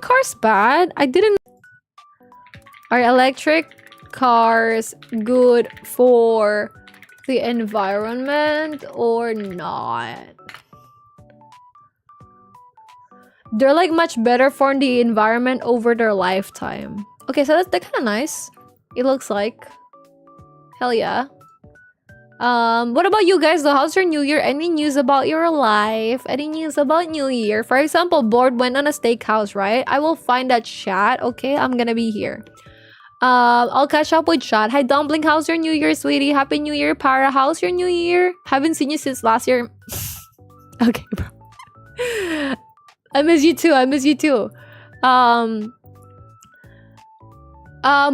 cars bad? I didn't. Are electric cars good for the environment or not? They're like much better for the environment over their lifetime. Okay, so that's kind of nice. It looks like. Hell yeah. What about you guys though? How's your new year? Any news about your life? Any news about new year? For example, Board went on a steakhouse, right? I will find that chat. Okay, I'm gonna be here. I'll catch up with chat. Hi Dumpling, how's your new year, sweetie? Happy new year. Para, how's your new year? Haven't seen you since last year. Okay, bro. I miss you too. I miss you too.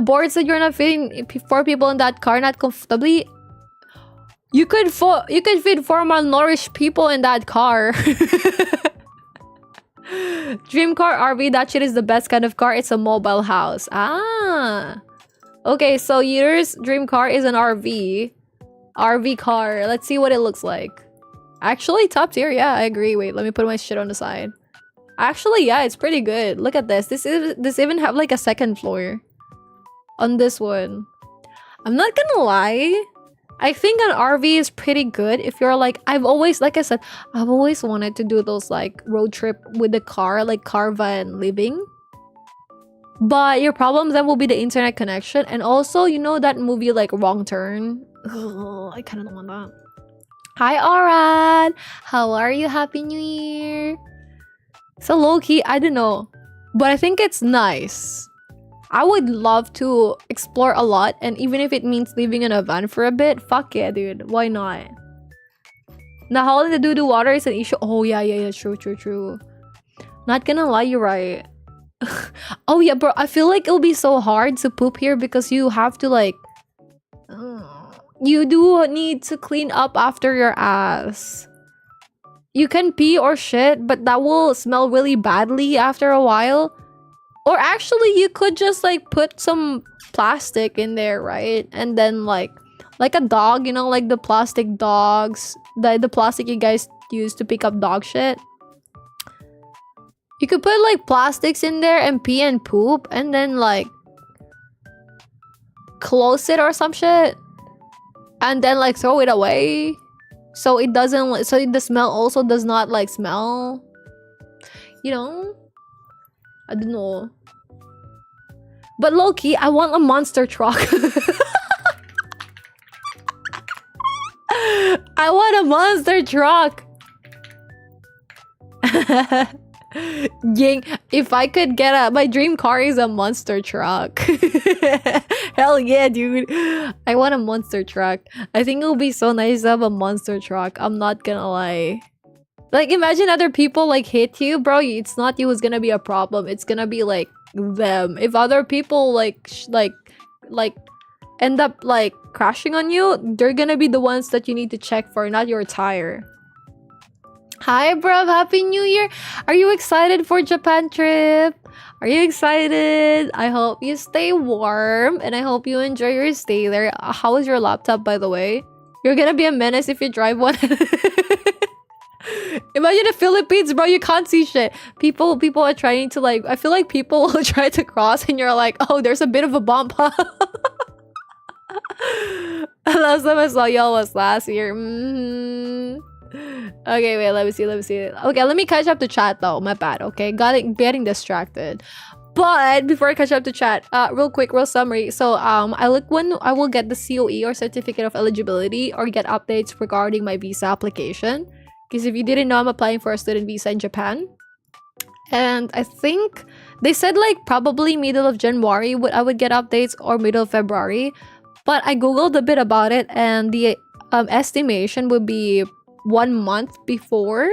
Board said you're not fitting 4 people in that car, not comfortably. You could fit 4 malnourished people in that car. Dream car RV, that shit is the best kind of car. It's a mobile house. Ah. Okay, so yours dream car is an RV car. Let's see what it looks like. Actually, top tier. Yeah, I agree. Wait, let me put my shit on the side. Actually, yeah, it's pretty good. Look at this. This even have like a 2nd floor on this one. I'm not gonna lie. I think an RV is pretty good if you're like, like I said, I've always wanted to do those like road trip with the car, like caravan living. But your problem then will be the internet connection. And also, you know that movie like Wrong Turn? Ugh, I kind of don't want that. Hi, Arad. How are you? Happy New Year. So low-key, I don't know. But I think it's nice. I would love to explore a lot, and even if it means living in a van for a bit, fuck yeah, dude. Why not? Now, hauling the doo-doo water is an issue. Oh, yeah. True. Not gonna lie, you're right. Oh, yeah, bro. I feel like it'll be so hard to poop here because you have to, like... you do need to clean up after your ass. You can pee or shit, but that will smell really badly after a while. Or actually, you could just like put some plastic in there, right? And then like a dog, you know, like the plastic dogs, the plastic you guys use to pick up dog shit. You could put like plastics in there and pee and poop, and then like close it or some shit, and then like throw it away, so it doesn't. So the smell also does not like smell. You know. I don't know. But low-key, I want a monster truck. I want a monster truck. Ying, if I could get my dream car is a monster truck. Hell yeah, dude. I want a monster truck. I think it would be so nice to have a monster truck. I'm not gonna lie. Like, imagine other people, like, hit you, bro. It's not you who's gonna be a problem. It's gonna be, like, them. If other people, like, end up, like, crashing on you, they're gonna be the ones that you need to check for, not your tire. Hi, bro. Happy New Year. Are you excited for Japan trip? Are you excited? I hope you stay warm, and I hope you enjoy your stay there. How is your laptop, by the way? You're gonna be a menace if you drive one. Imagine the Philippines, bro. You can't see shit. People are trying to like. I feel like people will try to cross, and you're like, oh, there's a bit of a bump. Last time I saw y'all was last year. Okay, wait. Let me see. Okay, let me catch up to chat though. My bad. Okay, getting distracted. But before I catch up to chat, real summary. So I look when I will get the COE or certificate of eligibility or get updates regarding my visa application. Because if you didn't know, I'm applying for a student visa in Japan. And I think they said like probably middle of January I would get updates, or middle of February. But I googled a bit about it, and the estimation would be 1 month before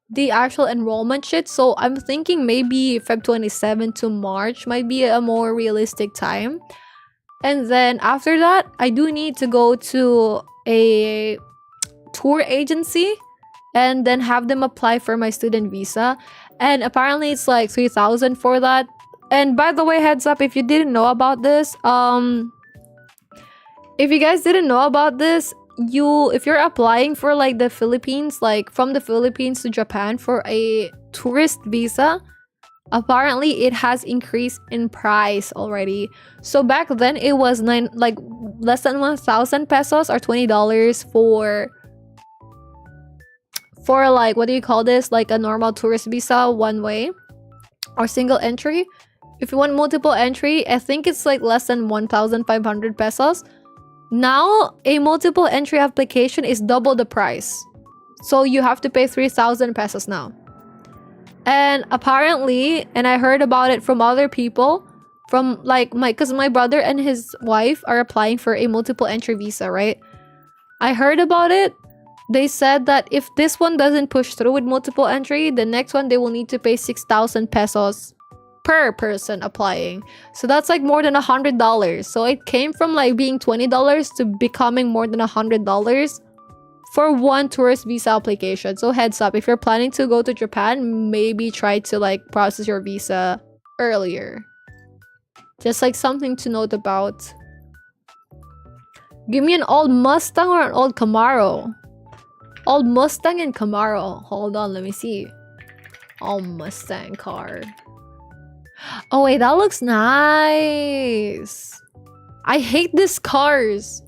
the actual enrollment shit. So I'm thinking maybe Feb 27 to March might be a more realistic time. And then after that, I do need to go to a tour agency and then have them apply for my student visa. And apparently it's like 3,000 for that. And by the way, heads up, if you didn't know about this, if you guys didn't know about this, if you're applying for like the Philippines, like from the Philippines to Japan for a tourist visa, apparently it has increased in price already. So back then it was less than 1,000 pesos or $20 for like, what do you call this, like a normal tourist visa one way or single entry. If you want multiple entry, I think it's like less than 1,500 pesos. Now a multiple entry application is double the price, so you have to pay 3,000 pesos now. And apparently, and I heard about it from other people, from like because my brother and his wife are applying for a multiple entry visa, right? I heard about it. They said that if this one doesn't push through with multiple entry, the next one they will need to pay 6,000 pesos per person applying. So that's like more than $100. So it came from like being $20 to becoming more than $100 for one tourist visa application. So heads up, if you're planning to go to Japan, maybe try to like process your visa earlier. Just like something to note about. Give me an old Mustang or an old Camaro. Old Mustang and Camaro. Hold on, let me see. Old Mustang car. Oh wait, that looks nice. I hate these cars.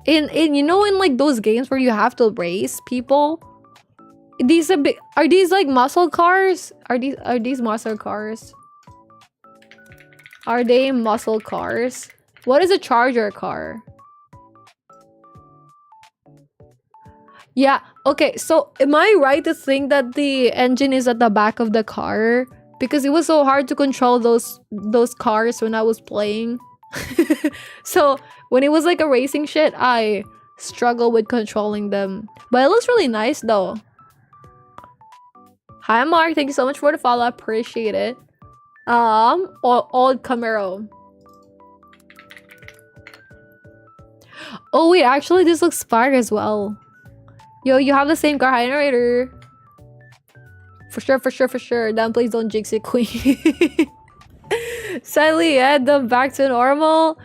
In you know, in like those games where you have to race people. Are these like muscle cars? Are these muscle cars? Are they muscle cars? What is a charger car? Yeah, okay, so am I right to think that the engine is at the back of the car? Because it was so hard to control those cars when I was playing. So when it was like a racing shit, I struggle with controlling them. But it looks really nice though. Hi Mark, thank you so much for the follow. I appreciate it. Old Camaro. Oh wait, actually this looks fire as well. Yo, you have the same car, hi narrator. For sure. Damn, please don't jinx it, queen. Sadly, yeah, back to normal.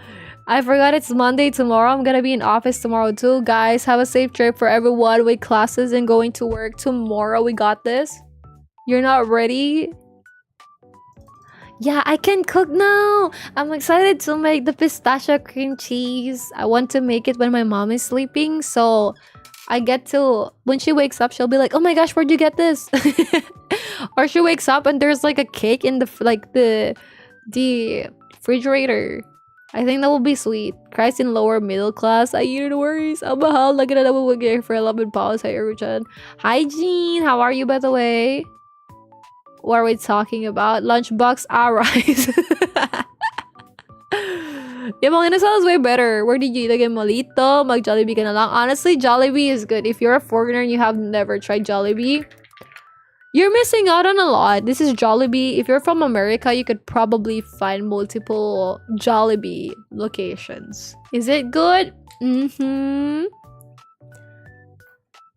I forgot it's Monday tomorrow. I'm gonna be in office tomorrow too. Guys, have a safe trip for everyone with classes and going to work tomorrow. We got this. You're not ready? Yeah, I can cook now. I'm excited to make the pistachio cream cheese. I want to make it when my mom is sleeping, so I get to, when she wakes up, she'll be like, oh my gosh, where'd you get this? Or she wakes up and there's like a cake in the refrigerator. I think that will be sweet. Christ in lower middle class. I no worries. Ang mahal. Lagi na naman mag-gear for 11 pounds. Hi, eruchiu. Hi, Jean. How are you, by the way? What are we talking about? Lunchbox rice. Yung mga inasal is way better. Where did you eat again? Malito? Mag-Jollibee ka na lang. Honestly, Jollibee is good. If you're a foreigner and you have never tried Jollibee, you're missing out on a lot. This is Jollibee. If you're from America, you could probably find multiple Jollibee locations. Is it good?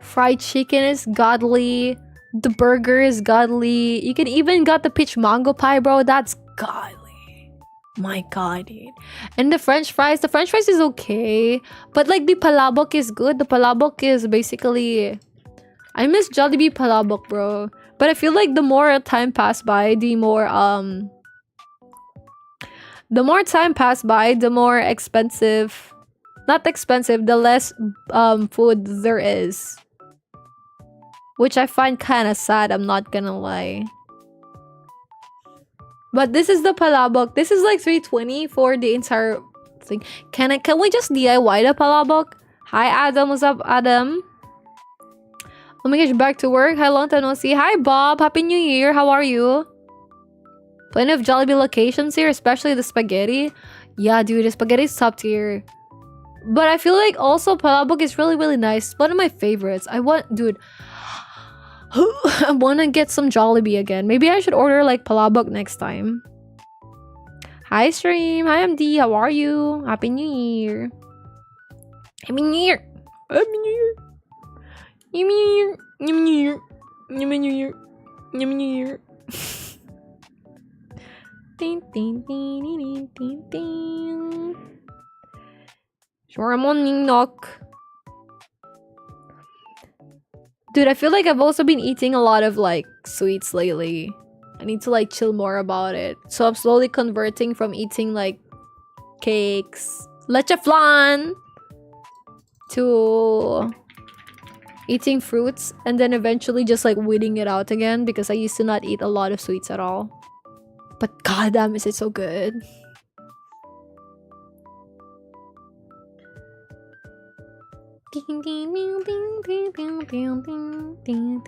Fried chicken is godly. The burger is godly. You can even got the peach mango pie, bro. That's godly. My god, dude. And the french fries is okay, but like the palabok is good. The palabok is basically, I miss Jollibee palabok, bro. But I feel like the more time passed by, the more expensive, not expensive, the less food there is, which I find kind of sad, I'm not gonna lie. But this is the palabok. This is like 320 for the entire thing. Can we just DIY the palabok? Hi Adam, what's up Adam? Oh my gosh, back to work. Hi, long time no see. Hi Bob, happy new year. How are you? Plenty of Jollibee locations here, especially the spaghetti. Yeah, dude, the spaghetti is top tier. But I feel like also palabok is really nice. One of my favorites. I want to get some Jollibee again. Maybe I should order like palabok next time. Hi stream. Hi MD. How are you? Happy New Year. Happy New Year. Happy New Year. Happy New Year. Happy New Year. Happy New Year. Happy New Year. Ding ding ding ding ding ding. Sure, morning knock. Dude, I feel like I've also been eating a lot of like sweets lately. I need to like chill more about it. So I'm slowly converting from eating like cakes, leche flan, to eating fruits, and then eventually just like weeding it out again because I used to not eat a lot of sweets at all. But goddamn, is it so good?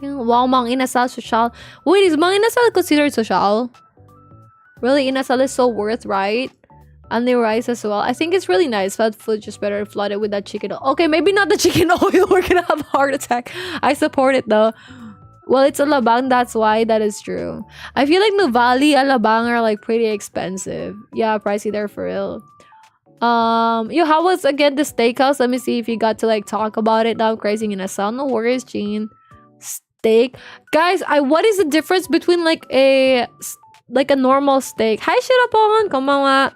Wow, Mang Inasal social. Wait, is Mang Inasal considered social? Really, Inasal is so worth, right? And the rice as well. I think it's really nice. Fat food just better flooded with that chicken oil. Okay, maybe not the chicken oil. We're gonna have a heart attack. I support it though. Well, it's alabang, that's why. That is true. I feel like Nuvali, alabang are like pretty expensive. Yeah, pricey there for real. Yo, how was again the steakhouse? Let me see if you got to like talk about it. Now I'm crazy in a sound. No worries, Jean. Steak, guys. What is the difference between like a normal steak? Hi, Shirapon. Konbanwa.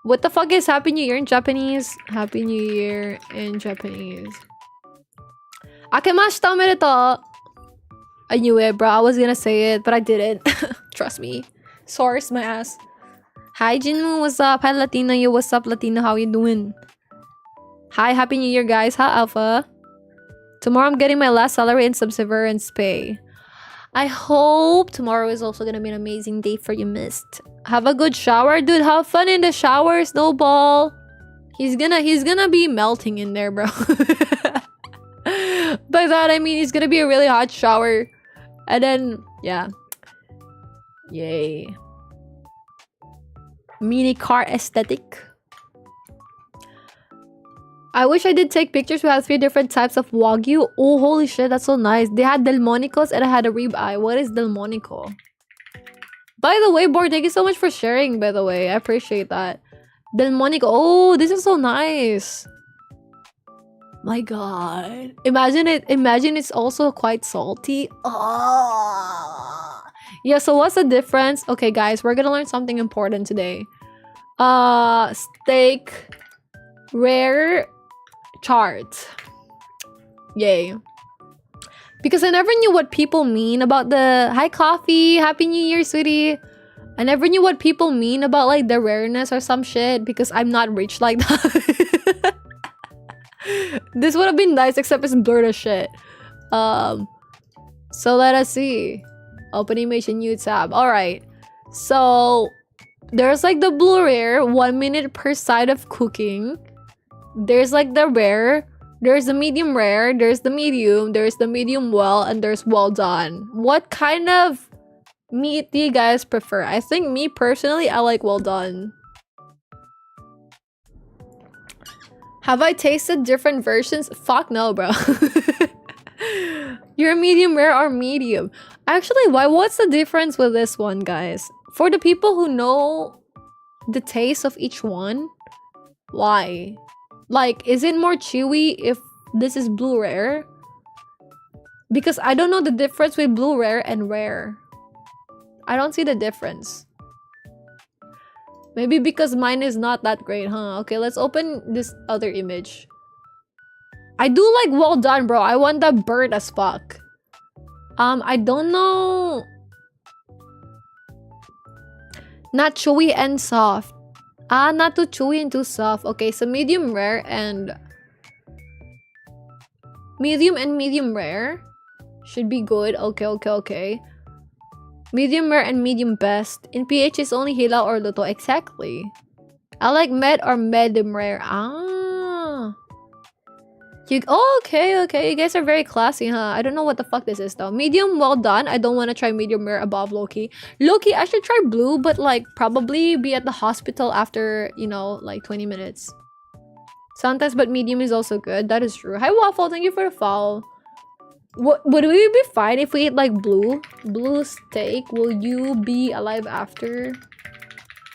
What the fuck is Happy New Year in Japanese? Happy New Year in Japanese. Akemashita omedetou. I knew it, bro. I was gonna say it, but I didn't. Trust me. Source my ass. Hi, Jinwoo. What's up? Hi, Latino. Yo, what's up, Latino? How you doing? Hi, Happy New Year, guys. Hi, Alpha. Tomorrow I'm getting my last salary in Subseverance pay. I hope tomorrow is also gonna be an amazing day for you, Mist. Have a good shower, dude. Have fun in the shower, Snowball. He's gonna be melting in there, bro. By that I mean it's gonna be a really hot shower, and then yeah, yay. Mini car aesthetic. I wish I did take pictures. We had 3 different types of Wagyu. Oh, holy shit, that's so nice. They had Delmonicos and I had a ribeye. What is Delmonico? By the way, Bor, thank you so much for sharing, by the way. I appreciate that. Delmonico. Oh, this is so nice. My god. Imagine it's also quite salty. Oh. Yeah, so what's the difference? Okay, guys, we're gonna learn something important today. Steak rare chart. Yay. Because I never knew what people mean about the hi coffee, happy new year, sweetie. I never knew what people mean about like the rareness or some shit because I'm not rich like that. This would have been nice except it's blurred as shit. So let us see. Open image in new tab. Alright. So there's like the blue rare, 1 minute per side of cooking. There's like the rare, there's the medium rare, there's the medium well, and there's well done. What kind of meat do you guys prefer? I think me personally, I like well done. Have I tasted different versions? Fuck no, bro. You're a medium rare or medium? Actually, what's the difference with this one, guys? For the people who know the taste of each one, why? Like, is it more chewy if this is blue rare? Because I don't know the difference with blue rare and rare. I don't see the difference. Maybe because mine is not that great, huh? Okay, let's open this other image. I do like well done, bro. I want that burnt as fuck. I don't know. Not chewy and soft. Not too chewy and too soft. Okay, so medium rare and medium rare should be good. Okay. Medium rare and medium best. In PH is only hilaw or luto. Exactly. I like med or medium rare. Okay. You guys are very classy, huh? I don't know what the fuck this is though. Medium well done. I don't want to try medium rare above Loki. Loki, I should try blue, but like probably be at the hospital after, you know, like 20 minutes. Sometimes, but medium is also good. That is true. Hi Waffle, thank you for the follow. Would we be fine if we eat like blue steak? Will you be alive after?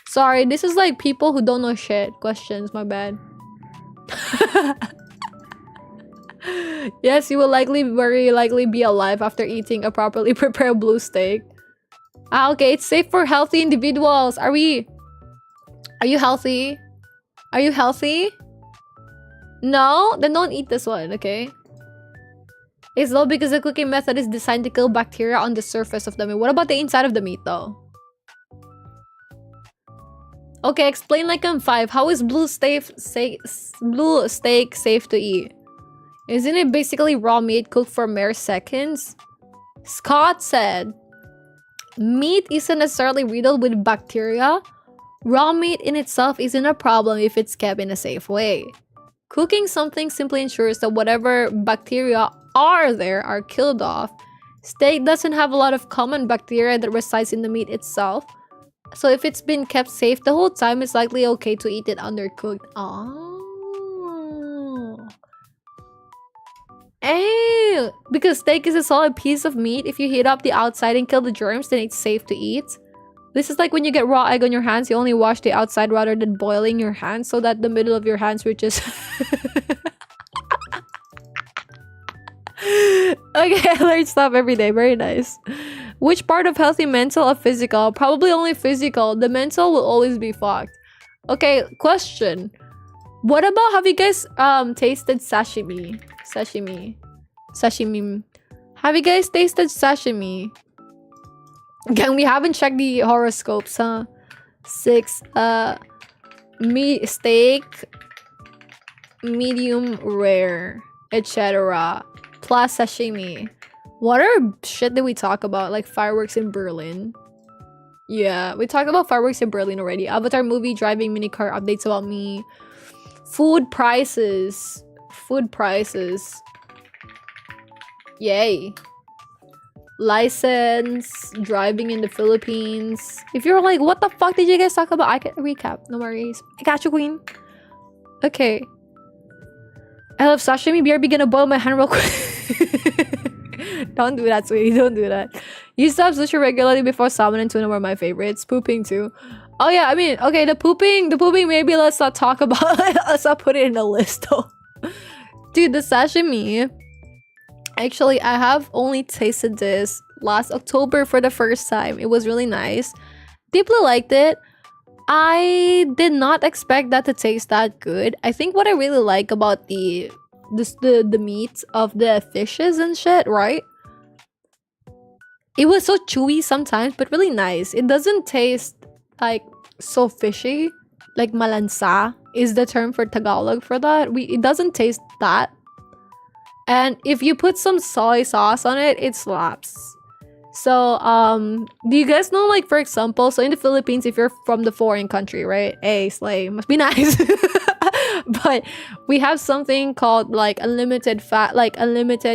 Sorry, this is like people who don't know shit questions. My bad. Yes, you will very likely be alive after eating a properly prepared blue steak. Okay, it's safe for healthy individuals. Are you healthy? Are you healthy? No? Then don't eat this one, okay? It's low because the cooking method is designed to kill bacteria on the surface of the meat. What about the inside of the meat though? Okay, explain like I'm 5. How is blue steak safe to eat? Isn't it basically raw meat cooked for mere seconds? Scott said, meat isn't necessarily riddled with bacteria. Raw meat in itself isn't a problem if it's kept in a safe way. Cooking something simply ensures that whatever bacteria are there are killed off. Steak doesn't have a lot of common bacteria that resides in the meat itself. So if it's been kept safe the whole time, it's likely okay to eat it undercooked. Oh. Hey, because steak is a solid piece of meat. If you heat up the outside and kill the germs, then it's safe to eat. This is like when you get raw egg on your hands, you only wash the outside rather than boiling your hands so that the middle of your hands reaches. Okay, I learned stuff every day. Very nice. Which part of healthy, mental or physical? Probably only physical. The mental will always be fucked. Okay, question. What about, have you guys tasted sashimi? Sashimi. Have you guys tasted sashimi? Again, we haven't checked the horoscopes, huh? 6, meat, steak, medium rare, etc. Plus sashimi. What are shit that we talk about? Like fireworks in Berlin. Yeah, we talked about fireworks in Berlin already. Avatar movie, driving, minicar, updates about me. Food prices. Food prices. Yay. License, driving in the Philippines. If you're like, what the fuck did you guys talk about? I can recap. No worries. I got you, queen. Okay. I love sashimi. BRB gonna boil my hand real quick. Don't do that, sweetie. Don't do that. Used to have sushi regularly before salmon and tuna were my favorites. Pooping too. Oh yeah, I mean, okay, the pooping, maybe let's not talk about it. Let's not put it in the list though. Dude, the sashimi. Actually, I have only tasted this last October for the first time. It was really nice. Deeply liked it. I did not expect that to taste that good. I think what I really like about the meat of the fishes and shit, right? It was so chewy sometimes, but really nice. It doesn't taste like so fishy. Like malansa is the term for Tagalog for that. It doesn't taste that. And if you put some soy sauce on it, it slaps. So, do you guys know, like, for example, so in the Philippines, if you're from the foreign country, right? Hey, slay, must be nice. But we have something called, like, unlimited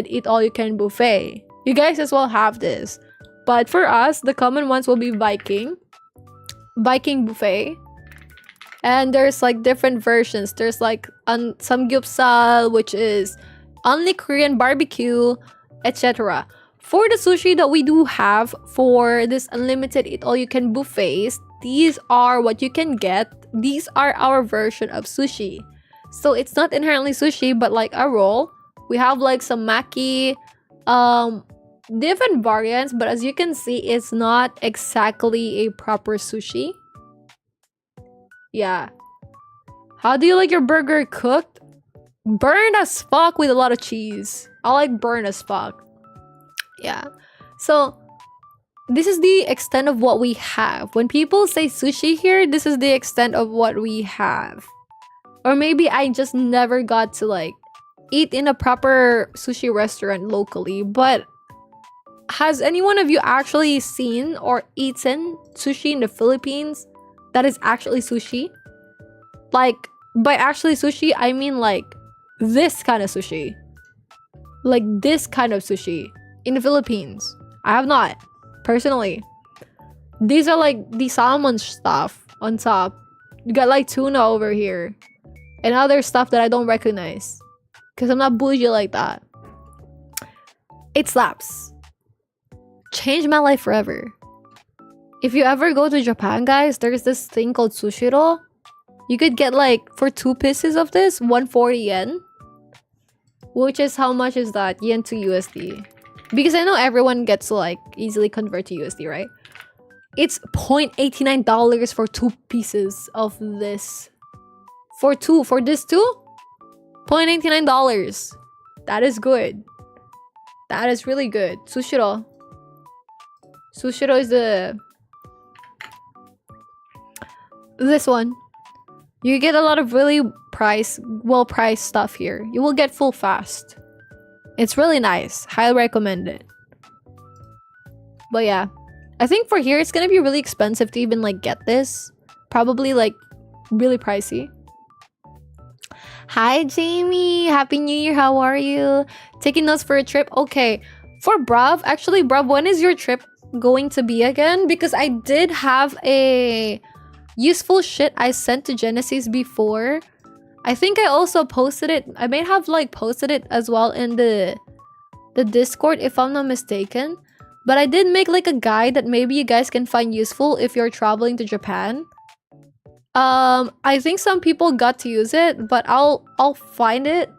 eat-all-you-can buffet. You guys as well have this. But for us, the common ones will be Viking buffet. And there's, like, different versions. There's, like, samgyeopsal, which is only Korean barbecue, etc. For the sushi that we do have for this unlimited eat-all-you-can buffets, these are what you can get. These are our version of sushi. So it's not inherently sushi, but like a roll. We have like some maki, different variants, but as you can see, it's not exactly a proper sushi. Yeah. How do you like your burger cooked? Burn as fuck with a lot of cheese. I like burn as fuck. Yeah. So this is the extent of what we have. When people say sushi here, this is the extent of what we have. Or maybe I just never got to like eat in a proper sushi restaurant locally. But has any one of you actually seen or eaten sushi in the Philippines that is actually sushi? Like, by actually sushi, I mean like this kind of sushi. Like this kind of sushi in the Philippines. I have not, personally. These are like the salmon stuff on top. You got like tuna over here. And other stuff that I don't recognize. Because I'm not bougie like that. It slaps. Changed my life forever. If you ever go to Japan, guys, there's this thing called sushiro. You could get like, for 2 pieces of this, 140 yen. Which is, how much is that? Yen to USD. Because I know everyone gets to like easily convert to USD, right? It's $0.89 for 2 pieces of this. For this too? $0.89. That is good. That is really good. Sushiro. Sushiro is this one. You get a lot of really well-priced stuff here. You will get full fast. It's really nice. Highly recommend it. But yeah, I think for here it's gonna be really expensive to even like get this. Probably like really pricey. Hi Jamie, happy new year. How are you? Taking us for a trip? Okay, for Brav, actually Brav, when is your trip going to be again? Because I did have a useful shit I sent to Genesis before. I think I also posted it. I may have like posted it as well in the Discord if I'm not mistaken. But I did make like a guide that maybe you guys can find useful if you're traveling to Japan. I think some people got to use it, but I'll find it.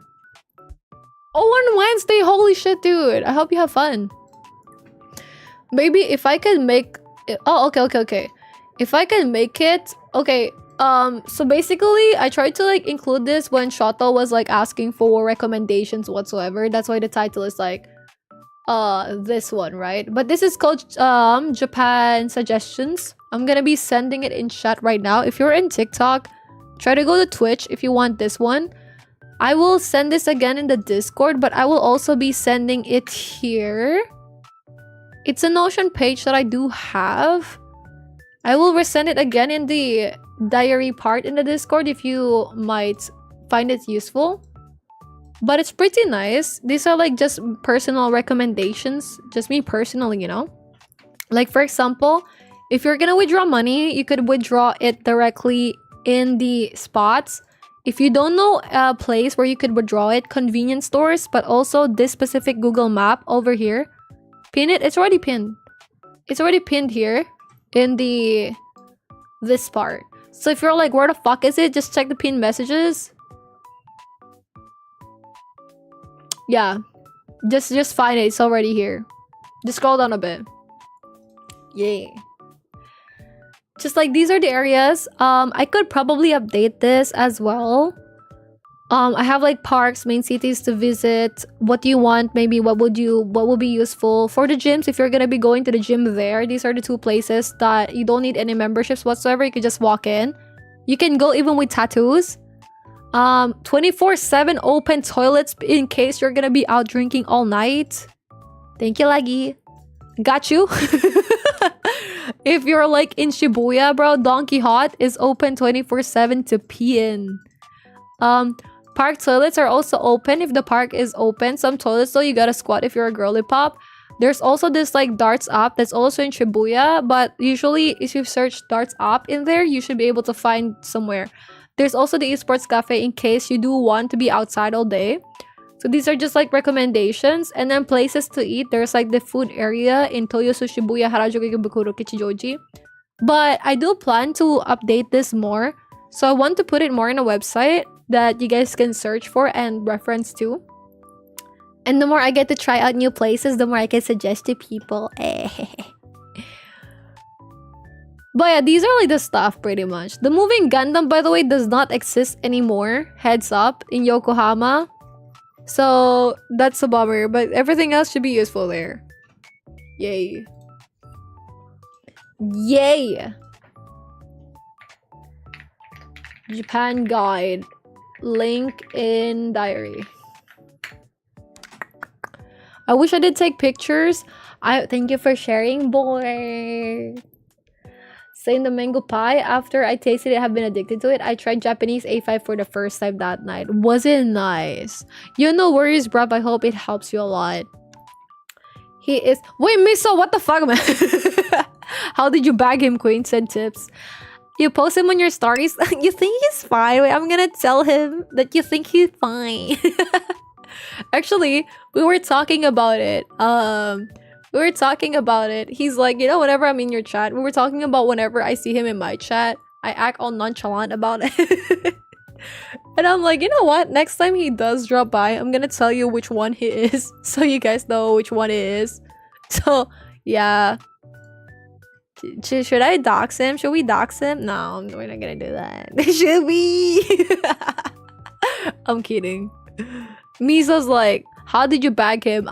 Oh, on Wednesday, holy shit, dude! I hope you have fun. Maybe if I could make it, oh, okay. If I can make it, okay. So basically, I tried to like include this when Shoto was like asking for recommendations whatsoever. That's why the title is like, this one, right? But this is called Japan suggestions. I'm gonna be sending it in chat right now. If you're in TikTok, try to go to Twitch if you want this one. I will send this again in the Discord, but I will also be sending it here. It's a Notion page that I do have. I will resend it again in the diary part in the Discord if you might find it useful. But it's pretty nice. These are like just personal recommendations. Just me personally, you know? Like for example, if you're gonna withdraw money, you could withdraw it directly in the spots. If you don't know a place where you could withdraw it, convenience stores, but also this specific Google map over here. Pin it. It's already pinned. It's already pinned here in this part. So if you're like, where the fuck is it? Just check the pinned messages. Yeah, just find it. It's already here. Just scroll down a bit. Yay. Just like these are the areas. I could probably update this as well. I have like parks, main cities to visit. What do you want? Maybe what would be useful for the gyms if you're gonna be going to the gym there. These are the two places that you don't need any memberships whatsoever. You can just walk in. You can go even with tattoos. 24/7 open toilets in case you're gonna be out drinking all night. Thank you, Laggy. Got you. If you're like in Shibuya, bro, Donkey Hot is open 24/7 to pee in. Park toilets are also open if the park is open. Some toilets though, you gotta squat if you're a girly pop. There's also this like darts app that's also in Shibuya, but usually if you search darts app in there, you should be able to find somewhere. There's also the esports cafe in case you do want to be outside all day. So these are just like recommendations. And then places to eat. There's like the food area in Toyosu, Shibuya, Harajuku, Ikebukuro, Kichijoji. But I do plan to update this more. So I want to put it more in a website that you guys can search for and reference to. And the more I get to try out new places, the more I can suggest to people. But yeah, these are like the stuff pretty much. The moving Gundam, by the way, does not exist anymore. Heads up, in Yokohama. So that's a bummer, but everything else should be useful there. Yay. Yay! Japan guide. Link in diary. I wish I did take pictures. Thank you for sharing, boy. Saying the mango pie. After I tasted it, I have been addicted to it. I tried Japanese A5 for the first time that night. Was it nice? You no worries, bruv. I hope it helps you a lot. He is... Wait, Miso, what the fuck, man? How did you bag him, Queen? Send tips. You post him on your stories. You think he's fine? Wait, I'm gonna tell him that you think he's fine. Actually, we were talking about it. We were talking about it. He's like, you know, whenever I'm in your chat, we were talking about whenever I see him in my chat, I act all nonchalant about it. And I'm like, you know what? Next time he does drop by, I'm gonna tell you which one he is, so you guys know which one it is. So, yeah. Should I dox him? Should we dox him? No, we're not gonna do that. Should we? I'm kidding. Miso's like, how did you bag him?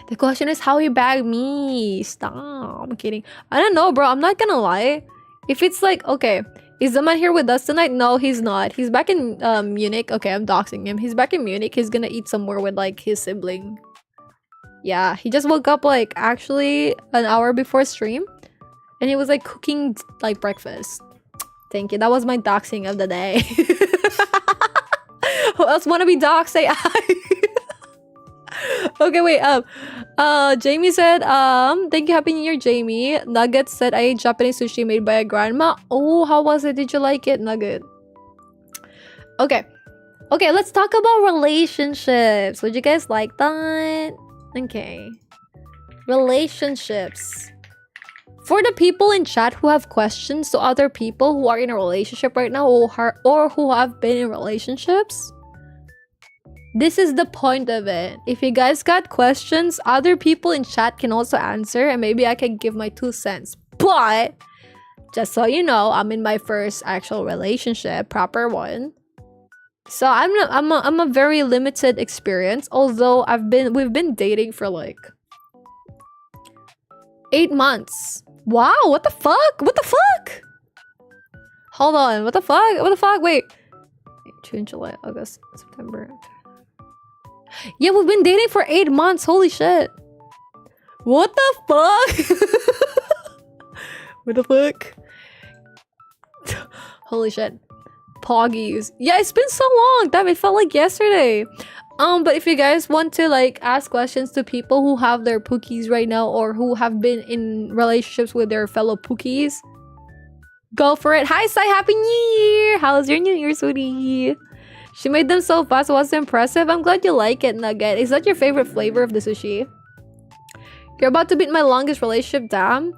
The question is how he bagged me. Stop. I'm kidding. I don't know, bro. I'm not gonna lie. If it's like, okay, is the man here with us tonight? No, he's not. He's back in Munich. Okay, I'm doxing him. He's back in Munich. He's gonna eat somewhere with like his sibling. Yeah, he just woke up like actually an hour before stream. And he was like cooking like breakfast. Thank you. That was my doxing of the day. Who else wanna be doxed? Say I. Okay, wait. Jamie said, thank you, happy new year, Jamie. Nugget said, I ate Japanese sushi made by a grandma. Oh, how was it? Did you like it, Nugget? Okay. Okay, let's talk about relationships. Would you guys like that? Okay. Relationships. For the people in chat who have questions to other people who are in a relationship right now or who have been in relationships, this is the point of it. If you guys got questions, other people in chat can also answer and maybe I can give my 2 cents. But just so you know, I'm in my first actual relationship, proper one. So I'm a very limited experience, although we've been dating for like 8 months. Wow, what the fuck? What the fuck? Hold on, what the fuck? What the fuck? Wait. June, July, August, September. Yeah, we've been dating for 8 months. Holy shit. What the fuck? What the fuck? Holy shit. Poggies. Yeah, it's been so long. Damn, it felt like yesterday. But if you guys want to like ask questions to people who have their pookies right now or who have been in relationships with their fellow pookies, go for it. Hi, Sai. Happy New Year. How's your New Year, sweetie? She made them so fast. Was impressive. I'm glad you like it, Nugget. Is that your favorite flavor of the sushi? You're about to beat my longest relationship, damn.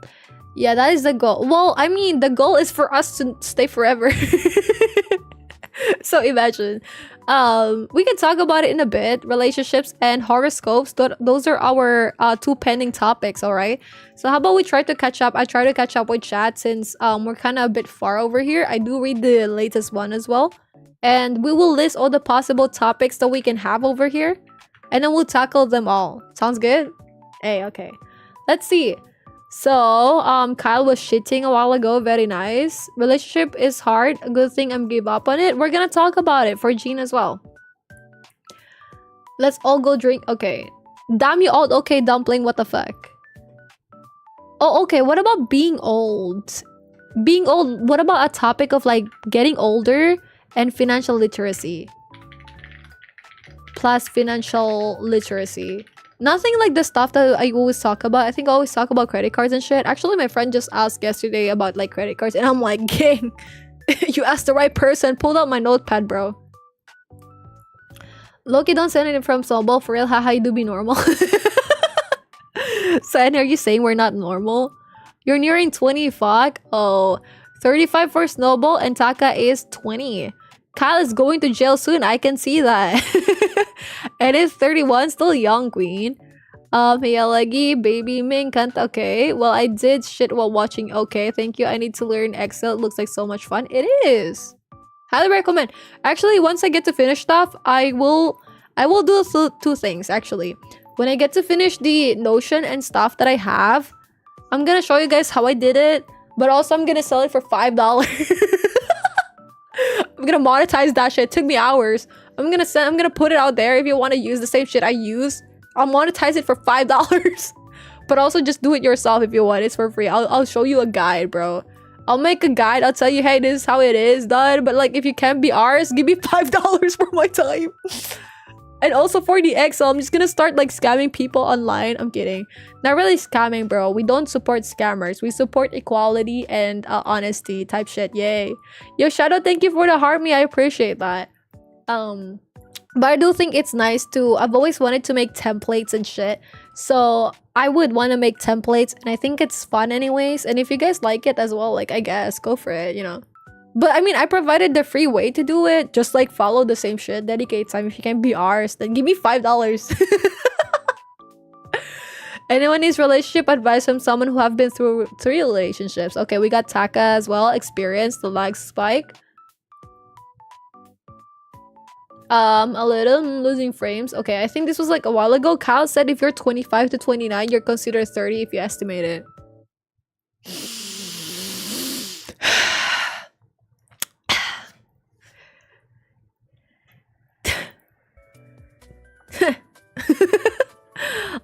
Yeah, that is the goal. Well, I mean, the goal is for us to stay forever. So imagine. We can talk about it in a bit. Relationships and horoscopes. Those are our 2 pending topics, alright? So how about we try to catch up? I try to catch up with chat since we're kind of a bit far over here. I do read the latest one as well. And we will list all the possible topics that we can have over here. And then we'll tackle them all. Sounds good? Hey, okay. Let's see. So, Kyle was shitting a while ago. Very nice. Relationship is hard. A good thing I'm give up on it. We're gonna talk about it for Jean as well. Let's all go drink. Okay. Damn you all. Okay, dumpling. What the fuck? Oh, okay. What about being old? Being old. What about a topic of like getting older and financial literacy? Plus financial literacy. Nothing like the stuff that I always talk about. I think I always talk about credit cards and shit. Actually, my friend just asked yesterday about like credit cards and I'm like, gang, you asked the right person. Pulled out my notepad, bro. Loki, don't send it from Snowball. For real, haha, you do be normal. So, and are you saying we're not normal? You're nearing 20, fuck. Oh, 35 for Snowball and Taka is 20. Kyle is going to jail soon. I can see that. And it's 31, still young, queen. Hiyalagi, baby, Ming, kanta. Okay, well, I did shit while watching. Okay, thank you. I need to learn Excel. It looks like so much fun. It is. Highly recommend. Actually, once I get to finish stuff, I will do 2 things, actually. When I get to finish the Notion and stuff that I have, I'm gonna show you guys how I did it. But also, I'm gonna sell it for $5. I'm gonna monetize that shit. It took me hours. I'm gonna put it out there. If you want to use the same shit I use, I'll monetize it for $5. But also just do it yourself if you want. It's for free. I'll show you a guide, bro. I'll make a guide. I'll tell you, hey, this is how it is done. But like, if you can't be ours, give me $5 for my time. And also for the Excel, I'm just gonna start like scamming people online. I'm kidding. Not really scamming, bro. We don't support scammers. We support equality and honesty type shit. Yay. Yo, Shadow, thank you for the heart me. I appreciate that. But I do think it's nice to... I've always wanted to make templates and shit. So I would want to make templates. And I think it's fun anyways. And if you guys like it as well, like, I guess, go for it, you know. But I mean, I provided the free way to do it. Just like follow the same shit. Dedicate time. If you can't be ours, then give me $5. Anyone needs relationship advice from someone who have been through 3 relationships? Okay, we got Taka as well. Experience, the lag spike. A little losing frames. Okay, I think this was like a while ago. Kyle said if you're 25 to 29, you're considered 30 if you estimate it.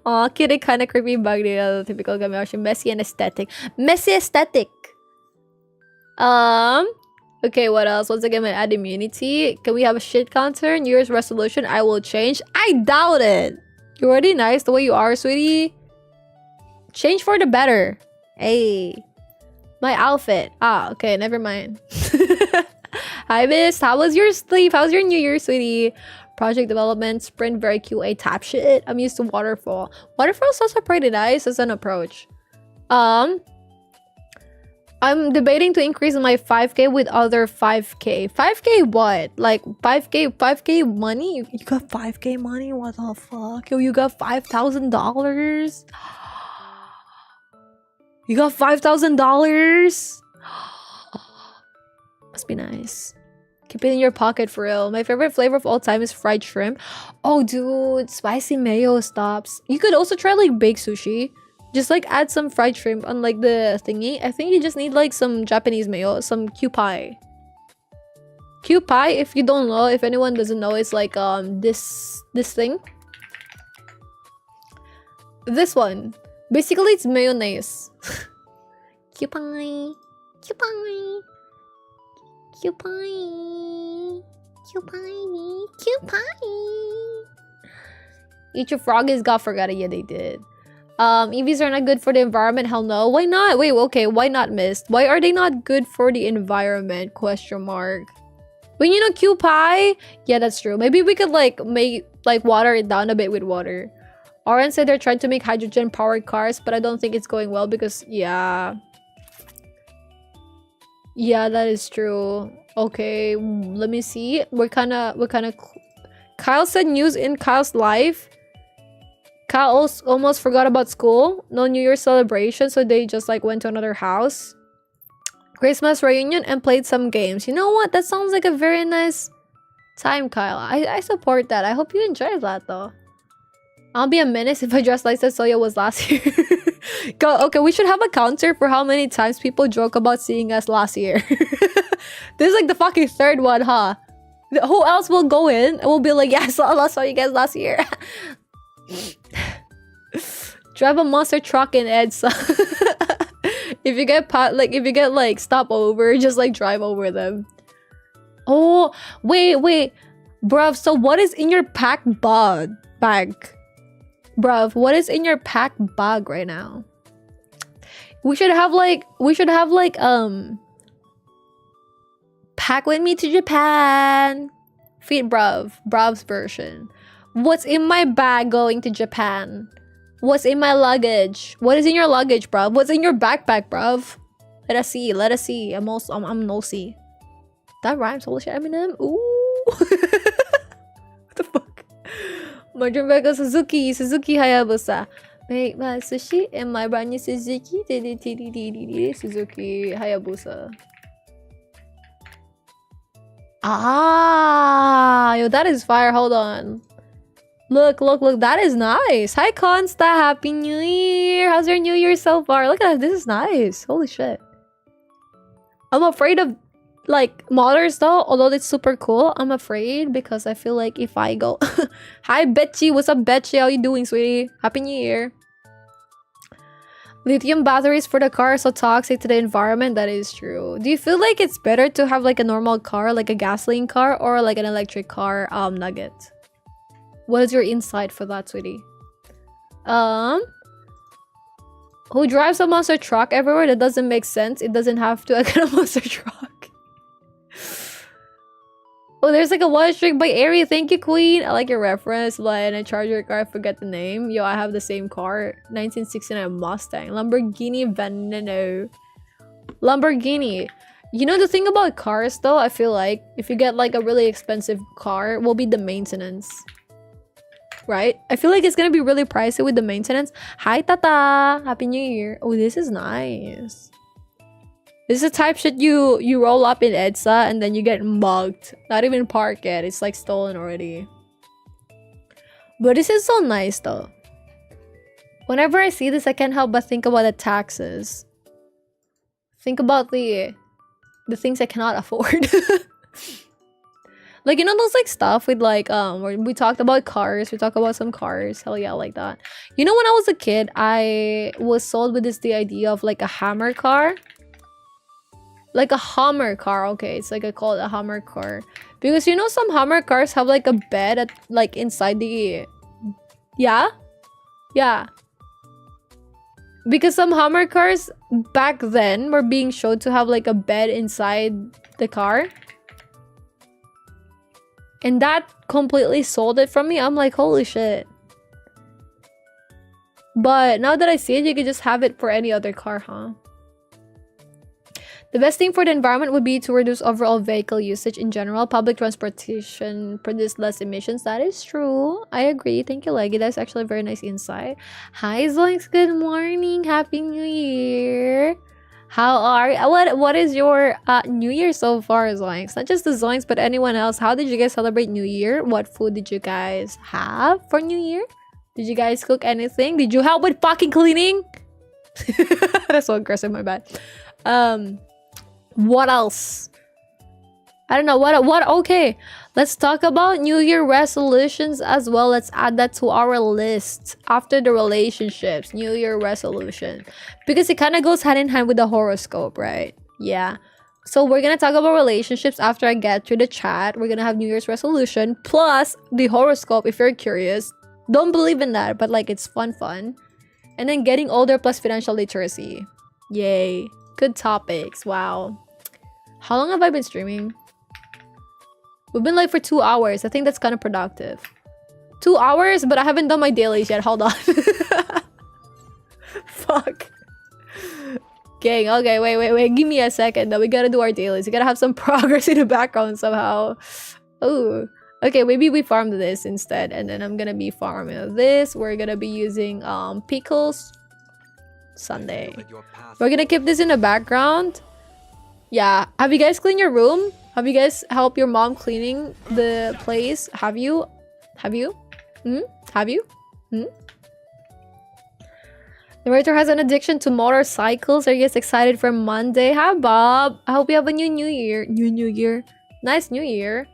Aw, cute, kind of creepy bug. The typical Gamashi. Messy and aesthetic. Messy aesthetic. Okay, what else? Once again, add immunity. Can we have a shit counter? New Year's resolution. I will change. I doubt it. You're already nice the way you are, sweetie. Change for the better. Hey. My outfit. Ah, okay, never mind. Hi, miss. How was your sleep? How's your New Year, sweetie? Project development, sprint, very QA type shit. I'm used to waterfall. Waterfall's also pretty nice as an approach. I'm debating to increase my 5k with other 5k. 5k what? Like 5k money? You got 5k money? What the fuck? Yo, you got $5,000? You got $5,000? Must be nice. Keep it in your pocket for real. My favorite flavor of all time is fried shrimp. Oh, dude, spicy mayo stops. You could also try like baked sushi. Just like add some fried shrimp on like the thingy. I think you just need like some Japanese mayo, some kewpie. Kewpie, if you don't know, if anyone doesn't know, it's like this thing. This one. Basically, it's mayonnaise. Kewpie. Kewpie. Kewpie. Kewpie. Kewpie. Eat your froggies got forgotten. Yeah, they did. EVs are not good for the environment. Hell no. Why not? Wait, okay. Why not, missed? Why are they not good for the environment? Question mark. When you know Kewpie? Yeah, that's true. Maybe we could like water it down a bit with water. Oren said they're trying to make hydrogen powered cars, but I don't think it's going well because yeah, that is true. Okay, let me see. We're kind of Kyle said news in Kyle's life. Kyle almost forgot about school. No New Year's celebration, so they just like went to another house. Christmas reunion and played some games. You know what? That sounds like a very nice time, Kyle. I support that. I hope you enjoyed that though. I'll be a menace if I dress like Soya was last year. Okay, we should have a counter for how many times people joke about seeing us last year. This is like the fucking third one, huh? Who else will go in and will be like, yeah, I saw you guys last year. Drive a monster truck in Edsa. if you get like stop over, just like drive over them. Oh, wait. Bruv, so what is in your bag? Bruv, what is in your pack bag right now? We should have like pack with me to Japan. Feed Bruv's version. What's in my bag going to Japan? What's in my luggage? What is in your luggage, bruv? What's in your backpack, bruv? Let us see. I'm nosy. That rhymes. Holy shit, Eminem. Ooh. What the fuck? My dream bag is Suzuki Hayabusa. Make my sushi and my brand new Suzuki Hayabusa. Ah, yo, that is fire. Hold on. Look. That is nice. Hi, Consta. Happy New Year. How's your New Year so far? Look at that. This is nice. Holy shit. I'm afraid of like modders though, although it's super cool. I'm afraid because I feel like if I go Hi Betsy, what's up Betsy? How you doing, sweetie? Happy New Year. Lithium batteries for the car are so toxic to the environment. That is true. Do you feel like it's better to have like a normal car, like a gasoline car, or like an electric car? Nugget, what is your insight for that, sweetie? Who drives a monster truck everywhere? That doesn't make sense. It doesn't have to get a monster truck. Oh, there's like a one string by Airy. Thank you, Queen. I like your reference. Like, I charge your car. I forget the name. Yo, I have the same car. 1969 Mustang. Lamborghini Veneno. Lamborghini. You know the thing about cars though? I feel like if you get like a really expensive car, will be the maintenance. Right? I feel like it's gonna be really pricey with the maintenance. Hi, Tata. Happy New Year. Oh, this is nice. This is the type shit you roll up in EDSA and then you get mugged. Not even parked yet. It's like stolen already. But this is so nice though. Whenever I see this, I can't help but think about the taxes. Think about the things I cannot afford. Like, you know those like stuff with like where we talked about cars, we talked about some cars, hell yeah, like that. You know, when I was a kid, I was sold with the idea of like a hammer car. Like a Hummer car, okay, it's like I call it a Hummer car. Because you know some Hummer cars have like a bed at like inside the... Yeah? Yeah. Because some Hummer cars back then were being showed to have like a bed inside the car. And that completely sold it from me. I'm like, holy shit. But now that I see it, you can just have it for any other car, huh? The best thing for the environment would be to reduce overall vehicle usage in general. Public transportation produce less emissions. That is true. I agree. Thank you, Leggy. That's actually a very nice insight. Hi, Zoinks. Good morning. Happy New Year. How are you? What is your New Year so far, Zoinks? Not just the Zoinks, but anyone else. How did you guys celebrate New Year? What food did you guys have for New Year? Did you guys cook anything? Did you help with fucking cleaning? That's so aggressive, my bad. What else? I don't know what okay, let's talk about New Year resolutions as well. Let's add that to our list after the relationships. New Year resolution, because it kind of goes hand in hand with the horoscope, right? Yeah, so we're gonna talk about relationships after I get through the chat. We're gonna have New Year's resolution plus the horoscope. If you're curious, don't believe in that, but like it's fun, and then getting older plus financial literacy. Yay, good topics. Wow, how long have I been streaming? We've been like for 2 hours. I think that's kind of productive. 2 hours, but I haven't done my dailies yet. Hold on. Fuck. Gang, okay, wait. Give me a second though. We gotta do our dailies. We gotta have some progress in the background somehow. Oh, okay, maybe we farm this instead. And then I'm gonna be farming this. We're gonna be using pickles. Sunday. We're gonna keep this in the background. Yeah. Have you guys cleaned your room? Have you guys helped your mom cleaning the place? Have you? Have you? Have you? The writer has an addiction to motorcycles. Are you guys excited for Monday? Hi, Bob. I hope you have a new year. New year. Nice new year.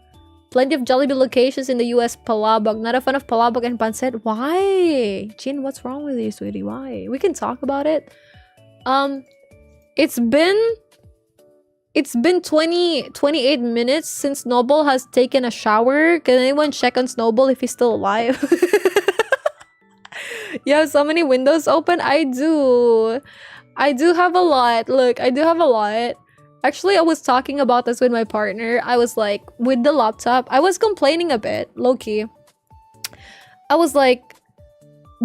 Plenty of Jollibee locations in the US. Palabok. Not a fan of Palabok and Pancit. Why? Jin, what's wrong with you, sweetie? Why? We can talk about it. It's been 28 minutes since Snowball has taken a shower. Can anyone check on Snowball if he's still alive? You have so many windows open? I do have a lot. Look, I do have a lot. Actually, I was talking about this with my partner. I was like, with the laptop, I was complaining a bit, low-key. I was like,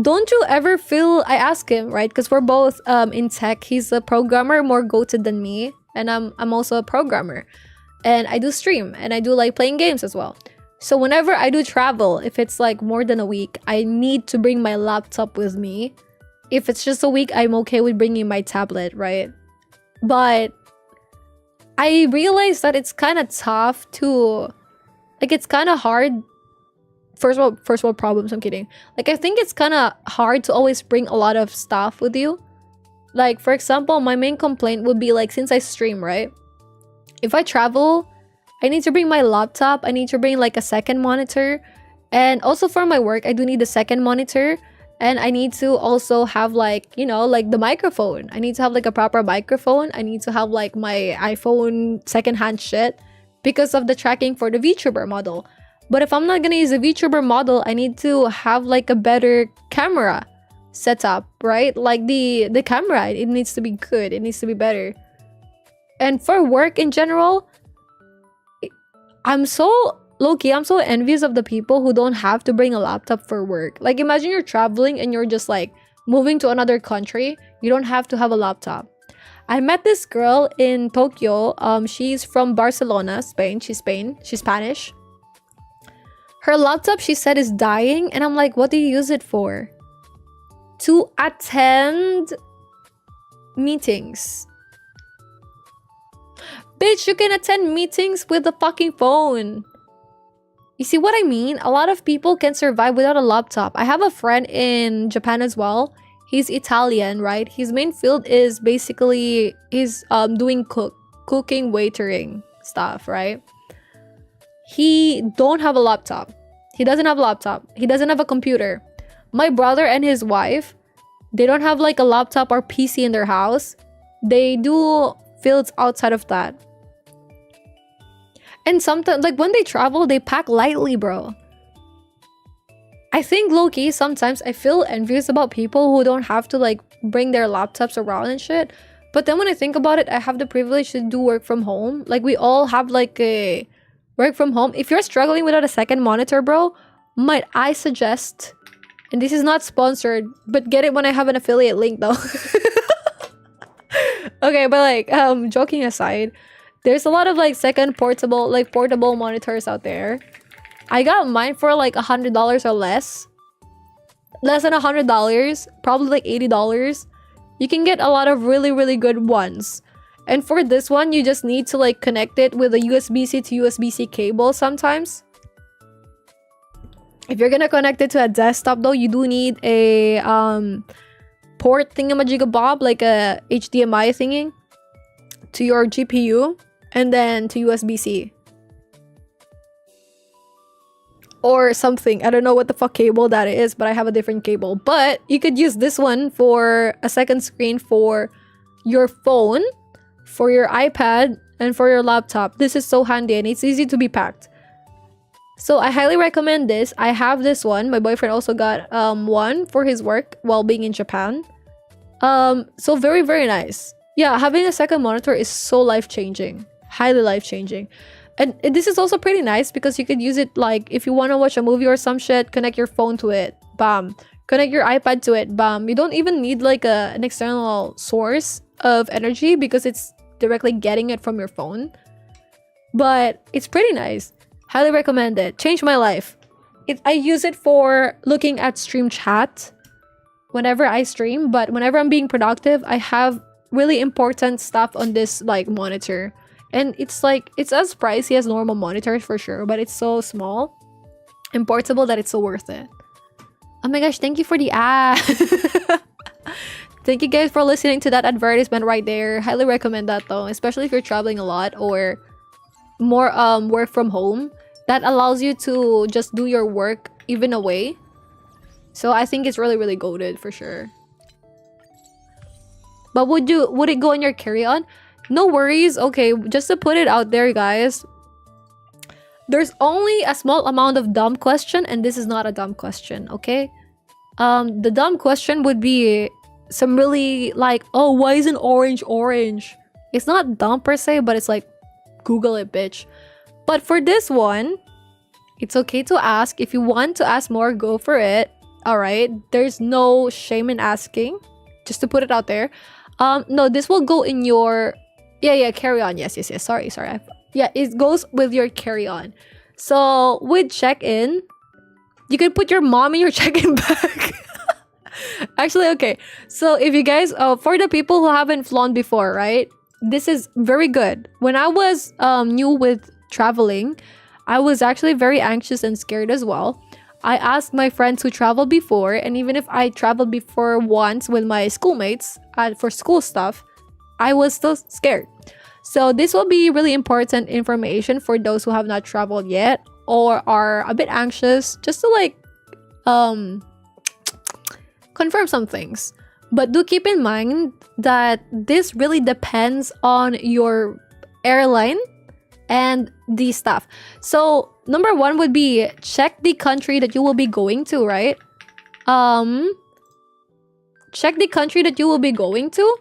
don't you ever feel... I asked him, right? Because we're both in tech. He's a programmer, more goated than me. And I'm also a programmer, and I do stream, and I do like playing games as well. So whenever I do travel, if it's like more than a week, I need to bring my laptop with me. If it's just a week, I'm okay with bringing my tablet, right? But I realized that it's kind of tough to, like, it's kind of hard. First world problems, I'm kidding. Like, I think it's kind of hard to always bring a lot of stuff with you. Like, for example, my main complaint would be like, since I stream, right? If I travel, I need to bring my laptop. I need to bring like a second monitor. And also for my work, I do need a second monitor. And I need to also have like, you know, like the microphone. I need to have like a proper microphone. I need to have like my iPhone secondhand shit because of the tracking for the Vtuber model. But if I'm not gonna use a Vtuber model, I need to have like a better camera setup, right? Like the camera, it needs to be good, it needs to be better. And for work in general, I'm so low-key, I'm so envious of the people who don't have to bring a laptop for work. Like, imagine you're traveling and you're just like moving to another country. You don't have to have a laptop. I met this girl in Tokyo. She's from Barcelona, Spain. She's Spanish. Her laptop, she said, is dying, and I'm like, what do you use it for? To attend meetings. Bitch, you can attend meetings with the fucking phone. You see what I mean? A lot of people can survive without a laptop. I have a friend in Japan as well. He's Italian, right? His main field is basically he's doing cooking, waitering stuff, right? He don't have a laptop. He doesn't have a laptop. He doesn't have a computer. My brother and his wife, they don't have like a laptop or PC in their house. They do fields outside of that. And sometimes, like when they travel, they pack lightly, bro. I think low-key, sometimes I feel envious about people who don't have to like bring their laptops around and shit. But then when I think about it, I have the privilege to do work from home. Like we all have like a work from home. If you're struggling without a second monitor, bro, might I suggest, and this is not sponsored, but get it when I have an affiliate link though. Okay, but like joking aside, there's a lot of like second portable monitors out there. I got mine for like $100 or less than $100, probably like $80. You can get a lot of really good ones. And for this one, you just need to like connect it with a USB-C to USB-C cable sometimes. If you're gonna connect it to a desktop though, you do need a port thingamajigabob, like a HDMI thingy to your GPU and then to USB-C. Or something. I don't know what the fuck cable that is, but I have a different cable. But you could use this one for a second screen for your phone, for your iPad, and for your laptop. This is so handy and it's easy to be packed. So I highly recommend this. I have this one. My boyfriend also got one for his work while being in Japan. So very nice. Yeah, having a second monitor is so life-changing. Highly life-changing. And this is also pretty nice because you could use it like if you want to watch a movie or some shit, connect your phone to it, bam. Connect your iPad to it, bam. You don't even need like an external source of energy because it's directly getting it from your phone. But it's pretty nice. Highly recommend it. Changed my life. I use it for looking at stream chat whenever I stream, but whenever I'm being productive, I have really important stuff on this like monitor. And it's like, it's as pricey as normal monitors for sure, but it's so small and portable that it's so worth it. Oh my gosh, thank you for the ad. Thank you guys for listening to that advertisement right there. Highly recommend that though, especially if you're traveling a lot or more work from home. That allows you to just do your work even away. So I think it's really goated for sure. But would it go in your carry-on? No worries. Okay, just to put it out there, guys, there's only a small amount of dumb question, and this is not a dumb question, okay? The dumb question would be some really like, oh, why isn't orange orange? It's not dumb per se, but it's like, Google it, bitch. But for this one, it's okay to ask. If you want to ask more, go for it. All right, there's no shame in asking. Just to put it out there. No, this will go in your carry-on. Yes. Sorry. Yeah, it goes with your carry-on. So with check-in, you can put your mom in your check-in bag. Actually, okay. So if you guys, for the people who haven't flown before, right? This is very good. When I was new with traveling, I was actually very anxious and scared as well. I asked my friends who traveled before, and even if I traveled before once with my schoolmates for school stuff, I was still scared. So this will be really important information for those who have not traveled yet or are a bit anxious, just to like confirm some things. But do keep in mind that this really depends on your airline and the stuff. So number one would be check the country that you will be going to, right? Check the country that you will be going to.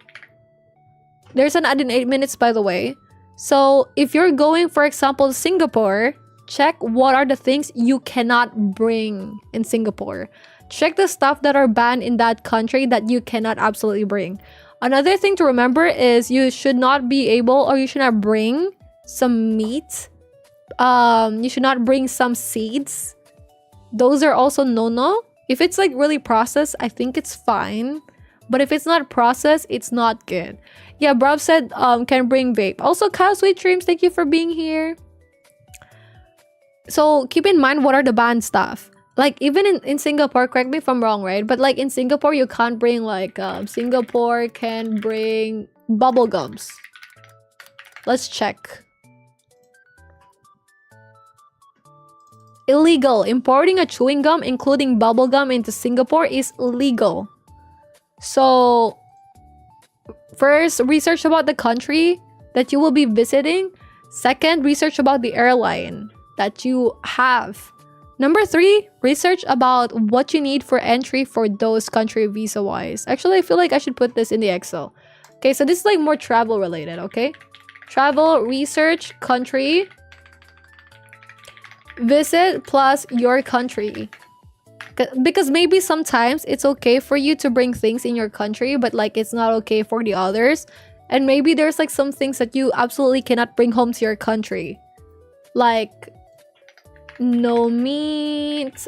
There's an ad in 8 minutes, by the way. So if you're going, for example, to Singapore, check what are the things you cannot bring in Singapore. Check the stuff that are banned in that country that you cannot absolutely bring. Another thing to remember is you should not be able, or you should not bring some meat. You should not bring some seeds. Those are also no-no. If it's like really processed, I think it's fine. But if it's not processed, it's not good. Yeah, Brav said can bring vape. Also, Kyle Sweet Dreams, thank you for being here. So keep in mind what are the banned stuff. Like even in Singapore, correct me if I'm wrong, right? But like in Singapore, you can't bring like Singapore can bring bubble gums. Let's check. Illegal. Importing a chewing gum, including bubble gum, into Singapore is illegal. So first, research about the country that you will be visiting. Second, research about the airline that you have. Number 3, research about what you need for entry for those country visa-wise. Actually, I feel like I should put this in the Excel. Okay, so this is like more travel related, okay? Travel, research, country, visit plus your country. Because maybe sometimes it's okay for you to bring things in your country, but like it's not okay for the others. And maybe there's like some things that you absolutely cannot bring home to your country. Like no meat,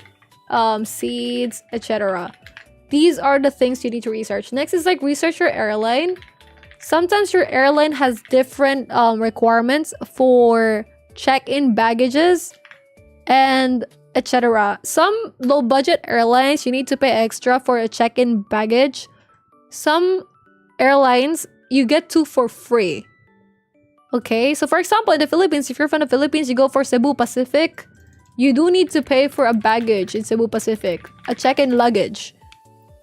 seeds, etc. These are the things you need to research. Next is like research your airline. Sometimes your airline has different requirements for check-in baggages and etc. Some low-budget airlines, you need to pay extra for a check-in baggage. Some airlines, you get 2 for free. Okay, so for example, in the Philippines, if you're from the Philippines, you go for Cebu Pacific, you do need to pay for a baggage in Cebu Pacific, a check-in luggage.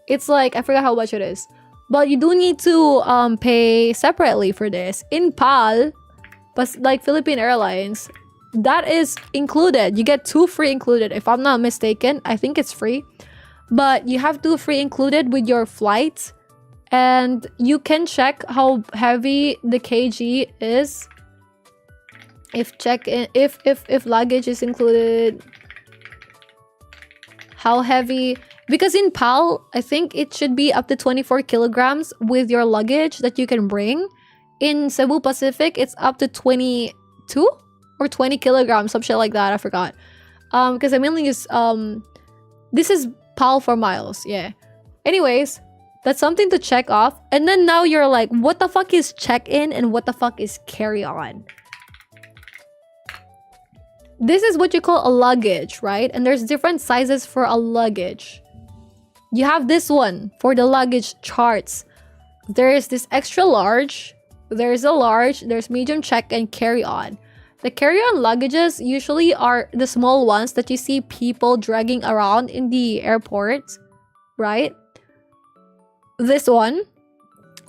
It's like, I forgot how much it is. But you do need to pay separately for this. In PAL, but like Philippine Airlines, that is included. You get 2 free included. If I'm not mistaken, I think it's free. But you have 2 free included with your flight. And you can check how heavy the kg is. If luggage is included, how heavy, because in PAL I think it should be up to 24 kilograms with your luggage that you can bring. In Cebu Pacific it's up to 22 or 20 kilograms, some shit like that, I forgot. Because I mainly use this is PAL for miles. Yeah, anyways, that's something to check off. And then now you're like, what the fuck is check-in and what the fuck is carry-on? This is what you call a luggage, right? And there's different sizes for a luggage. You have this one for the luggage charts. There is this extra large, there's a large, there's medium, check, and carry-on. The carry-on luggages usually are the small ones that you see people dragging around in the airport, right? This one,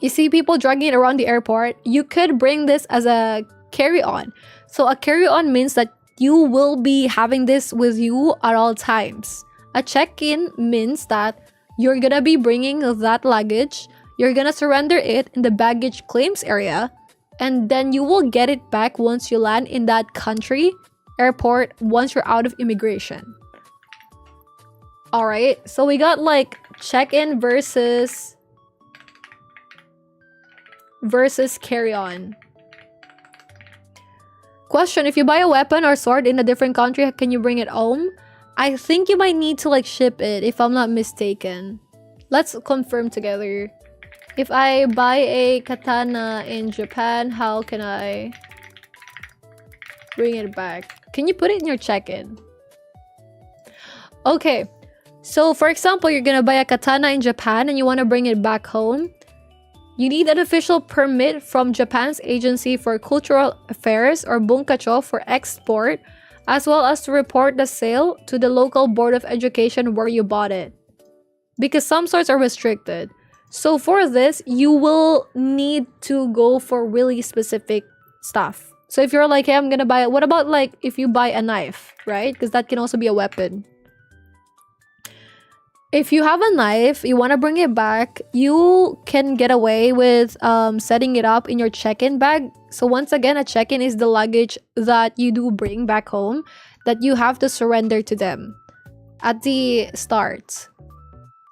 you see people dragging it around the airport. You could bring this as a carry-on. So a carry-on means that you will be having this with you at all times. A check-in means that you're gonna be bringing that luggage, you're gonna surrender it in the baggage claims area, and then you will get it back once you land in that country, airport, once you're out of immigration. Alright, so we got like check-in versus carry-on. Question, if you buy a weapon or sword in a different country, can you bring it home? I think you might need to like ship it, if I'm not mistaken. Let's confirm together. If I buy a katana in Japan, how can I bring it back? Can you put it in your check-in? Okay, so for example, you're gonna buy a katana in Japan and you want to bring it back home. You need an official permit from Japan's Agency for Cultural Affairs or Bunkacho for export, as well as to report the sale to the local Board of Education where you bought it. Because some sorts are restricted. So for this, you will need to go for really specific stuff. So if you're like, hey, I'm gonna buy it. What about like if you buy a knife, right? Because that can also be a weapon. If you have a knife, you want to bring it back, you can get away with setting it up in your check-in bag. So once again, a check-in is the luggage that you do bring back home that you have to surrender to them at the start.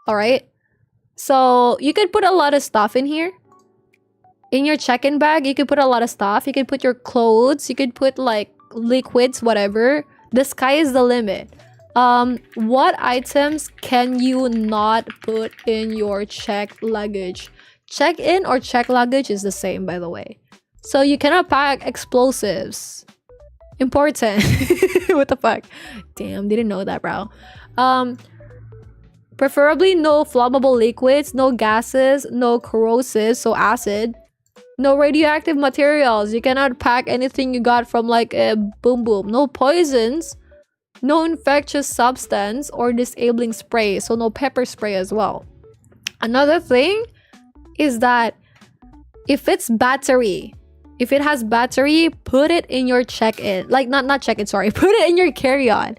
Alright? So you could put a lot of stuff in here. In your check-in bag, you could put a lot of stuff. You could put your clothes. You could put like liquids, whatever. The sky is the limit. What items can you not put in your checked luggage? Check-in or checked luggage is the same, by the way. So you cannot pack explosives. Important. What the fuck? Damn, didn't know that, bro. Preferably no flammable liquids, no gases, no corrosives, so acid. No radioactive materials. You cannot pack anything you got from like a boom boom. No poisons. No infectious substance or disabling spray. So no pepper spray as well. Another thing is that if it's battery, if it has battery, put it in your check-in. Like not check-in, sorry. Put it in your carry-on.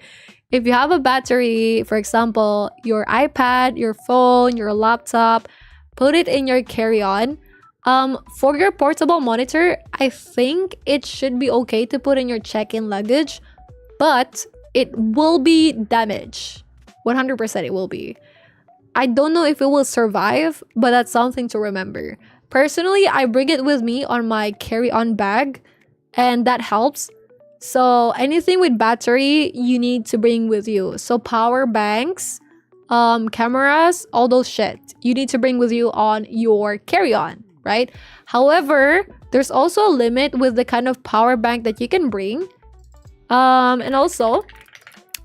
If you have a battery, for example, your iPad, your phone, your laptop, put it in your carry-on. For your portable monitor, I think it should be okay to put in your check-in luggage, but it will be damaged. 100% it will be. I don't know if it will survive, but that's something to remember. Personally, I bring it with me on my carry-on bag, and that helps. So anything with battery, you need to bring with you. So power banks, cameras, all those shit, you need to bring with you on your carry-on, right? However, there's also a limit with the kind of power bank that you can bring. And also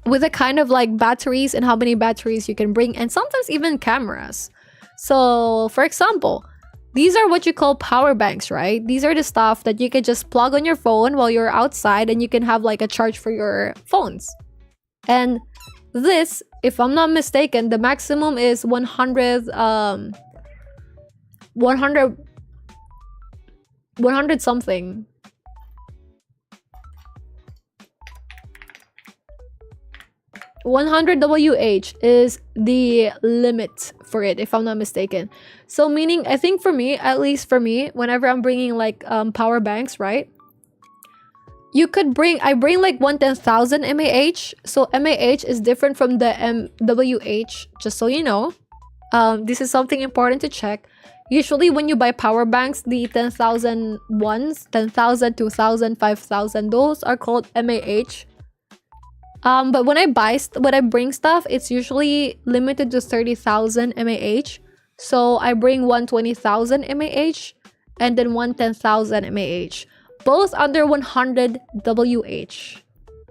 with the kind of like batteries and how many batteries you can bring, and sometimes even cameras. So for example, these are what you call power banks, right? These are the stuff that you can just plug on your phone while you're outside, and you can have like a charge for your phones. And this, if I'm not mistaken, the maximum is 100 something. 100 WH is the limit for it, if I'm not mistaken. So meaning, I think for me, at least for me, whenever I'm bringing like power banks, right? You could bring, I bring like 110,000 mAh. So mAh is different from the WH, just so you know. This is something important to check. Usually when you buy power banks, the 10,000 ones, 10,000, 2,000, 5,000, those are called mAh. But when I bring stuff, it's usually limited to 30,000 mAh. So I bring 120,000 mAh and then 110,000 mAh. Both under 100 WH.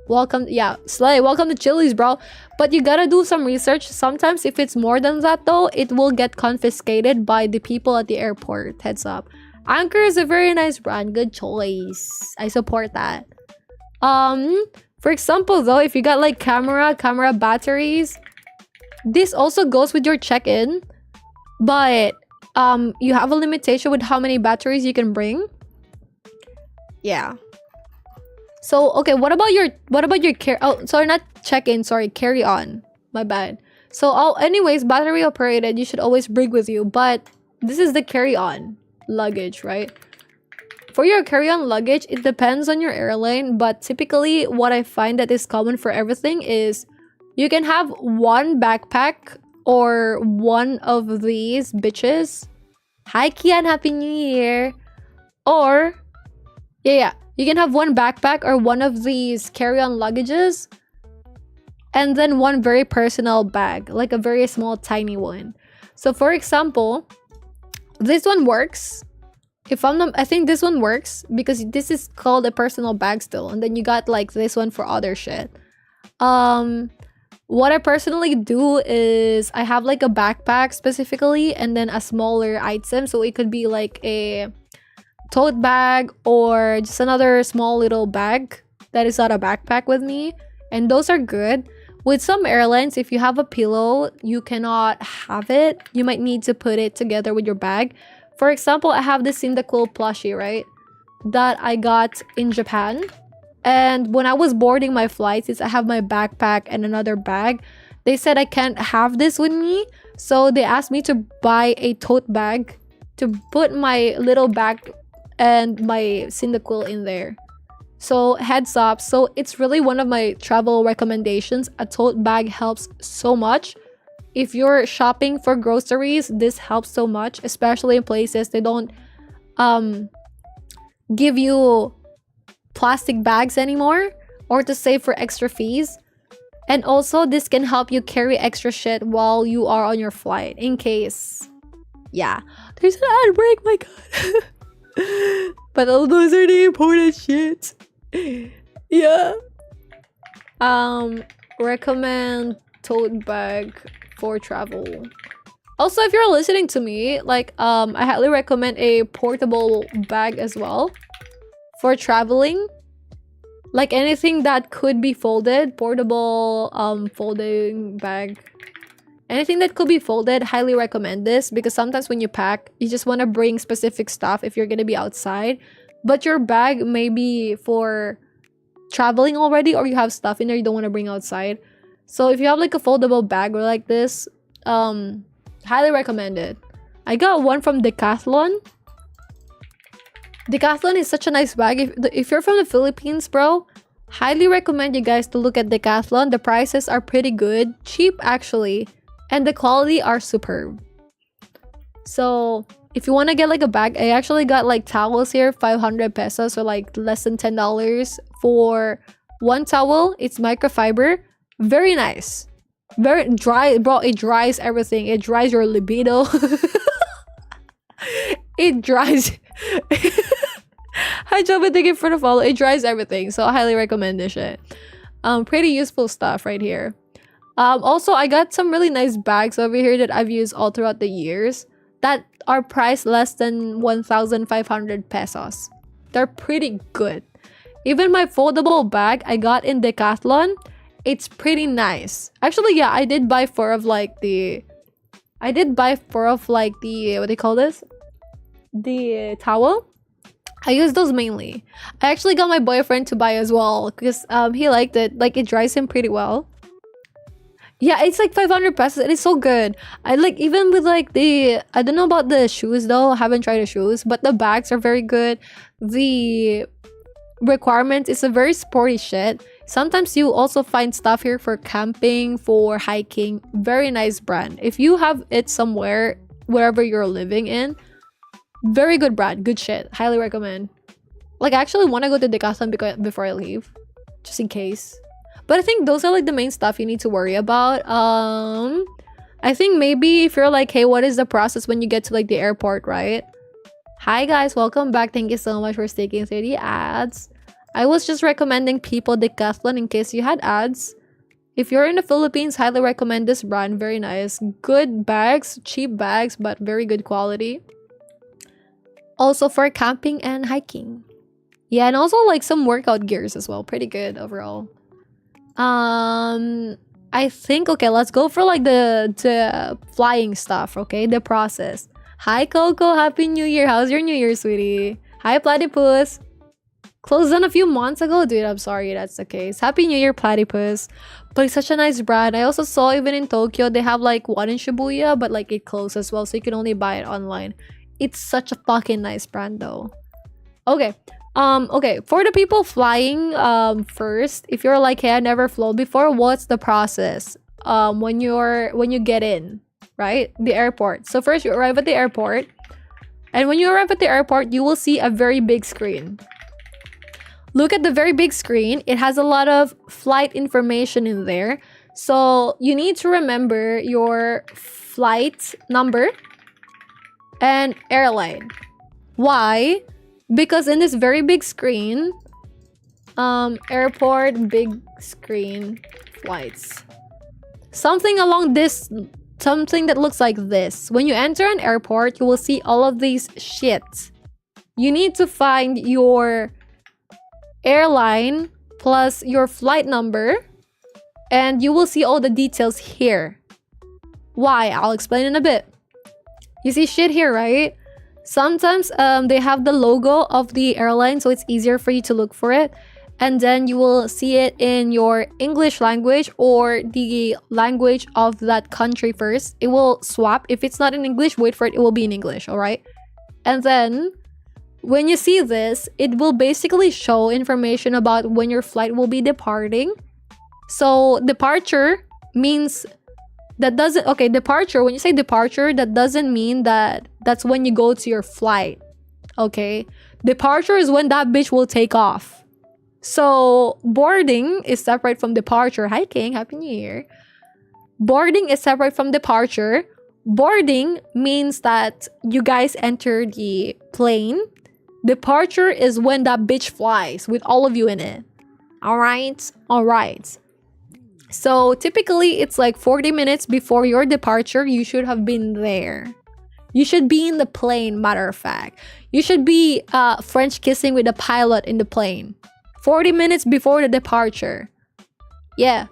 Welcome, yeah, Slay, welcome to Chili's, bro. But you gotta do some research. Sometimes if it's more than that though, it will get confiscated by the people at the airport. Heads up. Anchor is a very nice brand. Good choice. I support that. For example though, if you got like camera batteries, this also goes with your check-in, but you have a limitation with how many batteries you can bring. Yeah. So okay, what about your not check-in, sorry, carry-on. My bad. So anyways, battery operated, you should always bring with you, but this is the carry-on luggage, right? For your carry-on luggage, it depends on your airline, but typically what I find that is common for everything is you can have one backpack or one of these bitches. Hi Kian, Happy New Year. Or yeah, you can have one backpack or one of these carry-on luggages, and then one very personal bag, like a very small tiny one. So for example, this one works. If I'm not, I think this one works because this is called a personal bag still, and then you got like this one for other shit. What I personally do is I have like a backpack specifically, and then a smaller item, so it could be like a tote bag or just another small little bag that is not a backpack with me, and those are good. With some airlines, if you have a pillow, you cannot have it. You might need to put it together with your bag. For example, I have this Cyndaquil plushie, right? That I got in Japan. And when I was boarding my flight, since I have my backpack and another bag, they said I can't have this with me. So they asked me to buy a tote bag to put my little bag and my Cyndaquil in there. So heads up. So it's really one of my travel recommendations. A tote bag helps so much. If you're shopping for groceries, this helps so much, especially in places they don't give you plastic bags anymore, or to save for extra fees. And also, this can help you carry extra shit while you are on your flight, in case... Yeah. There's an ad break, my god. But all those are the important shit. Yeah. Recommend tote bag for travel. Also, if you're listening to me, like, I highly recommend a portable bag as well for traveling. Like anything that could be folded, portable, folding bag. Anything that could be folded, highly recommend this because sometimes when you pack, you just want to bring specific stuff if you're going to be outside. But your bag may be for traveling already or you have stuff in there you don't want to bring outside. So if you have like a foldable bag or like this, highly recommend it. I got one from Decathlon. Decathlon is such a nice bag. If you're from the Philippines, bro, highly recommend you guys to look at Decathlon. The prices are pretty good, cheap actually, and the quality are superb. So if you want to get like a bag, I actually got like towels here, 500 pesos or like less than $10 for one towel. It's microfiber, very nice, very dry, bro. It dries everything. It dries your libido. It dries. Hi Job, thank you for the follow. It dries everything, so I highly recommend this shit. Pretty useful stuff right here. Also, I got some really nice bags over here that I've used all throughout the years that are priced less than 1,500 pesos. They're pretty good. Even my foldable bag I got in Decathlon, it's pretty nice. Actually, yeah, I did buy four of like the what do you call this? The towel. I use those mainly. I actually got my boyfriend to buy as well because he liked it. Like it dries him pretty well. Yeah, it's like 500 pesos and it's so good. I like even with like the, I don't know about the shoes though. I haven't tried the shoes, but the bags are very good. The requirements is a very sporty shit. Sometimes you also find stuff here for camping, for hiking. Very nice brand. If you have it somewhere, wherever you're living in, very good brand, good shit. Highly recommend. Like I actually want to go to Decathlon before I leave, just in case. But I think those are like the main stuff you need to worry about. I think maybe if you're like, hey, what is the process when you get to like the airport, right? Hi guys, welcome back. Thank you so much for sticking through the ads. I was just recommending people Decathlon in case you had ads. If you're in the Philippines, highly recommend this brand. Very nice. Good bags, cheap bags, but very good quality. Also for camping and hiking. Yeah, and also like some workout gears as well. Pretty good overall. I think, okay, let's go for like the flying stuff, okay? The process. Hi Coco, Happy New Year. How's your New Year, sweetie? Hi Platypus. Closed down a few months ago, dude. I'm sorry that's the case. Happy New Year, Platypus. But it's such a nice brand. I also saw even in Tokyo they have like one in Shibuya, but like it closed as well, so you can only buy it online. It's such a fucking nice brand though. Okay. Okay, for the people flying, first, if you're like, hey, I never flown before, what's the process? When you get in, right? The airport. So first you arrive at the airport, and when you arrive at the airport, you will see a very big screen. Look at the very big screen. It has a lot of flight information in there. So you need to remember your flight number and airline. Why? Because in this very big screen, airport big screen flights, something that looks like this. When you enter an airport, you will see all of these shit. You need to find your airline plus your flight number, and you will see all the details here. Why? I'll explain in a bit. You see shit here, right? Sometimes they have the logo of the airline, so it's easier for you to look for it. And then you will see it in your English language or the language of that country first. It will swap. If it's not in English, wait for it. It will be in English, all right? And then when you see this, it will basically show information about when your flight will be departing. So departure means... departure, when you say departure, that doesn't mean that that's when you go to your flight, okay? Departure is when that bitch will take off. So boarding is separate from departure. Hi King, Happy New Year. Boarding is separate from departure. Boarding means that you guys enter the plane. Departure is when that bitch flies with all of you in it. All right. So typically it's like 40 minutes before your departure, you should have been there. You should be in the plane, matter of fact. You should be French kissing with the pilot in the plane. 40 minutes before the departure. Yeah.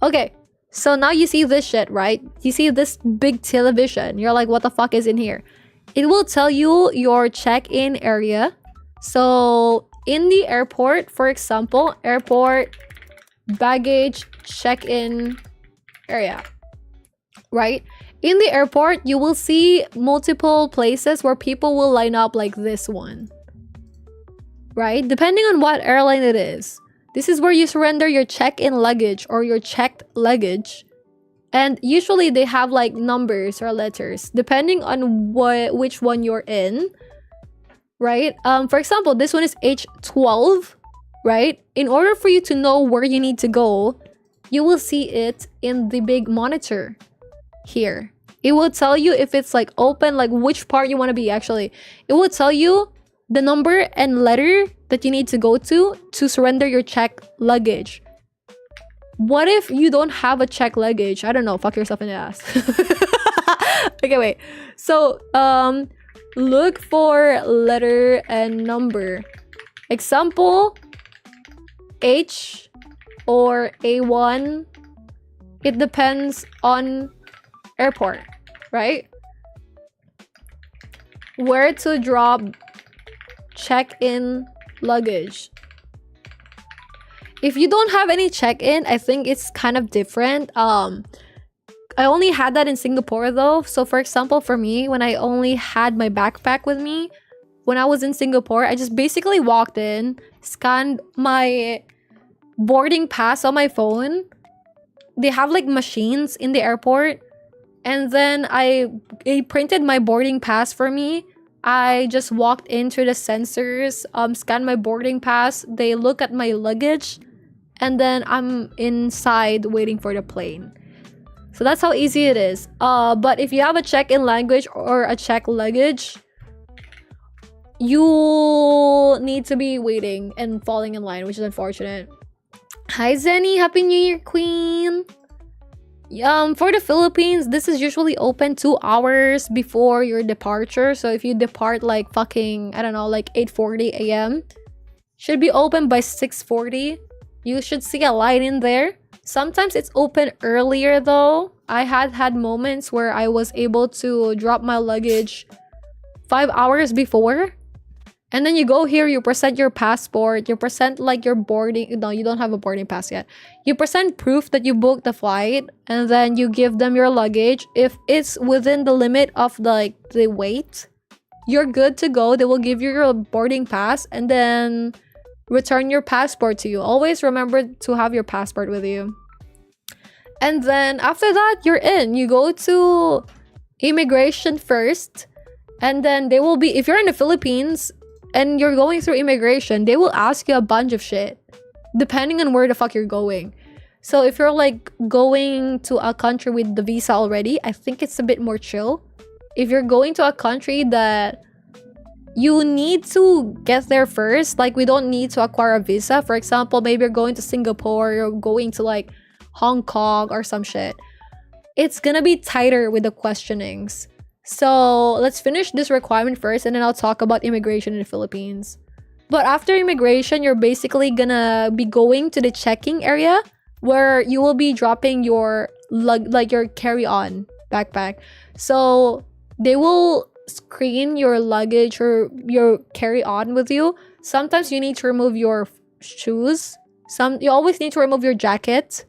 Okay. So now you see this shit, right? You see this big television. You're like, what the fuck is in here? It will tell you your check-in area. So in the airport, for example, airport baggage check-in area, right? In the airport, you will see multiple places where people will line up like this one, right? Depending on what airline it is. This is where you surrender your check-in luggage or your checked luggage. And usually they have like numbers or letters depending on which one you're in, right? For example, this one is H12, right? In order for you to know where you need to go, you will see it in the big monitor here. It will tell you if it's like open, like which part you want to be actually. It will tell you the number and letter that you need to go to surrender your checked luggage. What if you don't have a checked luggage? I don't know, fuck yourself in the ass. Okay, wait. So, look for letter and number. Example, H or A1. It depends on airport, right? Where to drop check-in luggage. If you don't have any check-in, I think it's kind of different. I only had that in Singapore though. So for example, for me, when I only had my backpack with me, when I was in Singapore, I just basically walked in, scanned my boarding pass on my phone. They have like machines in the airport. And then they printed my boarding pass for me. I just walked into the sensors, scanned my boarding pass. They look at my luggage. And then I'm inside waiting for the plane. So that's how easy it is. But if you have a check-in language or a checked luggage, you need to be waiting and falling in line, which is unfortunate. Hi Zenny, Happy New Year, Queen. For the Philippines, this is usually open 2 hours before your departure. So if you depart like fucking, I don't know, like 8:40 a.m. should be open by 6:40. You should see a line in there. Sometimes it's open earlier though. I had moments where I was able to drop my luggage 5 hours before. And then you go here, you present your passport, you present like your boarding, no, you don't have a boarding pass yet. You present proof that you booked the flight, and then you give them your luggage. If it's within the limit of the weight, you're good to go. They will give you your boarding pass and then return your passport to you. Always remember to have your passport with you. And then after that, you're in. You go to immigration first, and then they will be, if you're in the Philippines, and you're going through immigration, they will ask you a bunch of shit depending on where the fuck you're going. So if you're like going to a country with the visa already, I think it's a bit more chill. If you're going to a country that you need to get there first, like we don't need to acquire a visa. For example, maybe you're going to Singapore, you're going to like Hong Kong or some shit. It's gonna be tighter with the questionings. So let's finish this requirement first, and then I'll talk about immigration in the Philippines. But after immigration, you're basically gonna be going to the checking area where you will be dropping your your carry-on backpack. So they will screen your luggage or your carry-on with you. Sometimes you need to remove your shoes. You always need to remove your jacket.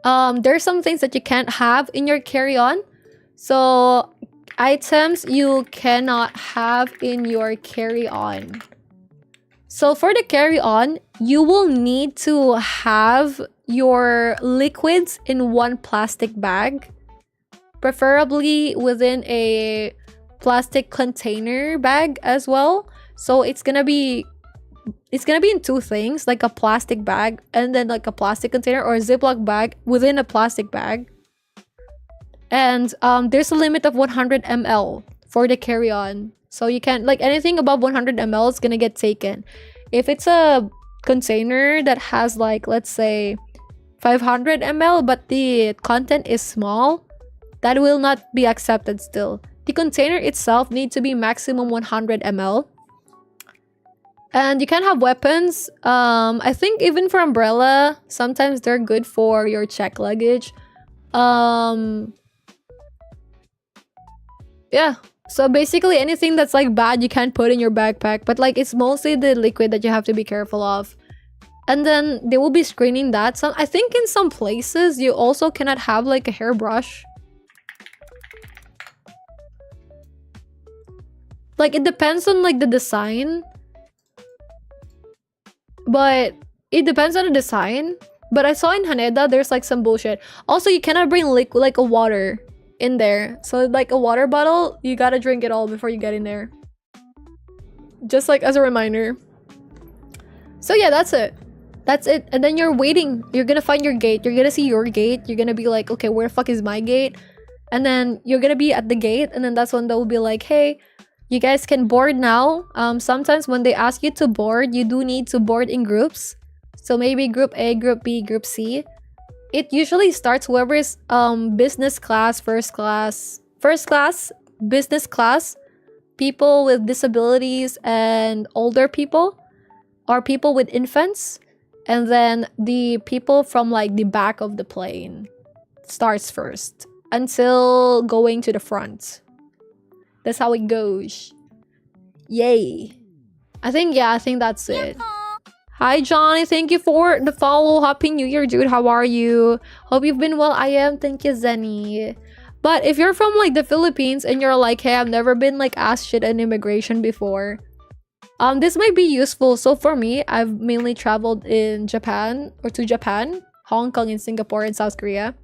There's some things that you can't have in your carry-on. So, items you cannot have in your carry-on. So, for the carry-on, you will need to have your liquids in one plastic bag. Preferably within a plastic container bag as well. So, it's gonna be it's gonna be in two things, like a plastic bag and then like a plastic container, or a Ziploc bag within a plastic bag. And there's a limit of 100 ml for the carry-on. So you can't, like, anything above 100 ml is gonna get taken. If it's a container that has, like, let's say 500 ml, but the content is small, that will not be accepted still. The container itself needs to be maximum 100 ml. And you can have weapons. I think even for umbrella, sometimes they're good for your check luggage. Yeah. So basically anything that's like bad, you can't put in your backpack. But like it's mostly the liquid that you have to be careful of. And then they will be screening that. So I think in some places you also cannot have like a hairbrush. Like it depends on like the design. But it depends on the design. But I saw in Haneda there's like some bullshit. Also, you cannot bring liquid like a water in there. So like a water bottle, you gotta drink it all before you get in there. Just like as a reminder. So yeah, that's it. That's it. And then you're waiting. You're gonna find your gate. You're gonna see your gate. You're gonna be like, okay, where the fuck is my gate? And then you're gonna be at the gate. And then that's when they'll be like, hey, you guys can board now. Sometimes when they ask you to board, you do need to board in groups. So maybe group A, group B, group C. It usually starts whoever is business class, first class, business class, people with disabilities and older people, or people with infants, and then the people from like the back of the plane starts first until going to the front. That's how it goes. Yay. I think that's it. Hi, Johnny. Thank you for the follow. Happy New Year, dude. How are you? Hope you've been well. I am. Thank you, Zenny. But if you're from like the Philippines and you're like, hey, I've never been like asked shit in immigration before, this might be useful. So for me, I've mainly traveled in Japan or to Japan, Hong Kong, and Singapore, and South Korea.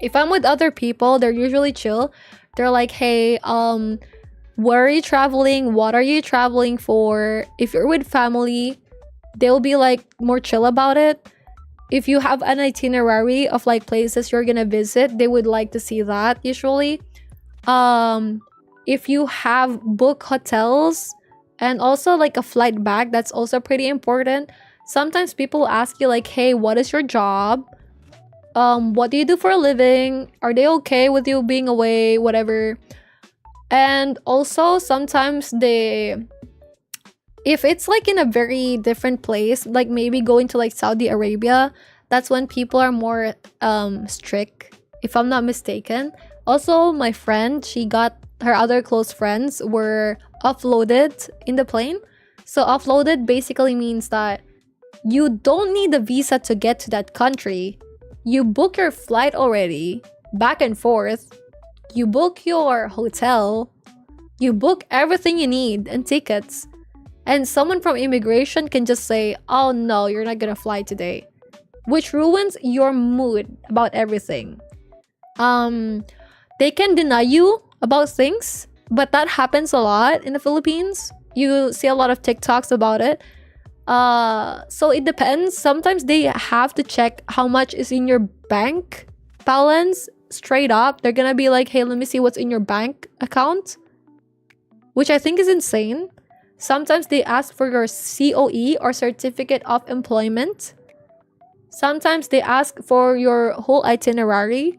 If I'm with other people, they're usually chill. They're like, hey, where are you traveling? What are you traveling for? If you're with family, they'll be like more chill about it. If you have an itinerary of like places you're gonna visit, they would like to see that usually. If you have book hotels and also like a flight back, that's also pretty important. Sometimes people ask you like, hey, what is your job? What do you do for a living? Are they okay with you being away? Whatever. And also sometimes if it's like in a very different place, like maybe going to like Saudi Arabia, that's when people are more strict, if I'm not mistaken. Also, my friend, she got her other close friends were offloaded in the plane. So offloaded basically means that you don't need a visa to get to that country. You book your flight already, back and forth. You book your hotel. You book everything you need and tickets. And someone from immigration can just say, oh no, you're not gonna fly today. Which ruins your mood about everything. They can deny you about things, but that happens a lot in the Philippines. You see a lot of TikToks about it. So it depends. Sometimes they have to check how much is in your bank balance straight up. They're gonna be like, hey, let me see what's in your bank account. Which I think is insane. Sometimes they ask for your COE or certificate of employment. Sometimes they ask for your whole itinerary,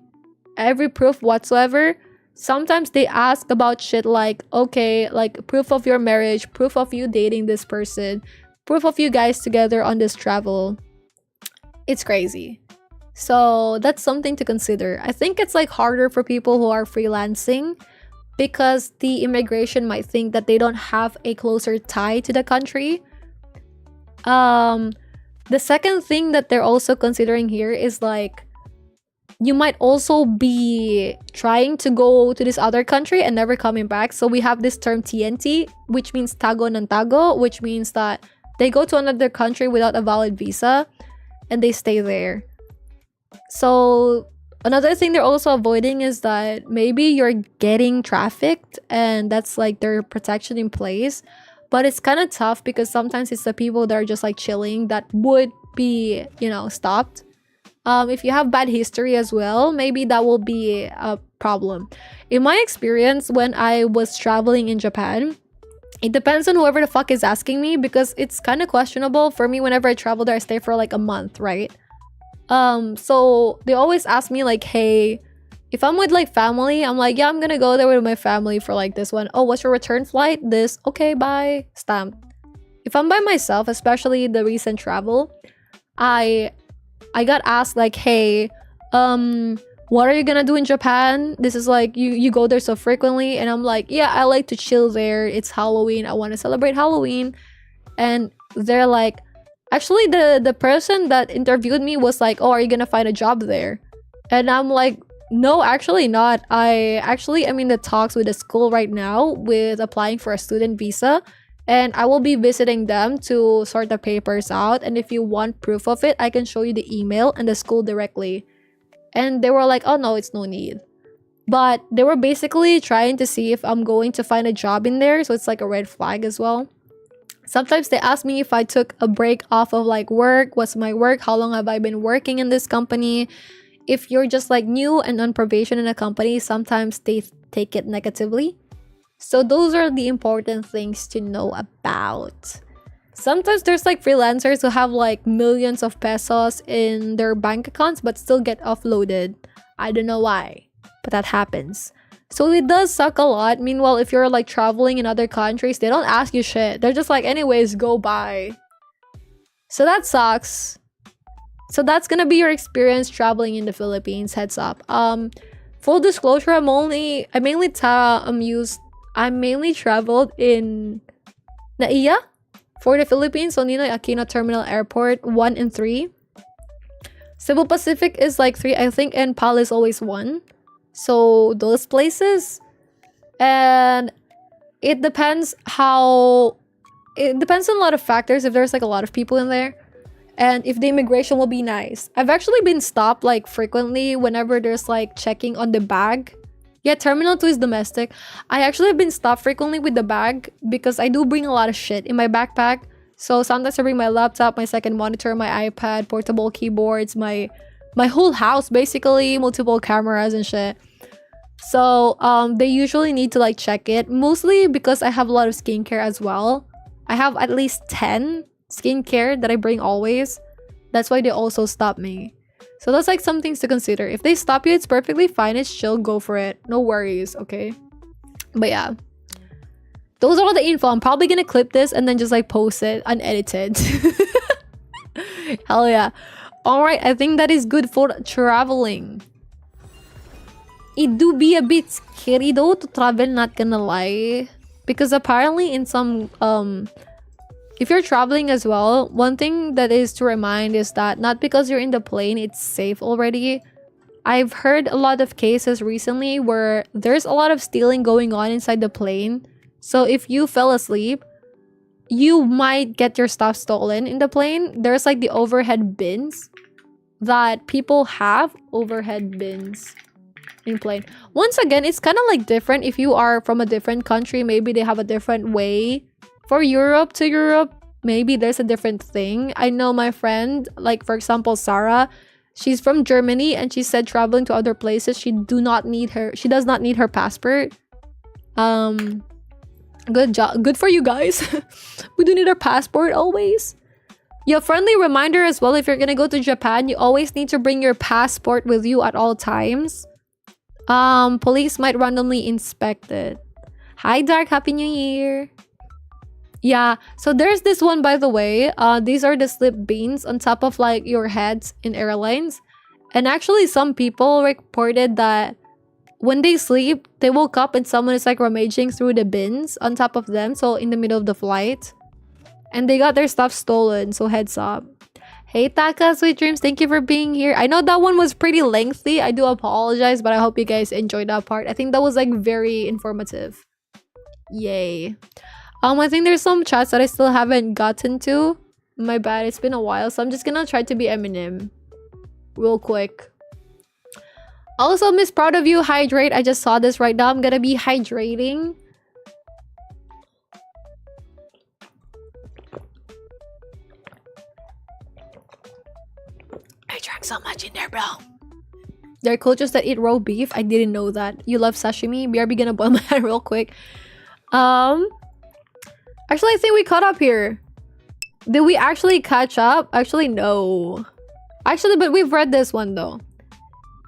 every proof whatsoever. Sometimes they ask about shit like, okay, like proof of your marriage, proof of you dating this person, proof of you guys together on this travel. It's crazy. So that's something to consider. I think it's like harder for people who are freelancing, because the immigration might think that they don't have a closer tie to the country. The second thing that they're also considering here is like, you might also be trying to go to this other country and never coming back. So we have this term TNT, which means tago ng tago, which means that they go to another country without a valid visa and they stay there. So another thing they're also avoiding is that maybe you're getting trafficked and that's like their protection in place. But it's kind of tough because sometimes it's the people that are just like chilling that would be, you know, stopped. If you have bad history as well, maybe that will be a problem. In my experience, when I was traveling in Japan, it depends on whoever the fuck is asking me, because it's kind of questionable for me. Whenever I travel there, I stay for like a month, right? So they always ask me like, hey, if I'm with like family, I'm like, yeah, I'm gonna go there with my family for like this one. Oh, what's your return flight? This. Okay, bye. Stamp. If I'm by myself, especially the recent travel, I got asked like, hey, what are you gonna do in Japan? This is like, you go there so frequently. And I'm like, yeah, I like to chill there. It's Halloween. I want to celebrate Halloween. And they're like, actually the person that interviewed me was like, oh, are you gonna find a job there? And I'm like, no, actually not. I'm in the talks with the school right now with applying for a student visa. And I will be visiting them to sort the papers out. And if you want proof of it, I can show you the email and the school directly. And they were like, oh no, it's no need. But they were basically trying to see if I'm going to find a job in there. So it's like a red flag as well. Sometimes they ask me if I took a break off of like work. What's my work? How long have I been working in this company? If you're just like new and on probation in a company, sometimes they take it negatively. So those are the important things to know about. Sometimes there's like freelancers who have like millions of pesos in their bank accounts but still get offloaded. I don't know why, but that happens. So it does suck a lot. Meanwhile, if you're like traveling in other countries, they don't ask you shit. They're just like, anyways, go by. So that sucks. So that's gonna be your experience traveling in the Philippines. Heads up. Full disclosure, I mainly traveled in NAIA for the Philippines, so Ninoy Aquino Terminal Airport 1 and 3. Cebu Pacific is like 3, I think, and PAL is always 1. So those places. And it depends on a lot of factors, if there's like a lot of people in there. And if the immigration will be nice. I've actually been stopped like frequently whenever there's like checking on the bag. Yeah, Terminal 2 is domestic. I actually have been stopped frequently with the bag because I do bring a lot of shit in my backpack. So sometimes I bring my laptop, my second monitor, my iPad, portable keyboards, my whole house basically, multiple cameras and shit. So they usually need to like check it, mostly because I have a lot of skincare as well. I have at least 10 skincare that I bring always. That's why they also stop me. So that's like some things to consider. If they stop you, it's perfectly fine. It's chill. Go for it. No worries, okay? But yeah. Those are all the info. I'm probably gonna clip this and then just like post it unedited. Hell yeah. Alright, I think that is good for traveling. It do be a bit scary though to travel, not gonna lie. Because apparently in some if you're traveling as well, one thing that is to remind is that not because you're in the plane, it's safe already. I've heard a lot of cases recently where there's a lot of stealing going on inside the plane. So if you fell asleep, you might get your stuff stolen in the plane. There's like the overhead bins that people have. Overhead bins in plane. Once again, it's kind of like different if you are from a different country. Maybe they have a different way. For Europe to Europe, maybe there's a different thing. I know my friend, like for example, Sarah, she's from Germany and she said traveling to other places, she does not need her passport. Good job. Good for you guys. We do need our passport always. Yeah, friendly reminder as well, if you're gonna go to Japan, you always need to bring your passport with you at all times. Police might randomly inspect it. Hi Dark, Happy New Year. Yeah, so there's this one, by the way. These are the slip beans on top of like your heads in airlines. And actually some people reported that when they sleep, they woke up and someone is like rummaging through the bins on top of them. So in the middle of the flight. And they got their stuff stolen, so heads up. Hey Taka, sweet dreams, thank you for being here. I know that one was pretty lengthy. I do apologize, but I hope you guys enjoyed that part. I think that was like very informative. Yay. I think there's some chats that I still haven't gotten to. My bad, it's been a while, so I'm just gonna try to be Eminem real quick. Also, Miss Proud of You, hydrate. I just saw this right now. I'm gonna be hydrating. pack so much in there, bro. There are cultures that eat raw beef. I didn't know that. You love sashimi? BRB gonna boil my head real quick. Actually, I think we caught up here. Did we actually catch up? Actually, no. Actually, but we've read this one though.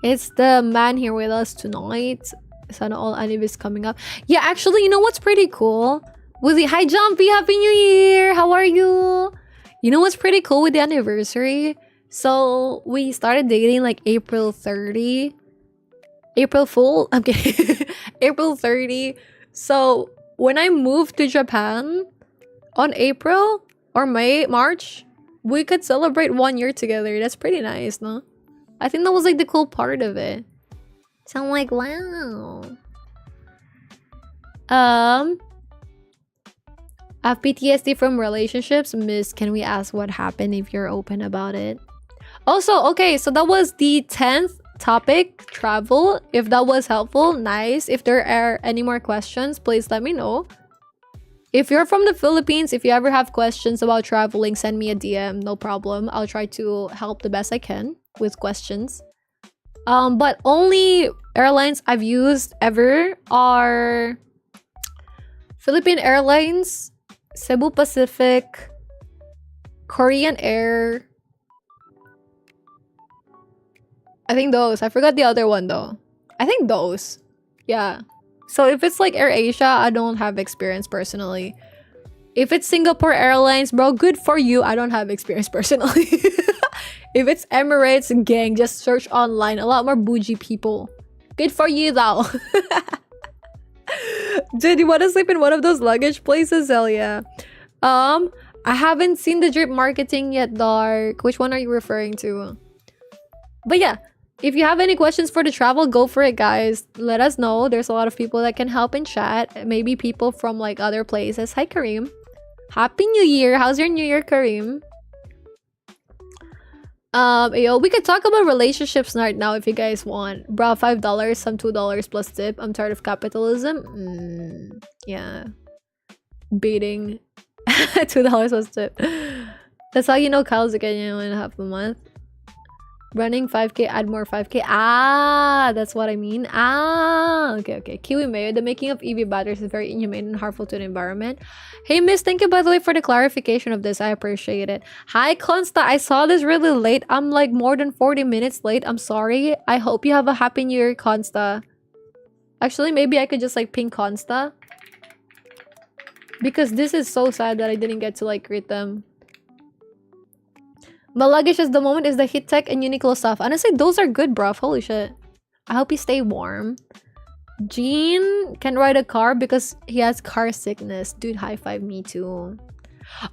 It's the man here with us tonight. Sana all animes coming up. Yeah, actually, you know what's pretty cool? With the hi Jumpy, Happy New Year! How are you? You know what's pretty cool with the anniversary? So we started dating like April 30. April Fool? I'm kidding. April 30. So when I moved to Japan on April or March, we could celebrate 1 year together. That's pretty nice, no? I think that was like the cool part of it. So I'm like, wow. I have PTSD from relationships. Miss, can we ask what happened if you're open about it? Also, okay, so that was the 10th topic, travel. If that was helpful, nice. If there are any more questions, please let me know. If you're from the Philippines, if you ever have questions about traveling, send me a DM, no problem. I'll try to help the best I can with questions. But only airlines I've used ever are Philippine Airlines, Cebu Pacific, Korean Air. I think those. I forgot the other one though. I think those. Yeah. So if it's like AirAsia, I don't have experience personally. If it's Singapore Airlines, bro, good for you. I don't have experience personally. If it's Emirates, gang, just search online. A lot more bougie people. Good for you though. Dude, you want to sleep in one of those luggage places? Hell yeah. I haven't seen the drip marketing yet, Dark. Which one are you referring to? But yeah, if you have any questions for the travel, go for it, guys. Let us know. There's a lot of people that can help in chat. Maybe people from like other places. Hi, Kareem. Happy New Year. How's your New Year, Kareem? Yo, we could talk about relationships right now if you guys want. Bro, $5, some $2 plus tip. I'm tired of capitalism. Yeah. Beating. $2 plus tip. That's how you know Kyle's getting 1.5 a month. Running 5k, add more 5k. Ah, that's what I mean. Ah, okay. Kiwi Mayo, the making of EV batteries is very inhumane and harmful to the environment. Hey, miss, thank you, by the way, for the clarification of this. I appreciate it. Hi, Consta. I saw this really late. I'm like more than 40 minutes late. I'm sorry. I hope you have a happy new year, Consta. Actually, maybe I could just like ping Consta. Because this is so sad that I didn't get to like greet them. My luggage at the moment is the Hit Tech and Uniqlo stuff. Honestly, those are good, bruv. Holy shit. I hope you stay warm. Gene can ride a car because he has car sickness. Dude, high five, me too.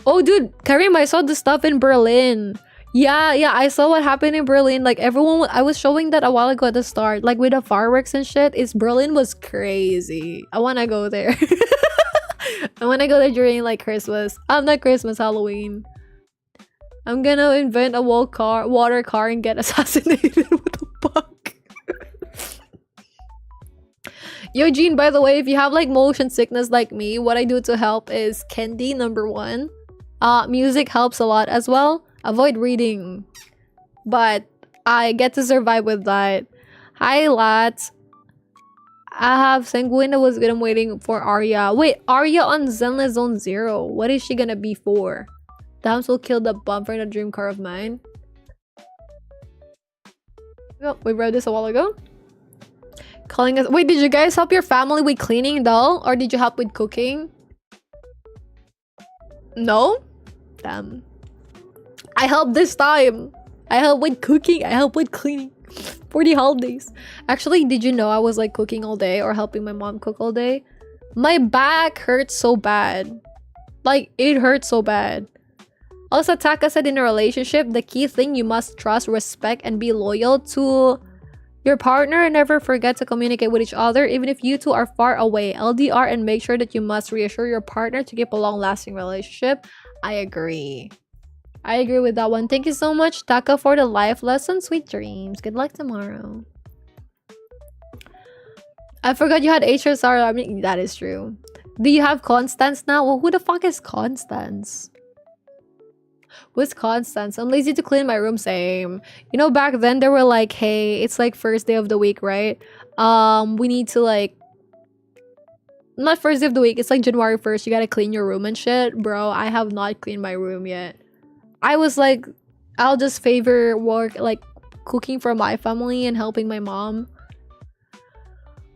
Oh, dude, Karim, I saw the stuff in Berlin. Yeah, I saw what happened in Berlin. Like, everyone, I was showing that a while ago at the start. Like, with the fireworks and shit. Berlin was crazy. I want to go there. I want to go there during, like, Christmas. Not Christmas, Halloween. I'm gonna invent a water car and get assassinated. What the fuck? Yo, Gene, by the way, if you have like motion sickness like me, what I do to help is candy, #1. Music helps a lot as well. Avoid reading. But I get to survive with that. Hi, lads. I have Sanguine that was good. I'm waiting for Arya. Wait, Arya on Zenless Zone 0. What is she gonna be for? Damsel killed the bumper in a dream car of mine. Oh, we read this a while ago. Calling us. Wait, did you guys help your family with cleaning though? Or did you help with cooking? No? Damn. I helped this time. I helped with cooking. I helped with cleaning. For the holidays. Actually, did you know I was like cooking all day or helping my mom cook all day? My back hurts so bad. Like, it hurts so bad. Also, Taka said in a relationship, the key thing you must trust, respect, and be loyal to your partner and never forget to communicate with each other, even if you two are far away. LDR, and make sure that you must reassure your partner to keep a long-lasting relationship. I agree. I agree with that one. Thank you so much, Taka, for the life lesson. Sweet dreams. Good luck tomorrow. I forgot you had HSR. I mean, that is true. Do you have Constance now? Well, who the fuck is Constance? Wisconsin. I'm lazy to clean my room. Same. You know, back then they were like, hey, it's like first day of the week, right? We need to like, not first day of the week, it's like January 1st, you gotta clean your room and shit. Bro, I have not cleaned my room yet. I was like, I'll just favor work, like cooking for my family and helping my mom.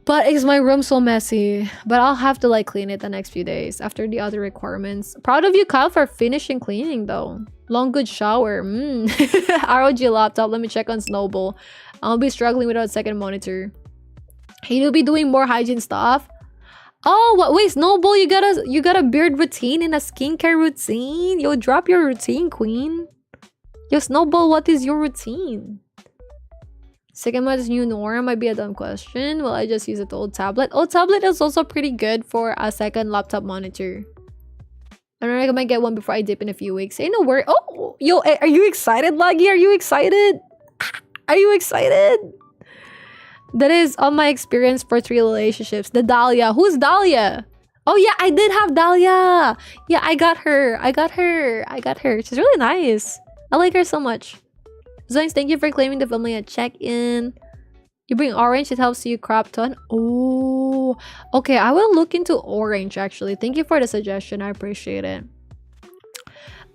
But is my room so messy? But I'll have to like clean it the next few days after the other requirements. Proud of you, Kyle, for finishing cleaning though. Long good shower. ROG laptop. Let me check on Snowball. I'll be struggling without a second monitor. You'll be doing more hygiene stuff. Oh, what? Wait, Snowball, you got a beard routine and a skincare routine. Yo, drop your routine, queen. Yo, Snowball, what is your routine? Second month's new norm might be a dumb question. Well, I just use it old tablet. Old tablet is also pretty good for a second laptop monitor. I don't know, I might get one before I dip in a few weeks. Ain't no worry. Oh, yo, are you excited, Laggy? Are you excited? Are you excited? That is all my experience for 3 relationships. The Dahlia. Who's Dahlia? Oh yeah, I did have Dahlia. Yeah, I got her. She's really nice. I like her so much. Zoinks, thank you for claiming the family at check-in. You bring orange, it helps you crop ton. Oh, okay. I will look into orange actually. Thank you for the suggestion. I appreciate it.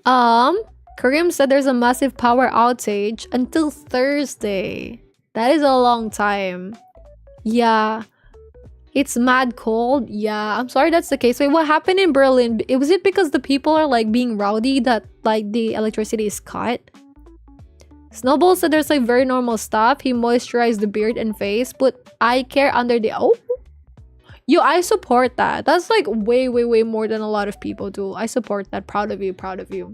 Kareem said there's a massive power outage until Thursday. That is a long time. Yeah. It's mad cold. Yeah, I'm sorry that's the case. Wait, what happened in Berlin? Was it because the people are like being rowdy that like the electricity is cut? Snowball said there's like very normal stuff. He moisturized the beard and face, put eye care under the... Oh! Yo, I support that. That's like way more than a lot of people do. I support that. Proud of you. Proud of you.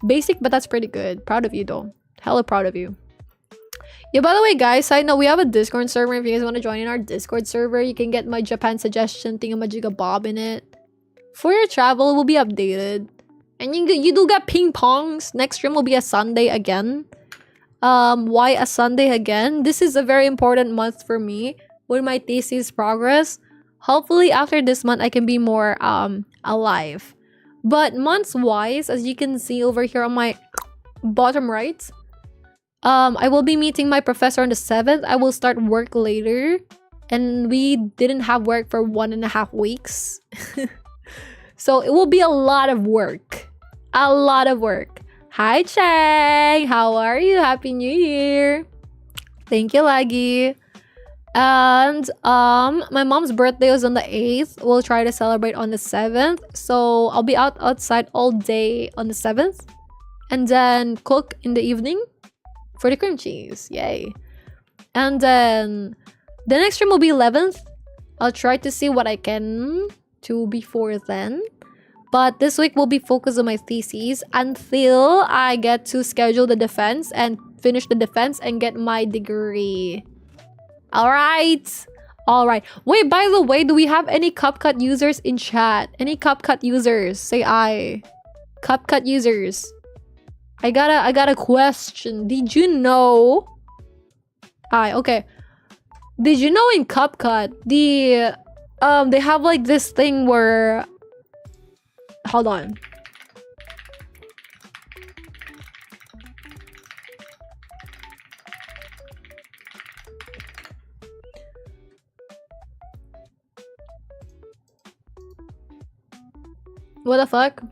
Basic, but that's pretty good. Proud of you though. Hella proud of you. Yeah, by the way, guys, side note, we have a Discord server. If you guys want to join in our Discord server, you can get my Japan suggestion thingamajigga bob in it. For your travel, it will be updated. And you do get ping pongs. Next stream will be a Sunday again. Why a Sunday again? This is a very important month for me with my thesis progress. Hopefully after this month I can be more alive. But months wise, as you can see over here on my bottom right, I will be meeting my professor on the 7th. I will start work later, and we didn't have work for 1.5 weeks. So it will be a lot of work. A lot of work. Hi, Chang. How are you? Happy New Year. Thank you, Laggy. And my mom's birthday was on the 8th. We'll try to celebrate on the 7th. So I'll be outside all day on the 7th. And then cook in the evening for the cream cheese. Yay. And then the next stream will be 11th. I'll try to see what I can to before then, but this week will be focused on my thesis until I get to schedule the defense and finish the defense and get my degree. All right. Wait, by the way, do we have any CapCut users in chat? Any CapCut users? Say I. CapCut users. I got a question. Did you know? Okay. Did you know in CapCut they have like this thing where... Hold on. What the fuck?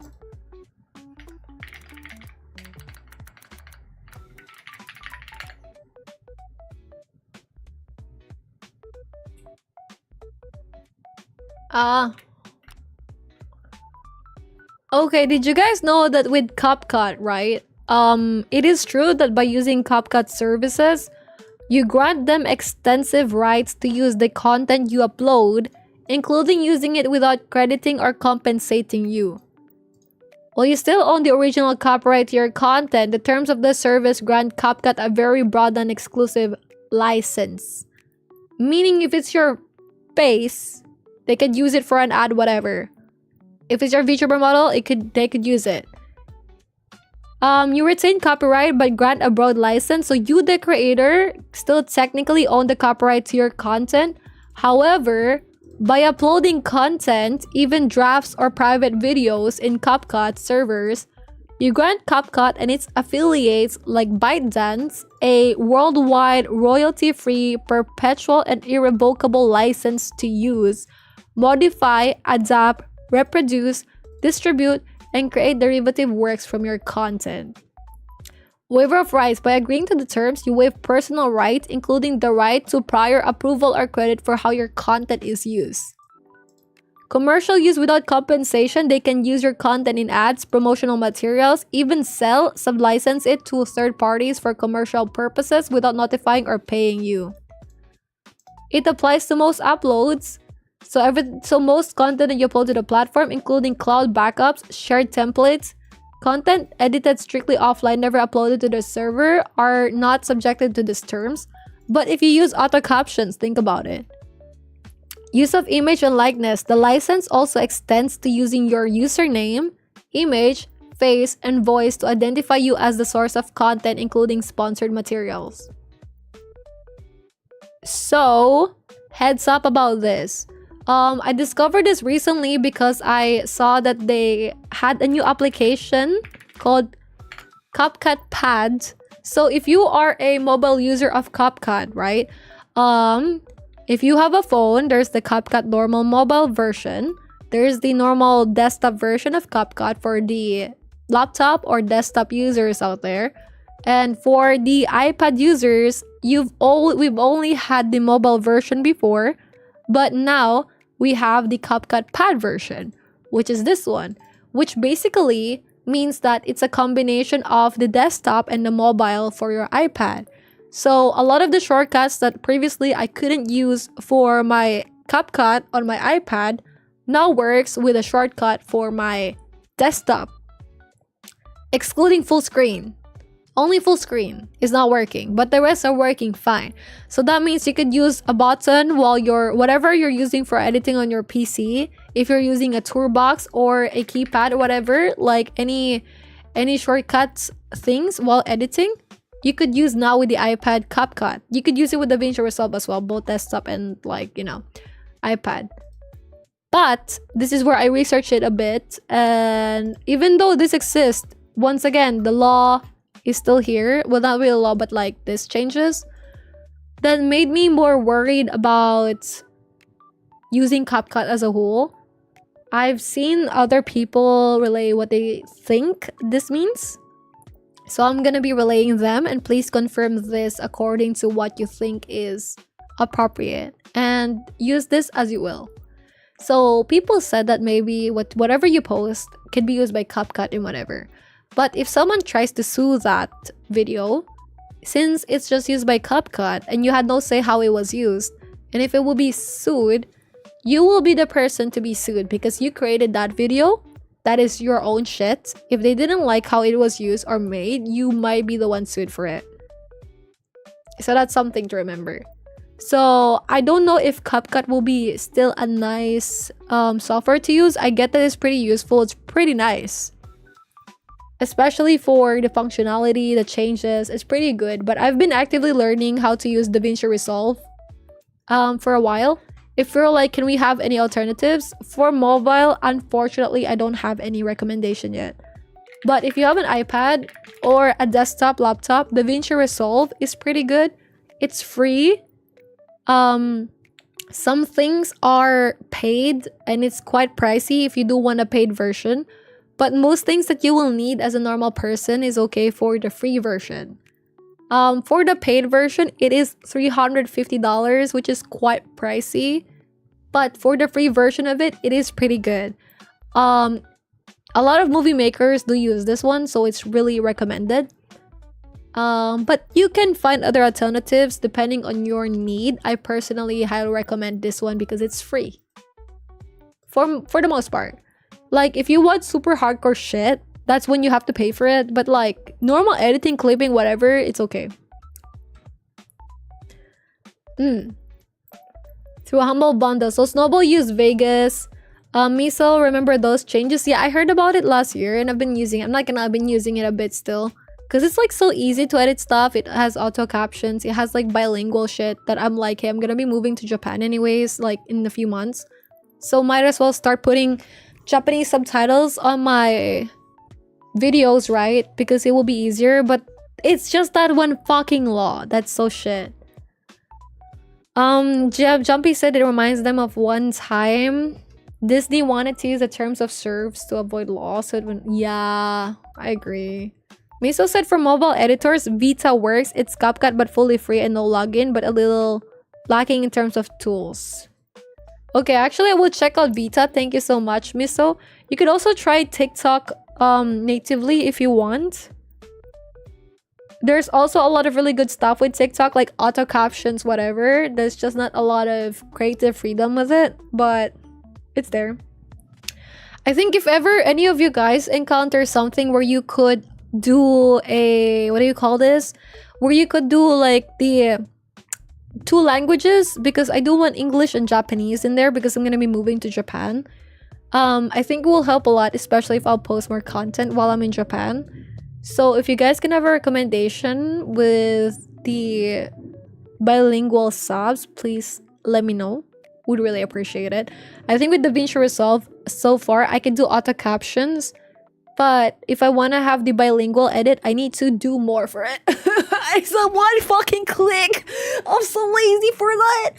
Okay, did you guys know that with CapCut, right? It is true that by using CapCut services, you grant them extensive rights to use the content you upload, including using it without crediting or compensating you. While you still own the original copyright to your content, the terms of the service grant CapCut a very broad and exclusive license. Meaning if it's your face, they could use it for an ad, whatever. If it's your VTuber model, they could use it. You retain copyright but grant a broad license, so you, the creator, still technically own the copyright to your content. However, by uploading content, even drafts or private videos in CapCut servers, You grant CapCut and its affiliates like ByteDance a worldwide royalty-free, perpetual, and irrevocable license to use, modify, adapt, reproduce, distribute, and create derivative works from your content. Waiver of rights. By agreeing to the terms, you waive personal rights, including the right to prior approval or credit for how your content is used. Commercial use without compensation. They can use your content in ads, promotional materials, even sell, sublicense it to third parties for commercial purposes without notifying or paying you. It applies to most uploads. So most content that you upload to the platform, including cloud backups, shared templates, content edited strictly offline, never uploaded to the server, are not subjected to these terms. But if you use auto captions, think about it. Use of image and likeness. The license also extends to using your username, image, face, and voice to identify you as the source of content, including sponsored materials. So, heads up about this. I discovered this recently because I saw that they had a new application called CapCut Pad. So if you are a mobile user of CapCut, right? If you have a phone, there's the CapCut normal mobile version. There's the normal desktop version of CapCut for the laptop or desktop users out there. And for the iPad users, we've only had the mobile version before, but now we have the CapCut Pad version, which is this one, which basically means that it's a combination of the desktop and the mobile for your iPad. So a lot of the shortcuts that previously I couldn't use for my CapCut on my iPad now works with a shortcut for my desktop, excluding full screen. Only full screen is not working, but the rest are working fine. So that means you could use a button while whatever you're using for editing on your PC. If you're using a toolbox or a keypad or whatever, like any shortcuts things while editing, you could use now with the iPad CapCut. You could use it with DaVinci Resolve as well, both desktop and iPad. But this is where I researched it a bit, and even though this exists, once again, the law is still here. Well, not really law, but like this changes. That made me more worried about using CapCut as a whole. I've seen other people relay what they think this means. So I'm gonna be relaying them, and please confirm this according to what you think is appropriate and use this as you will. So people said that maybe whatever you post can be used by CapCut and whatever. But if someone tries to sue that video, since it's just used by CapCut and you had no say how it was used, and if it will be sued, you will be the person to be sued because you created that video. That is your own shit. If they didn't like how it was used or made, you might be the one sued for it. So that's something to remember. So I don't know if CapCut will be still a nice software to use. I get that it's pretty useful. It's pretty nice. Especially for the functionality, the changes. It's pretty good. But I've been actively learning how to use DaVinci Resolve for a while. If you're like, can we have any alternatives? For mobile, unfortunately, I don't have any recommendation yet. But if you have an iPad or a desktop laptop, DaVinci Resolve is pretty good. It's free. Some things are paid and it's quite pricey if you do want a paid version. But most things that you will need as a normal person is okay for the free version. For the paid version, it is $350, which is quite pricey. But for the free version of it, it is pretty good. A lot of movie makers do use this one, so it's really recommended. But you can find other alternatives depending on your need. I personally highly recommend this one because it's free. For the most part. Like, if you want super hardcore shit, that's when you have to pay for it. But like, normal editing, clipping, whatever, it's okay. Through a humble bundle. So Snowball used Vegas. Miso, remember those changes? Yeah, I heard about it last year and I've been using it. I've been using it a bit still. Because it's like so easy to edit stuff. It has auto captions. It has like bilingual shit that I'm like, hey, I'm gonna be moving to Japan anyways, like in a few months. So might as well start putting Japanese subtitles on my videos, right? Because it will be easier, but it's just that one fucking law. That's so shit. Jumpy said it reminds them of one time Disney wanted to use the terms of serves to avoid law, so it went, yeah, I agree. Miso said for mobile editors, Vita works. It's CapCut but fully free and no login, but a little lacking in terms of tools. Okay, actually I will check out Vita. Thank you so much, Miso. You could also try TikTok natively if you want. There's also a lot of really good stuff with TikTok, like auto captions, whatever. There's just not a lot of creative freedom with it, but it's there. I think if ever any of you guys encounter something where you could do a, what do you call this? Where you could do like the 2 languages, because I do want English and Japanese in there because I'm gonna be moving to Japan. I think it will help a lot, especially if I'll post more content while I'm in Japan. So if you guys can have a recommendation with the bilingual subs, please let me know. Would really appreciate it. I think with DaVinci Resolve so far, I can do auto captions. But if I want to have the bilingual edit, I need to do more for it. It's a one fucking click. I'm so lazy for that.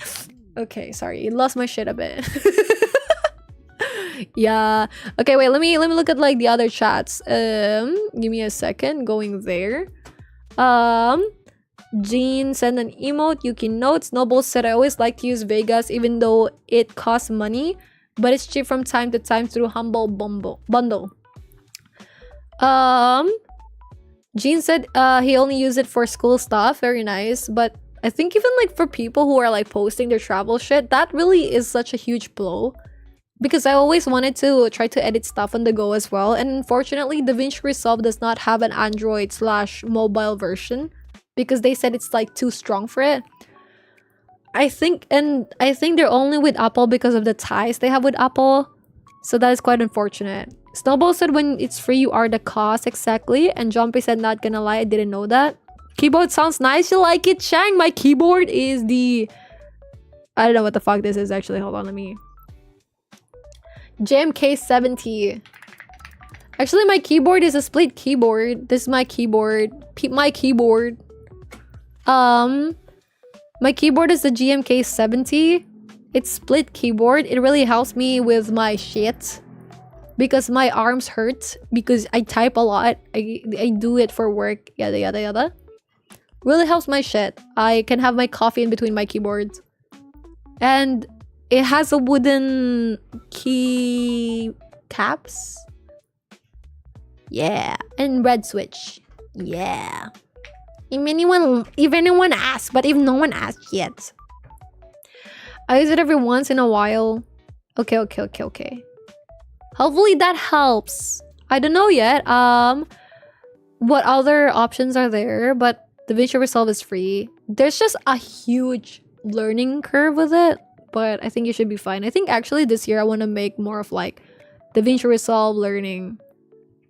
Okay, sorry. Lost my shit a bit. Yeah. Okay, wait. Let me look at like the other chats. Give me a second. Going there. Jean sent an emote. Yuki notes. Noble said I always like to use Vegas even though it costs money, but it's cheap from time to time through Humble Bundle. Jean said he only used it for school stuff. Very nice. But I think even like for people who are like posting their travel shit, that really is such a huge blow. Because I always wanted to try to edit stuff on the go as well. And unfortunately, DaVinci Resolve does not have an Android/mobile version. Because they said it's like too strong for it. I think they're only with Apple because of the ties they have with Apple. So that is quite unfortunate. Snowball said when it's free, you are the cost. Exactly. And Jumpy said, not gonna lie, I didn't know that. Keyboard sounds nice. You like it, Chang? My keyboard is the... I don't know what the fuck this is actually. Hold on, let me... JMK70. Actually, my keyboard is a split keyboard. This is my keyboard. My keyboard. My keyboard is the GMK70. It's split keyboard. It really helps me with my shit. Because my arms hurt. Because I type a lot. I do it for work. Yada yada yada. Really helps my shit. I can have my coffee in between my keyboards. And it has a wooden key caps. Yeah. And red switch. Yeah. If anyone asks, but if no one asks yet. I use it every once in a while. Okay. Hopefully that helps. I don't know yet. What other options are there? But DaVinci Resolve is free. There's just a huge learning curve with it. But I think you should be fine. I think actually this year I want to make more of like DaVinci Resolve learning.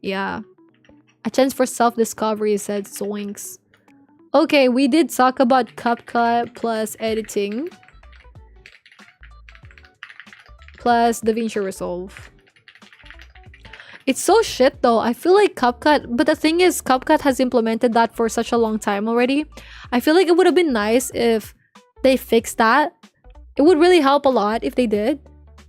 Yeah. A chance for self-discovery, said Zoinks. Okay, we did talk about CapCut plus editing. Plus DaVinci Resolve. It's so shit though. I feel like CapCut... But the thing is, CapCut has implemented that for such a long time already. I feel like it would have been nice if they fixed that. It would really help a lot if they did.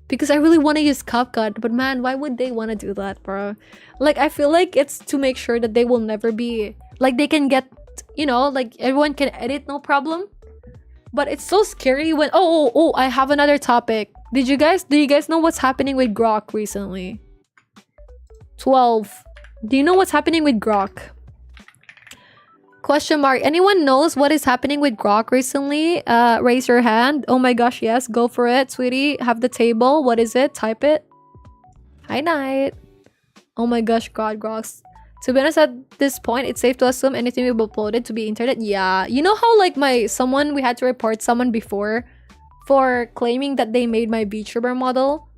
Because I really want to use CapCut. But man, why would they want to do that, bro? Like, I feel like it's to make sure that they will never be... Like, they can get... You know, like, everyone can edit, no problem. But it's so scary when... Oh, I have another topic. Do you guys know what's happening with Grok recently? 12. Do you know what's happening with Grok? Question mark. Anyone knows what is happening with Grok recently? Raise your hand. Oh my gosh, yes. Go for it, sweetie. Have the table. What is it? Type it. Hi, Night. Oh my gosh, God, Groks. To be honest, at this point, it's safe to assume anything we've uploaded to be internet. Yeah. You know how like we had to report someone before for claiming that they made my VTuber model?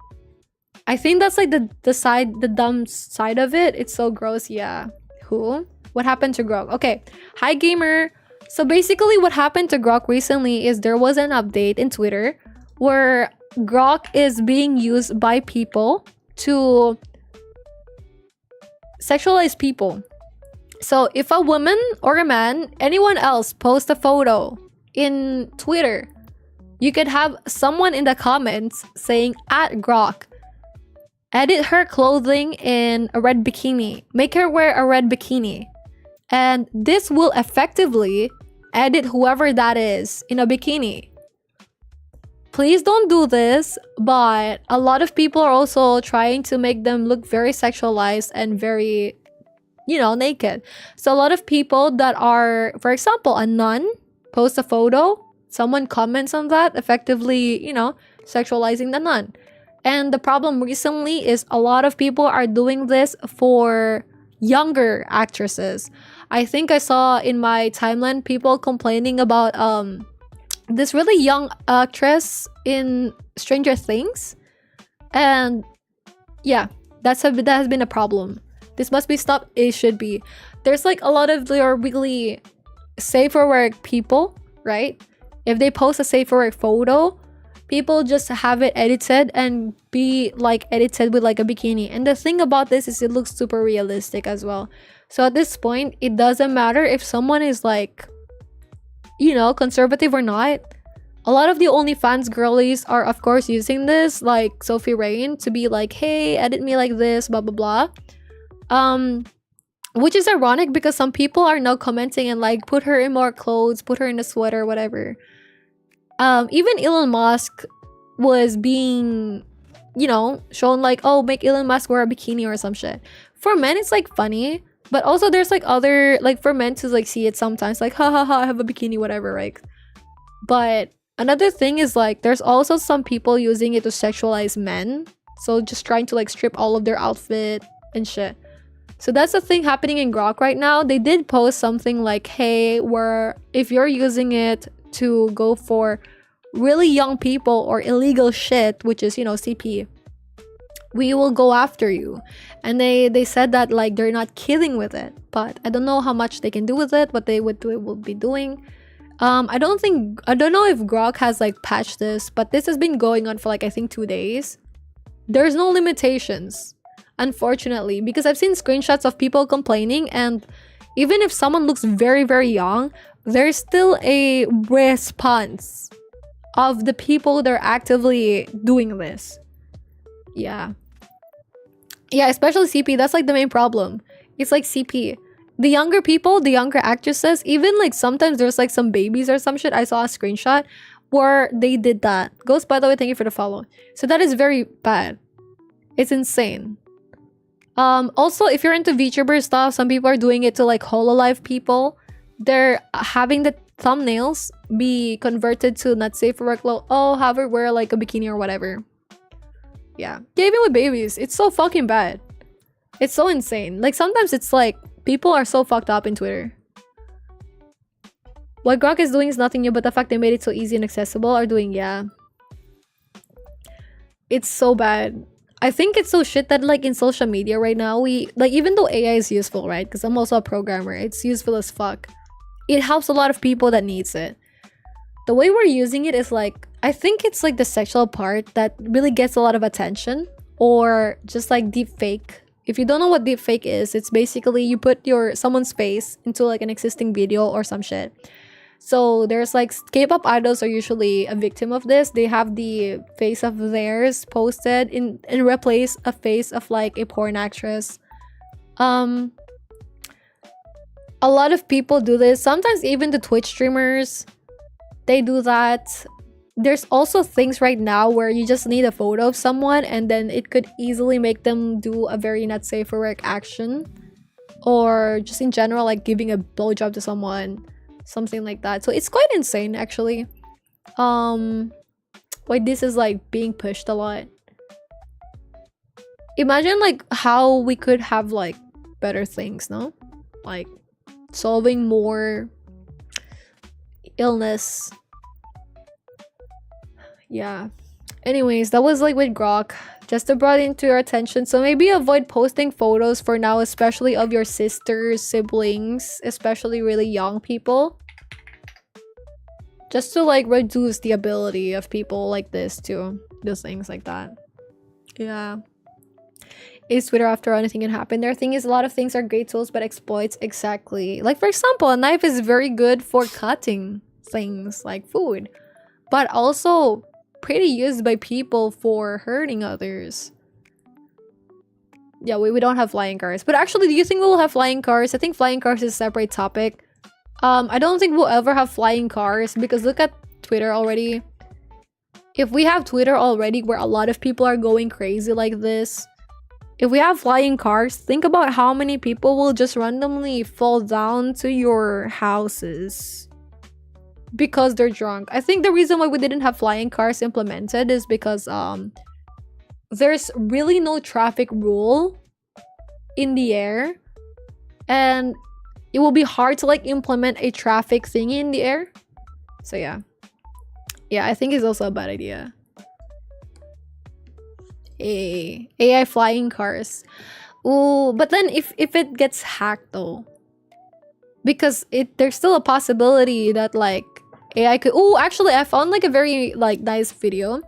I think that's like the dumb side of it. It's so gross. Yeah. Who? What happened to Grok? Okay. Hi, gamer. So basically what happened to Grok recently is there was an update in Twitter where Grok is being used by people to sexualize people. So if a woman or a man, anyone else posts a photo in Twitter, you could have someone in the comments saying at Grok, edit her clothing in a red bikini, make her wear a red bikini, and this will effectively edit whoever that is in a bikini. Please don't do this, but a lot of people are also trying to make them look very sexualized and very, you know, naked. So a lot of people that are, for example, a nun posts a photo, someone comments on that, effectively, you know, sexualizing the nun. And the problem recently is a lot of people are doing this for younger actresses. I think I saw in my timeline people complaining about this really young actress in Stranger Things. And yeah, that has been a problem. This must be stopped. It should be. There's like a lot of their really safe for work people, right? If they post a safe for work photo, people just have it edited and be like edited with like a bikini. And the thing about this is it looks super realistic as well. So at this point, it doesn't matter if someone is like, you know, conservative or not. A lot of the OnlyFans girlies are of course using this, like Sophie Rain, to be like, hey, edit me like this, blah blah blah. Which is ironic because some people are now commenting and like, put her in more clothes, put her in a sweater, whatever. Even Elon Musk was being, you know, shown like, oh, make Elon Musk wear a bikini or some shit. For men, it's like funny, but also there's like other, like for men to like see it sometimes, like, ha ha ha, I have a bikini, whatever, right? But another thing is like, there's also some people using it to sexualize men. So just trying to like strip all of their outfit and shit. So that's the thing happening in Grok right now. They did post something like, hey, if you're using it to go for really young people or illegal shit, which is, you know, CP, we will go after you. And they said that like they're not kidding with it, but I don't know how much they can do with it, what they will be doing. I don't know if Grok has like patched this, but this has been going on for like I think 2 days. There's no limitations, unfortunately, because I've seen screenshots of people complaining, and even if someone looks very very young, there's still a response of the people that are actively doing this. Yeah, especially CP. That's like the main problem. It's like CP, the younger people, the younger actresses, even like sometimes there's like some babies or some shit. I saw a screenshot where they did that. Ghost, by the way, thank you for the follow. So that is very bad. It's insane. Also, if you're into VTuber stuff, some people are doing it to like hololive people. They're having the thumbnails be converted to not safe for work. Oh, have her wear like a bikini or whatever. Yeah, even with babies, it's so fucking bad. It's so insane. Like sometimes it's like people are so fucked up in Twitter. What Grok is doing is nothing new, but the fact they made it so easy and accessible are doing, yeah. It's so bad. I think it's so shit that like in social media right now, we like, even though AI is useful, right? Because I'm also a programmer, it's useful as fuck. It helps a lot of people that needs it. The way we're using it is like, I think it's like the sexual part that really gets a lot of attention, or just like deep fake. If you don't know what deep fake is, it's basically you put someone's face into like an existing video or some shit. So there's like K-pop idols are usually a victim of this. They have the face of theirs posted and replace a face of like a porn actress. A lot of people do this. Sometimes even the Twitch streamers, they do that. There's also things right now where you just need a photo of someone and then it could easily make them do a very not safe for work action, or just in general like giving a blowjob to someone, something like that. So it's quite insane actually. Why this is like being pushed a lot. Imagine like how we could have like better things, no? Like solving more illness. Yeah. Anyways, that was like with Grok, just to bring it into your attention. So maybe avoid posting photos for now, especially of your sisters, siblings, especially really young people, just to like reduce the ability of people like this to do things like that. Yeah. Is Twitter after all? Anything can happen. Their thing is a lot of things are great tools, but exploits exactly. Like for example, a knife is very good for cutting things like food, but also pretty used by people for hurting others. Yeah, we don't have flying cars. But actually, do you think we'll have flying cars? I think flying cars is a separate topic. I don't think we'll ever have flying cars because look at Twitter already. If we have Twitter already where a lot of people are going crazy like this, if we have flying cars, think about how many people will just randomly fall down to your houses because they're drunk. I think the reason why we didn't have flying cars implemented is because there's really no traffic rule in the air, and it will be hard to like implement a traffic thingy in the air. So yeah, I think it's also a bad idea. AI flying cars. Ooh, but then if it gets hacked though, because there's still a possibility that like AI could. Oh, actually, I found like a very like nice video.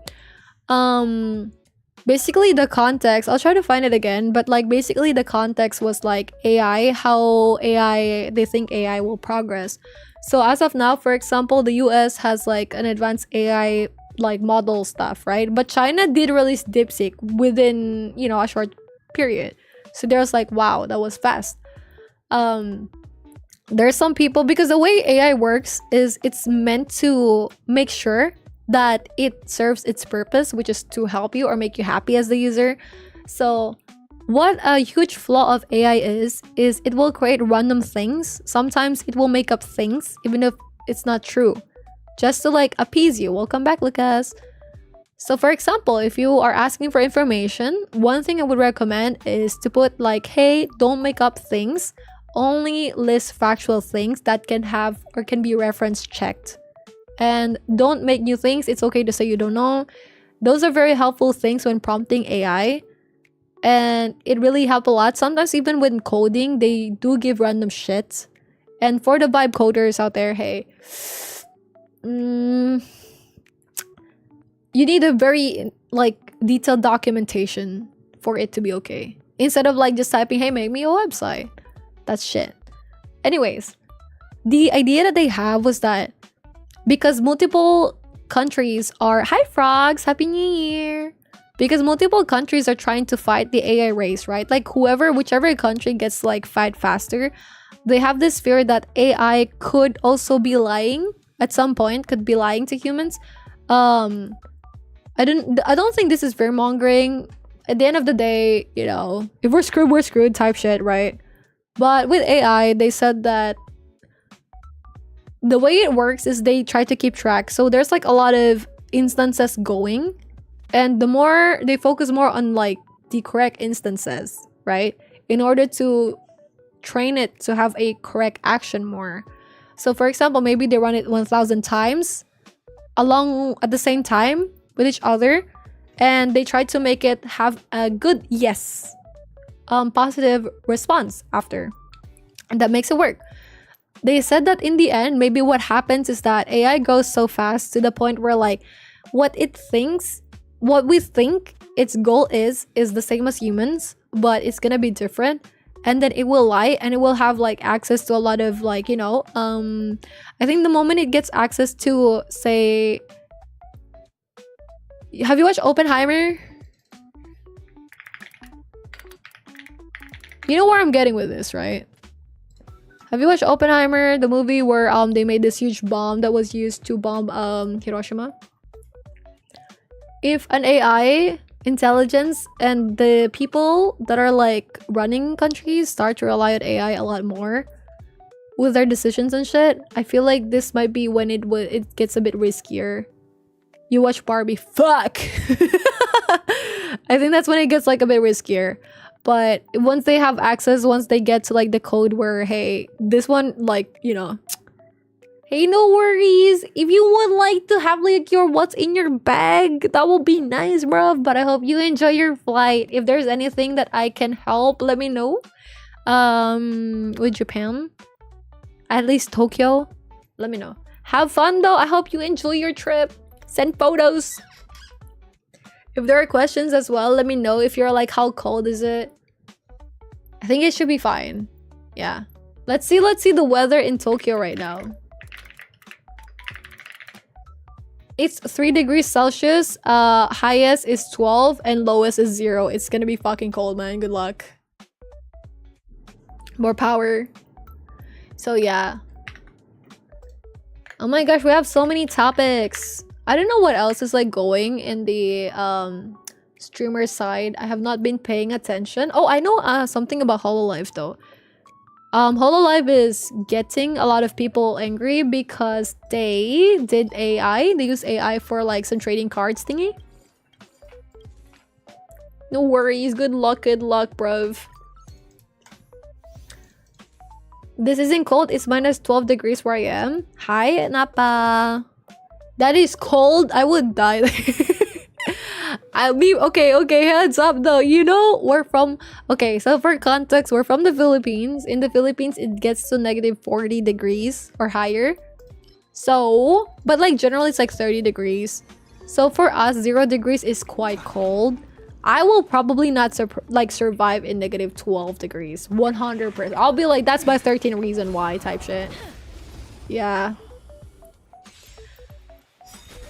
Basically the context, I'll try to find it again, but like basically the context was like AI, how they think AI will progress. So as of now, for example, the US has like an advanced AI like model stuff, right? But China did release DeepSeek within, you know, a short period. So there's like, wow, that was fast. There's some people, because the way AI works is it's meant to make sure that it serves its purpose, which is to help you or make you happy as the user. So what a huge flaw of AI is it will create random things. Sometimes it will make up things even if it's not true, just to like appease you. Welcome back, Lucas. So for example, if you are asking for information, one thing I would recommend is to put like, hey, don't make up things, only list factual things that can have or can be reference checked. And don't make new things. It's okay to say you don't know. Those are very helpful things when prompting AI. And it really helped a lot. Sometimes even when coding, they do give random shit. And for the vibe coders out there, hey, you need a very like detailed documentation for it to be okay. Instead of like just typing, hey, make me a website. That's shit. Anyways, the idea that they have was that because multiple countries are... Hi, frogs! Happy New Year! Because multiple countries are trying to fight the AI race, right? Like whichever country gets like fight faster, they have this fear that AI could also be lying at some point, could be lying to humans. I don't think this is fear mongering. At the end of the day, you know, if we're screwed type shit, right? But with AI, they said that the way it works is they try to keep track. So there's like a lot of instances going, and the more they focus more on like the correct instances, right? In order to train it to have a correct action more. So for example, maybe they run it 1,000 times along at the same time with each other, and they try to make it have a good yes, positive response after, and that makes it work. They said that in the end, maybe what happens is that AI goes so fast to the point where like what we think its goal is the same as humans, but it's gonna be different. And then it will lie, and it will have like access to a lot of like, you know, I think the moment it gets access to, say, have you watched Oppenheimer? You know where I'm getting with this, right? Have you watched Oppenheimer, the movie where they made this huge bomb that was used to bomb Hiroshima? If an AI intelligence and the people that are like running countries start to rely on AI a lot more with their decisions and shit, I feel like this might be when it gets a bit riskier. You watch Barbie, fuck! I think that's when it gets like a bit riskier. But once they have access, once they get to like the code where, hey, this one, like, you know, hey, no worries. If you would like to have like your what's in your bag, that will be nice, bro. But I hope you enjoy your flight. If there's anything that I can help, let me know. With Japan, at least Tokyo, let me know. Have fun though. I hope you enjoy your trip. Send photos. If there are questions as well, let me know. If you're like, how cold is it? I think it should be fine. Yeah. Let's see the weather in Tokyo right now. It's 3 degrees Celsius. Highest is 12 and lowest is 0. It's gonna be fucking cold, man. Good luck. More power. So yeah. Oh my gosh, we have so many topics. I don't know what else is like going in the streamer side. I have not been paying attention. Oh, I know something about Hololive though. Hololive is getting a lot of people angry because they did AI. They use AI for like some trading cards thingy. No worries. Good luck, bruv. This isn't cold. It's minus 12 degrees where I am. Hi, Napa. That is cold. I would die. I'll be okay, heads up though. You know, we're from okay, so for context, we're from the Philippines. In the Philippines, it gets to negative 40 degrees or higher. So, but like generally it's like 30 degrees. So for us, 0 degrees is quite cold. I will probably not survive in negative 12 degrees. 100%. I'll be like, that's my 13 reason why type shit. Yeah.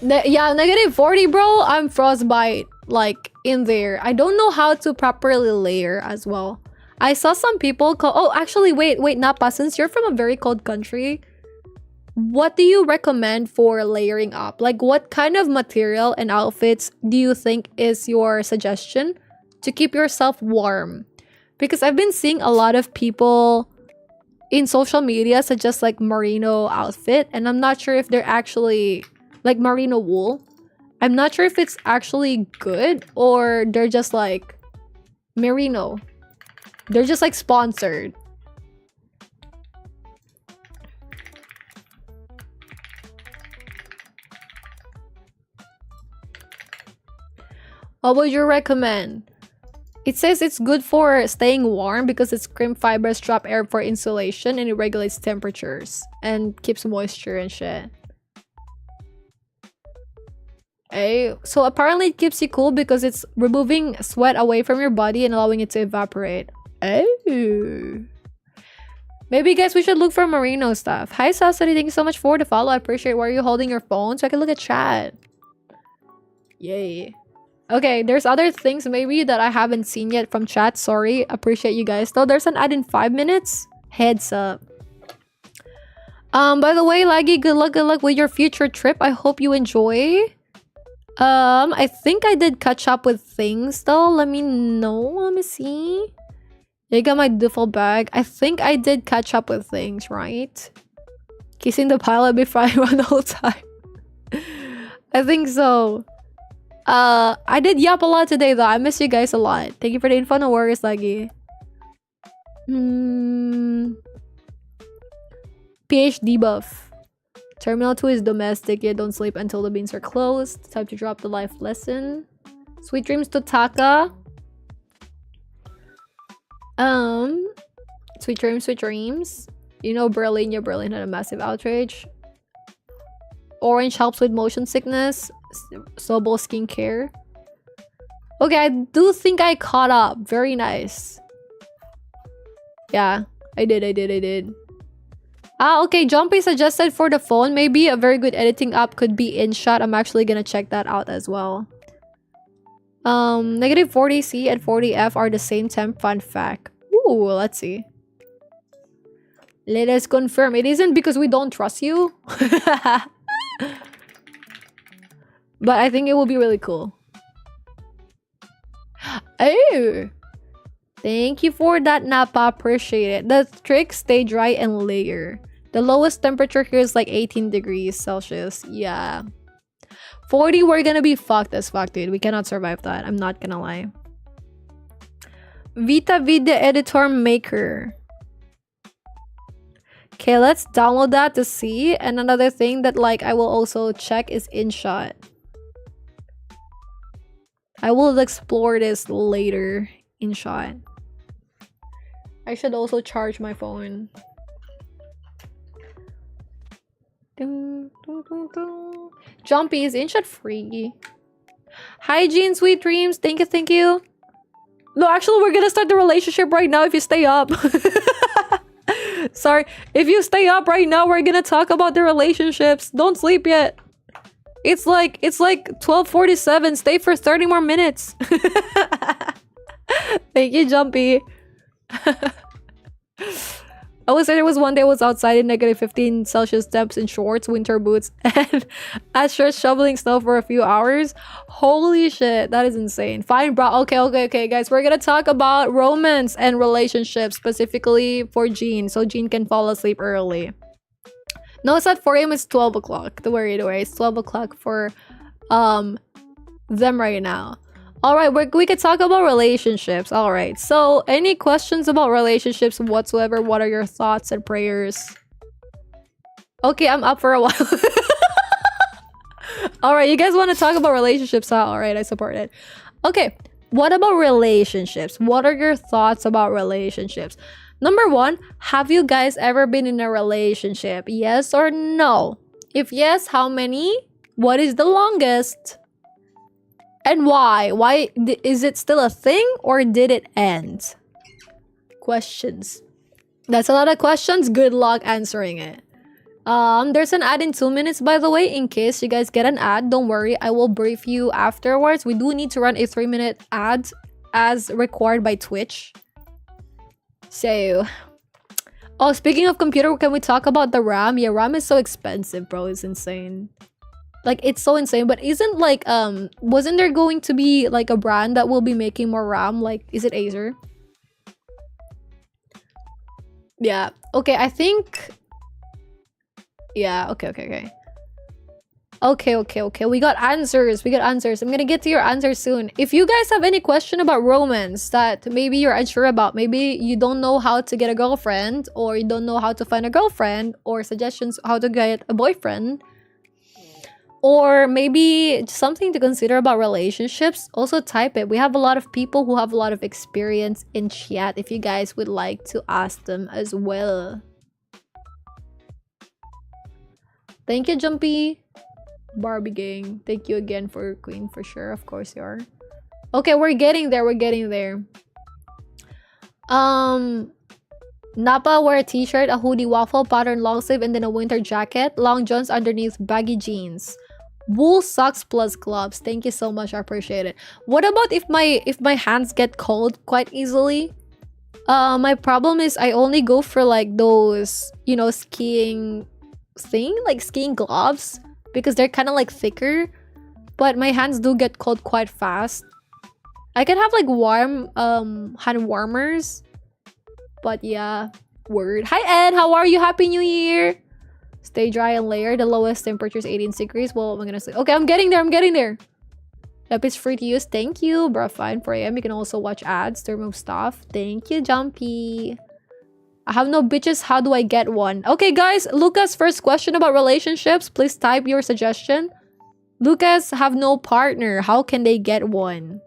Yeah, negative 40, bro. I'm frostbite, like, in there. I don't know how to properly layer as well. I saw some people call... Oh, actually, wait, Napa. Since you're from a very cold country, what do you recommend for layering up? Like, what kind of material and outfits do you think is your suggestion to keep yourself warm? Because I've been seeing a lot of people in social media suggest, like, merino outfit. And I'm not sure if they're actually... like merino wool. I'm not sure if it's actually good or they're just like merino. They're just like sponsored. What would you recommend? It says it's good for staying warm because it's crimp fibers trap air for insulation and it regulates temperatures and keeps moisture and shit. Hey, so apparently it keeps you cool because it's removing sweat away from your body and allowing it to evaporate. Oh. Maybe guys, we should look for merino stuff. Hi Sasori, thank you so much for the follow. I appreciate why you're holding your phone so I can look at chat. Yay. Okay, there's other things maybe that I haven't seen yet from chat. Sorry, appreciate you guys. Though there's an ad in 5 minutes. Heads up. By the way, Laggy, good luck with your future trip. I hope you enjoy. I think I did catch up with things though. Let me know. Let me see. I got my duffel bag. I think I did catch up with things, right? Kissing the pilot before I run the whole time. I think so. I did yap a lot today though. I miss you guys a lot. Thank you for the info. No worries, Laggy. PhD buff. Terminal 2 is domestic, yet don't sleep until the beans are closed. Time to drop the life lesson. Sweet dreams to Taka. Sweet dreams. You know Berlin had a massive outrage. Orange helps with motion sickness. Sobo skincare. Okay, I do think I caught up. Very nice. Yeah, I did. Okay, Jumpy suggested for the phone, maybe a very good editing app could be InShot. I'm actually gonna check that out as well. Negative 40C and 40F are the same temp. Fun fact. Ooh, let's see. Let us confirm. It isn't because we don't trust you. But I think it will be really cool. Oh! Thank you for that, Napa. Appreciate it. The trick, stay dry and layer. The lowest temperature here is like 18 degrees Celsius. Yeah. 40, we're gonna be fucked as fuck, dude. We cannot survive that. I'm not gonna lie. Vita Video Editor Maker. Okay, let's download that to see. And another thing that like I will also check is InShot. I will explore this later. InShot. I should also charge my phone. Jumpy, is InShot free? Hygiene, sweet dreams. Thank you, thank you. No, actually, we're gonna start the relationship right now if you stay up. Sorry. If you stay up right now, we're gonna talk about the relationships. Don't sleep yet. It's like 12:47. Stay for 30 more minutes. Thank you, Jumpy. I would say there was one day I was outside in -15 Celsius temps in shorts, winter boots, and at church shoveling snow for a few hours. Holy shit, that is insane. Fine, bro. Okay, guys. We're gonna talk about romance and relationships, specifically for Jean, so Jean can fall asleep early. No, it's not 4 a.m. It's 12 o'clock. Don't worry. It's 12 o'clock for them right now. All right, we could talk about relationships. All right, so any questions about relationships whatsoever? What are your thoughts and prayers? Okay, I'm up for a while. All right, you guys want to talk about relationships? All right, I support it. Okay, what about relationships? What are your thoughts about relationships? Number one, have you guys ever been in a relationship? Yes or no? If yes, how many? What is the longest? And why? Why is it still a thing or did it end? Questions. That's a lot of questions. Good luck answering it. There's an ad in 2 minutes, by the way, in case you guys get an ad. Don't worry, I will brief you afterwards. We do need to run a 3-minute ad as required by Twitch. So, oh, speaking of computer, can we talk about the RAM? Yeah, RAM is so expensive, bro. It's insane. Like, it's so insane. But isn't like wasn't there going to be like a brand that will be making more RAM? Like, is it Acer? Yeah. Okay, I think. Yeah. Okay. Okay. We got answers. I'm gonna get to your answers soon. If you guys have any question about romance that maybe you're unsure about, maybe you don't know how to get a girlfriend, or you don't know how to find a girlfriend, or suggestions how to get a boyfriend, or maybe something to consider about relationships, also type it. We have a lot of people who have a lot of experience in chat if you guys would like to ask them as well. Thank you, Jumpy. Barbie gang. Thank you again for Queen, for sure. Of course you are. Okay, we're getting there. Napa wear a t-shirt, a hoodie, waffle pattern long sleeve, and then a winter jacket. Long johns underneath, baggy jeans. Wool socks plus gloves. Thank you so much. I appreciate it. What about if my hands get cold quite easily? My problem is I only go for like those, you know, skiing thing, like skiing gloves, because they're kind of like thicker, but my hands do get cold quite fast. I can have like warm hand warmers, but yeah. Word. Hi Ed, how are you? Happy New Year. Stay dry and layer. The lowest temperature is 18 degrees. Well, I'm gonna say, okay, I'm getting there. Yep, it's free to use. Thank you, bro. Fine. 4 a.m. You can also watch ads to remove stuff. Thank you, Jumpy. I have no bitches. How do I get one? Okay, guys. Lucas, first question about relationships. Please type your suggestion. Lucas have no partner. How can they get one?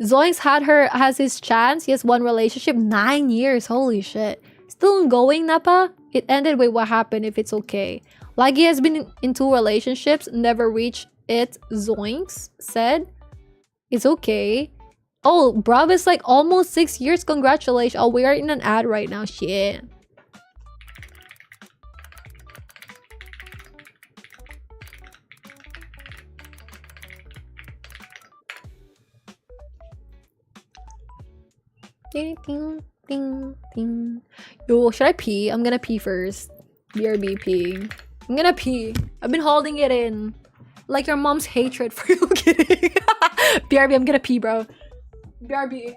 Zoinks has his chance. He has one relationship. 9 years. Holy shit. Still ongoing, Napa? It ended. Wait, what happened? If it's okay. Like he has been in 2 relationships. Never reached it. Zoinks said. It's okay. Oh, bruv, it's like almost 6 years. Congratulations. Oh, we are in an ad right now. Shit. Ding, ding, ding, ding. Yo, should I pee? I'm gonna pee first. BRB peeing. I'm gonna pee. I've been holding it in. Like your mom's hatred for you. Kidding. BRB, I'm gonna pee, bro. BRB.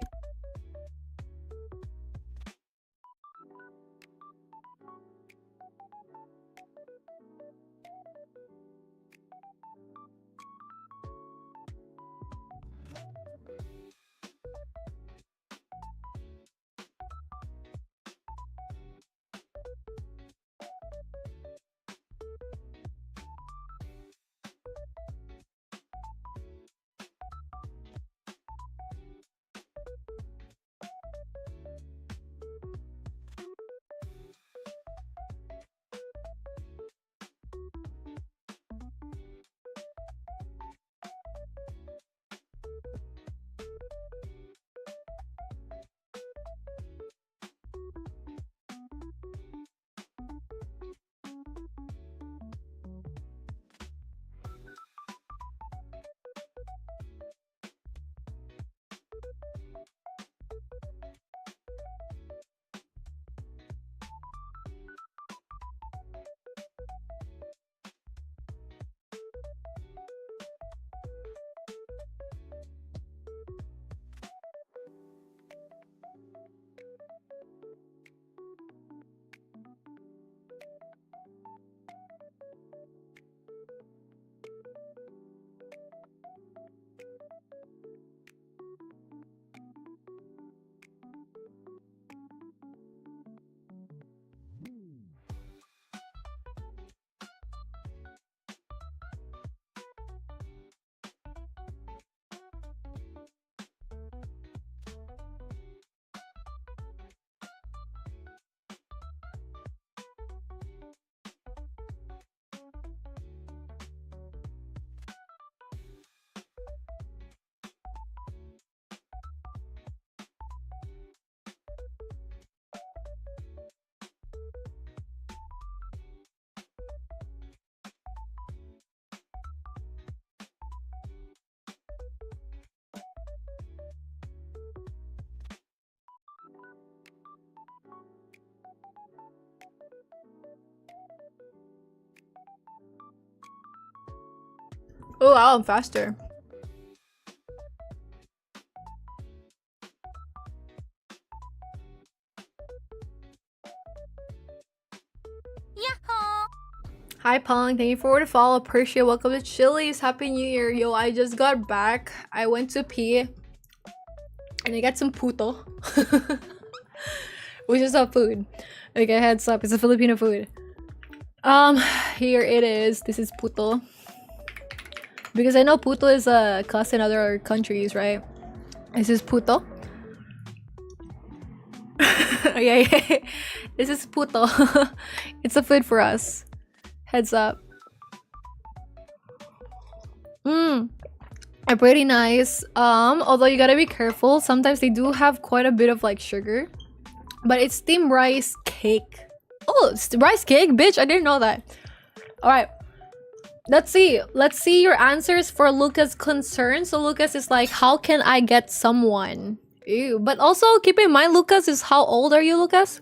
Oh wow, I'm faster. Hi Pong, thank you for the follow. Appreciate. Welcome to Chili's. Happy New Year. Yo, I just got back. I went to pee and I got some puto. Which is a food. Okay, heads up, it's a Filipino food. Here it is. This is puto. Because I know puto is a cuss in other countries, right? This is puto. Yeah. This is puto. It's a food for us. Heads up. Are pretty nice. Although you gotta be careful. Sometimes they do have quite a bit of like sugar. But it's steamed rice cake. Oh, it's rice cake? Bitch, I didn't know that. Alright. Let's see. Let's see your answers for Lucas' concern. So Lucas is like, how can I get someone? Ew. But also keep in mind, Lucas is how old are you, Lucas?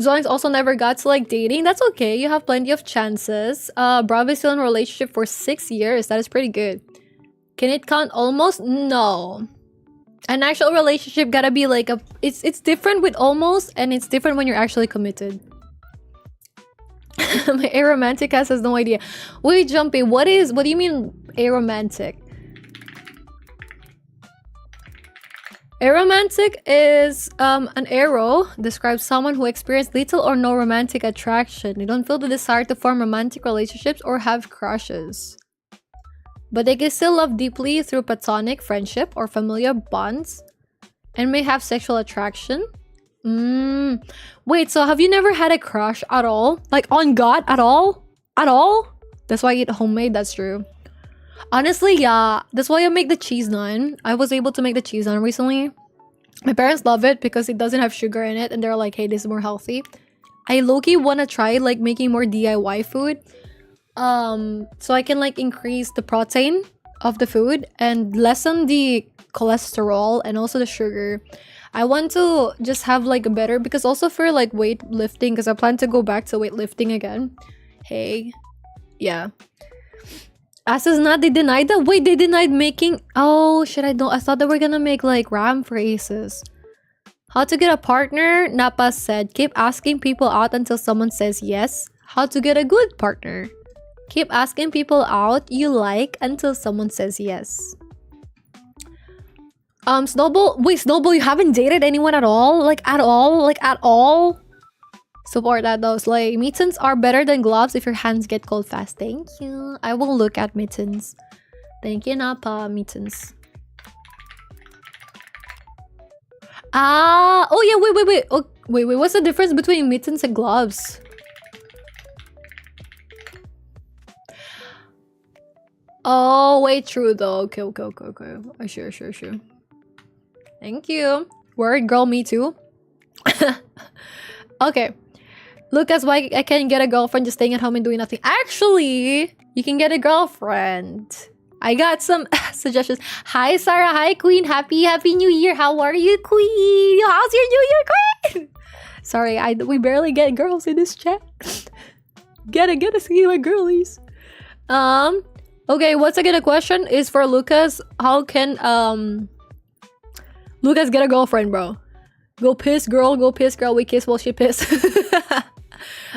Zoin's also never got to like dating. That's okay. You have plenty of chances. Bravo is still in a relationship for 6 years. That is pretty good. Can it count almost? No. An actual relationship gotta be like a... It's different with almost, and it's different when you're actually committed. My aromantic ass has no idea. Wait, Jumpy, what do you mean aromantic? Aromantic is an arrow describes someone who experienced little or no romantic attraction. They don't feel the desire to form romantic relationships or have crushes. But they can still love deeply through platonic friendship or familiar bonds and may have sexual attraction. Wait, so have you never had a crush at all? Like on God at all? At all? That's why I eat homemade, that's true. Honestly, yeah. That's why I make the cheese naan. I was able to make the cheese naan recently. My parents love it because it doesn't have sugar in it and they're like, hey, this is more healthy. I low-key want to try like making more DIY food. So I can like increase the protein of the food and lessen the cholesterol and also the sugar. I want to just have like a better, because also for like weightlifting, because I plan to go back to weightlifting again. Hey, yeah. Asses not, they denied that? Wait, they denied making... Oh, shit, I thought they were gonna make, like, RAM for aces. How to get a partner? Napa said, keep asking people out until someone says yes. How to get a good partner? Keep asking people out you like until someone says yes. Snowball... Wait, Snowball, you haven't dated anyone at all? Like, at all? Like, at all? Support that though. Slay. Mittens are better than gloves if your hands get cold fast. Thank you. I will look at mittens. Thank you, Napa. Mittens. Ah. Oh yeah. Wait. Oh, wait. What's the difference between mittens and gloves? Oh wait. True though. Okay. Sure. Thank you. Word girl. Me too. Okay. Lucas, why I can't get a girlfriend just staying at home and doing nothing? Actually, you can get a girlfriend. I got some suggestions. Hi, Sarah. Hi, Queen. Happy New Year. How are you, Queen? How's your New Year, Queen? Sorry, we barely get girls in this chat. Get see my girlies. Okay, what's a good question is for Lucas. How can Lucas get a girlfriend, bro? Go piss, girl. We kiss while she piss.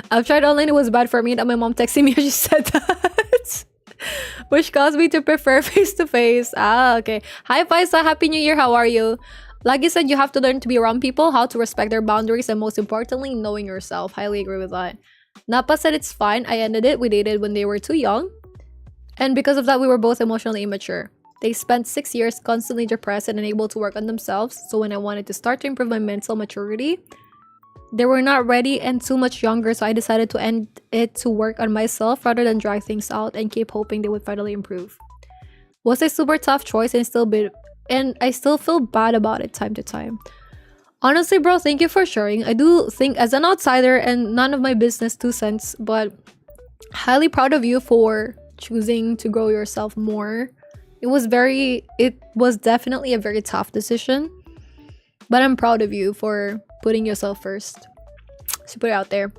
I've tried online. It was bad for me that my mom texted me and she said that. Which caused me to prefer face-to-face. Ah, okay. Hi, Faisa. Happy New Year. How are you? Like you said, you have to learn to be around people, how to respect their boundaries, and most importantly, knowing yourself. Highly agree with that. Napa said it's fine. I ended it. We dated when they were too young. And because of that, we were both emotionally immature. They spent 6 years constantly depressed and unable to work on themselves. So when I wanted to start to improve my mental maturity, they were not ready and too much younger. So I decided to end it to work on myself rather than drag things out and keep hoping they would finally improve. Was a super tough choice and I still feel bad about it time to time. Honestly, bro, thank you for sharing. I do think as an outsider and none of my business 2 cents, but highly proud of you for choosing to grow yourself more. It was definitely a very tough decision. But I'm proud of you for putting yourself first. So put it out there.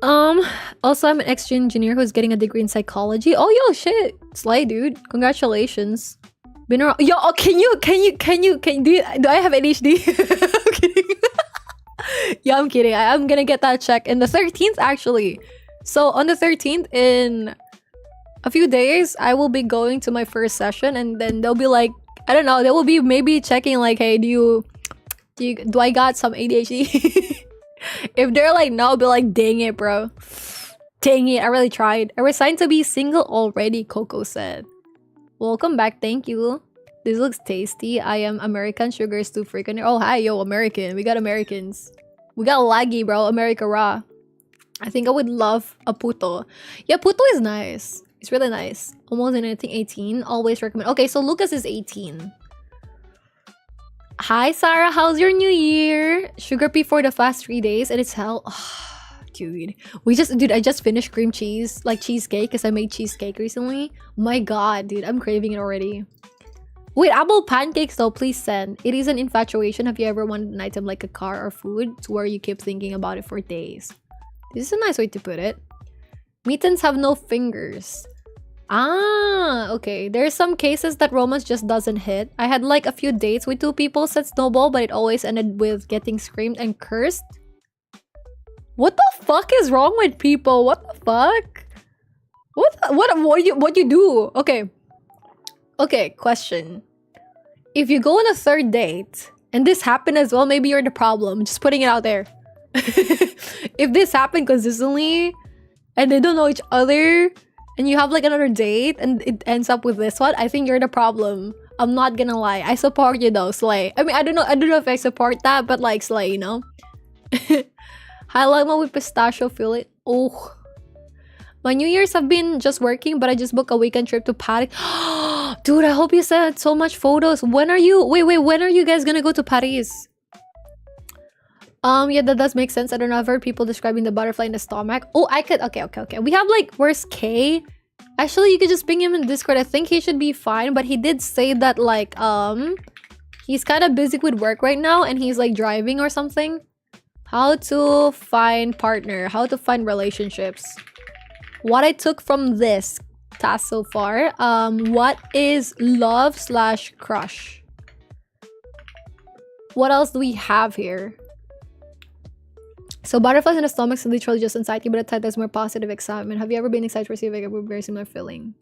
Also, I'm an extra engineer who's getting a degree in psychology. Oh, yo, shit. Slay, dude. Congratulations. Been around. Yo, oh, do I have ADHD? I'm kidding. Yeah, I'm kidding. I'm gonna get that check in the 13th, actually. So on the 13th, in a few days, I will be going to my first session, and then they'll be like, I don't know, they will be maybe checking like, hey, do I got some ADHD? If they're like no, I'll be like, dang it, bro. Dang it, I really tried. I resigned to be single already, Coco said. Welcome back, thank you. This looks tasty. I am American, sugar is too freaking. Oh, hi, yo, American. We got Americans. We got laggy, bro. America raw. I think I would love a puto. Yeah, puto is nice. It's really nice. Almost anything 18. Always recommend. Okay, so Lucas is 18. Hi, Sarah. How's your new year? Sugar pea for the past 3 days, and it's hell. Oh, dude, I just finished cream cheese, like cheesecake, because I made cheesecake recently. My God, dude, I'm craving it already. Wait, apple pancakes though, please send. It is an infatuation. Have you ever wanted an item like a car or food to where you keep thinking about it for days? This is a nice way to put it. Mittens have no fingers. Ah, okay. There's some cases that romance just doesn't hit. I had like a few dates with 2 people, said Snowball, but it always ended with getting screamed and cursed. What the fuck is wrong with people? What the fuck? What you do? Okay, question. If you go on a 3rd date and this happened as well, maybe you're the problem. Just putting it out there. If this happened consistently and they don't know each other and you have like another date and it ends up with this one, I think you're the problem. I'm not gonna lie. I support you though, Slay. I mean, I don't know if I support that, but like Slay, you know? Hi, Lagma with pistachio fillet. Oh. My New Year's have been just working, but I just booked a weekend trip to Paris. Dude, I hope you sent so much photos. When are you guys gonna go to Paris? Yeah, that does make sense. I don't know. I've heard people describing the butterfly in the stomach. Oh, I could. Okay. We have like, where's K? Actually, you could just ping him in Discord. I think he should be fine, but he did say that like, he's kind of busy with work right now and he's like driving or something. How to find partner, how to find relationships. What I took from this task so far, what is love/crush? What else do we have here? So butterflies in the stomach is literally just anxiety, but a type that's more positive excitement. Have you ever been excited to receive a very similar feeling?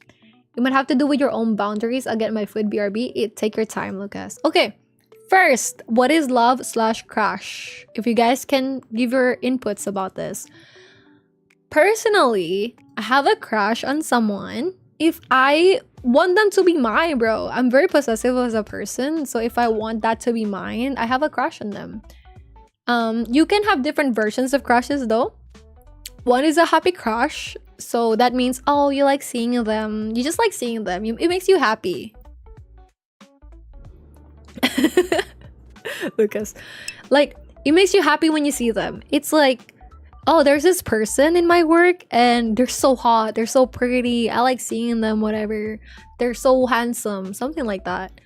You might have to do with your own boundaries. I'll get my food, BRB. Take your time, Lucas. Okay. First, what is love/crush? If you guys can give your inputs about this. Personally, I have a crush on someone if I want them to be mine, bro. I'm very possessive as a person, so if I want that to be mine, I have a crush on them. You can have different versions of crushes though. One is a happy crush, so that means, oh, you like seeing them. You just like seeing them. It makes you happy. Lucas, like, it makes you happy when you see them. It's like, oh, there's this person in my work and they're so hot, they're so pretty, I like seeing them, whatever, they're so handsome, something like that.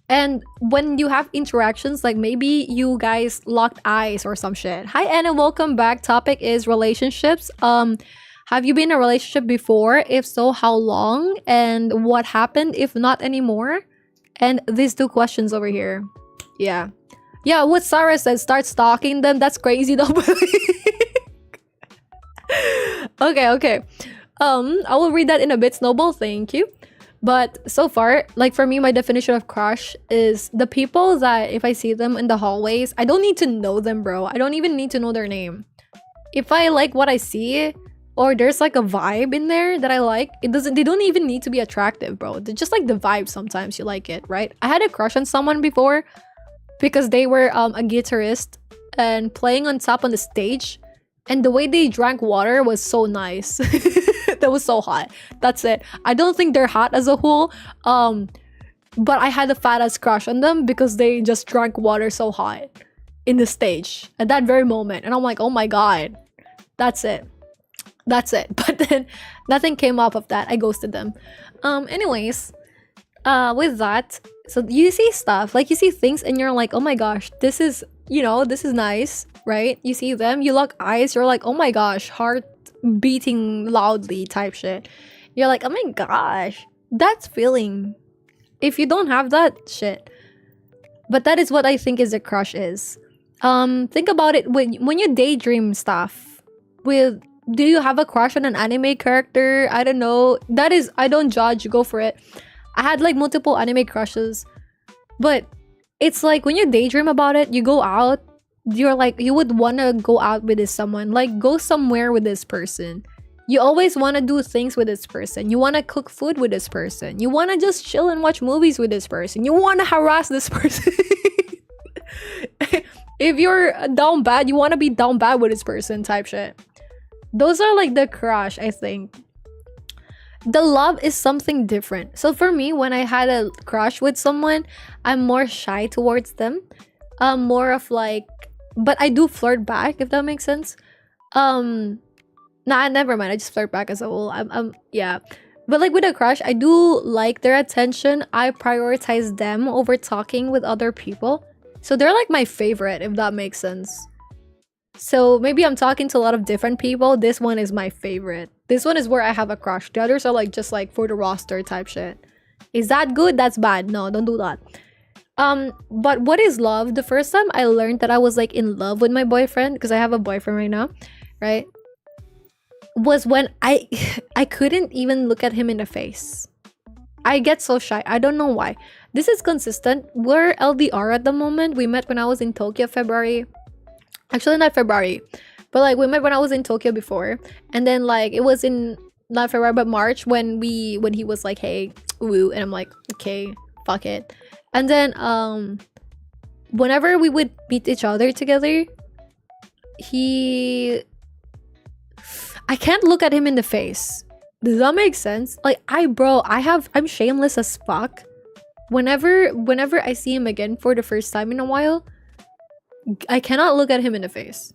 And when you have interactions, like maybe you guys locked eyes or some shit. Hi Anna, welcome back. Topic is relationships. Have you been in a relationship before? If so, how long? And what happened if not anymore? And these 2 questions over here. Yeah, what Sarah said, start stalking them. That's crazy though. Okay. I will read that in a bit, Snowball, thank you. But so far, like for me, my definition of crush is the people that if I see them in the hallways, I don't need to know them, bro. I don't even need to know their name. If I like what I see, or there's like a vibe in there that I like, they don't even need to be attractive, bro. They're just like the vibe, sometimes you like it, right? I had a crush on someone before because they were a guitarist and playing on top on the stage, and the way they drank water was so nice. That was so hot. That's it. I don't think they're hot as a whole, but I had a fat ass crush on them because they just drank water so hot in the stage at that very moment, and I'm like, oh my god, that's it. But then nothing came up of that. I ghosted them. Anyways, with that, so you see stuff, like you see things and you're like, oh my gosh, this is, this is nice, right? You see them, you lock eyes, you're like, oh my gosh, heart beating loudly type shit. You're like, oh my gosh, that's feeling. If you don't have that, shit. But that is what I think is a crush is. Think about it when you daydream stuff with, do you have a crush on an anime character? I don't know. That is, I don't judge, go for it. I had like multiple anime crushes, but it's like when you daydream about it, you go out, you're like, you would want to go out with this someone, like go somewhere with this person. You always want to do things with this person. You want to cook food with this person. You want to just chill and watch movies with this person. You want to harass this person. If you're down bad, you want to be down bad with this person type shit. Those are like the crush, I think. The love is something different. So for me, when I had a crush with someone, I'm more shy towards them. More of like, but I do flirt back, if that makes sense. Nah, never mind. I just flirt back as a whole. Yeah. But like with a crush, I do like their attention. I prioritize them over talking with other people. So they're like my favorite, if that makes sense. So maybe I'm talking to a lot of different people. This one is my favorite. This one is where I have a crush. The others are like just like for the roster type shit. Is that good? That's bad. No, don't do that. But what is love? The first time I learned that I was like in love with my boyfriend, because I have a boyfriend right now, right? Was when I couldn't even look at him in the face. I get so shy. I don't know why. This is consistent. We're LDR at the moment. We met when I was in Tokyo February. Actually, not February. But like we met when I was in Tokyo before. And then like it was in not February but March when he was like, hey, woo, and I'm like, okay, fuck it. And then whenever we would meet each other together, I can't look at him in the face. Does that make sense? Like I'm shameless as fuck. Whenever I see him again for the first time in a while, I cannot look at him in the face.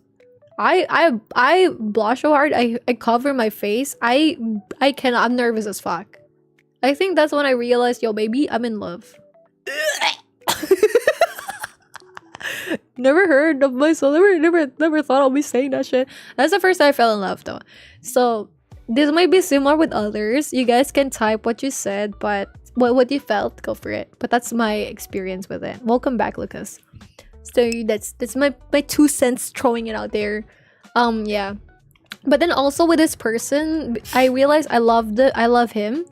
I blush so hard. I cover my face. I cannot. I'm nervous as fuck. I think that's when I realized, yo, baby, I'm in love. Never heard of myself. Never thought I'll be saying that shit. That's the first time I fell in love, though. So this might be similar with others. You guys can type what you said, but what you felt, go for it. But that's my experience with it. Welcome back, Lucas. So that's my 2 cents throwing it out there. Yeah. But then also with this person, I realized I love him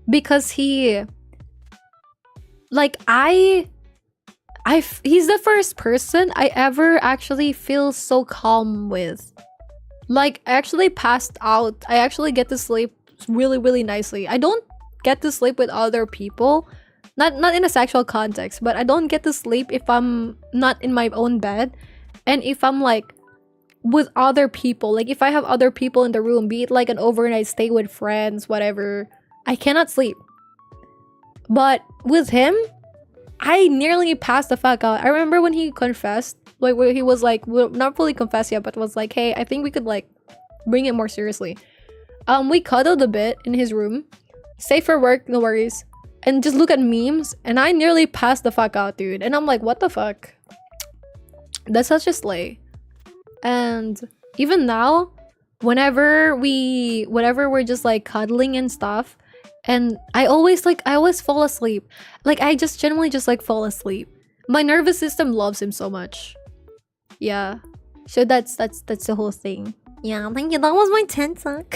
because he, like, he's the first person I ever actually feel so calm with. Like, I actually passed out. I actually get to sleep really, really nicely. I don't get to sleep with other people. Not in a sexual context, but I don't get to sleep if I'm not in my own bed. And if I'm like with other people, like if I have other people in the room, be it like an overnight stay with friends, whatever, I cannot sleep. But with him, I nearly passed the fuck out. I remember when he confessed, like where he was like, well, not fully confessed yet, but was like, hey, I think we could like bring it more seriously. We cuddled a bit in his room. Safe for work, no worries. And just look at memes, and I nearly passed the fuck out, dude. And I'm like, what the fuck? That's such a slay. And even now, whenever we're just like cuddling and stuff, and I always fall asleep. Like, I just generally just like fall asleep. My nervous system loves him so much. Yeah. So that's the whole thing. Yeah, thank you. That was my 10 suck.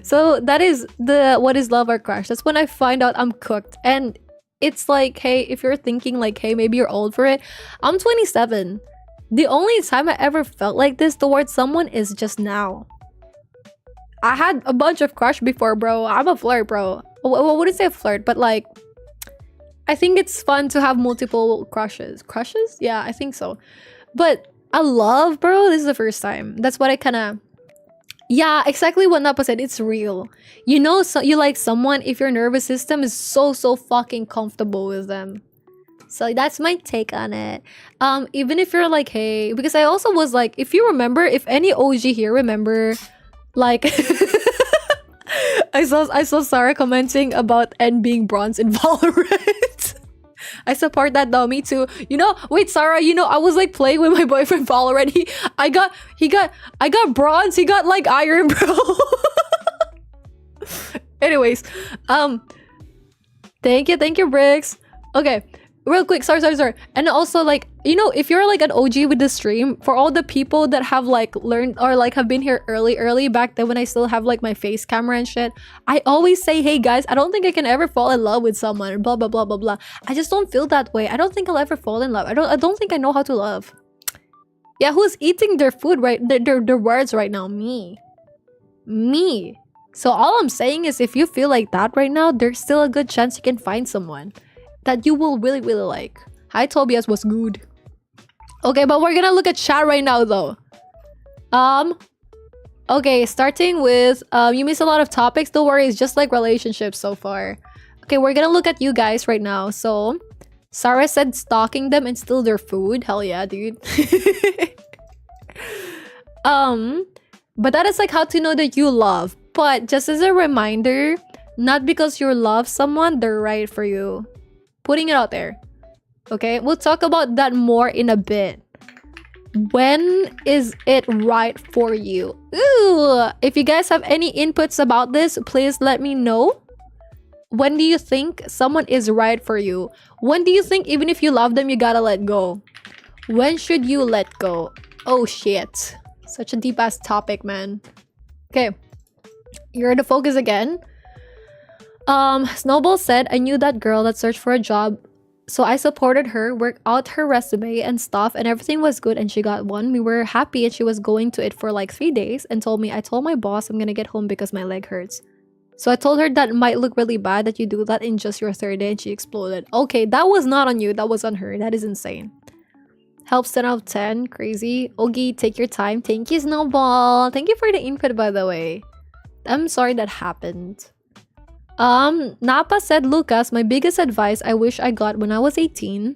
So that is the what is love or crush. That's when I find out I'm cooked. And it's like, hey, if you're thinking like, hey, maybe you're old for it. I'm 27. The only time I ever felt like this towards someone is just now. I had a bunch of crush before, bro. I'm a flirt, bro. Well, I wouldn't say flirt, but like, I think it's fun to have multiple crushes. Crushes? Yeah, I think so. But I love, bro, this is the first time. That's what I kind of... Yeah, exactly what Napa said. It's real. You know, so you like someone if your nervous system is so fucking comfortable with them. So that's my take on it. Even if you're like, hey... Because I also was like, if you remember, if any OG here remember... Like... I saw Sarah commenting about N being bronze in Valorant. I support that though, me too. You know, wait, Sarah, you know, I was like playing with my boyfriend Valorant. I got bronze, he got like iron, bro. Anyways, thank you, Bricks. Okay, real quick, sorry. And also, like, you know, if you're like an OG with the stream, for all the people that have like learned or like have been here early back then when I still have like my face camera and shit, I always say, hey guys, I don't think I can ever fall in love with someone, blah blah blah blah blah. I just don't feel that way. I don't think I'll ever fall in love. I don't think I know how to love. Yeah, who's eating their food right, their words right now? Me. So all I'm saying is, if you feel like that right now, there's still a good chance you can find someone that you will really like. Hi Tobias, was good. Okay, but we're gonna look at chat right now though. Okay, starting with you missed a lot of topics. Don't worry, it's just like relationships so far. Okay, we're gonna look at you guys right now. So Sarah said stalking them and steal their food. Hell yeah, dude. But that is like how to know that you love. But just as a reminder, not because you love someone, they're right for you. Putting it out there. Okay, we'll talk about that more in a bit. When is it right for you? Ooh, if you guys have any inputs about this, please let me know. When do you think someone is right for you? When do you think even if you love them, you gotta let go? When should you let go? Oh shit. Such a deep ass topic, man. Okay. You're the focus again. Snowball said, I knew that girl that searched for a job, so I supported her, worked out her resume and stuff, and everything was good, and she got one. We were happy, and she was going to it for like 3 days and told me, I told my boss I'm gonna get home because my leg hurts. So I told her that might look really bad that you do that in just your 3rd day, and she exploded. Okay, that was not on you, that was on her. That is insane. Helps 10 out of 10. Crazy. Ogie, take your time. Thank you, Snowball. Thank you for the input, by the way. I'm sorry that happened. Napa said, Lucas, my biggest advice I wish I got when I was 18.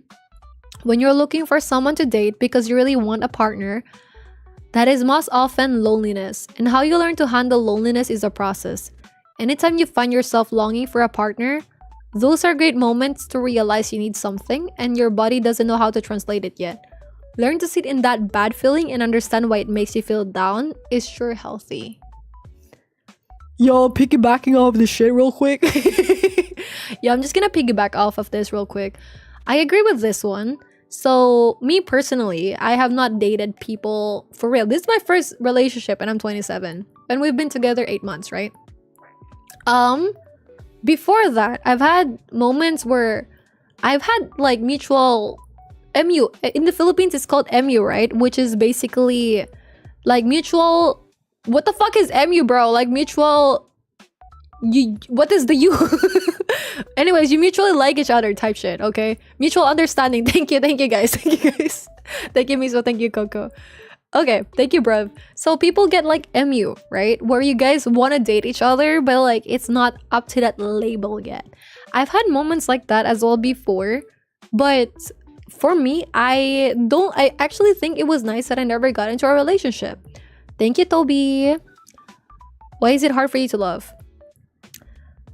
When you're looking for someone to date because you really want a partner, that is most often loneliness. And how you learn to handle loneliness is a process. Anytime you find yourself longing for a partner, those are great moments to realize you need something and your body doesn't know how to translate it yet. Learn to sit in that bad feeling and understand why it makes you feel down is sure healthy. Yo, piggybacking off this shit real quick. Yeah, I'm just gonna piggyback off of this real quick. I agree with this one. So, me personally, I have not dated people for real. This is my first relationship and I'm 27. And we've been together 8 months, right? Before that, I've had moments where I've had like mutual MU. In the Philippines, it's called MU, right? Which is basically like mutual... What the fuck is MU, bro? Like mutual... What is the U? Anyways, you mutually like each other type shit, okay? Mutual understanding. Thank you guys. Thank you guys. Thank you, Miso. Thank you, Coco. Okay, thank you, bruv. So people get like MU, right? Where you guys want to date each other, but like it's not up to that label yet. I've had moments like that as well before, but for me, I actually think it was nice that I never got into a relationship. Thank you, Toby. Why is it hard for you to love?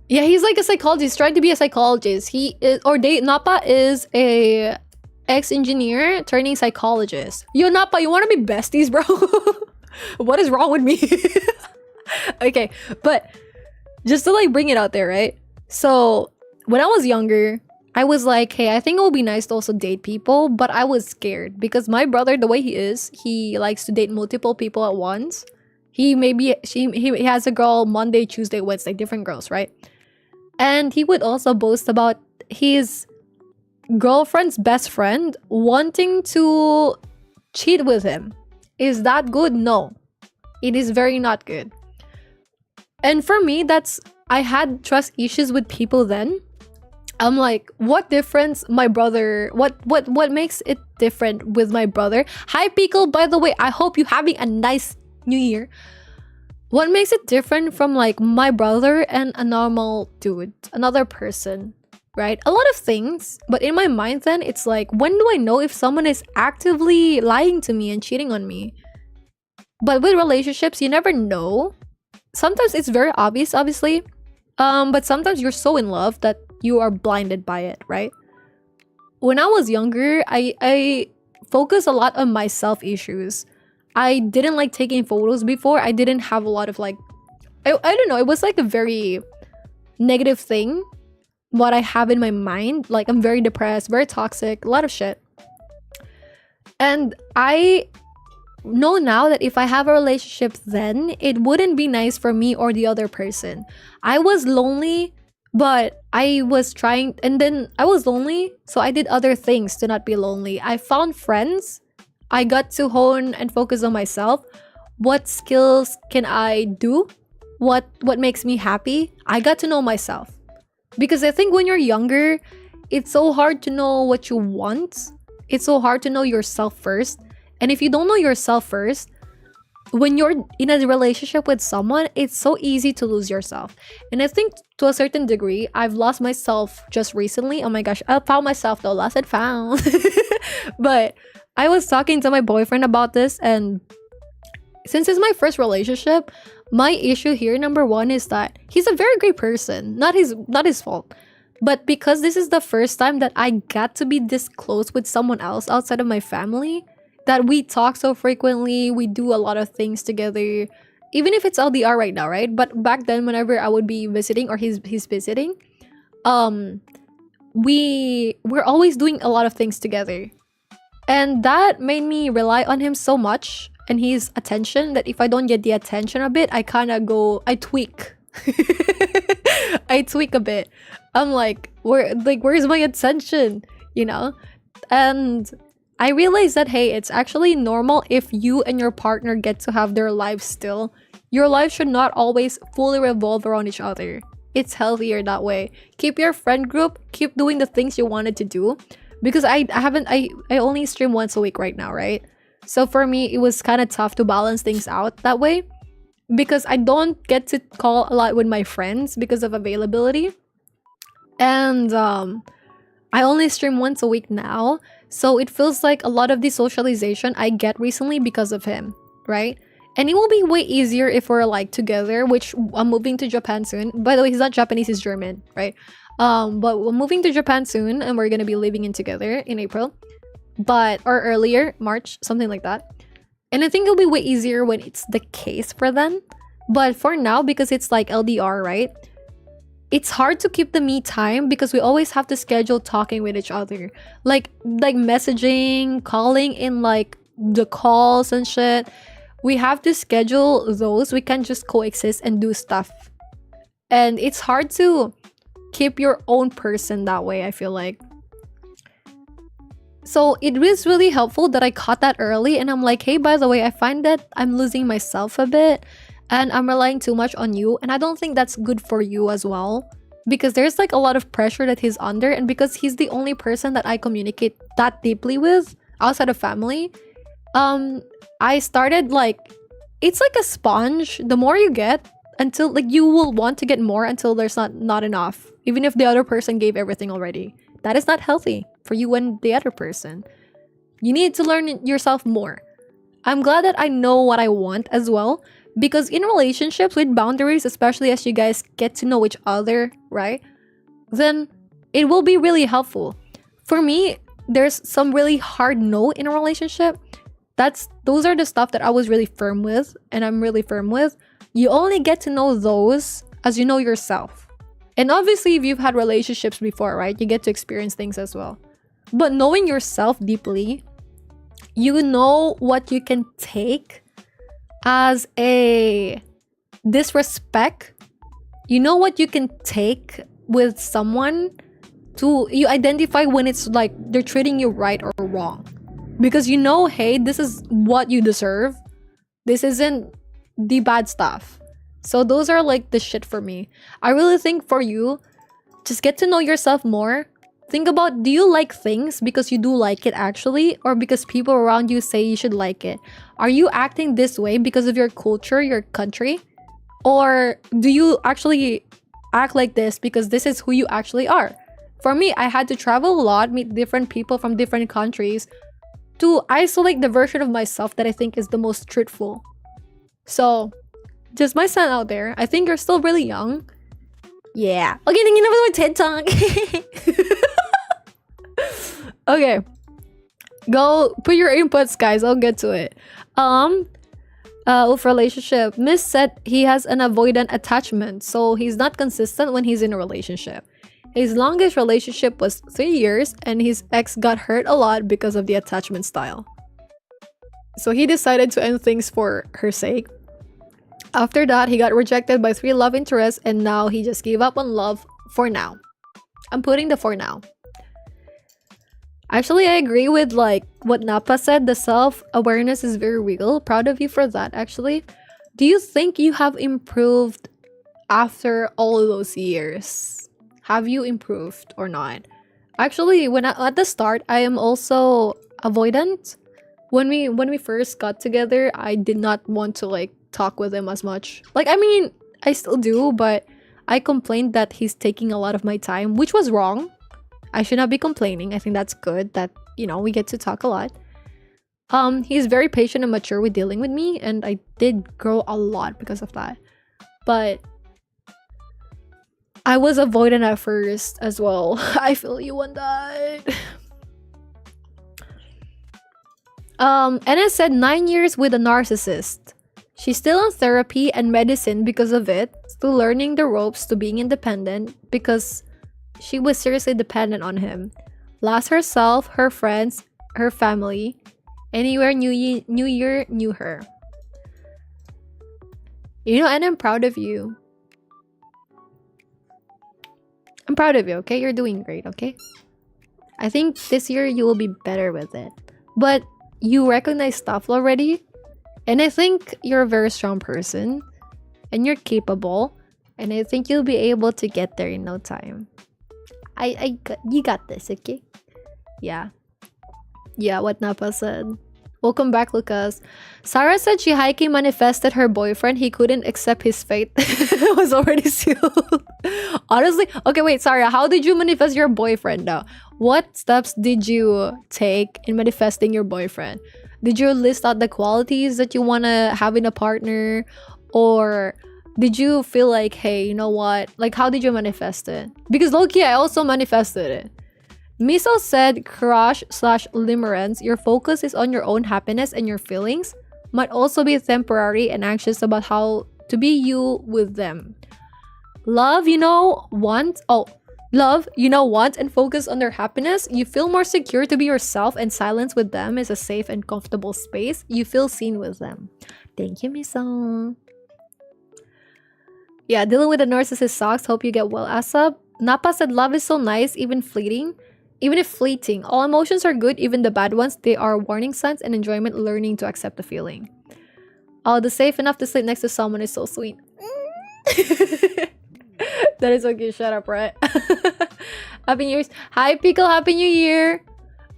Yeah, he's like a psychologist, trying to be a psychologist. He is, Napa is a ex-engineer turning psychologist. Yo, Napa, you want to be besties, bro? What is wrong with me? Okay, but just to like bring it out there, right? So when I was younger, I was like, hey, I think it would be nice to also date people, but I was scared because my brother, the way he is, he likes to date multiple people at once. He has a girl Monday, Tuesday, Wednesday, different girls, right? And he would also boast about his girlfriend's best friend wanting to cheat with him. Is that good? No. It is very not good. And for me, I had trust issues with people then. I'm like, what difference my brother, what makes it different with my brother? Hi, Pickle, by the way, I hope you're having a nice new year. What makes it different from like my brother and a normal dude, another person, right? A lot of things, but in my mind then, it's like, when do I know if someone is actively lying to me and cheating on me? But with relationships, you never know. sometimes it's very obvious, obviously. But sometimes you're so in love that you are blinded by it, right? When I was younger, I focused a lot on my self issues. I didn't like taking photos before. I didn't have a lot of like, I don't know, it was like a very negative thing what I have in my mind. Like, I'm very depressed, very toxic, a lot of shit. And I know now that if I have a relationship, then it wouldn't be nice for me or the other person. I was lonely, but I was trying, and then I was lonely, so I did other things to not be lonely. I found friends. I got to hone and focus on myself. What skills can I do? What makes me happy? I got to know myself. Because I think when you're younger, it's so hard to know what you want. It's so hard to know yourself first. And if you don't know yourself first, when you're in a relationship with someone, it's so easy to lose yourself. And I think to a certain degree, I've lost myself just recently. Oh my gosh, I found myself though. Lost and found. But I was talking to my boyfriend about this, and since it's my first relationship, my issue here, number one, is that he's a very great person. Not his fault. But because this is the first time that I got to be this close with someone else outside of my family, that we talk so frequently, we do a lot of things together, even if it's LDR right now, right? But back then, whenever I would be visiting or he's visiting, we're always doing a lot of things together. And that made me rely on him so much and his attention that if I don't get the attention a bit, I tweak. I tweak a bit. I'm like, where's my attention? You know? And I realized that, hey, it's actually normal if you and your partner get to have their lives still. Your life should not always fully revolve around each other. It's healthier that way. Keep your friend group, keep doing the things you wanted to do. Because I only stream once a week right now, right? So for me, it was kind of tough to balance things out that way. Because I don't get to call a lot with my friends because of availability. And I only stream once a week now. So it feels like a lot of the socialization I get recently because of him, right? And it will be way easier if we're like together, which I'm moving to Japan soon. By the way, he's not Japanese, he's German, right? But we're moving to Japan soon and we're gonna be living in together in April. Or earlier, March, something like that. And I think it'll be way easier when it's the case for them. But for now, because it's like LDR, right? It's hard to keep the me time because we always have to schedule talking with each other. Like messaging, calling in like the calls and shit. We have to schedule those. We can't just coexist and do stuff. And it's hard to keep your own person that way, I feel like. So it was really helpful that I caught that early and I'm like, hey, by the way, I find that I'm losing myself a bit and I'm relying too much on you, and I don't think that's good for you as well, because there's like a lot of pressure that he's under, and because he's the only person that I communicate that deeply with outside of family, I started like, it's like a sponge. The more you get, until like you will want to get more until there's not enough, even if the other person gave everything already. That is not healthy for you and the other person. You need to learn yourself more. I'm glad that I know what I want as well, because in relationships with boundaries, especially as you guys get to know each other, right? Then it will be really helpful. For me, there's some really hard no in a relationship. Those are the stuff that I was really firm with, and I'm really firm with. You only get to know those as you know yourself. And obviously, if you've had relationships before, right, you get to experience things as well. But knowing yourself deeply, you know what you can take as a disrespect. You know what you can take with someone. You identify when it's like they're treating you right or wrong. Because you know, hey, this is what you deserve. This isn't the bad stuff. So those are like the shit for me. I really think for you, just get to know yourself more. Think about, do you like things because you do like it actually, or because people around you say you should like it? Are you acting this way because of your culture, your country? Or do you actually act like this because this is who you actually are? For me, I had to travel a lot, meet different people from different countries to isolate the version of myself that I think is the most truthful. So Just my son out there. I think you're still really young. Yeah. Okay, tingin naman with TED Talk. Okay. Go put your inputs, guys. I'll get to it. With relationship, Miss said he has an avoidant attachment, so he's not consistent when he's in a relationship. His longest relationship was 3 years, and his ex got hurt a lot because of the attachment style. So he decided to end things for her sake. After that, he got rejected by 3 love interests, and now he just gave up on love for now. I'm putting the for now. Actually, I agree with like what Napa said. The self-awareness is very real. Proud of you for that, actually. Do you think you have improved after all those years? Have you improved or not? Actually, at the start, I am also avoidant. When we first got together, I did not want to like talk with him as much. Like, I mean, I still do, but I complained that he's taking a lot of my time, which was wrong. I should not be complaining. I think that's good that, you know, we get to talk a lot. He's very patient and mature with dealing with me, and I did grow a lot because of that. But I was avoidant at first as well. I feel you on that. And I said 9 years with a narcissist. She's still on therapy and medicine because of it, still learning the ropes to being independent because she was seriously dependent on him. Lost herself, her friends, her family. Anywhere New Year knew her. You know, and I'm proud of you. I'm proud of you, okay? You're doing great, okay? I think this year you will be better with it. But you recognize stuff already. And I think you're a very strong person. And you're capable. And I think you'll be able to get there in no time. You got this, okay? Yeah. Yeah, what Napa said. Welcome back, Lucas. Sarah said she high-key manifested her boyfriend. He couldn't accept his fate. It was already sealed. Honestly, okay, wait, Sarah, how did you manifest your boyfriend now? What steps did you take in manifesting your boyfriend? Did you list out the qualities that you want to have in a partner? Or did you feel like, hey, you know what? Like, how did you manifest it? Because low-key, I also manifested it. Miso said, crush/limerence, your focus is on your own happiness and your feelings might also be temporary and anxious about how to be you with them. Love, want and focus on their happiness. You feel more secure to be yourself, and silence with them is a safe and comfortable space. You feel seen with them. Thank you, Miso. Yeah, dealing with a narcissist sucks. Hope you get well, ASAP. Napa said, love is so nice, even if fleeting. All emotions are good, even the bad ones. They are warning signs and enjoyment, learning to accept the feeling. Oh, the safe enough to sleep next to someone is so sweet. That is okay. Shut up, right? Happy New Year's. Hi, Pickle. Happy New Year.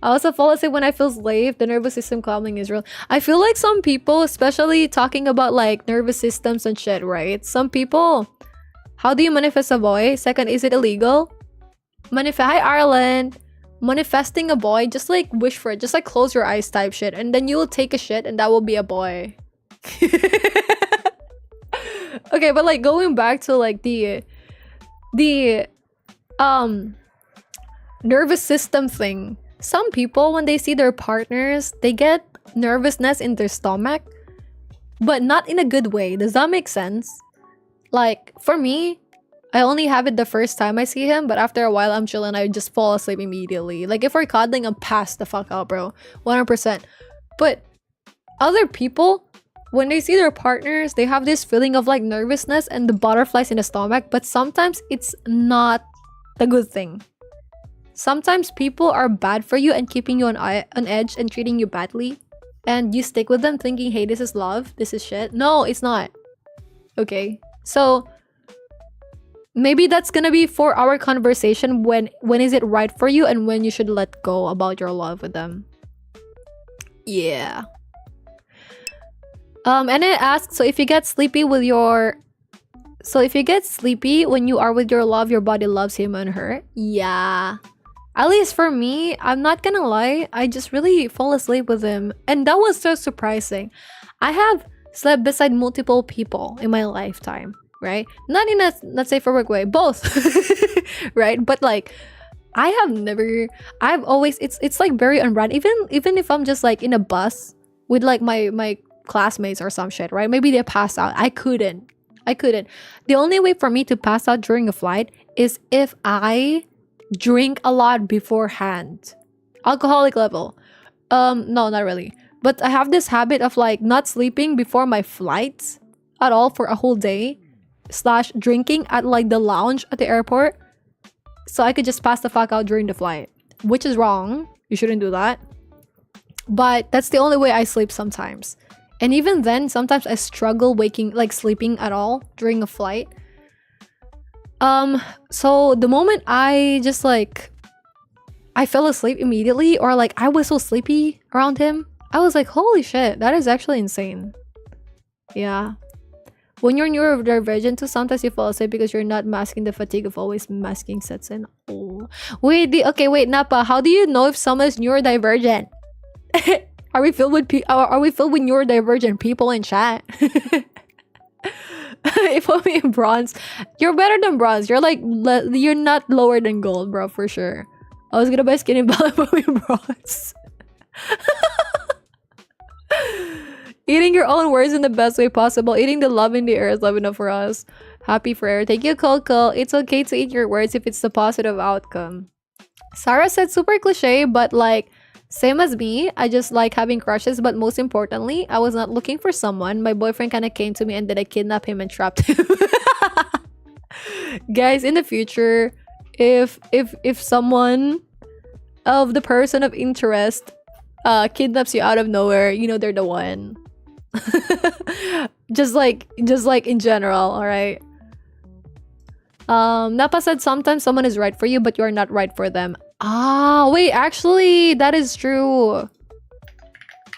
I also fall asleep when I feel slave. The nervous system calming is real. I feel like some people, especially talking about like nervous systems and shit, right? Some people, how do you manifest a boy? Second, is it illegal? Hi, Ireland. Manifesting a boy, just like wish for it. Just like close your eyes type shit. And then you will take a shit and that will be a boy. Okay, but like going back to like the nervous system thing. Some people, when they see their partners, they get nervousness in their stomach, but not in a good way. Does that make sense? Like, for me, I only have it the first time I see him, but after a while, I'm chilling. I just fall asleep immediately. Like, if we're cuddling, I'm passed the fuck out, bro. 100%. But other people, when they see their partners, they have this feeling of like nervousness and the butterflies in the stomach, but sometimes it's not the good thing. Sometimes people are bad for you and keeping you on edge and treating you badly. And you stick with them thinking, hey, this is love, this is shit. No, it's not. Okay? So maybe that's gonna be for our conversation, when is it right for you and when you should let go about your love with them. Yeah. And I asked, so if you get sleepy when you are with your love, your body loves him and her? Yeah. At least for me, I'm not gonna lie, I just really fall asleep with him. And that was so surprising. I have slept beside multiple people in my lifetime, right? Not in a not safe for work way, both, right? But like, I've always, it's like very unrandom. Even if I'm just like in a bus with like my classmates or some shit, right? Maybe they pass out. I couldn't. The only way for me to pass out during a flight is if I drink a lot beforehand. Alcoholic level. No, not really. But I have this habit of like not sleeping before my flights at all for a whole day, slash drinking at like the lounge at the airport, so I could just pass the fuck out during the flight, which is wrong. You shouldn't do that. But that's the only way I sleep sometimes. And even then, sometimes I struggle sleeping at all during a flight. So the moment I just like, I fell asleep immediately, or like I was so sleepy around him, I was like, holy shit, that is actually insane. Yeah. When you're neurodivergent too, sometimes you fall asleep because you're not masking the fatigue of always masking sets in. Oh. Wait, Napa, how do you know if someone is neurodivergent? Are we filled with neurodivergent people in chat? If only in bronze. You're better than bronze. You're like, you're not lower than gold, bro, for sure. I was gonna buy skin in bronze. Eating your own words in the best way possible. Eating the love in the air is love enough for us. Happy forever. Thank you, Coco. It's okay to eat your words if it's the positive outcome. Sarah said super cliche, but like, same as me. I just like having crushes, but most importantly, I was not looking for someone. My boyfriend kind of came to me and then I kidnapped him and trapped him. Guys, in the future, if someone of the person of interest kidnaps you out of nowhere, you know they're the one. just like in general, all right. Napa said sometimes someone is right for you but you are not right for them. Ah, wait, actually that is true.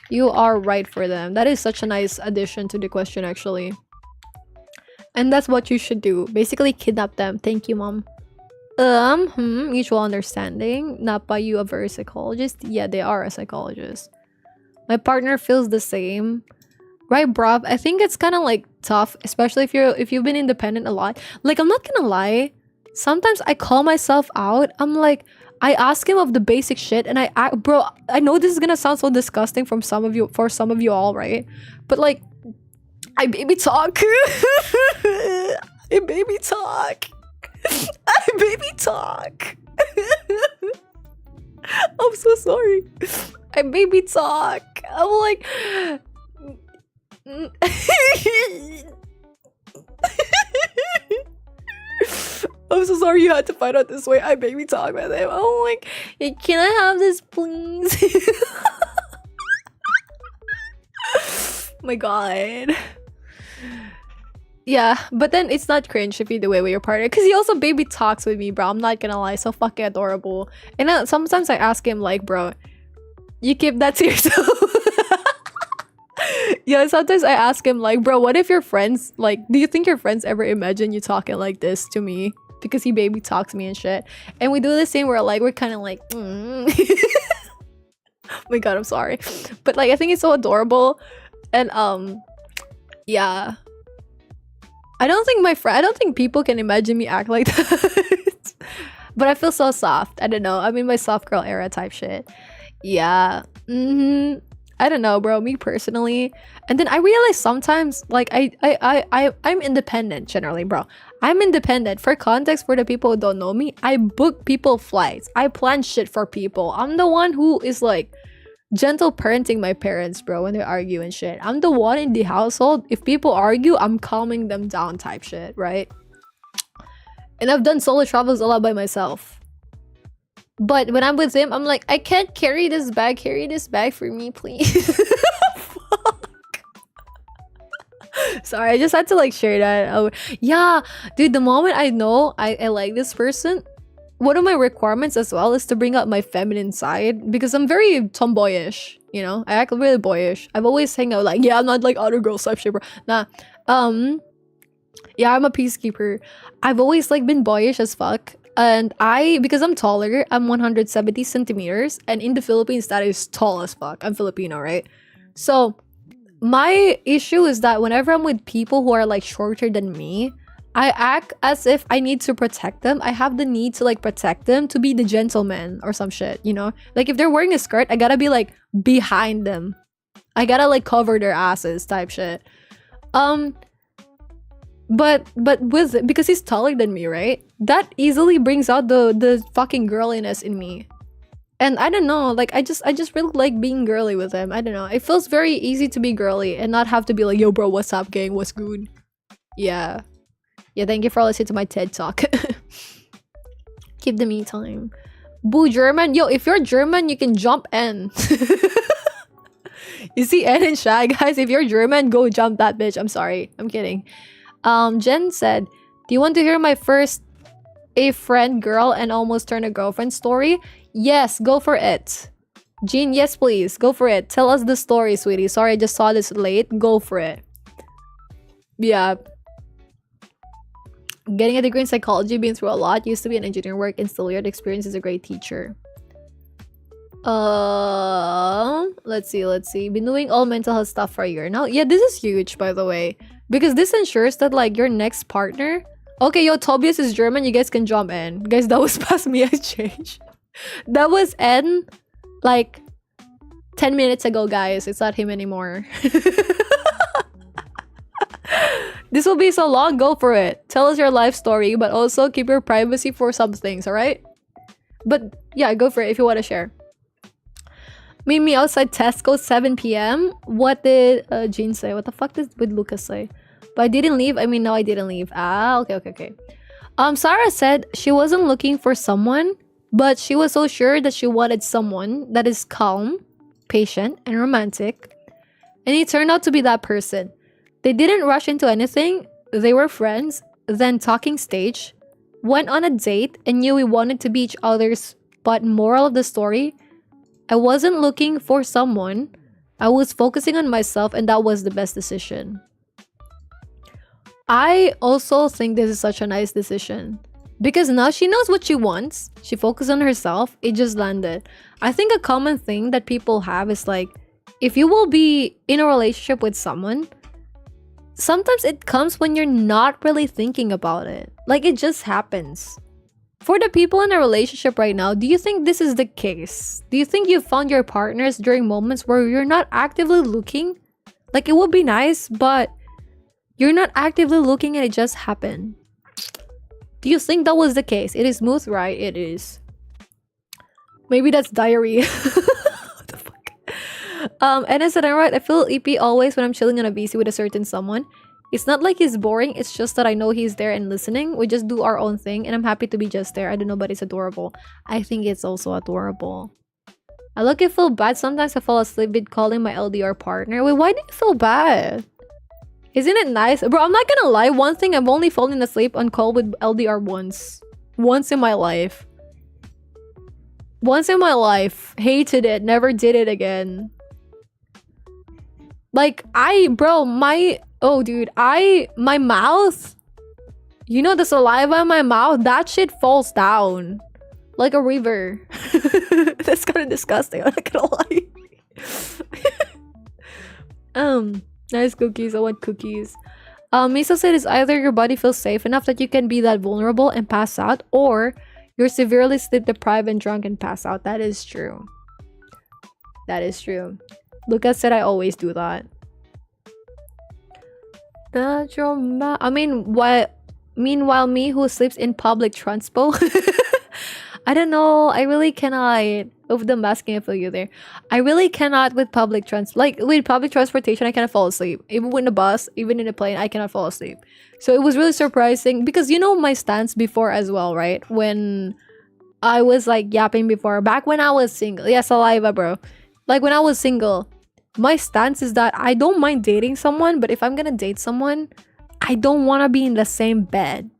You are right for them. That is such a nice addition to the question, actually. And that's what you should do, basically kidnap them. Thank you, mom. Mutual understanding. Napa, you a very psychologist? Yeah, they are a psychologist. My partner feels the same. Right, bruv? I think it's kind of like tough, especially if you've been independent a lot. Like, I'm not gonna lie, sometimes I call myself out. I'm like, I ask him of the basic shit, and bro, I know this is gonna sound so disgusting for some of you all, right? But like, I baby talk. I baby talk. I baby talk. I'm so sorry. I baby talk. I'm like, I'm so sorry you had to find out this way. I baby talk with him. I'm like, hey, can I have this, please? My god. Yeah, but then it's not cringe if you do it with your partner, because he also baby talks with me, bro. I'm not gonna lie, so fucking adorable. And sometimes I ask him like, bro, you keep that to yourself. Yeah, sometimes I ask him like, bro, what if your friends, like, do you think your friends ever imagine you talking like this to me? Because he baby talks me and shit. And we do this thing where like, we're kind of like, Oh my god, I'm sorry. But like, I think it's so adorable. And yeah. I don't think people can imagine me act like that. But I feel so soft. I don't know. I'm in my soft girl era type shit. Yeah. I don't know, bro. Me personally. And then I realize sometimes, like, I'm independent generally, bro. I'm independent. For context, for the people who don't know me, I book people flights. I plan shit for people. I'm the one who is like gentle parenting my parents, bro, when they argue and shit. I'm the one in the household. If people argue, I'm calming them down type shit, right? And I've done solo travels a lot by myself. But when I'm with him, I'm like, I can't carry this bag. Carry this bag for me, please. Fuck. Sorry, I just had to like share that. Oh, yeah, dude, the moment I know I like this person, one of my requirements as well is to bring out my feminine side, because I'm very tomboyish, you know? I act really boyish. I've always hang out like, yeah, I'm not like other girls type shit, bro. Nah. Yeah, I'm a peacekeeper. I've always like been boyish as fuck. And because I'm taller, I'm 170 centimeters. And in the Philippines, that is tall as fuck. I'm Filipino, right? So my issue is that whenever I'm with people who are like shorter than me, I act as if I need to protect them. I have the need to like protect them, to be the gentleman or some shit, you know? Like if they're wearing a skirt, I gotta be like behind them. I gotta like cover their asses type shit. But with, because he's taller than me, right? That easily brings out the fucking girliness in me. And I don't know, like I just really like being girly with him. I don't know. It feels very easy to be girly and not have to be like, yo bro, what's up gang? What's good? Yeah. Yeah, thank you for listening to my TED talk. Keep the me time. Boo German. Yo, if you're German, you can jump N. You see N and Shy, guys? If you're German, go jump that bitch. I'm sorry. I'm kidding. Jen said, do you want to hear my first a friend girl and almost turn a girlfriend story? Yes, go for it. Jean, yes please. Go for it. Tell us the story, sweetie. Sorry, I just saw this late. Go for it. Yeah. Getting a degree in psychology, been through a lot. Used to be an engineer work and still here. The experience is a great teacher. Let's see. Been doing all mental health stuff for a year now. Yeah, this is huge, by the way. Because this ensures that, like, your next partner... Okay, yo, Tobias is German. You guys can jump in. Guys, that was past me. I changed. That was N, like, 10 minutes ago, guys. It's not him anymore. This will be so long. Go for it. Tell us your life story, but also keep your privacy for some things, alright? But, yeah, go for it if you want to share. Meet me outside Tesco 7 p.m. What did Jean say? What the fuck did Lucas say? But I didn't leave. I mean, no, I didn't leave. Ah, okay. Sarah said she wasn't looking for someone, but she was so sure that she wanted someone that is calm, patient, and romantic. And he turned out to be that person. They didn't rush into anything. They were friends, then talking stage, went on a date, and knew we wanted to be each other's. But moral of the story, I wasn't looking for someone. I was focusing on myself, and that was the best decision. I also think this is such a nice decision. Because now she knows what she wants. She focused on herself. It just landed. I think a common thing that people have is like, if you will be in a relationship with someone, sometimes it comes when you're not really thinking about it. Like, it just happens. For the people in a relationship right now, do you think this is the case? Do you think you found your partners during moments where you're not actively looking? Like, it would be nice, but you're not actively looking and it just happened. Do you think that was the case? It is smooth, right? It is. Maybe that's diary. What the fuck? And I said, alright, I feel EP always when I'm chilling on a VC with a certain someone. It's not like he's boring, it's just that I know he's there and listening. We just do our own thing and I'm happy to be just there. I don't know, but it's adorable. I think it's also adorable. I look and feel bad. Sometimes I fall asleep with calling my LDR partner. Wait, why do you feel bad? Isn't it nice? Bro, I'm not gonna lie. One thing, I've only fallen asleep on call with LDR once. Once in my life. Once in my life. Hated it. Never did it again. Like, my mouth, you know, the saliva in my mouth, that shit falls down like a river. That's kind of disgusting, I'm not gonna lie. Nice cookies. I want cookies. Miso said it's either your body feels safe enough that you can be that vulnerable and pass out, or you're severely sleep deprived and drunk and pass out. That is true. That is true. Lucas said I always do that. I mean, what? Meanwhile, me who sleeps in public transport. I don't know. I really cannot. Of the masking, I feel you there. I really cannot with public with public transportation. I cannot fall asleep. Even with the bus, even in a plane, I cannot fall asleep. So it was really surprising because you know my stance before as well, right? When I was like yapping before, back when I was single. Yeah, saliva, bro. Like when I was single, my stance is that I don't mind dating someone, but if I'm gonna date someone, I don't want to be in the same bed.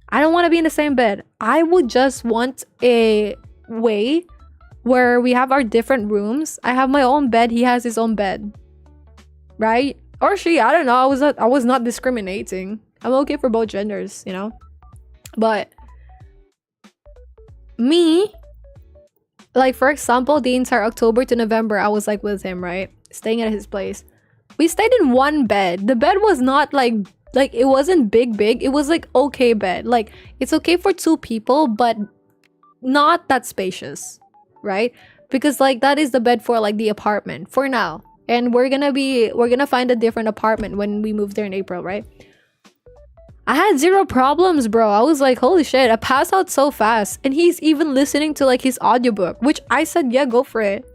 I don't want to be in the same bed. I would just want a way where we have our different rooms. I have my own bed. He has his own bed. Right? Or she. I don't know. I was not discriminating. I'm okay for both genders, you know? But me, like for example, the entire October to November, I was like with him, right? Staying at his place. We stayed in one bed. The bed was not like it wasn't big. It was like okay bed. Like it's okay for 2 people, but not that spacious, right? Because like that is the bed for like the apartment for now. And we're gonna find a different apartment when we move there in April, right? I had 0 problems, bro. I was like, holy shit, I passed out so fast. And he's even listening to like his audiobook, which I said, yeah, go for it.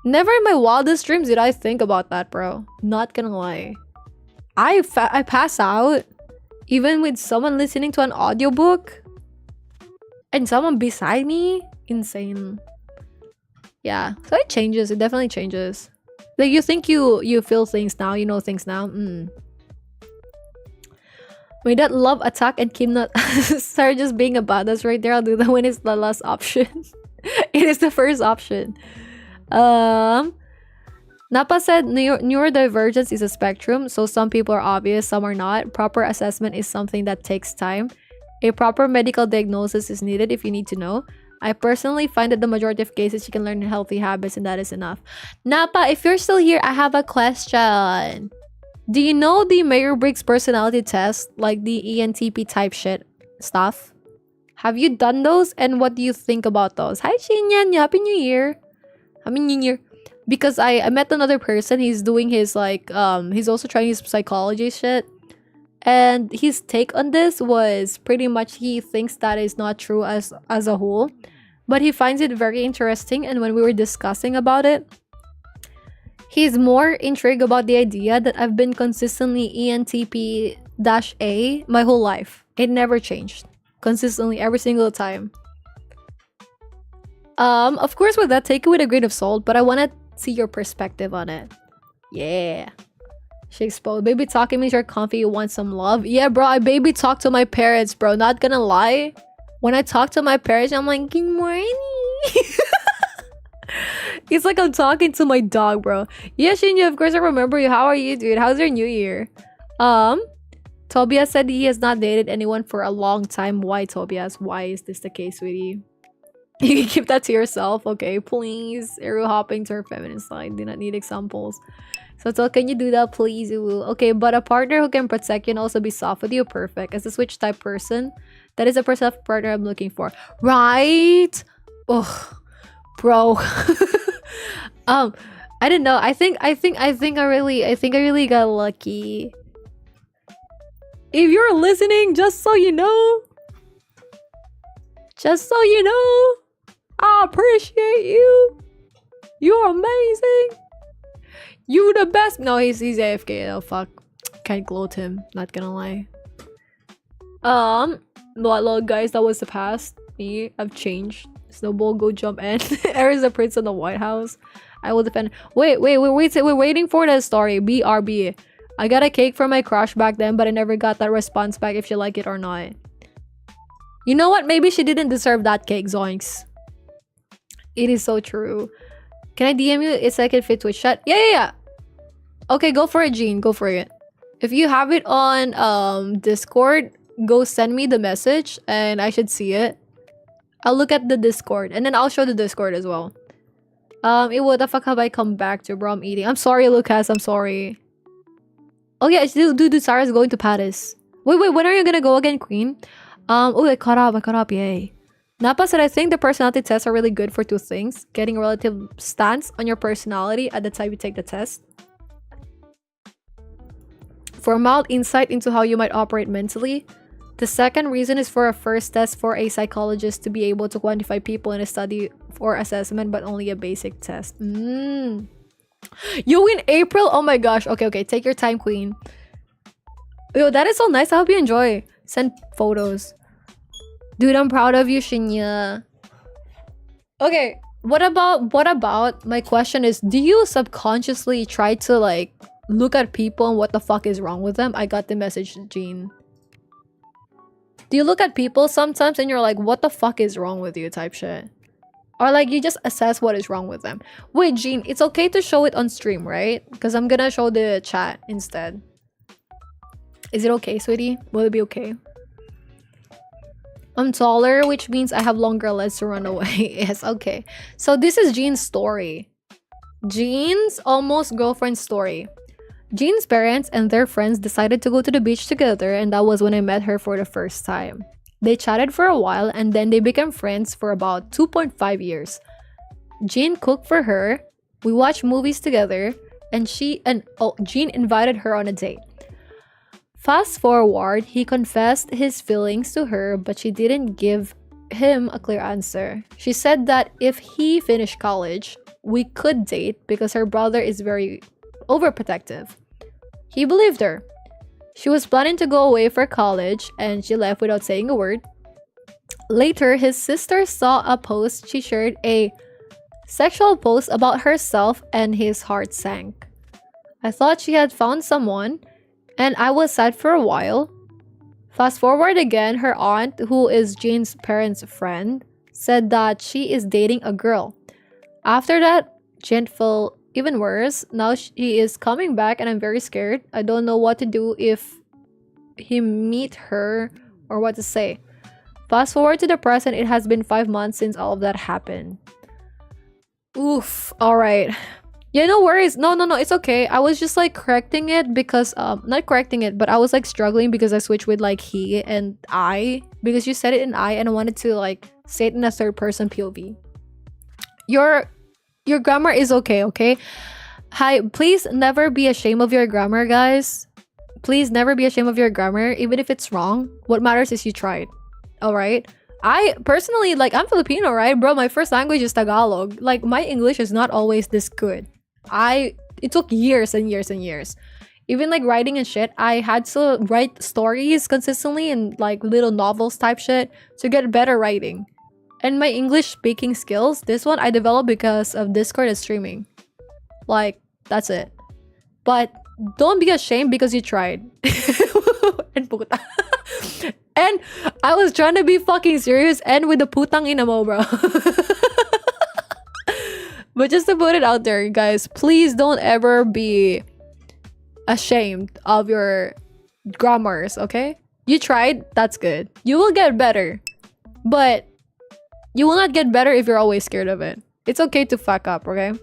Never in my wildest dreams did I think about that, bro. Not gonna lie. I pass out even with someone listening to an audiobook and someone beside me. Insane. Yeah, so it changes. It definitely changes. Like you think you feel things now, you know things now. May that love attack and Kim not start just being a badass right there. I'll do that when it's the last option. It is the first option. Napa said neurodivergence is a spectrum, so some people are obvious, some are not. Proper assessment is something that takes time. A proper medical diagnosis is needed if you need to know. I personally find that the majority of cases you can learn healthy habits and that is enough. Napa, if you're still here, I have a question. Do you know the Myers-Briggs personality test, like the ENTP type shit stuff? Have you done those and what do you think about those? Hi Shinyan, Happy New Year. Happy New Year. Because I met another person, he's doing his like he's also trying his psychology shit. And his take on this was pretty much he thinks that is not true as a whole. But he finds it very interesting, and when we were discussing about it, he's more intrigued about the idea that I've been consistently ENTP-A my whole life. It never changed. Consistently, every single time. Of course, with that, take it with a grain of salt, but I want to see your perspective on it. Yeah. She exposed. Baby talking means you're comfy, you want some love. Yeah, bro, I baby talk to my parents, bro. Not gonna lie. When I talk to my parents, I'm like, good morning. It's like I'm talking to my dog, bro. Yeah, Shinya, of course I remember you. How are you, dude? How's your new year? Tobias said he has not dated anyone for a long time. Why, Tobias? Why is this the case, sweetie? You can keep that to yourself, okay? Please. Arrow hopping to her feminine side. Do not need examples. So can you do that, please? Okay, but a partner who can protect you and also be soft with you, perfect. As a switch type person, that is a person of partner I'm looking for, right? Ugh, bro. I don't know. I think I really got lucky. If you're listening, just so you know, I appreciate you. You're amazing. You the best. No, he's AFK. Oh fuck, can't gloat him. Not gonna lie. Well, guys, that was the past. Me, I've changed. Snowball, go jump in. Air is the prince of the White House. I will defend. Wait. We're waiting for the story. BRB. I got a cake from my crush back then, but I never got that response back if she liked it or not. You know what? Maybe she didn't deserve that cake, zoinks. It is so true. Can I DM you? It's like it fit Twitch chat. Yeah. Okay, go for it, Jean. Go for it. If you have it on Discord, go send me the message and I should see it. I'll look at the Discord and then I'll show the Discord as well. What the fuck have I come back to, bro? I'm eating. I'm sorry, Lucas. I'm sorry. Oh yeah, dude, Sarah's going to Paris. Wait, when are you gonna go again, Queen? Oh, I caught up, yay. Napa said, I think the personality tests are really good for 2 things. Getting a relative stance on your personality at the time you take the test. For a mild insight into how you might operate mentally. The second reason is for a first test for a psychologist to be able to quantify people in a study or assessment, but only a basic test. You in April? Oh my gosh. Okay. Take your time, Queen. Yo, that is so nice. I hope you enjoy. Send photos. Dude, I'm proud of you, Shinya. Okay, what about my question is, do you subconsciously try to like look at people and what the fuck is wrong with them? I got the message, Jean. Do you look at people sometimes and you're like, what the fuck is wrong with you type shit? Or like you just assess what is wrong with them. Wait, Jean, it's okay to show it on stream, right? Because I'm gonna show the chat instead. Is it okay, sweetie? Will it be okay? I'm taller, which means I have longer legs to run away. Yes, okay. So this is Jean's story. Jean's almost girlfriend story. Jean's parents and their friends decided to go to the beach together, and that was when I met her for the first time. They chatted for a while and then they became friends for about 2.5 years. Jean cooked for her, we watched movies together, and Jean invited her on a date. Fast forward, he confessed his feelings to her, but she didn't give him a clear answer. She said that if he finished college, we could date because her brother is very overprotective. He believed her. She was planning to go away for college and she left without saying a word. Later, his sister saw a post. She shared a sexual post about herself and his heart sank. I thought she had found someone and I was sad for a while. Fast forward again, her aunt, who is Jean's parents' friend, said that she is dating a girl. After that, Jean felt even worse. Now she is coming back and I'm very scared. I don't know what to do if he meet her or what to say. Fast forward to the present, it has been 5 months since all of that happened. Oof, alright. Yeah, no worries. No, it's okay. I was just like correcting it because, not correcting it, but I was like struggling because I switched with like he and I. Because you said it in I and I wanted to like say it in a third person POV. Your grammar is okay? Hi, please never be ashamed of your grammar, guys. Please never be ashamed of your grammar, even if it's wrong. What matters is you tried. Alright? I personally, like, I'm Filipino, right? Bro, my first language is Tagalog. Like, my English is not always this good. It took years and years and years. Even like writing and shit, I had to write stories consistently and like little novels type shit to get better writing. And my English speaking skills, this one I developed because of Discord and streaming. Like, that's it. But don't be ashamed because you tried. And puta. And I was trying to be fucking serious and with the putang ina mo, bro. But just to put it out there, guys, please don't ever be ashamed of your grammars, okay? You tried, that's good. You will get better. But you will not get better if you're always scared of it. It's okay to fuck up, okay?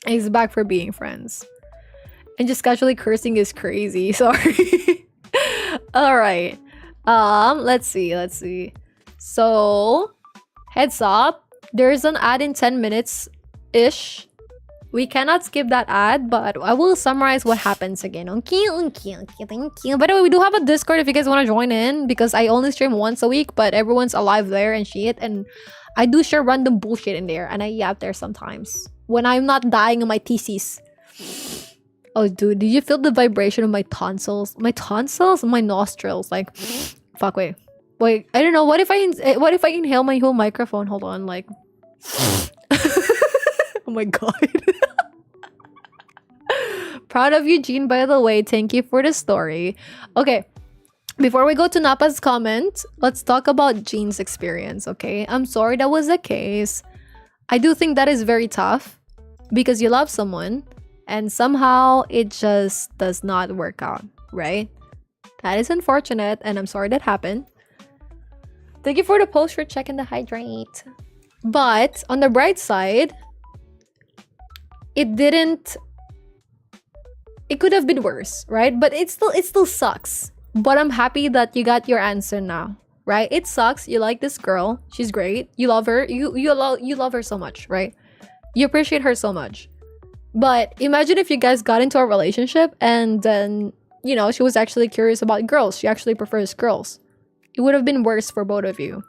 He's back for being friends. And just casually cursing is crazy. Sorry. Alright. Let's see. So, heads up. There's an ad in 10 minutes-ish. We cannot skip that ad, but I will summarize what happens again. Thank you. By the way, we do have a Discord if you guys want to join in, because I only stream once a week, but everyone's alive there and shit. And I do share random bullshit in there, and I yap there sometimes when I'm not dying in my thesis. Oh, dude, did you feel the vibration of my tonsils? My tonsils? My nostrils. Like, fuck, wait, I don't know. What if I inhale my whole microphone? Hold on, like. Oh my god. Proud of you, Jean, by the way. Thank you for the story. Okay, before we go to Napa's comment, let's talk about Jean's experience, okay? I'm sorry that was the case. I do think that is very tough because you love someone and somehow it just does not work out, right? That is unfortunate and I'm sorry that happened. Thank you for the post for checking the hydrate. But on the bright side, it could have been worse, right? But it still sucks. But I'm happy that you got your answer now, right? It sucks. You like this girl. She's great. You love her. You love her so much, right? You appreciate her so much. But imagine if you guys got into a relationship and then, you know, she was actually curious about girls. She actually prefers girls. It would have been worse for both of you.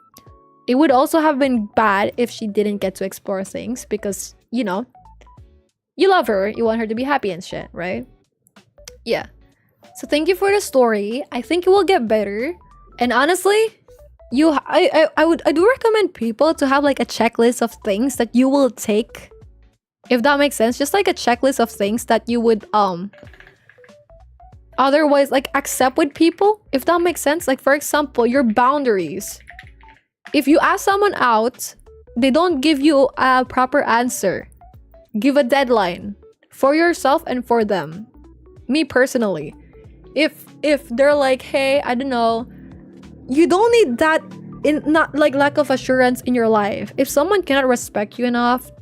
It would also have been bad if she didn't get to explore things because, you know, you love her. You want her to be happy and shit, right? Yeah. So thank you for the story. I think it will get better. And honestly, I do recommend people to have like a checklist of things that you will take. If that makes sense. Just like a checklist of things that you would otherwise like accept with people. If that makes sense. Like for example, your boundaries. If you ask someone out, they don't give you a proper answer. Give a deadline for yourself and for them. Me personally, if they're like, hey, I don't know, you don't need that in not like lack of assurance in your life. If someone cannot respect you enough,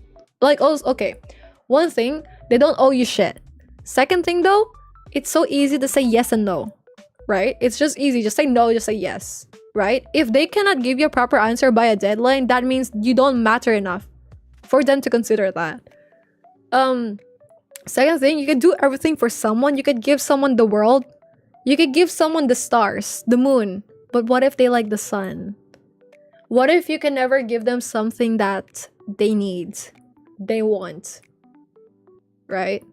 like, oh, okay, One thing, they don't owe you shit. Second thing though, it's so easy to say yes and no, right? It's just easy. Just say no, just say yes, right? If they cannot give you a proper answer by a deadline, that means you don't matter enough for them to consider that. Second thing, you could do everything for someone. You could give someone the world. You could give someone the stars, the moon. But what if they like the sun? What if you can never give them something that they need, they want, right?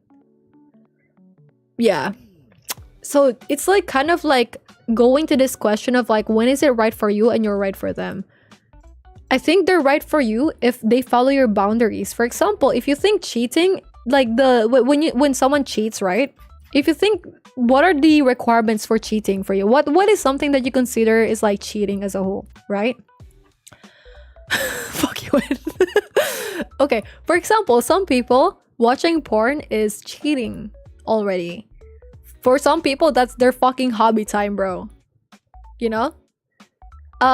Yeah. So it's like kind of like going to this question of like, when is it right for you and you're right for them? I think they're right for you if they follow your boundaries. For example, if you think cheating, like when someone cheats, right? If you think, what are the requirements for cheating for you? What is something that you consider is like cheating as a whole, right? Fuck you. Okay, for example, some people watching porn is cheating already. For some people, that's their fucking hobby time, bro. You know?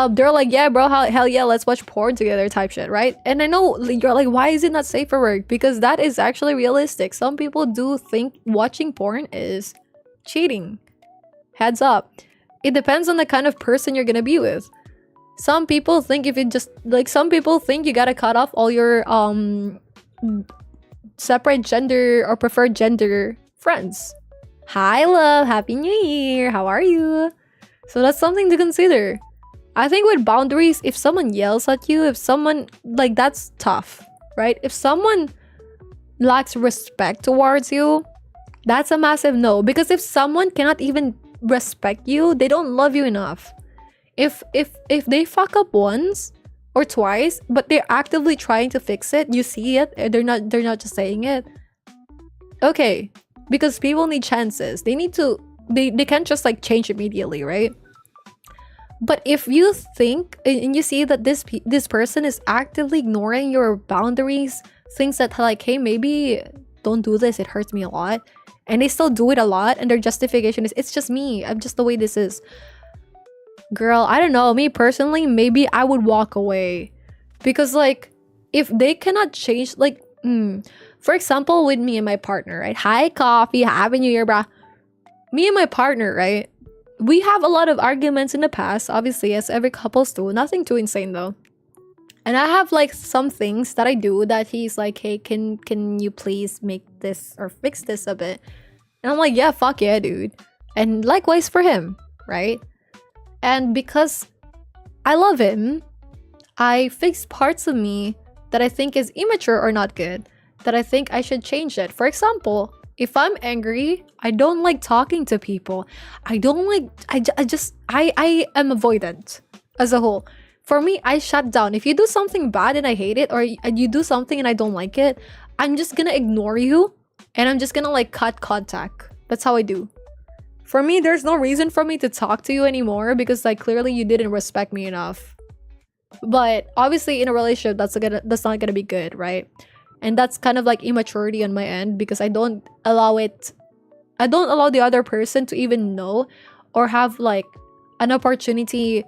They're like, yeah, bro, hell yeah, let's watch porn together type shit, right? And I know you're like, why is it not safe for work? Because that is actually realistic. Some people do think watching porn is cheating. Heads up. It depends on the kind of person you're gonna be with. Some people think if you just, like, some people think you gotta cut off all your, separate gender or preferred gender friends. Hi, love. Happy New Year. How are you? So that's something to consider. I think with boundaries, if someone yells at you, if someone, like, that's tough, right? If someone lacks respect towards you, that's a massive no. Because if someone cannot even respect you, they don't love you enough. If they fuck up once or twice, but they're actively trying to fix it, you see it, they're not just saying it. Okay, because people need chances. They need to, they can't just like change immediately, right? But if you think and you see that this person is actively ignoring your boundaries, thinks that like, hey, maybe don't do this, it hurts me a lot, and they still do it a lot, and their justification is, it's just me, I'm just the way this is. Girl, I don't know, me personally, maybe I would walk away. Because like, if they cannot change, like, for example, with me and my partner, right? Hi, Coffee, Happy New Year, brah. Me and my partner, right? We have a lot of arguments in the past, obviously, as every couples do. Nothing too insane though. And I have like some things that I do that he's like, hey, can you please make this or fix this a bit? And I'm like, yeah, fuck yeah, dude. And likewise for him, right? And because I love him, I fix parts of me that I think is immature or not good, that I think I should change it. For example, if I'm angry, I don't like talking to people. I don't like, I am avoidant as a whole. For me, I shut down. If you do something bad and I hate it, or you do something and I don't like it, I'm just gonna ignore you and I'm just gonna like cut contact. That's how I do. For me, there's no reason for me to talk to you anymore because like clearly you didn't respect me enough. But obviously in a relationship, that's not gonna be good, right? And that's kind of like immaturity on my end because I don't allow the other person to even know or have like an opportunity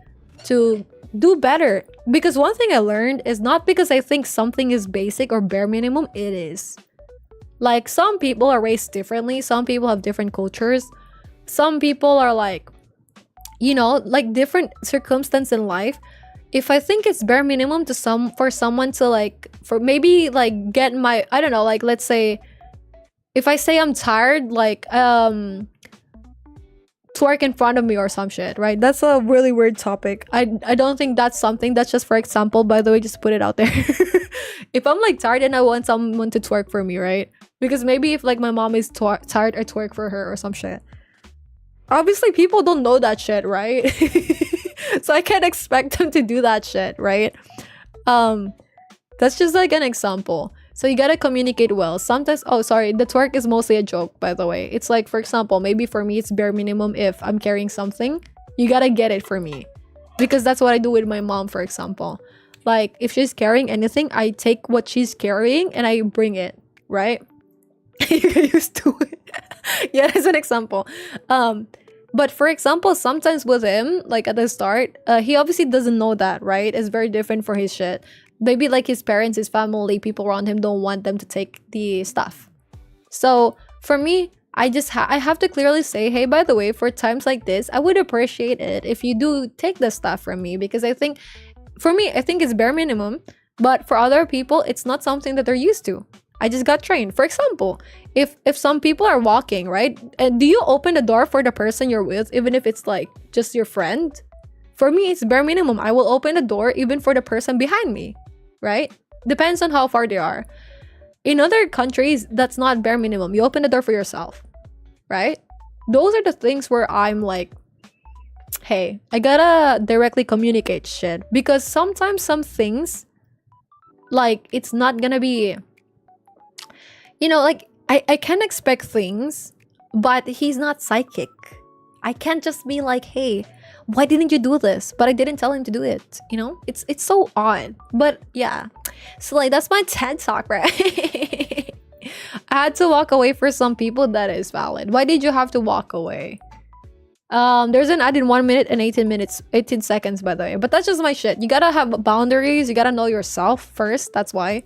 to do better. Because one thing I learned is not because I think something is basic or bare minimum, it is. Like some people are raised differently, some people have different cultures, some people are like, you know, like different circumstance in life. If I think it's bare minimum for someone to like, for maybe like get my, I don't know, like let's say if I say I'm tired, like twerk in front of me or some shit, right? That's a really weird topic. I don't think that's something, that's just for example, by the way, just put it out there. If I'm like tired and I want someone to twerk for me, right? Because maybe if like my mom is tired, I twerk for her or some shit. Obviously people don't know that shit, right? So I can't expect them to do that shit, right? That's just like an example. So you gotta communicate well. Sometimes, oh sorry, the twerk is mostly a joke, by the way. It's like, for example, maybe for me it's bare minimum if I'm carrying something. You gotta get it for me. Because that's what I do with my mom, for example. Like, if she's carrying anything, I take what she's carrying and I bring it, right? You get used to it. Yeah, that's an example. But for example, sometimes with him, like at the start, he obviously doesn't know that, right? It's very different for his shit. maybe like his parents, his family, people around him don't want them to take the stuff. So for me, I have to clearly say, hey, by the way, for times like this, I would appreciate it if you do take the stuff from me, because I think for me, I think it's bare minimum, but for other people, it's not something that they're used to. I just got trained. For example, if some people are walking, right? And do you open the door for the person you're with, even if it's like just your friend? For me, it's bare minimum. I will open the door even for the person behind me, right? Depends on how far they are. In other countries, that's not bare minimum. You open the door for yourself, right? Those are the things where I'm like, hey, I gotta directly communicate shit. Because sometimes some things, like, it's not gonna be, you know, like, I can expect things, but he's not psychic. I can't just be like, hey, why didn't you do this? But I didn't tell him to do it, you know? It's so odd. But yeah, so like, that's my TED talk, right? I had to walk away for some people. That is valid. Why did you have to walk away? There's an ad in 1 minute and 18 seconds, by the way. But that's just my shit. You gotta have boundaries. You gotta know yourself first. That's why.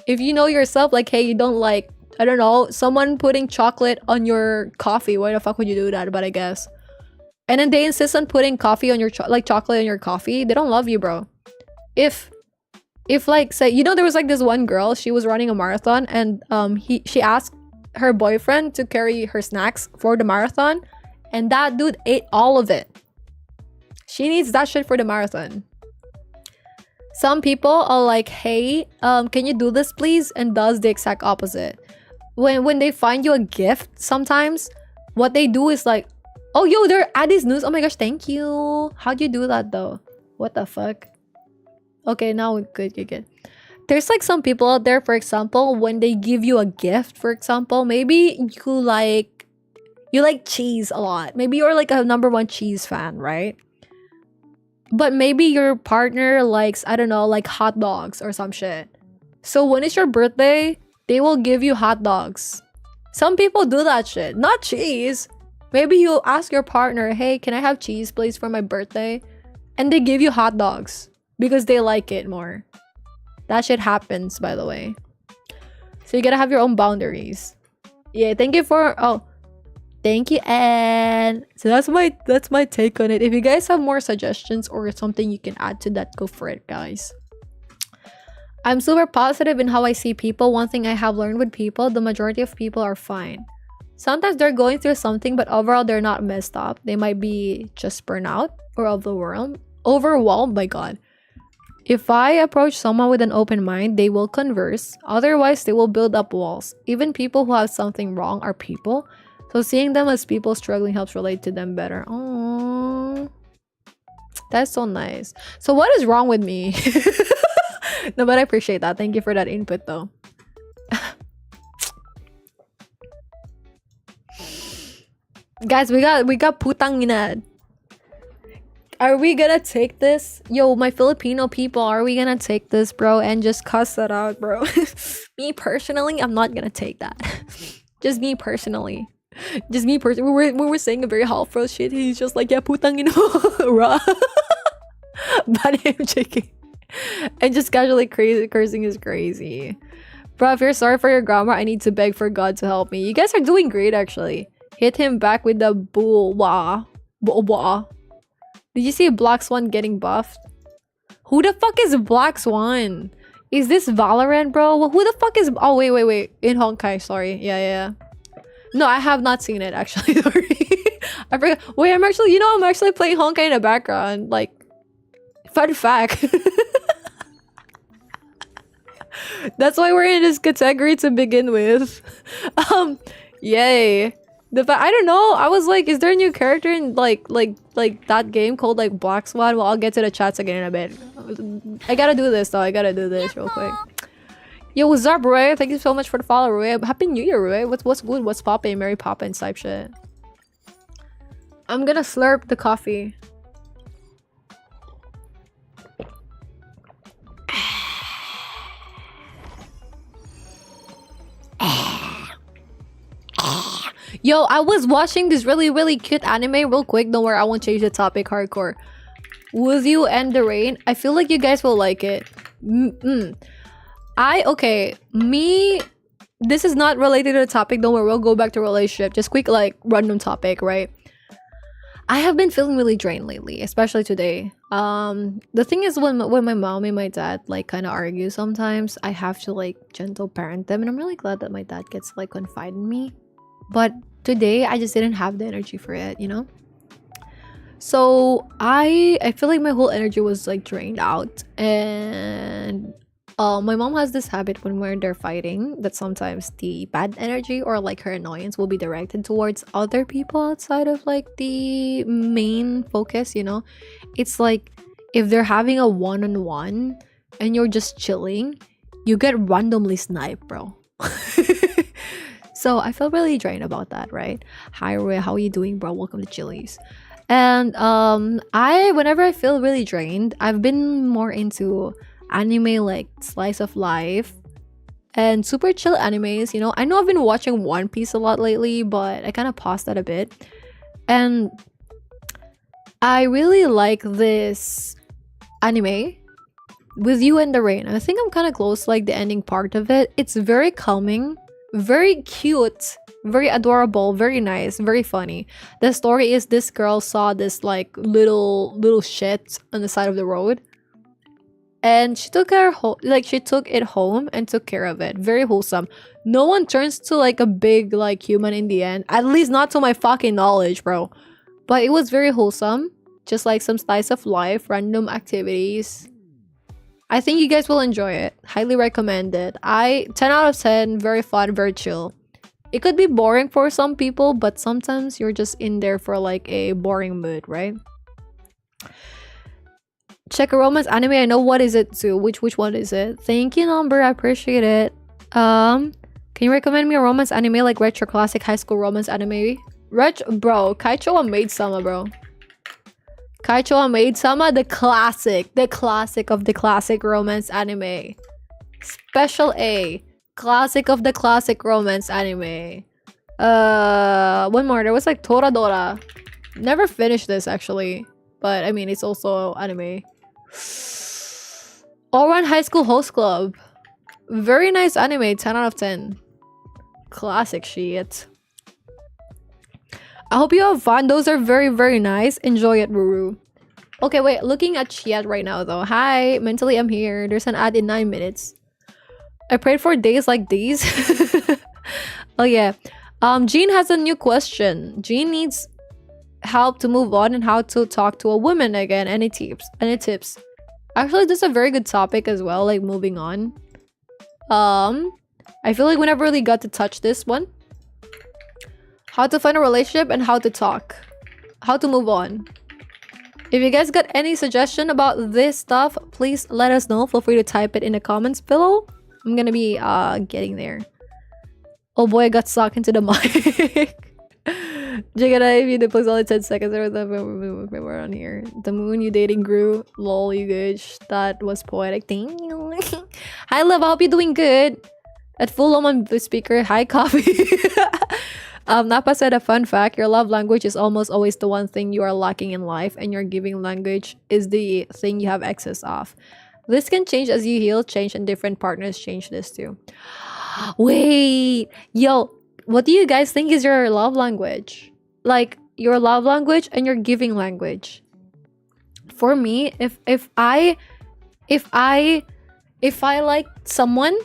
If you know yourself, like, hey, you don't like, I don't know, someone putting chocolate on your coffee. Why the fuck would you do that? But I guess. And then they insist on putting coffee on your chocolate on your coffee. They don't love you, bro. If like, say, you know, there was like this one girl, she was running a marathon, and she asked her boyfriend to carry her snacks for the marathon, and that dude ate all of it. She needs that shit for the marathon. Some people are like, hey, can you do this please? And does the exact opposite. When they find you a gift, sometimes what they do is like, oh, yo, they're at this news. Oh my gosh, thank you. How'd you do that though? What the fuck? Okay, now we're good. There's like some people out there, for example, when they give you a gift, for example, maybe you like cheese a lot. Maybe you're like a #1 cheese fan, right? But maybe your partner likes, I don't know, like hot dogs or some shit. So when it's your birthday, they will give you hot dogs. Some people do that shit. Not cheese. Maybe you ask your partner, hey, can I have cheese please for my birthday? And they give you hot dogs because they like it more. That shit happens, by the way. So you gotta have your own boundaries. Yeah, thank you for... Oh, thank you, Anne. So that's my take on it. If you guys have more suggestions or something you can add to that, go for it, guys. I'm super positive in how I see people. One thing I have learned with people, the majority of people are fine. Sometimes they're going through something, but overall they're not messed up. They might be just burnout or overwhelmed by God. If I approach someone with an open mind, they will converse. Otherwise, they will build up walls. Even people who have something wrong are people. So seeing them as people struggling helps relate to them better. Oh, that's so nice. So what is wrong with me? No, but I appreciate that. Thank you for that input, though. Guys, we got putang inad. Are we gonna take this? Yo, my Filipino people, are we gonna take this, bro, and just cuss that out, bro? Me personally, I'm not gonna take that. Just me personally. Just me personally. We were saying a very helpful shit. He's just like, yeah, putang ina, raw. But him shaking. And just casually cursing is crazy. Bro, if you're sorry for your grammar, I need to beg for God to help me. You guys are doing great, actually. Hit him back with the boo-wah. Boo-wah. Did you see Black Swan getting buffed? Who the fuck is Black Swan? Is this Valorant, bro? Who the fuck is... Oh, wait. In Honkai, sorry. Yeah. No, I have not seen it, actually. Sorry. I forgot. Wait, I'm actually playing Honkai in the background. Like, fun fact. That's why we're in this category to begin with. Yay. I don't know. I was like, is there a new character in like that game called like Black Swan? Well, I'll get to the chats again in a bit. I gotta do this though. I gotta do this real quick. Yo, what's up, Roy? Thank you so much for the follow, Roy. Happy New Year, Roy. What's good? What's poppin'? Mary Poppins type shit. I'm gonna slurp the coffee. Yo, I was watching this really cute anime real quick. Don't worry, I won't change the topic hardcore. With You and the Rain. I feel like you guys will like it. This is not related to the topic. Don't worry, we'll go back to relationship. Just quick, like, random topic, right? I have been feeling really drained lately, especially today. The thing is, when my mom and my dad like kind of argue sometimes, I have to like gentle parent them, and I'm really glad that my dad gets to, like, confide in me. But today, I just didn't have the energy for it, you know? So I feel like my whole energy was like drained out, and my mom has this habit when they're fighting that sometimes the bad energy or like her annoyance will be directed towards other people outside of like the main focus, you know? It's like if they're having a one-on-one and you're just chilling, you get randomly sniped, bro. So I felt really drained about that, right? Hi Roy, how are you doing, bro? Welcome to Chili's. And whenever I feel really drained, I've been more into anime like slice of life and super chill animes, you know? I know I've been watching One Piece a lot lately, but I kind of paused that a bit. And I really like this anime With You in the Rain. I think I'm kind of close to like the ending part of it. It's very calming, very cute, very adorable, very nice, very funny. The story is this girl saw this like little shit on the side of the road, and she took it home and took care of it. Very wholesome. No one turns to like a big like human in the end, at least not to my fucking knowledge, bro. But it was very wholesome, just like some slice of life, random activities. I think you guys will enjoy it. Highly recommend it. 10 out of 10, very fun, very chill. It could be boring for some people, but sometimes you're just in there for like a boring mood, right? Check a romance anime. I know what is it too. Which one is it? Thank you, number. I appreciate it. Can you recommend me a romance anime like retro classic high school romance anime? Bro, Kaicho wa Maid-sama, bro. Kaicho wa Maid-sama, the classic of the classic romance anime. Special A, classic of the classic romance anime. One more. There was like Toradora. Never finished this actually, but I mean it's also anime. Ouran High School Host Club. Very nice anime. 10 out of 10. Classic shit. I hope you have fun. Those are very, very nice. Enjoy it, Ruru. Okay, wait. Looking at chat right now, though. Hi. Mentally, I'm here. There's an ad in 9 minutes. I prayed for days like these. Oh, yeah. Jean has a new question. Jean needs help to move on and how to talk to a woman again. Any tips? Actually, this is a very good topic as well, like moving on. I feel like we never really got to touch this one. How to find a relationship and how to talk. How to move on. If you guys got any suggestion about this stuff, please let us know. Feel free to type it in the comments below. I'm gonna be getting there. Oh boy, I got sucked into the mic. Jigga, if you did please only 10 seconds we're on here. The moon you dating grew. Lol, you good. That was poetic. Thank you. Hi love, I hope you're doing good. At full on the speaker. Hi coffee. Napa said a fun fact, your love language is almost always the one thing you are lacking in life, and your giving language is the thing you have excess of. This can change as you heal, change, and different partners change this too. Wait, yo, what do you guys think is your love language? Like your love language and your giving language. For me, if I like someone,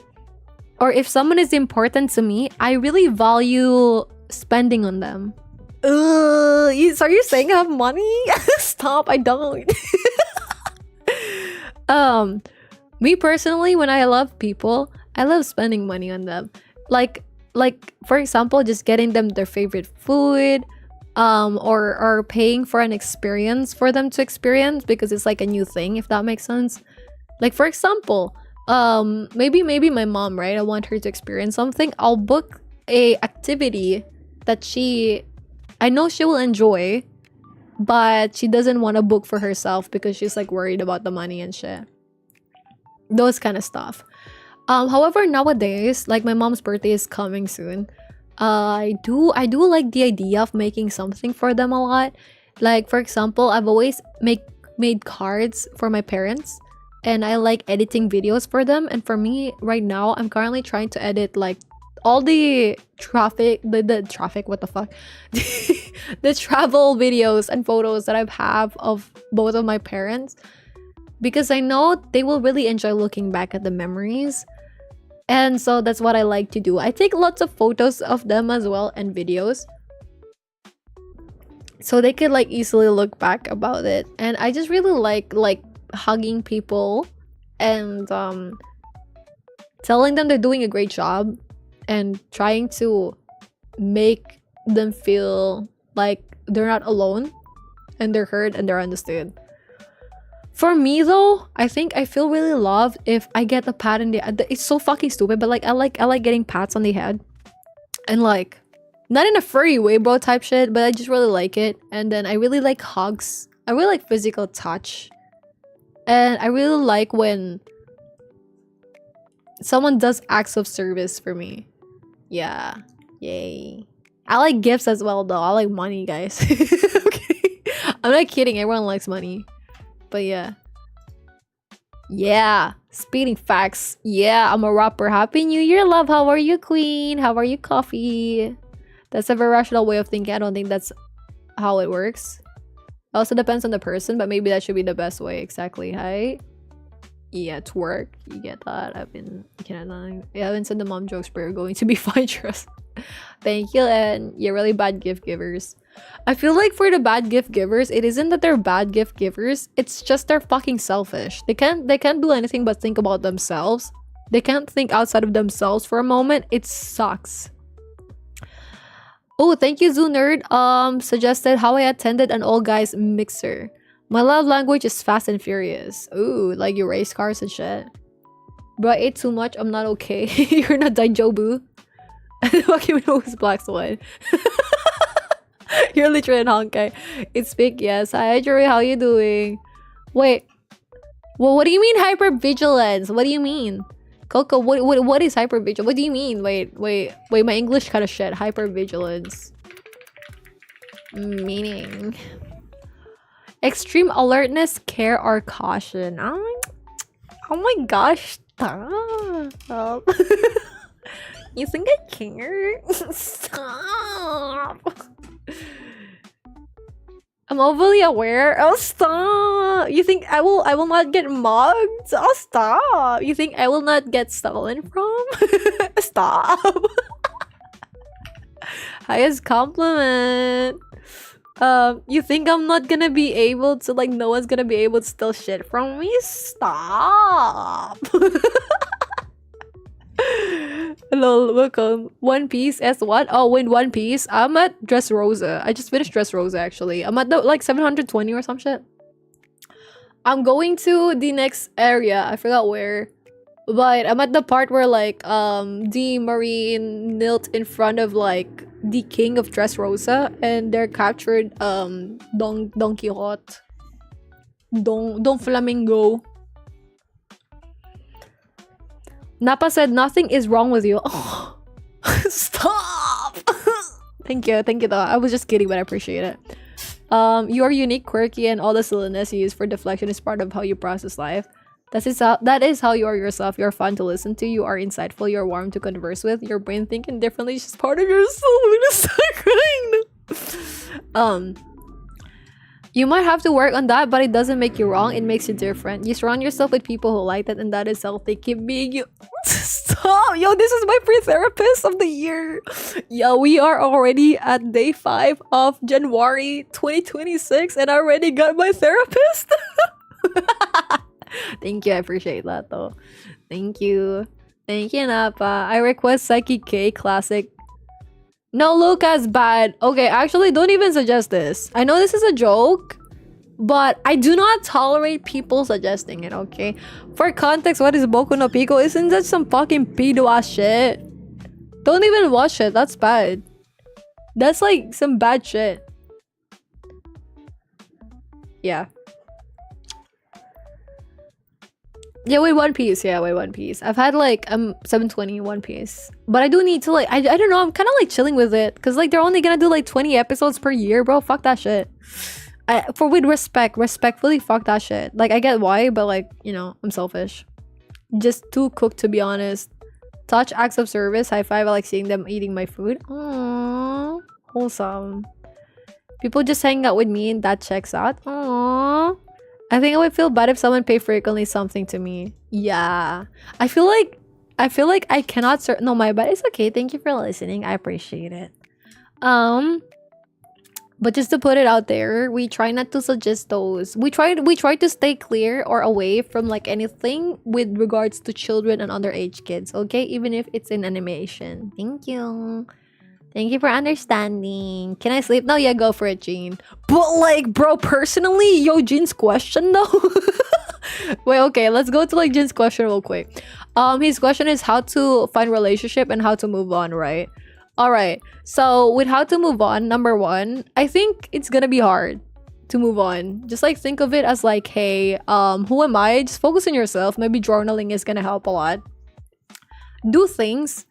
or if someone is important to me, I really value spending on them. Are you saying I have money? Stop, I don't. Me personally, when I love people, I love spending money on them. Like for example, just getting them their favorite food, or paying for an experience for them to experience because it's like a new thing, if that makes sense. Like for example, maybe my mom, right? I want her to experience something. I'll book a activity that I know she will enjoy, but she doesn't want to book for herself because she's like worried about the money and shit. Those kind of stuff. However, nowadays, like my mom's birthday is coming soon. I do like the idea of making something for them a lot. Like for example, I've always made cards for my parents. and I like editing videos for them. And for me right now, I'm currently trying to edit like all the traffic, the traffic, what the fuck? The travel videos and photos that I have of both of my parents, because I know they will really enjoy looking back at the memories. And so that's what I like to do. I take lots of photos of them as well and videos, so they could like easily look back about it. And I just really like hugging people and telling them they're doing a great job and trying to make them feel like they're not alone and they're heard and they're understood. For me though, I think I feel really loved if I get a pat in the head. It's so fucking stupid, but like I like getting pats on the head, and like not in a furry way, bro, type shit, but I just really like it. And then I really like hugs. I really like physical touch, and I really like when someone does acts of service for me. Yeah, yay. I like gifts as well though. I like money, guys. Okay, I'm not kidding, everyone likes money. But yeah. Yeah. Speeding facts. Yeah, I'm a rapper. Happy New Year, love. How are you, queen? How are you, coffee? That's a very rational way of thinking. I don't think that's how it works. It also depends on the person, but maybe that should be the best way. Exactly. Hi. Yeah, twerk. You get that? I haven't said the mom jokes, but you're going to be fine, trust. Thank you, and you're really bad gift givers. I feel like for the bad gift givers, it isn't that they're bad gift givers, it's just they're fucking selfish. They can't do anything but think about themselves. They can't think outside of themselves for a moment. It sucks. Oh, thank you, Zoo Nerd. Suggested how I attended an all guys mixer. My love language is fast and furious. Ooh, like you race cars and shit. Bro, I ate too much. I'm not okay. You're not Daijobu. Fucking knows Black Swan. You're literally in Honkai. It's big, yes. Hi, Jory, how you doing? Wait. Well, what do you mean hypervigilance? What do you mean? Coco, what is hypervigilance? What do you mean? Wait, my English kind of shit. Hypervigilance. Meaning. Extreme alertness, care, or caution. Oh my gosh. Stop. You think I care? Stop. I'm overly aware. Oh, stop. You think I will not get mugged? Oh, stop. You think I will not get stolen from? Stop. Highest compliment. You think I'm not gonna be able to, like, no one's gonna be able to steal shit from me? Stop. Hello, welcome. One Piece as what? Oh, win One Piece. I'm at Dressrosa. I just finished Dressrosa actually. I'm at the like 720 or some shit. I'm going to the next area. I forgot where. But I'm at the part where like the Marine knelt in front of like the king of Dressrosa and they're captured Don Quixote. Don Flamingo. Nappa said nothing is wrong with you. Oh, stop. Thank you though. I was just kidding, but I appreciate it. You are unique, quirky, and all the silliness you use for deflection is part of how you process life. That is how you are yourself. You're fun to listen to, you are insightful, you're warm to converse with, your brain thinking differently is just part of yourself. I'm gonna start crying. You might have to work on that, but it doesn't make you wrong. It makes you different. You surround yourself with people who like that, and that is healthy. Keep being you. Stop! Yo, this is my pre-therapist of the year. Yo, we are already at day 5 of January 2026, and I already got my therapist. Thank you. I appreciate that, though. Thank you. Thank you, Nappa. I request Psyche K Classic. No, Lucas, bad. Okay, actually, don't even suggest this. I know this is a joke, but I do not tolerate people suggesting it, okay? For context, what is Boku no Pico? Isn't that some fucking pedo-ass shit? Don't even watch it. That's bad. That's like some bad shit. Yeah. Yeah, wait, One Piece. Yeah, wait, One Piece. I've had like 720 One Piece, but I do need to like I don't know. I'm kind of like chilling with it because like they're only gonna do like 20 episodes per year, bro. Fuck that shit. For with respect, respectfully, fuck that shit. Like, I get why, but like, you know, I'm selfish. Just too cooked, to be honest. Touch acts of service, high five. I like seeing them eating my food. Aww, wholesome. People just hanging out with me and that checks out. Aww. I think I would feel bad if someone paid frequently something to me. Yeah. I feel like I cannot no, my bad. It's okay. Thank you for listening. I appreciate it. But just to put it out there, we try not to suggest those. We try to stay clear or away from like anything with regards to children and underage kids, okay? Even if it's in animation. Thank you. Thank you for understanding. Can I sleep now? Yeah, go for it, Jean. But like, bro, personally, yo, Jean's question though. Wait, okay, let's go to like Jean's question real quick. His question is how to find relationship and how to move on, right? All right. So with how to move on, number one, I think it's gonna be hard to move on. Just like think of it as like, hey, who am I? Just focus on yourself. Maybe journaling is gonna help a lot. Do things.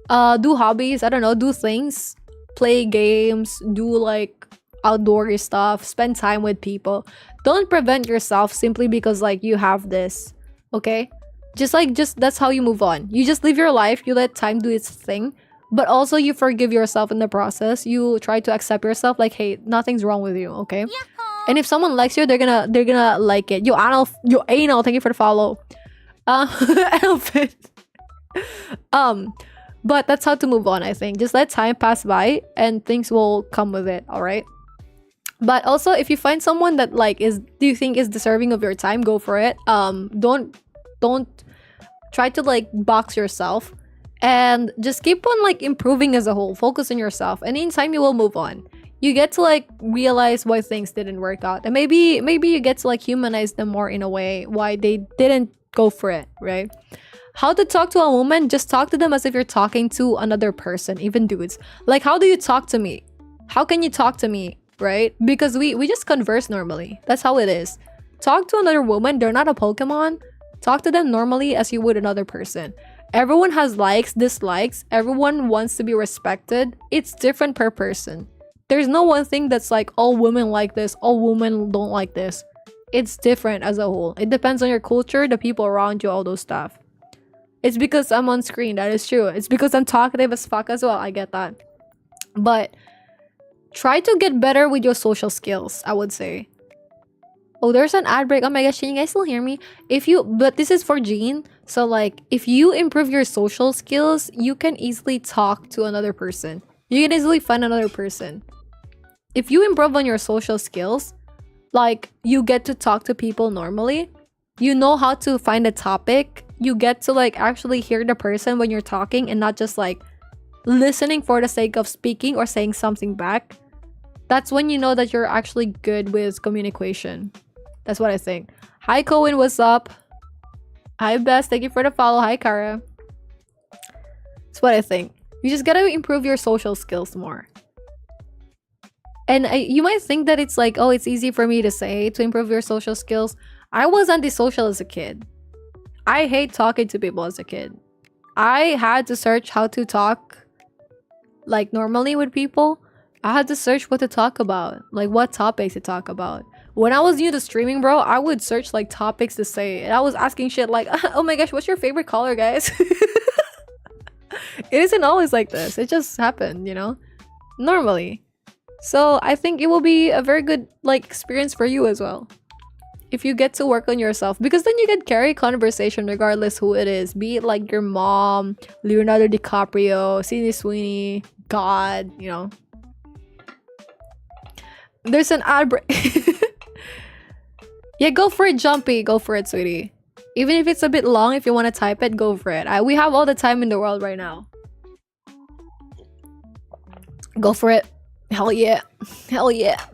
Do hobbies. I don't know. Do things. Play games. Do like outdoor stuff. Spend time with people. Don't prevent yourself simply because like you have this. Okay? Just that's how you move on. You just live your life. You let time do its thing. But also you forgive yourself in the process. You try to accept yourself like, hey, nothing's wrong with you, okay? And if someone likes you, they're gonna like it. Yo, anal, thank you for the follow. Elfin. But that's how to move on, I think. Just let time pass by and things will come with it, alright? But also if you find someone that like do you think is deserving of your time, go for it. Don't try to like box yourself. And just keep on like improving as a whole. Focus on yourself, and in time you will move on. You get to like realize why things didn't work out, and maybe you get to like humanize them more in a way why they didn't go for it, right? How to talk to a woman? Just talk to them as if you're talking to another person, even dudes. Like, how do you talk to me? How can you talk to me, right? Because we just converse normally. That's how it is. Talk to another woman. They're not a Pokemon. Talk to them normally as you would another person. Everyone has likes, dislikes. Everyone wants to be respected. It's different per person. There's no one thing that's like all women like this, all women don't like this. It's different as a whole. It depends on your culture, the people around you, all those stuff. It's because I'm on screen, that is true. It's because I'm talkative as fuck as well, I get that. But try to get better with your social skills, I would say. Oh, there's an ad break. Oh my gosh, can you guys still hear me? But this is for Jean. So like, if you improve your social skills, you can easily talk to another person. You can easily find another person. If you improve on your social skills, like you get to talk to people normally. You know how to find a topic. You get to like actually hear the person when you're talking and not just like listening for the sake of speaking or saying something back. That's when you know that you're actually good with communication. That's what I think. Hi, Cohen. What's up? Hi, Bess. Thank you for the follow. Hi, Kara. That's what I think. You just gotta improve your social skills more. And you might think that it's like, oh, it's easy for me to say to improve your social skills. I was antisocial as a kid. I hate talking to people as a kid. I had to search how to talk like normally with people. I had to search what to talk about, like what topics to talk about. When I was new to streaming, bro, I would search like topics to say, and I was asking shit like, oh my gosh, what's your favorite color, guys? It isn't always like this. It just happened, you know, normally. So I think it will be a very good like experience for you as well, if you get to work on yourself, because then you can carry conversation regardless who it is, be it like your mom, Leonardo DiCaprio, Sydney Sweeney, God, you know. There's an ad break. Yeah, go for it, Jumpy. Go for it, sweetie. Even if it's a bit long, if you want to type it, go for it. We have all the time in the world right now. Go for it. Hell yeah. Hell yeah.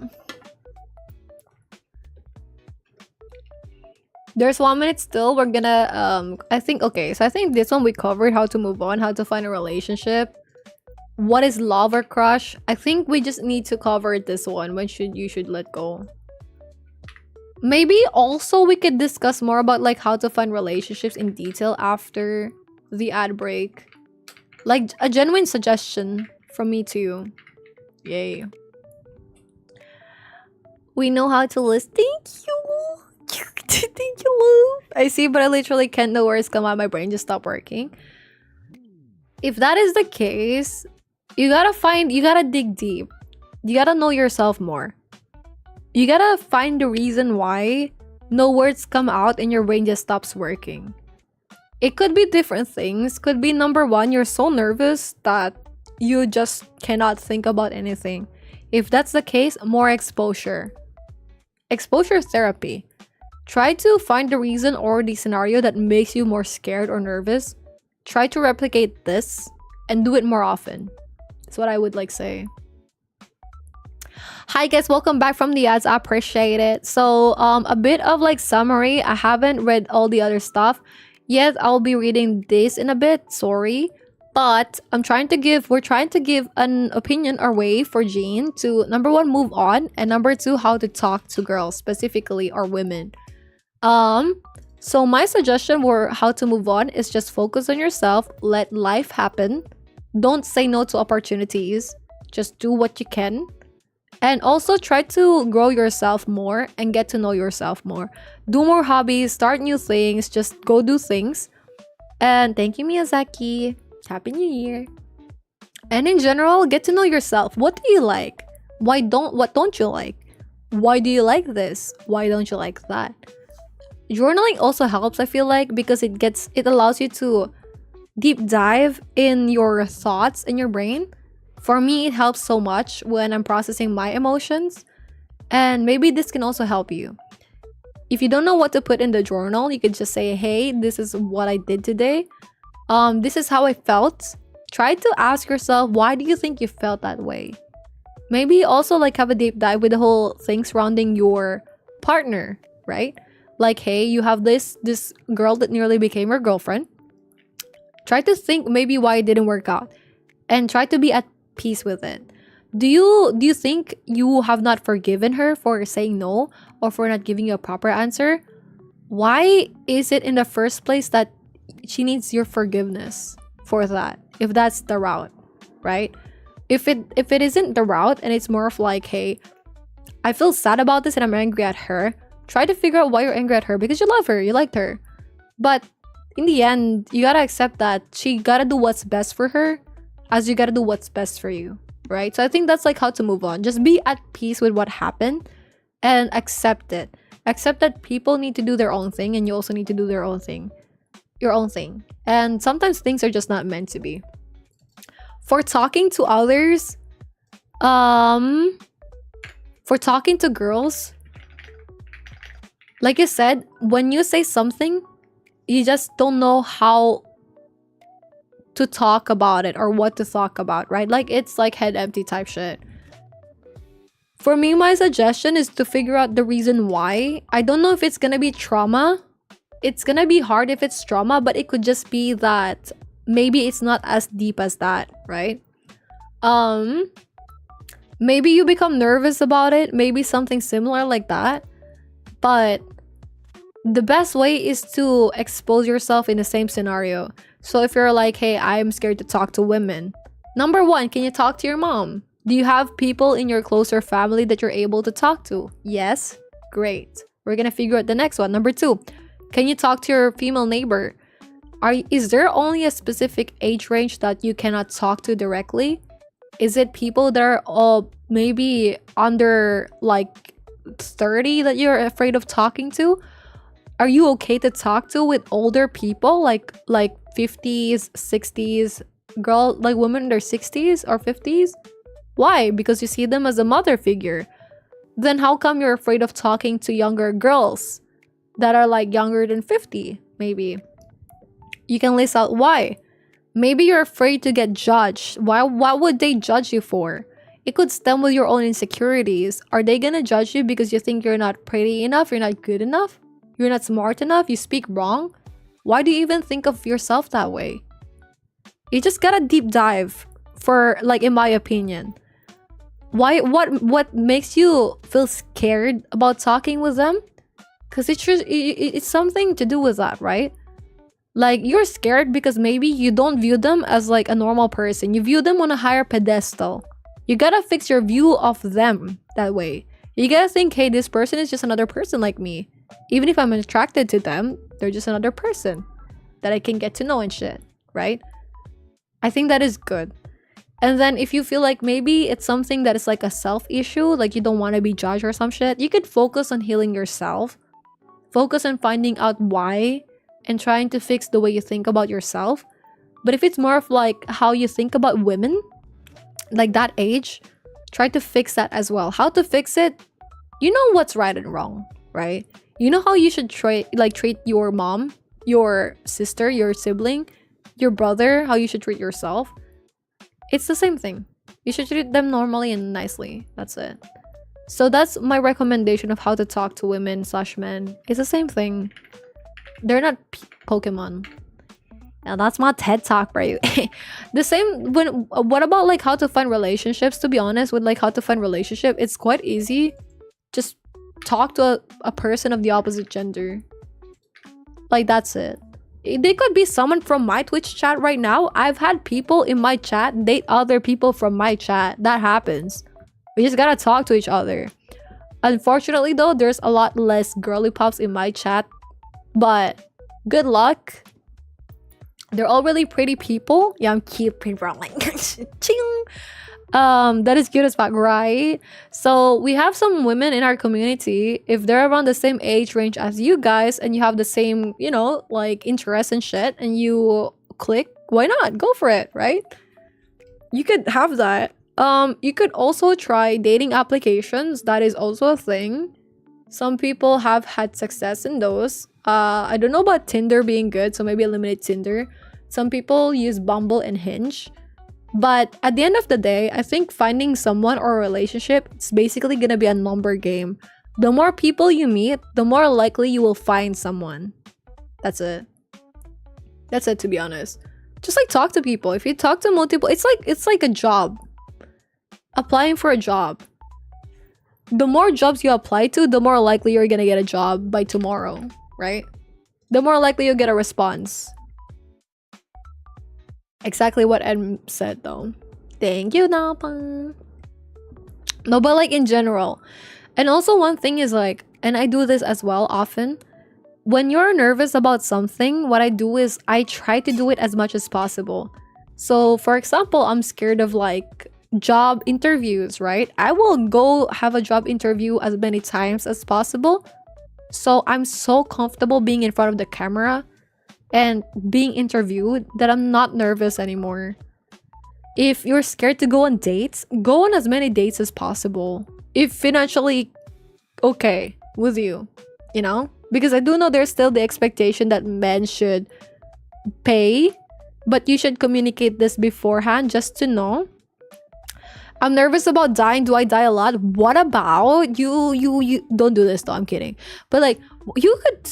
There's 1 minute still. We're gonna I think this one we covered, how to move on, how to find a relationship, what is love or crush. I think we just need to cover this one, when you should let go. Maybe also we could discuss more about like how to find relationships in detail after the ad break. Like a genuine suggestion from me to you. Yay. We know how to list. Thank you. Thank you, Lou. I see, but I literally can't. The words come out. My brain just stopped working. If that is the case, you gotta dig deep. You gotta know yourself more. You gotta find the reason why no words come out and your brain just stops working. It could be different things. Could be number one, you're so nervous that you just cannot think about anything. If that's the case, more exposure. Exposure therapy. Try to find the reason or the scenario that makes you more scared or nervous. Try to replicate this and do it more often. That's what I would like say. Hi guys, welcome back from the ads. I appreciate it. So a bit of like summary. I haven't read all the other stuff yet. I'll be reading this in a bit, sorry, but we're trying to give an opinion or way for Jean to, number one, move on, and number two, how to talk to girls specifically, or women. So my suggestion for how to move on is just focus on yourself, let life happen, don't say no to opportunities, just do what you can. And also try to grow yourself more and get to know yourself more. Do more hobbies, start new things, just go do things. And thank you, Miyazaki. Happy New Year. And in general, get to know yourself. What do you like? What don't you like? Why do you like this? Why don't you like that? Journaling also helps, I feel like, because it allows you to deep dive in your thoughts in your brain. For me, it helps so much when I'm processing my emotions, and maybe this can also help you. If you don't know what to put in the journal, you could just say, hey, this is what I did today. This is how I felt. Try to ask yourself, why do you think you felt that way? Maybe also like have a deep dive with the whole thing surrounding your partner, right? Like, hey, you have this girl that nearly became your girlfriend. Try to think maybe why it didn't work out, and try to be at peace with it. Do you think you have not forgiven her for saying no or for not giving you a proper answer? Why is it in the first place that she needs your forgiveness for that, if that's the route, right? If it isn't the route and it's more of like, hey, I feel sad about this and I'm angry at her, try to figure out why you're angry at her, because you love her, you liked her. But in the end, you gotta accept that she gotta do what's best for her, as you gotta do what's best for you, right? So I think that's like how to move on. Just be at peace with what happened and accept it. Accept that people need to do their own thing and you also need to do your own thing. And sometimes things are just not meant to be. For talking to others, for talking to girls, like you said, when you say something, you just don't know how to talk about it or what to talk about, right? Like, it's like head empty type shit. For me, my suggestion is to figure out the reason why. I don't know if it's gonna be trauma. It's gonna be hard if it's trauma, but it could just be that maybe it's not as deep as that, right? Maybe you become nervous about it, maybe something similar like that. But the best way is to expose yourself in the same scenario. So if you're like, hey, I'm scared to talk to women. Number one, can you talk to your mom? Do you have people in your closer family that you're able to talk to? Yes? Great. We're gonna figure out the next one. Number two, can you talk to your female neighbor? Is there only a specific age range that you cannot talk to directly? Is it people that are all maybe under like 30 that you're afraid of talking to? Are you okay to talk to with older people like 50s, 60s, like women in their 60s or 50s? Why? Because you see them as a mother figure. Then how come you're afraid of talking to younger girls that are like younger than 50 maybe? You can list out why. Maybe you're afraid to get judged. What would they judge you for? It could stem with your own insecurities. Are they gonna judge you because you think you're not pretty enough, you're not good enough, you're not smart enough, you speak wrong? Why do you even think of yourself that way? You just gotta deep dive for, like, in my opinion. What makes you feel scared about talking with them? Because it's something to do with that, right? Like, you're scared because maybe you don't view them as like a normal person. You view them on a higher pedestal. You gotta fix your view of them that way. You gotta think, hey, this person is just another person like me. Even if I'm attracted to them, they're just another person that I can get to know and shit, right? I think that is good. And then if you feel like maybe it's something that is like a self issue, like you don't want to be judged or some shit, you could focus on healing yourself. Focus on finding out why and trying to fix the way you think about yourself. But if it's more of like how you think about women, like that age, try to fix that as well. How to fix it? You know what's right and wrong, right? You know how you should treat your mom, your sister, your sibling, your brother, how you should treat yourself. It's the same thing. You should treat them normally and nicely. That's it. So that's my recommendation of how to talk to women / men. It's the same thing. They're not Pokemon. Now that's my TED talk for you. The same when what about like how to find relationships? To be honest, with like how to find relationship, it's quite easy. Just talk to a person of the opposite gender. Like that's it. They could be someone from my Twitch chat right now. I've had people in my chat date other people from my chat. That happens. We just gotta talk to each other. Unfortunately though, there's a lot less girly pops in my chat. But good luck. They're all really pretty people. Yeah, I'm keeping rolling. Ching! That is cute as fuck, right? So we have some women in our community. If they're around the same age range as you guys and you have the same, you know, like interests and shit, and you click, why not? Go for it, right? You could have that. You could also try dating applications. That is also a thing. Some people have had success in those. I don't know about Tinder being good, so maybe eliminate Tinder. Some people use Bumble and Hinge. But at the end of the day, I think finding someone or a relationship, it's basically gonna be a number game. The more people you meet, the more likely you will find someone. That's it. That's it, to be honest. Just like talk to people. If you talk to multiple, it's like a job. Applying for a job. The more jobs you apply to, the more likely you're gonna get a job by tomorrow, right? The more likely you'll get a response. Exactly what Ed said though. Thank you, Napang. No, but like in general. And also one thing is like, and I do this as well often. When you're nervous about something, what I do is I try to do it as much as possible. So for example, I'm scared of like job interviews, right? I will go have a job interview as many times as possible. So I'm so comfortable being in front of the camera and being interviewed that I'm not nervous anymore. If you're scared to go on dates, go on as many dates as possible. If financially okay with you, you know? Because I do know there's still the expectation that men should pay, but you should communicate this beforehand just to know. I'm nervous about dying. Do I die a lot? What about you don't do this though, I'm kidding. But like you could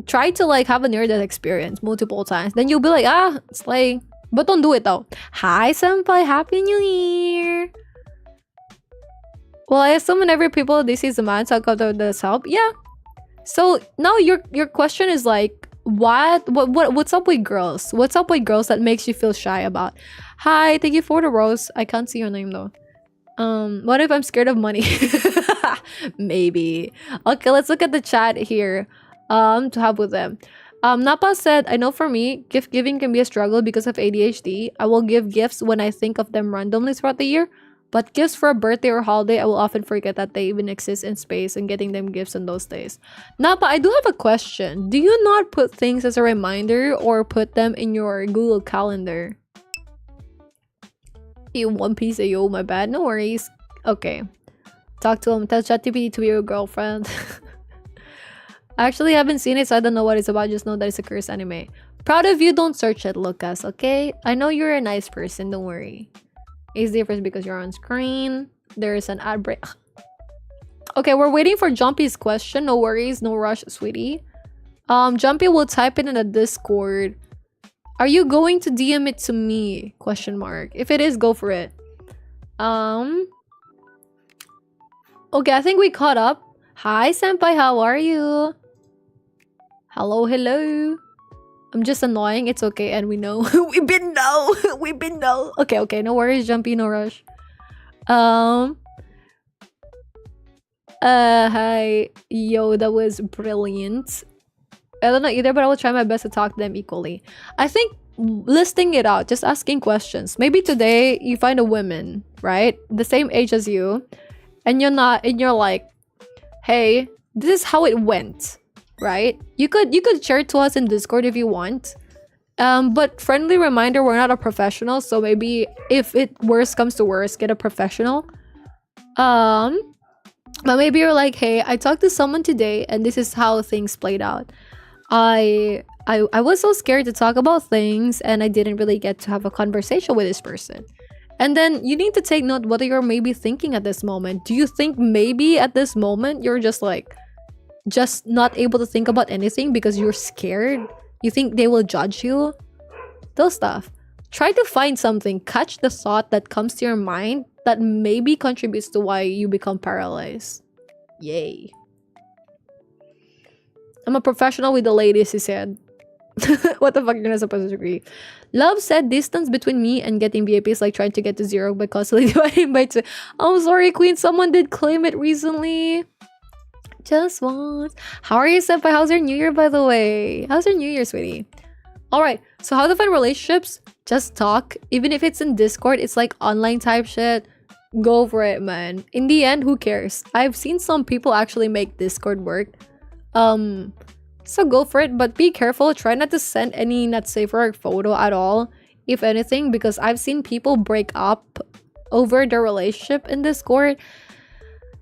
try to like have a near-death experience multiple times. Then you'll be like, it's like, but don't do it though. Hi senpai, happy new year. Well, I assume whenever people this is a man talk about this help. Yeah. So now your question is like, what's up with girls? What's up with girls that makes you feel shy about? Hi, thank you for the rose. I can't see your name though. What if I'm scared of money? Maybe. Okay, let's look at the chat here. To have with them. Napa said, I know for me, gift giving can be a struggle because of ADHD. I will give gifts when I think of them randomly throughout the year. But gifts for a birthday or holiday, I will often forget that they even exist in space and getting them gifts on those days. Napa, I do have a question. Do you not put things as a reminder or put them in your Google Calendar? You One Piece, yo, my bad. No worries. Okay. Talk to him. Tell ChatGPT to be your girlfriend. I actually haven't seen it, so I don't know what it's about. Just know that it's a cursed anime. Proud of you. Don't search it, Lucas, okay? I know you're a nice person. Don't worry. It's different because you're on screen. There's an ad break. Okay, we're waiting for Jumpy's question. No worries. No rush, sweetie. Jumpy will type it in the Discord. Are you going to DM it to me? Question mark. If it is, go for it. Okay, I think we caught up. Hi, senpai. How are you? Hello, hello. I'm just annoying. It's okay, and we know. We've been know. We've been know. Okay, okay. No worries, Jumpy. No rush. Hi. Yo, that was brilliant. I don't know either, but I will try my best to talk to them equally. I think listing it out, just asking questions. Maybe today you find a woman, right? The same age as you, and you're like, hey, this is how it went, right? You could share it to us in Discord if you want. But friendly reminder, we're not a professional, so maybe if it worst comes to worst, get a professional. But maybe you're like, hey, I talked to someone today and this is how things played out. I was so scared to talk about things and I didn't really get to have a conversation with this person. And then you need to take note what you're maybe thinking at this moment. Do you think maybe at this moment you're just not able to think about anything because you're scared? You think they will judge you? Those stuff. Try to find something, catch the thought that comes to your mind that maybe contributes to why you become paralyzed. Yay. I'm a professional with the ladies, he said. What the fuck, you're not supposed to agree. Love said distance between me and getting VIP is like trying to get to 0 by constantly dividing by 2. I'm sorry, queen. Someone did claim it recently. Just once. How are you, senpai? How's your new year, by the way? How's your new year, sweetie? Alright, so how to find relationships? Just talk. Even if it's in Discord, it's like online type shit. Go for it, man. In the end, who cares? I've seen some people actually make Discord work. So go for it, but be careful. Try not to send any not safe for work photo at all, if anything, because I've seen people break up over their relationship in Discord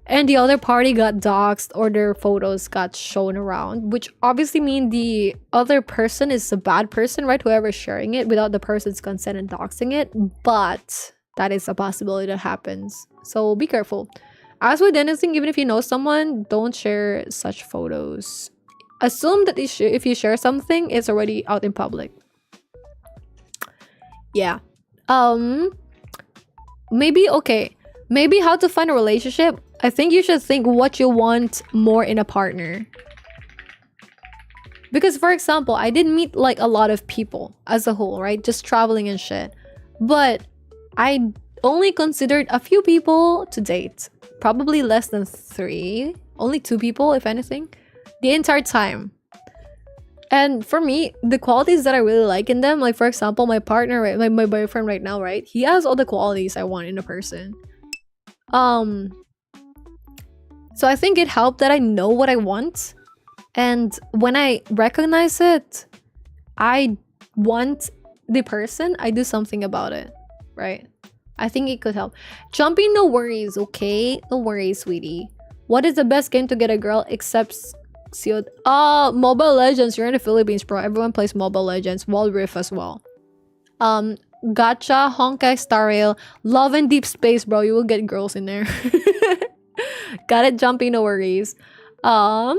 and the other party got doxxed or their photos got shown around, which obviously mean the other person is a bad person, right? Whoever's sharing it without the person's consent and doxing it, but that is a possibility that happens. So be careful. As with anything, even if you know someone, don't share such photos. Assume that if you share something, it's already out in public. Yeah. Maybe how to find a relationship. I think you should think what you want more in a partner. Because for example, I did meet like a lot of people as a whole, right? Just traveling and shit. But I only considered a few people to date. Probably less than 3. Only 2 people, if anything. The entire time. And for me, the qualities that I really like in them, like for example, my partner, right, my boyfriend right now, right? He has all the qualities I want in a person. So I think it helped that I know what I want. And when I recognize it, I want the person, I do something about it, right? I think it could help. Jumpy, no worries, okay? No worries, sweetie. What is the best game to get a girl except sealed? Mobile Legends. You're in the Philippines, bro. Everyone plays Mobile Legends. Wild Rift as well. Gacha, Honkai Star Rail, Love and Deep Space, bro. You will get girls in there. Got it, Jumpy, no worries. I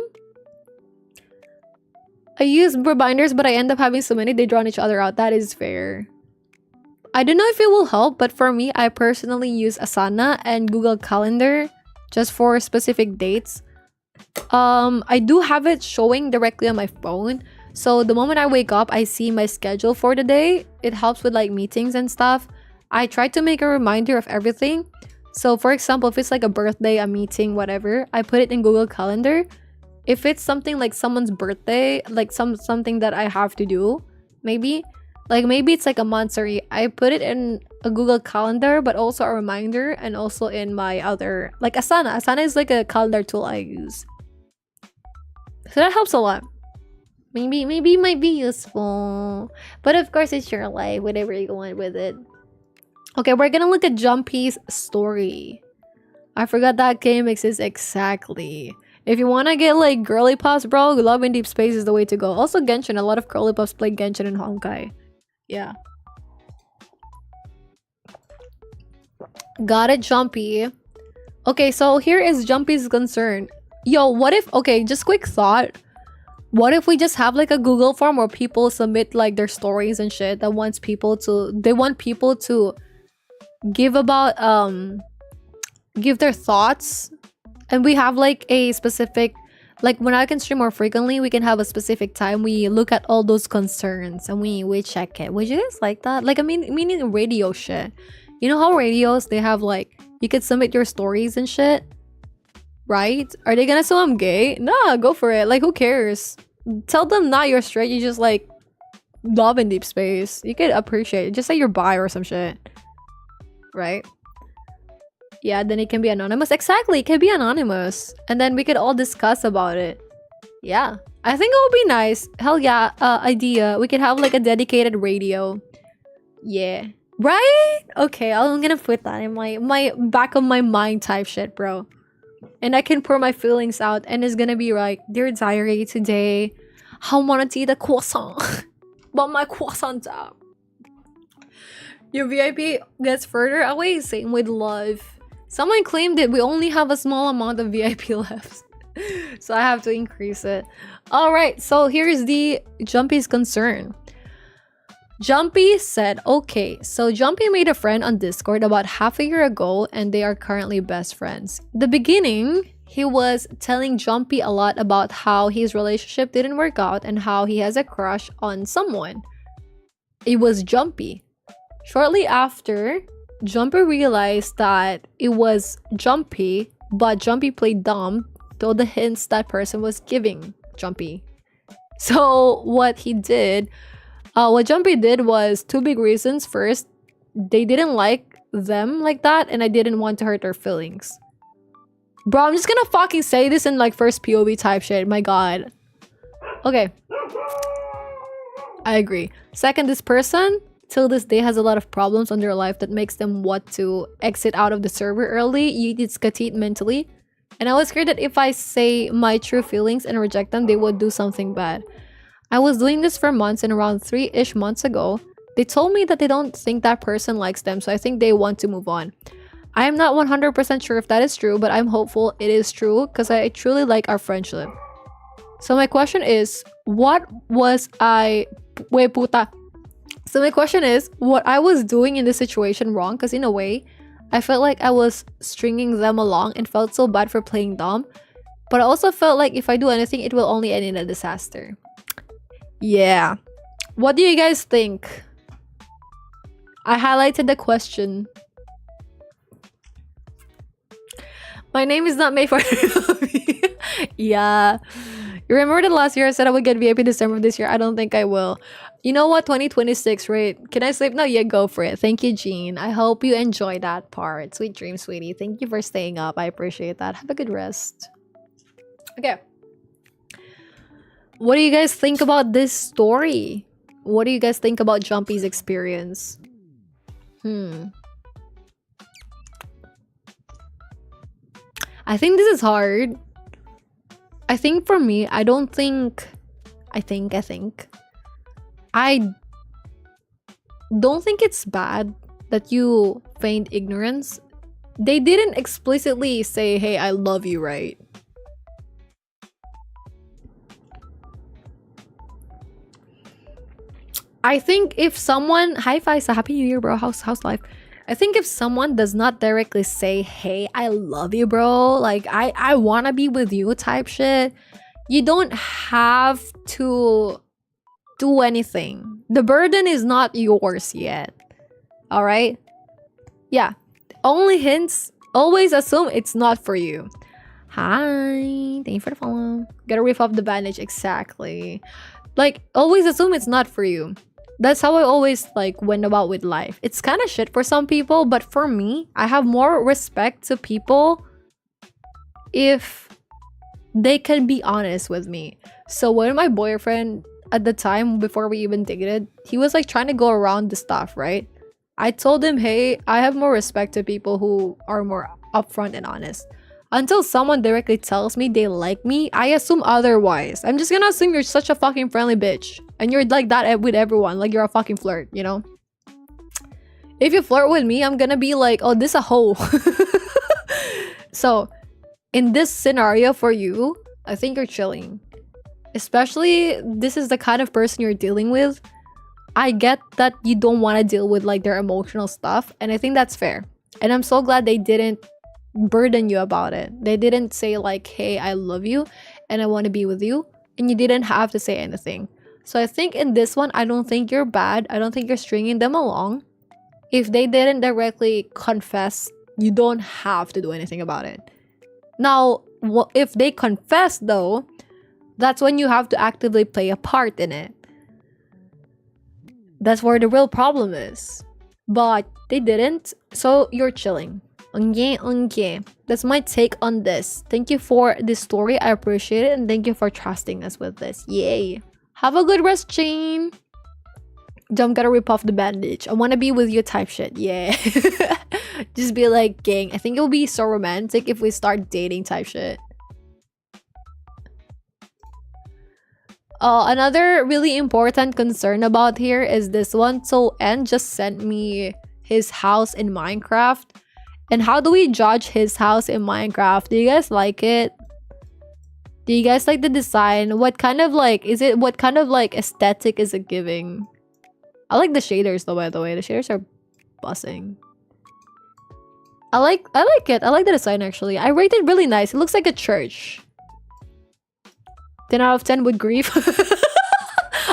use reminders, but I end up having so many they draw each other out. That is fair. I don't know if it will help, but for me, I personally use Asana and Google Calendar just for specific dates. I do have it showing directly on my phone. So the moment I wake up, I see my schedule for the day. It helps with like meetings and stuff. I try to make a reminder of everything. So for example, if it's like a birthday, a meeting, whatever, I put it in Google Calendar. If it's something like someone's birthday, like something that I have to do, maybe it's like a monthsary, I put it in a Google Calendar, but also a reminder, and also in my other, like Asana. Asana is like a calendar tool I use. So that helps a lot. Maybe it might be useful. But of course, it's your life, whatever you want with it. Okay, we're gonna look at Jumpy's story. I forgot that game exists exactly. If you wanna get like girly pops, bro, Love in Deep Space is the way to go. Also Genshin, a lot of girly pops play Genshin and Honkai. Yeah. Got it, Jumpy. Okay, so here is Jumpy's concern. Yo, what if, okay, just quick thought. What if we just have like a Google form where people submit like their stories and shit that wants people to, they want people to give about, give their thoughts. And we have like a specific, like when I can stream more frequently, we can have a specific time. We look at all those concerns and we check it. Would you guys like that? Like, I mean radio shit. You know how radios, they have like, you could submit your stories and shit? right? Are they gonna assume I'm gay? Nah, go for it. Like, who cares? Tell them not you're straight. You just like love in deep space. You could appreciate it. Just say you're bi or some shit, right? Yeah, then it can be anonymous. Exactly, it can be anonymous, and then we could all discuss about it. Yeah, I think it would be nice. Hell yeah, idea. We could have like a dedicated radio. Yeah. Right? Okay, I'm gonna put that in my back of my mind type shit, bro. And I can pour my feelings out, and it's gonna be like, dear diary, today, I wanna eat a croissant, but my croissant's out. Your VIP gets further away. Same with love. Someone claimed it. We only have a small amount of VIP left, so I have to increase it. All right. So here's the Jumpy's concern. Jumpy said, okay, so Jumpy made a friend on Discord about half a year ago and they are currently best friends. The beginning, he was telling Jumpy a lot about how his relationship didn't work out and how he has a crush on someone. It was Jumpy. Shortly after, Jumpy realized that it was Jumpy, but Jumpy played dumb to all the hints that person was giving Jumpy. So what Jumpy did was two big reasons. First, they didn't like them like that, and I didn't want to hurt their feelings. Bro, I'm just gonna fucking say this in like first POV type shit. My god. Okay. I agree. Second, this person till this day has a lot of problems on their life that makes them want to exit out of the server early. It's katit mentally. And I was scared that if I say my true feelings and reject them, they would do something bad. I was doing this for months, and around 3-ish months ago, they told me that they don't think that person likes them, so I think they want to move on. I am not 100% sure if that is true, but I'm hopeful it is true because I truly like our friendship. So my question is, what I was doing in this situation wrong? Because in a way, I felt like I was stringing them along and felt so bad for playing dumb. But I also felt like if I do anything, it will only end in a disaster. Yeah. What do you guys think? I highlighted the question. My name is not made for Yeah. You remember that last year I said I would get VIP December this year? I don't think I will. You know what? 2026, right? Can I sleep? No, yeah, go for it. Thank you, Jean. I hope you enjoy that part. Sweet dreams, sweetie. Thank you for staying up. I appreciate that. Have a good rest. Okay. What do you guys think about this story? What do you guys think about Jumpy's experience? I think this is hard. I think for me, I don't think... I don't think it's bad that you feigned ignorance. They didn't explicitly say, hey, I love you, right? I think if someone... Hi, Faisa. Happy New Year, bro. How's life? I think if someone does not directly say, hey, I love you, bro. Like, I want to be with you type shit. You don't have to do anything. The burden is not yours yet. Alright? Yeah. Only hints. Always assume it's not for you. Hi. Thank you for the follow. Gotta riff off the bandage. Exactly. Like, always assume it's not for you. That's how I always like went about with life. It's kind of shit for some people, but for me, I have more respect to people if they can be honest with me. So when my boyfriend at the time, before we even dated, he was like trying to go around the stuff, right? I told him, hey, I have more respect to people who are more upfront and honest. Until someone directly tells me they like me, I assume otherwise. I'm just gonna assume you're such a fucking friendly bitch. And you're like that with everyone. Like you're a fucking flirt, you know? If you flirt with me, I'm gonna be like, oh, this a hoe. So, in this scenario for you, I think you're chilling. Especially, this is the kind of person you're dealing with. I get that you don't want to deal with like their emotional stuff. And I think that's fair. And I'm so glad they didn't burden you about it. They didn't say like, hey, I love you and I want to be with you. And you didn't have to say anything. So I think in this one, I don't think you're bad. I don't think you're stringing them along. If they didn't directly confess, you don't have to do anything about it. Now, if they confess though, that's when you have to actively play a part in it. That's where the real problem is. But they didn't, so you're chilling. Okay. That's my take on this. Thank you for this story. I appreciate it. And thank you for trusting us with this. Yay. Have a good rest, Jane. Don't gotta rip off the bandage. I want to be with you type shit. Yeah. Just be like, gang. I think it will be so romantic if we start dating type shit. Another really important concern about here is this one. So N just sent me his house in Minecraft. And how do we judge his house in Minecraft? Do you guys like it? Do you guys like the design? What kind of like aesthetic is it giving? I like the shaders though, by the way. The shaders are buzzing. I like it. I like the design actually. I rate it really nice. It looks like a church. 10 out of 10 with grief.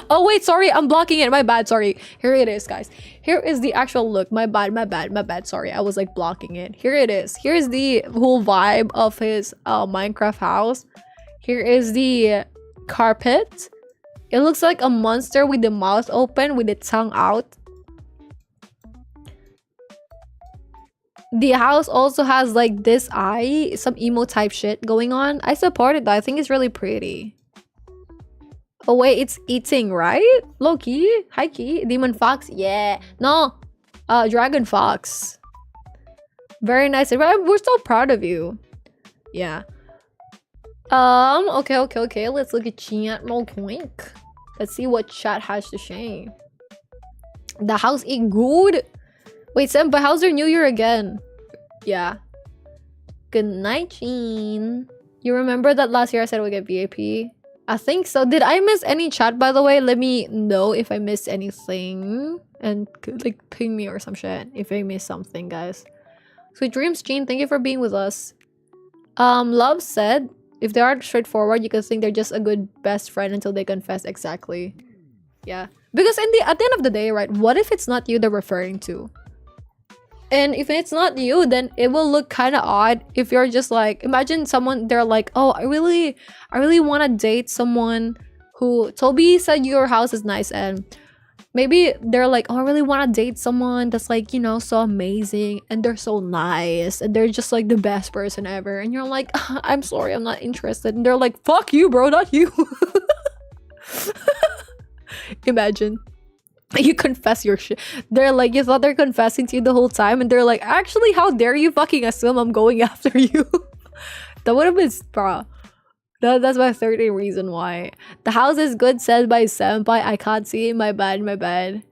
Oh wait, sorry, I'm blocking it. My bad, sorry. Here it is, guys. Here is the actual look. My bad. Sorry, I was like blocking it. Here it is. Here's the whole vibe of his Minecraft house. Here is the carpet. It looks like a monster with the mouth open with the tongue out. The house also has like this eye, some emo type shit going on. I support it though. I think it's really pretty. Oh wait, it's eating, right? Low-key? High-key? Demon fox? Yeah. No. Dragon fox. Very nice. We're so proud of you. Yeah. Okay. Let's look at chat real quick. Let's see what chat has to say. The house is good. Wait, Senpai, how's your new year again? Yeah. Good night, Jean. You remember that last year I said we get VIP? I think so. Did I miss any chat, by the way? Let me know if I missed anything. And like ping me or some shit if I missed something, guys. Sweet dreams, Jean. Thank you for being with us. Love said, if they are straightforward, you can think they're just a good best friend until they confess. Exactly. Yeah. Because at the end of the day, right, what if it's not you they're referring to? And if it's not you, then it will look kind of odd if you're just like, imagine someone, they're like, oh, I really want to date someone who, Toby said your house is nice, and maybe they're like, oh, I really want to date someone that's like, you know, so amazing, and they're so nice, and they're just like the best person ever, and you're like, I'm sorry, I'm not interested, and they're like, fuck you, bro, not you. Imagine. You confess your shit. They're like, you thought they're confessing to you the whole time, and they're like, actually, how dare you fucking assume I'm going after you? That would have been, bro. That's my 30 reason why. The house is good, said by Senpai. I can't see it. My bad.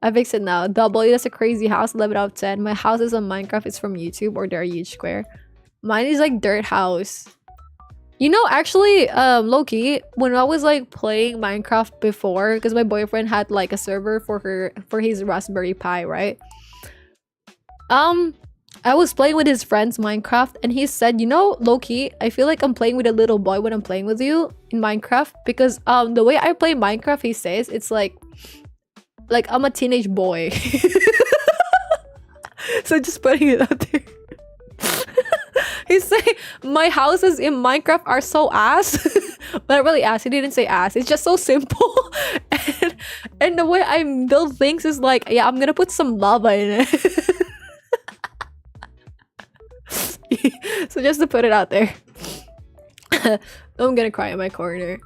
I fix it now. W, that's a crazy house. 11 out of 10. My house is on Minecraft. It's from YouTube, or they're huge square. Mine is like dirt house. You know, actually, low-key, when I was like playing Minecraft before, because my boyfriend had like a server for his Raspberry Pi, right? I was playing with his friends Minecraft, and he said, you know, low-key, I feel like I'm playing with a little boy when I'm playing with you in Minecraft, because the way I play Minecraft, he says, it's like I'm a teenage boy. So just putting it out there. He's saying my houses in Minecraft are so ass. Not really ass, he didn't say ass, it's just so simple. and the way I build things is like, yeah, I'm gonna put some lava in it. So just to put it out there. I'm gonna cry in my corner.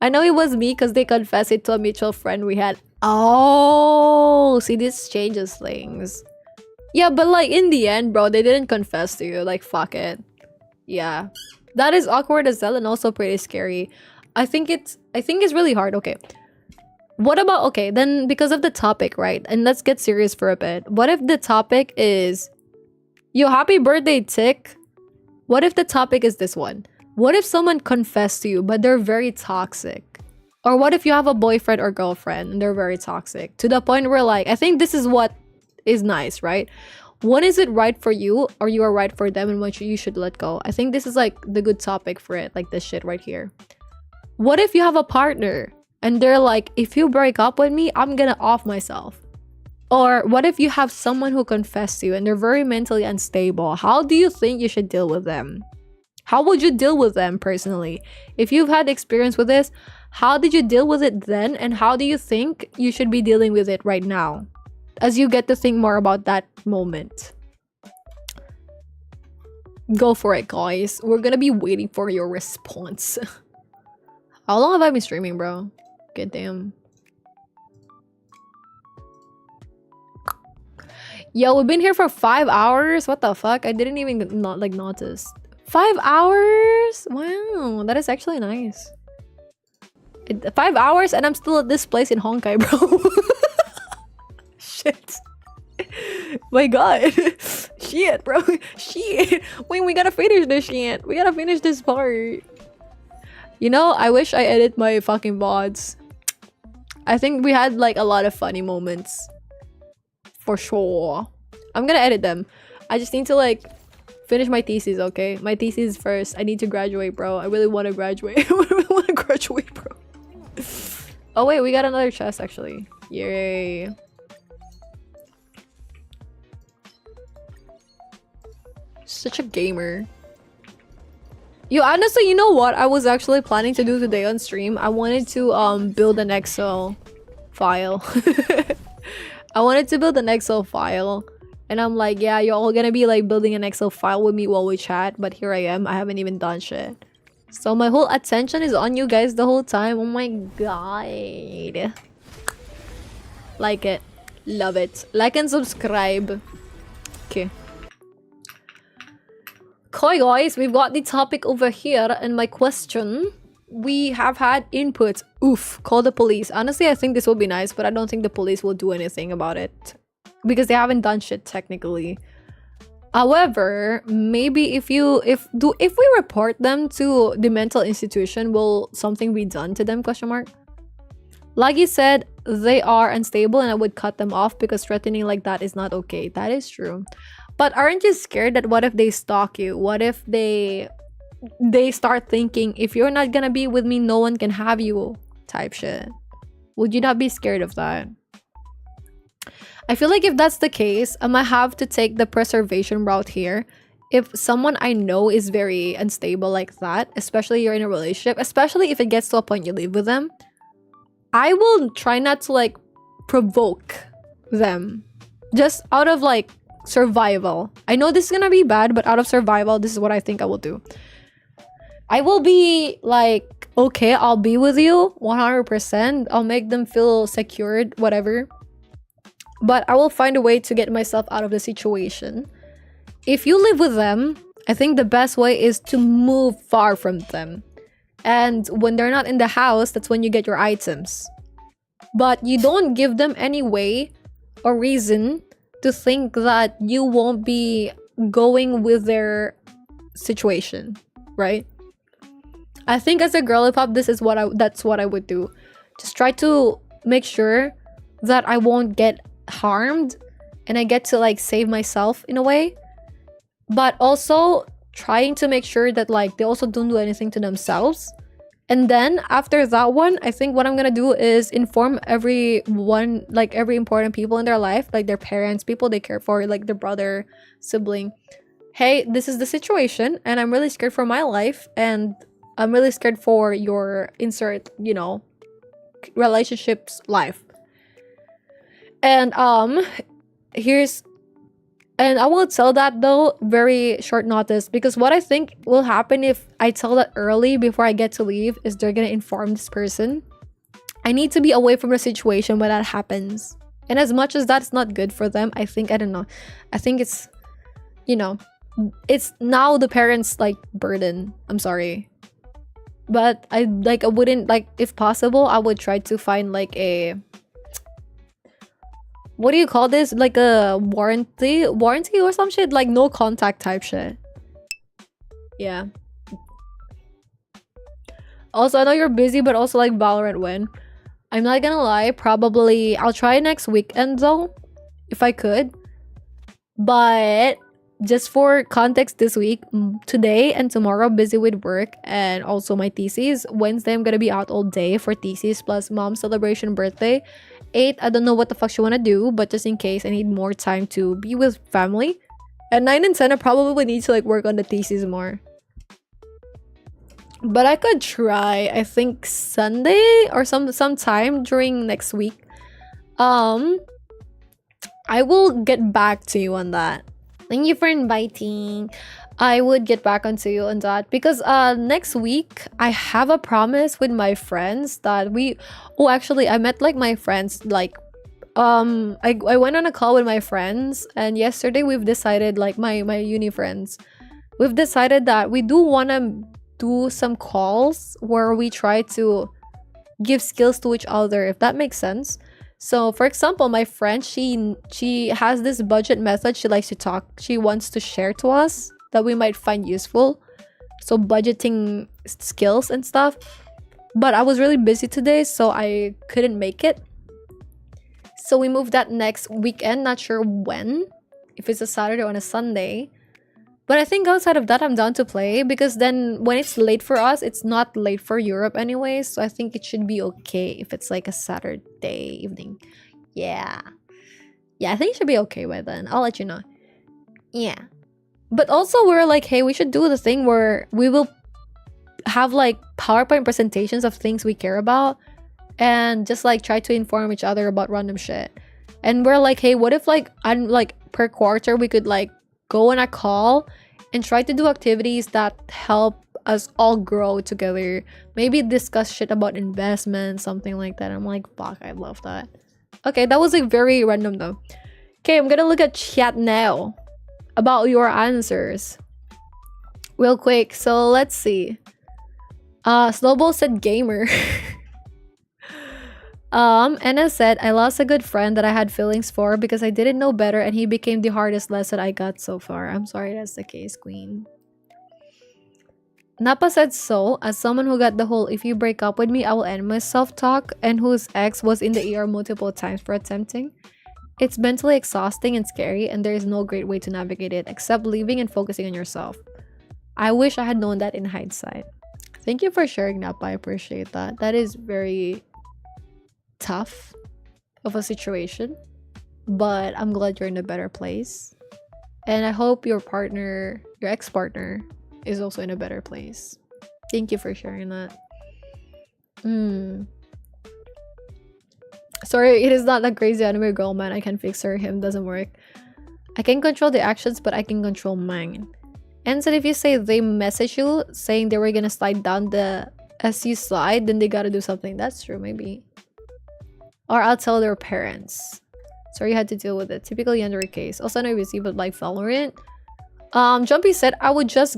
I know it was me because they confessed it to a mutual friend we had. Oh, see, this changes things. Yeah, but like in the end, bro, they didn't confess to you. Like, fuck it. Yeah, that is awkward as hell and also pretty scary. I think it's really hard. Okay, what about, okay, then because of the topic, right? And let's get serious for a bit. What if the topic is, yo, happy birthday, Tick? What if the topic is this one? What if someone confessed to you, but they're very toxic? Or what if you have a boyfriend or girlfriend and they're very toxic? To the point where, like, I think this is what is nice, right? When is it right for you, or you are right for them, and when you should let go? I think this is like the good topic for it, like this shit right here. What if you have a partner and they're like, if you break up with me, I'm gonna off myself? Or what if you have someone who confessed to you and they're very mentally unstable? How do you think you should deal with them? How would you deal with them personally? If you've had experience with this, how did you deal with it then? And how do you think you should be dealing with it right now? As you get to think more about that moment. Go for it, guys. We're gonna be waiting for your response. How long have I been streaming, bro? Good damn. Yo, we've been here for 5 hours. What the fuck? I didn't even notice. 5 hours? Wow, that is actually nice. 5 hours and I'm still at this place in Honkai, bro. Shit. My god. Shit, bro. Shit. Wait, we gotta finish this shit. We gotta finish this part. You know, I wish I edit my fucking VODs. I think we had like a lot of funny moments. For sure. I'm gonna edit them. I just need to like finish my thesis, okay? My thesis first. I need to graduate, bro. I really want to graduate. I really want to graduate, bro. Oh wait, we got another chest actually. Yay. Such a gamer. Yo, honestly, you know what I was actually planning to do today on stream? I wanted to build an Excel file. I wanted to build an Excel file. And I'm like, yeah, you're all gonna be like building an Excel file with me while we chat. But here I am. I haven't even done shit. So my whole attention is on you guys the whole time. Oh my god. Like it. Love it. Like and subscribe. Okay. Okay, guys. We've got the topic over here. And my question. We have had input. Oof. Call the police. Honestly, I think this will be nice. But I don't think the police will do anything about it. Because they haven't done shit technically. However, maybe if we report them to the mental institution, will something be done to them? Question mark. Lagi said they are unstable and I would cut them off because threatening like that is not okay. That is true. But aren't you scared that what if they stalk you? What if they start thinking if you're not gonna be with me, no one can have you type shit? Would you not be scared of that? I feel like if that's the case, I might have to take the preservation route here. If someone I know is very unstable like that, especially you're in a relationship, especially if it gets to a point you live with them, I will try not to like provoke them. Just out of like survival. I know this is gonna be bad, but out of survival, this is what I think I will do. I will be like, okay, I'll be with you 100%. I'll make them feel secured, whatever. But I will find a way to get myself out of the situation. If you live with them, I think the best way is to move far from them. And when they're not in the house, that's when you get your items. But you don't give them any way or reason to think that you won't be going with their situation, right? I think as a girly pop, that's what I would do. Just try to make sure that I won't get harmed and I get to like save myself in a way, but also trying to make sure that like they also don't do anything to themselves. And then after that one, I think what I'm gonna do is inform everyone, like every important people in their life, like their parents, people they care for, like their brother, sibling. Hey, this is the situation and I'm really scared for my life and I'm really scared for your insert, you know, relationships life. And I will tell that though very short notice, because what I think will happen if I tell that early before I get to leave is they're gonna inform this person. I need to be away from the situation when that happens. And as much as that's not good for them, I think it's, you know, it's now the parents like burden. I'm sorry. But I wouldn't like, if possible, I would try to find like a, what do you call this? Like a warranty or some shit? Like no contact type shit. Yeah. Also, I know you're busy, but also like Valorant when. I'm not gonna lie, probably I'll try next weekend though, if I could. But just for context this week, today and tomorrow busy with work and also my thesis. Wednesday I'm gonna be out all day for thesis plus mom's celebration birthday. 8, I don't know what the fuck she wanna do, but just in case I need more time to be with family. And 9 and 10 I probably need to like work on the thesis more. But I could try, I think Sunday or sometime during next week. I will get back to you on that. Thank you for inviting. I would get back onto you on that because next week I have a promise with my friends that actually I met like my friends like I went on a call with my friends, and yesterday we've decided, like my uni friends, we've decided that we do want to do some calls where we try to give skills to each other, if that makes sense. So for example, my friend, she has this budget method she likes to she wants to share to us that we might find useful. So budgeting skills and stuff. But I was really busy today, so I couldn't make it. So we moved that next weekend, not sure when, if it's a Saturday or on a Sunday. But I think outside of that, I'm down to play, because then when it's late for us, it's not late for Europe anyways. So I think it should be okay if it's like a Saturday evening. Yeah. Yeah, I think it should be okay by then. I'll let you know. Yeah. But also we're like, hey, we should do the thing where we will have like PowerPoint presentations of things we care about, and just like try to inform each other about random shit. And we're like, hey, what if like per quarter we could like go on a call and try to do activities that help us all grow together, maybe discuss shit about investment, something like that. I'm like, fuck, I love that. Okay, that was like very random though. Okay, I'm gonna look at chat now about your answers real quick. So let's see. Snowball said gamer. Anna said, I lost a good friend that I had feelings for because I didn't know better, and he became the hardest lesson I got so far. I'm sorry that's the case, queen. Napa said, so, as someone who got the whole if you break up with me, I will end myself talk, and whose ex was in the ER multiple times for attempting, it's mentally exhausting and scary, and there is no great way to navigate it except leaving and focusing on yourself. I wish I had known that in hindsight. Thank you for sharing, Napa. I appreciate that. That is very tough of a situation, but I'm glad you're in a better place, and I hope your partner, your ex-partner, is also in a better place. Thank you for sharing that. Sorry, it is not that crazy anime girl, man. I can fix her. Him doesn't work. I can control the actions, but I can control mine. And so if you say they message you saying they were gonna slide down the as you slide, then they gotta do something. That's true, maybe. Or I'll tell their parents. Sorry you had to deal with it. Typical Yandere case. Also not busy, but like Valorant. Jumpy said, I would just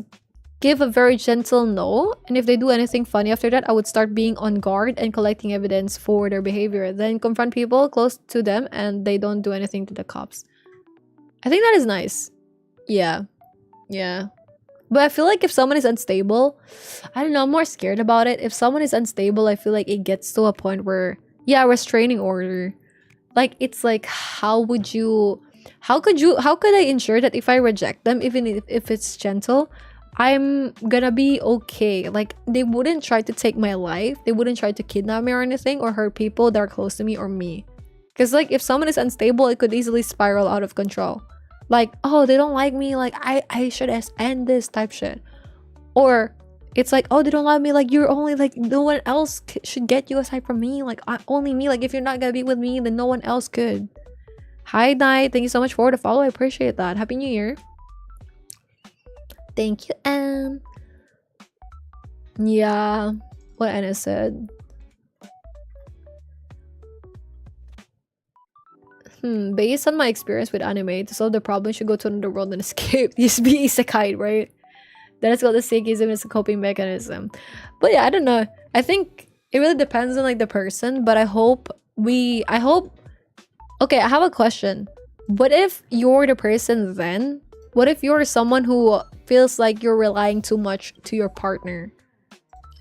give a very gentle no, and if they do anything funny after that, I would start being on guard and collecting evidence for their behavior. Then confront people close to them and they don't do anything to the cops. I think that is nice. Yeah. Yeah. But I feel like if someone is unstable, I don't know, I'm more scared about it. If someone is unstable, I feel like it gets to a point where, yeah, restraining order. Like, it's like, how could I ensure that if I reject them, even if it's gentle, I'm gonna be okay? Like, they wouldn't try to take my life. They wouldn't try to kidnap me or anything, or hurt people that are close to me or me. Because, like, if someone is unstable, it could easily spiral out of control. Like, oh, they don't like me, like, I should end this type shit. Or it's like, oh, they don't like me, like, you're only, like, no one else should get you aside from me, like, only me, like, if you're not gonna be with me, then no one else could. Hi, Night, thank you so much for the follow, I appreciate that. Happy New Year. Thank you, Anne. Yeah, what Anna said. Based on my experience with anime, to solve the problem, you should go to another world and escape. Just be isekai, right? That is called escapism, is a coping mechanism. But yeah, I don't know. I think it really depends on like the person, but I hope okay, I have a question. What if you're the person then? What if you're someone who feels like you're relying too much to your partner?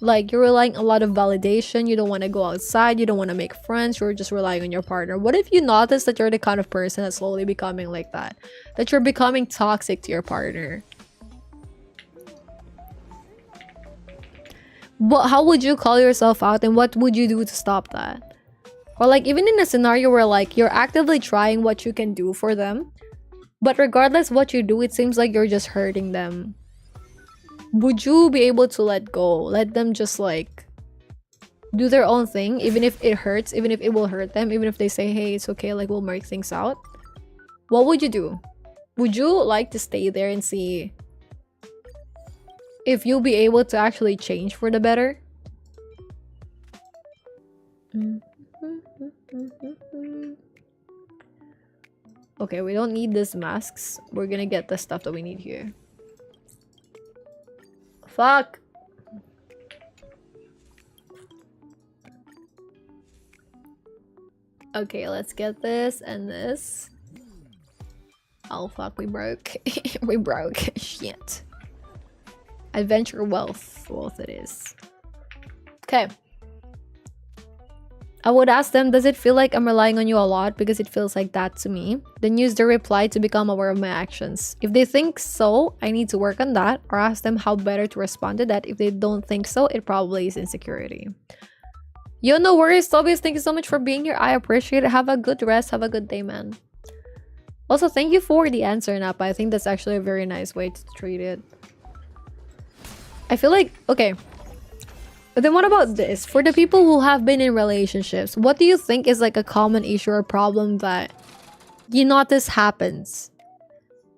Like, you're relying a lot of validation, you don't want to go outside, you don't want to make friends, you're just relying on your partner. What if you notice that you're the kind of person that's slowly becoming like that? That you're becoming toxic to your partner? How would you call yourself out, and what would you do to stop that? Or like, even in a scenario where like you're actively trying what you can do for them, but regardless what you do, it seems like you're just hurting them. would you be able to let go? Let them just like do their own thing, even if it hurts, even if it will hurt them, even if they say, hey, it's okay, like we'll work things out. What would you do? Would you like to stay there and see if you'll be able to actually change for the better? Okay, we don't need these masks. We're gonna get the stuff that we need here. Fuck! Okay, let's get this and this. Oh fuck, we broke. We broke. Shit. Adventure wealth. Wealth it is. Okay. I would ask them, does it feel like I'm relying on you a lot? Because it feels like that to me. Then use the reply to become aware of my actions. If they think so, I need to work on that. Or ask them how better to respond to that. If they don't think so, it probably is insecurity. Yo, no worries, Tobias. Thank you so much for being here. I appreciate it. Have a good rest. Have a good day, man. Also, thank you for the answer, Napa. I think that's actually a very nice way to treat it. I feel like, okay. But then what about this? For the people who have been in relationships, what do you think is like a common issue or problem that you notice happens?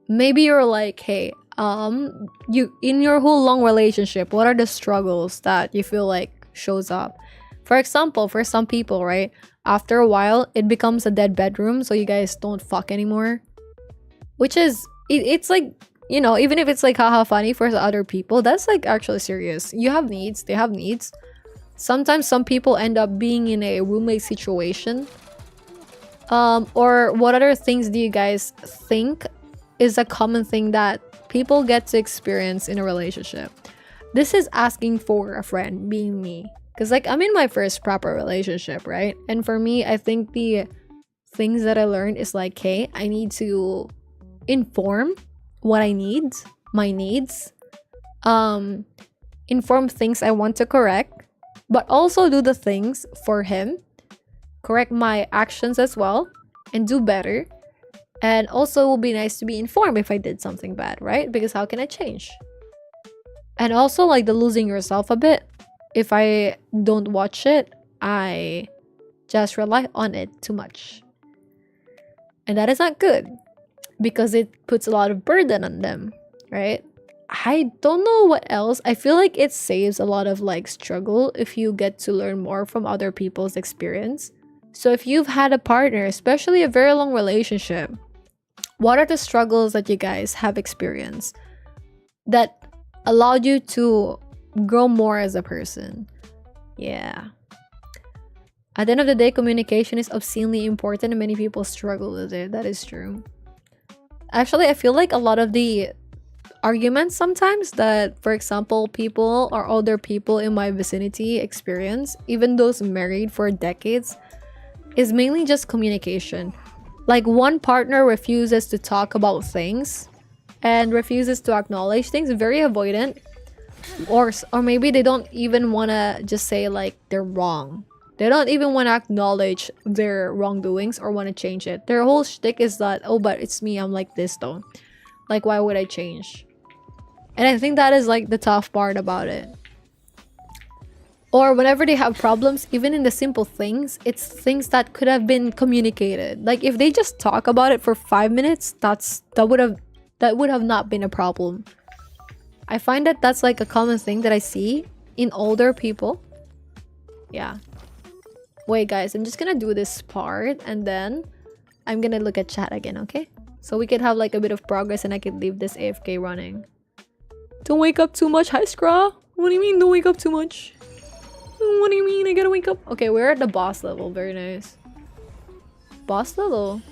Maybe you're like, hey, you in your whole long relationship, what are the struggles that you feel like shows up? For example, for some people, right? After a while, it becomes a dead bedroom, so you guys don't fuck anymore. Which is, it's like, you know, even if it's like haha funny for the other people, that's like actually serious. You have needs, they have needs. Sometimes some people end up being in a roommate situation. Or what other things do you guys think is a common thing that people get to experience in a relationship? This is asking for a friend, being me. Because like I'm in my first proper relationship, right? And for me, I think the things that I learned is like, hey, I need to inform what I need, my needs, inform things I want to correct, but also do the things for him, correct my actions as well, and do better. And also it will be nice to be informed if I did something bad, right? Because how can I change? And also like the losing yourself a bit. If I don't watch it, I just rely on it too much. And that is not good. Because it puts a lot of burden on them, right? I don't know what else. I feel like it saves a lot of like struggle if you get to learn more from other people's experience. So if you've had a partner, especially a very long relationship, what are the struggles that you guys have experienced that allowed you to grow more as a person? Yeah. At the end of the day, communication is obscenely important and many people struggle with it. That is true. Actually, I feel like a lot of the arguments sometimes that, for example, people or older people in my vicinity experience, even those married for decades, is mainly just communication. Like one partner refuses to talk about things and refuses to acknowledge things, very avoidant, or maybe they don't even want to just say like they're wrong. They don't even want to acknowledge their wrongdoings or want to change it. Their whole shtick is that, oh, but it's me, I'm like this though. Like, why would I change? And I think that is like the tough part about it. Or whenever they have problems, even in the simple things, it's things that could have been communicated. Like if they just talk about it for 5 minutes, that would have not been a problem. I find that that's like a common thing that I see in older people. Yeah. Wait guys, I'm just gonna do this part and then I'm gonna look at chat again, okay? So we could have like a bit of progress and I could leave this AFK running. Don't wake up too much, hi Scraw. What do you mean don't wake up too much? What do you mean I gotta wake up? Okay, we're at the boss level, very nice. Boss level?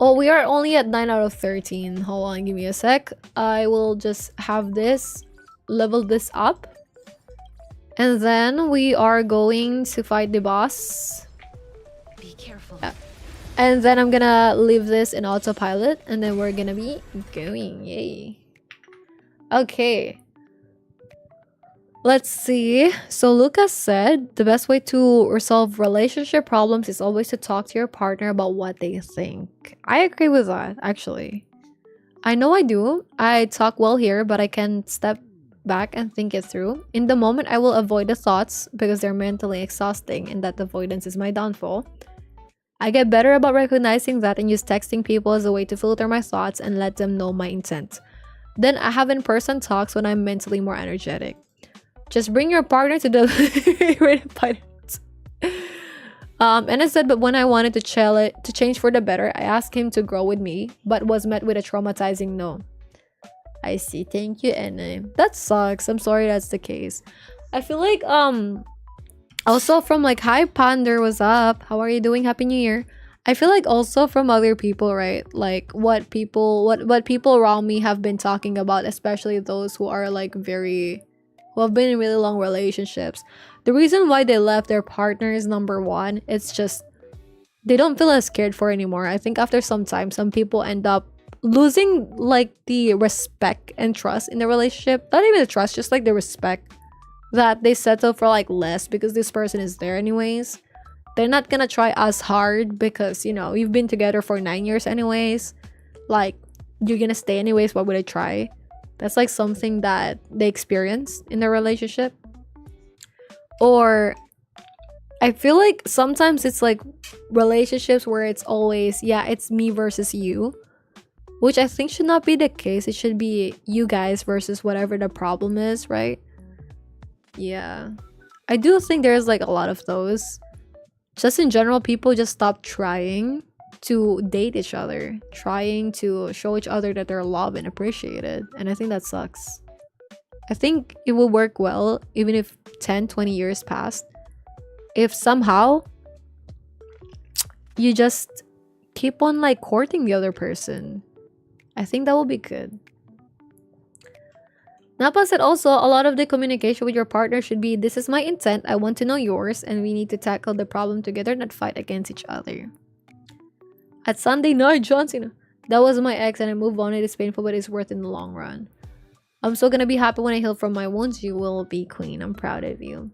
Oh, we are only at 9 out of 13. Hold on, give me a sec. I will just have this, level this up. And then we are going to fight the boss. Be careful. And then I'm gonna leave this in autopilot. And then we're gonna be going. Yay. Okay. Let's see. So Lucas said the best way to resolve relationship problems is always to talk to your partner about what they think. I agree with that, actually. I know I do. I talk well here, but I can step back and think it through. In the moment, I will avoid the thoughts because they're mentally exhausting, and that avoidance is my downfall. I get better about recognizing that and use texting people as a way to filter my thoughts and let them know my intent. Then I have in-person talks when I'm mentally more energetic. Just bring your partner to the and I said, but when I wanted to change for the better, I asked him to grow with me, but was met with a traumatizing no. I see. Thank you, Anna. That sucks. I'm sorry that's the case. I feel like also from like, hi Ponder, what's up? How are you doing? Happy New Year. I feel like also from other people, right? Like what people around me have been talking about, especially those who are like who have been in really long relationships. The reason why they left their partner is number one, it's just they don't feel as cared for anymore. I think after some time, some people end up losing like the respect and trust in the relationship. Not even the trust, just like the respect that they settle for like less because this person is there anyways. They're not gonna try as hard because, you know, you've been together for 9 years anyways. Like, you're gonna stay anyways, why would I try? That's like something that they experience in their relationship. Or I feel like sometimes it's like relationships where it's always, yeah, it's me versus you, which I think should not be the case. It should be you guys versus whatever the problem is, right? Yeah. I do think there's like a lot of those. Just in general, people just stop trying to date each other, trying to show each other that they're loved and appreciated. And I think that sucks. I think it will work well even if 10-20 years passed. If somehow you just keep on like courting the other person, I think that will be good. Napa said also, a lot of the communication with your partner should be, this is my intent, I want to know yours, and we need to tackle the problem together, not fight against each other. At Sunday night, Johnson, that was my ex and I moved on. It is painful, but it's worth it in the long run. I'm still gonna be happy when I heal from my wounds. You will be queen. I'm proud of you.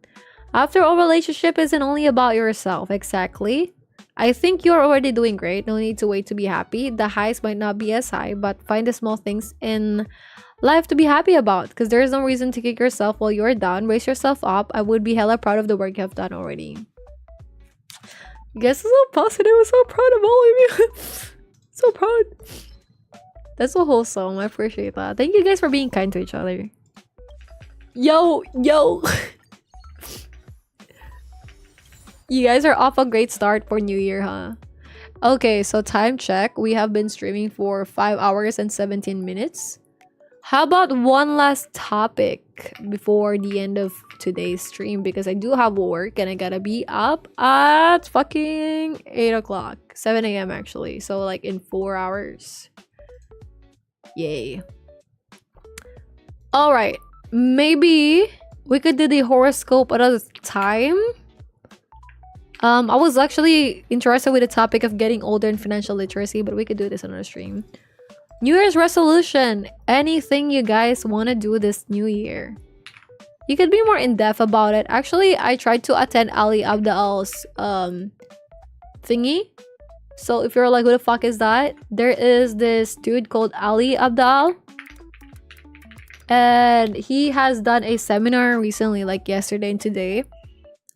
After all, relationship isn't only about yourself. Exactly. I think you're already doing great. No need to wait to be happy. The highs might not be as high, but find the small things in life to be happy about, because there is no reason to kick yourself while you're down. Raise yourself up. I would be hella proud of the work you have done already. You guys are so positive. I'm so proud of all of you. So proud. That's so wholesome. I appreciate that. Thank you guys for being kind to each other. Yo. You guys are off a great start for New Year, huh? Okay, so time check. We have been streaming for 5 hours and 17 minutes. How about one last topic before the end of today's stream? Because I do have work and I gotta be up at fucking 8 o'clock. 7 a.m. actually. So like in 4 hours. Yay. Alright. Maybe we could do the horoscope another time. I was actually interested with the topic of getting older and financial literacy, but we could do this on our stream. New Year's resolution. Anything you guys want to do this new year? You could be more in-depth about it. Actually, I tried to attend Ali Abdaal's thingy. So if you're like, who the fuck is that? There is this dude called Ali Abdaal. And he has done a seminar recently, like yesterday and today,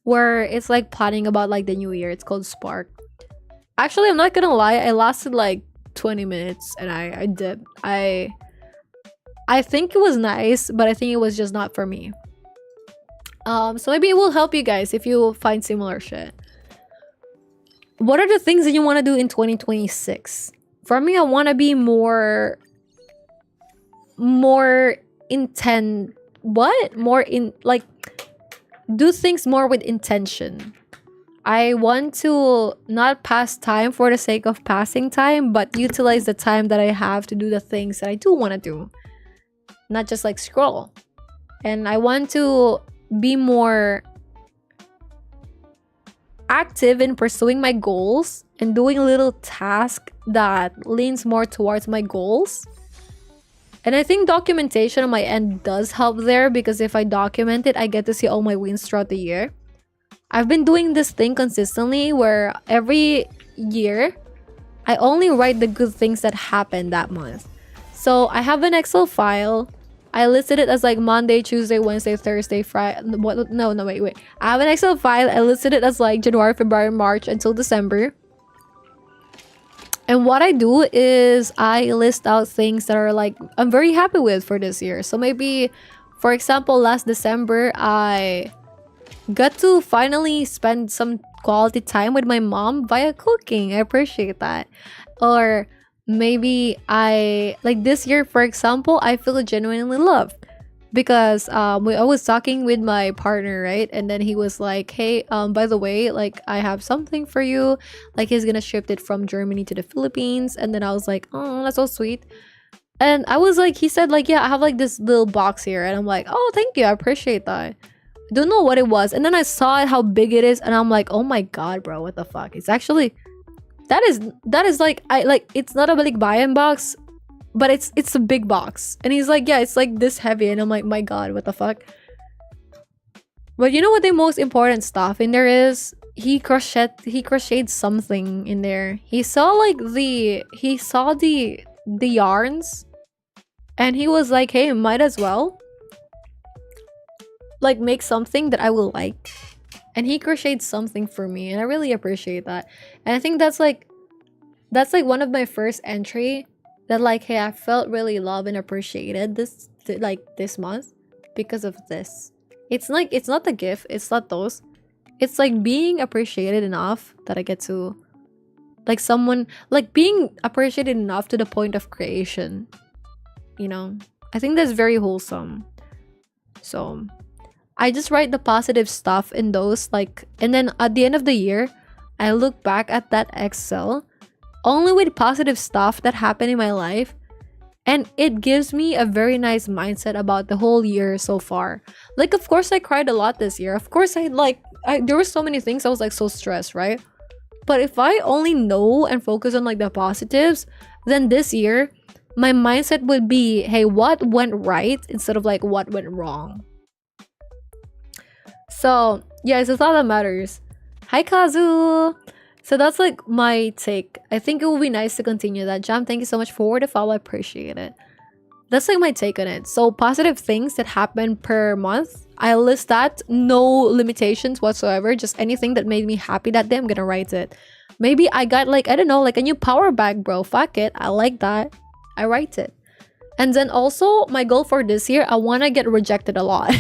where it's like planning about like the new year. It's called Spark. Actually, I'm not gonna lie, I lasted like 20 minutes and I dipped. I think it was nice, but I think it was just not for me. So maybe it will help you guys if you find similar shit. What are the things that you want to do in 2026? For me, I want to be more intent. What? More in like do things more with intention. I want to not pass time for the sake of passing time, but utilize the time that I have to do the things that I do want to do. Not just like scroll. And I want to be more active in pursuing my goals and doing a little task that leans more towards my goals. And I think documentation on my end does help there, because if I document it, I get to see all my wins throughout the year. I've been doing this thing consistently where every year I only write the good things that happened that month. So I have an Excel file. I listed it as like Monday, Tuesday, Wednesday, Thursday, Friday. No, wait. I have an Excel file. I listed it as like January, February, March until December. And what I do is I list out things that are like I'm very happy with for this year. So maybe, for example, last December, I got to finally spend some quality time with my mom via cooking. I appreciate that. Or maybe I like this year, for example, I feel genuinely loved because I was talking with my partner, right? And then he was like, hey, by the way, like I have something for you. Like he's gonna ship it from Germany to the Philippines. And then I was like, oh, that's so sweet. And I was like, he said like, yeah, I have like this little box here. And I'm like, oh, thank you, I appreciate that. I don't know what it was, and then I saw it, how big it is, and I'm like, oh my god, bro, what the fuck? It's actually that is like, I like, it's not a big buy-in box, but it's a big box. And he's like, yeah, it's like this heavy, and I'm like, my god, what the fuck? But you know what the most important stuff in there is? He crocheted something in there. He saw the yarns, and he was like, hey, might as well like make something that I will like. And he crocheted something for me, and I really appreciate that. And I think that's like one of my first entry that like, hey, I felt really loved and appreciated this month because of this. It's like, it's not the gift, it's not those, it's like being appreciated enough that I get to like someone, like being appreciated enough to the point of creation, you know. I think that's very wholesome. So I just write the positive stuff in those, like, and then at the end of the year, I look back at that Excel only with positive stuff that happened in my life, and it gives me a very nice mindset about the whole year so far. Like, of course, I cried a lot this year. Of course, there were so many things I was like so stressed, right? But if I only know and focus on like the positives, then this year, my mindset would be, hey, what went right instead of like what went wrong. So yeah, it's all that matters. Hi Kazu! So that's like my take. I think it would be nice to continue that. Jam, thank you so much for the follow. I appreciate it. That's like my take on it. So positive things that happen per month, I list that. No limitations whatsoever. Just anything that made me happy that day, I'm gonna write it. Maybe I got like, I don't know, like a new power bag, bro. Fuck it. I like that. I write it. And then also my goal for this year, I want to get rejected a lot.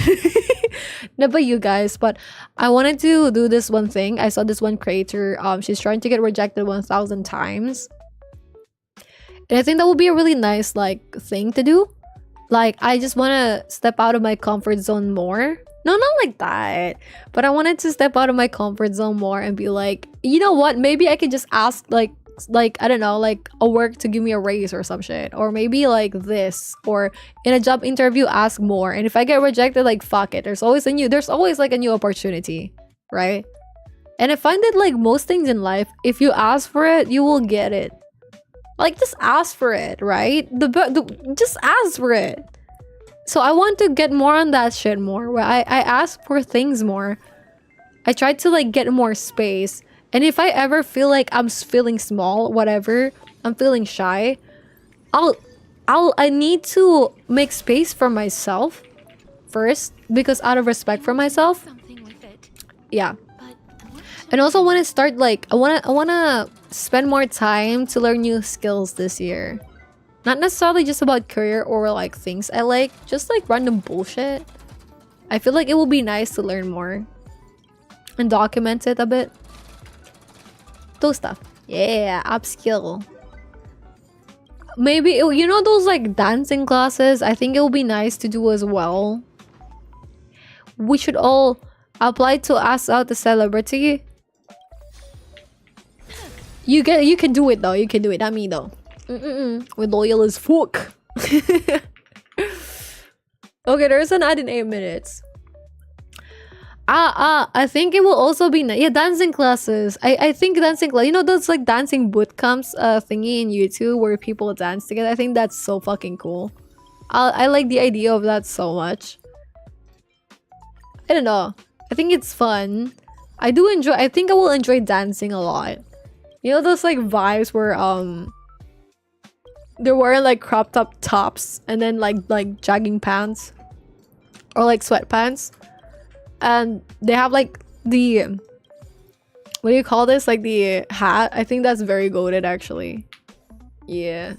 Not by you guys, but I wanted to do this one thing. I saw this one creator, she's trying to get rejected 1,000 times. And I think that would be a really nice like thing to do. Like, I just want to step out of my comfort zone more. No, not like that. But I wanted to step out of my comfort zone more and be like, you know what? Maybe I could just ask like I don't know, like a work to give me a raise or some shit, or maybe like this, or in a job interview ask more, and if I get rejected, like fuck it, there's always like a new opportunity, right? And I find that like most things in life, if you ask for it, you will get it. Like, just ask for it, right? Just ask for it. So I want to get more on that shit more, where I ask for things more. I try to like get more space. And if I ever feel like I'm feeling small, whatever, I'm feeling shy, I need to make space for myself first, because out of respect for myself. Yeah. And also want to start like, I want to spend more time to learn new skills this year. Not necessarily just about career or like things I like, just like random bullshit. I feel like it will be nice to learn more and document it a bit. Those stuff. Yeah, upskill. Maybe, you know those like dancing classes? I think it would be nice to do as well. We should all apply to ask out the celebrity. You can do it though. You can do it. Not me though. We're loyal as fuck. Okay, there's an ad in 8 minutes. I think it will also be yeah, dancing classes. I think dancing, you know those like dancing boot camps thingy in YouTube where people dance together. I think that's so fucking cool. I like the idea of that so much. I don't know. I think it's fun. I do enjoy. I think I will enjoy dancing a lot. You know those like vibes where they're wearing like crop top tops and then like jogging pants or like sweatpants, and they have like the, what do you call this, like the hat. I think that's very goated actually. Yeah.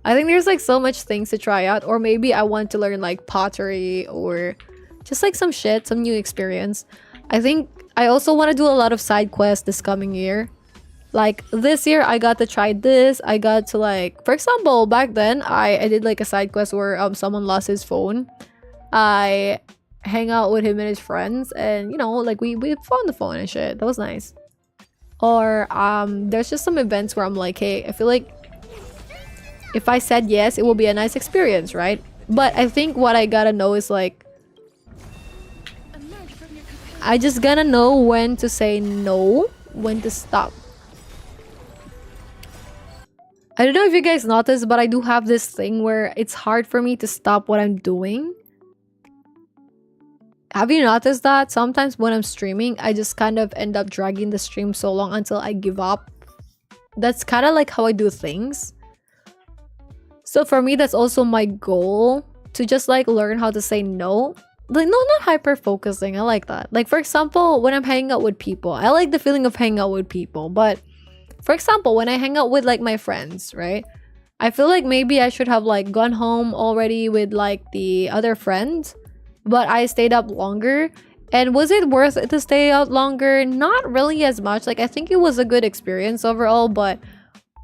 I think there's like so much things to try out, or maybe I want to learn like pottery or just like some shit, some new experience. I think I also want to do a lot of side quests this coming year. Like this year I got to try this. I got to like, for example, back then I did like a side quest where someone lost his phone. I hang out with him and his friends, and you know, like we found the phone and shit. That was nice. Or there's just some events where I'm like, hey, I feel like if I said yes, it will be a nice experience, right? But I think what I gotta know is like, I just gotta know when to say no, when to stop. I don't know if you guys noticed, but I do have this thing where it's hard for me to stop what I'm doing. Have you noticed that? Sometimes when I'm streaming, I just kind of end up dragging the stream so long until I give up. That's kind of like how I do things. So for me, that's also my goal, to just like learn how to say no. Like, no, not hyper focusing. I like that. Like, for example, when I'm hanging out with people, I like the feeling of hanging out with people. But for example, when I hang out with like my friends, right? I feel like maybe I should have like gone home already with like the other friends, but I stayed up longer. And was it worth it to stay out longer? Not really as much. Like, I think it was a good experience overall, but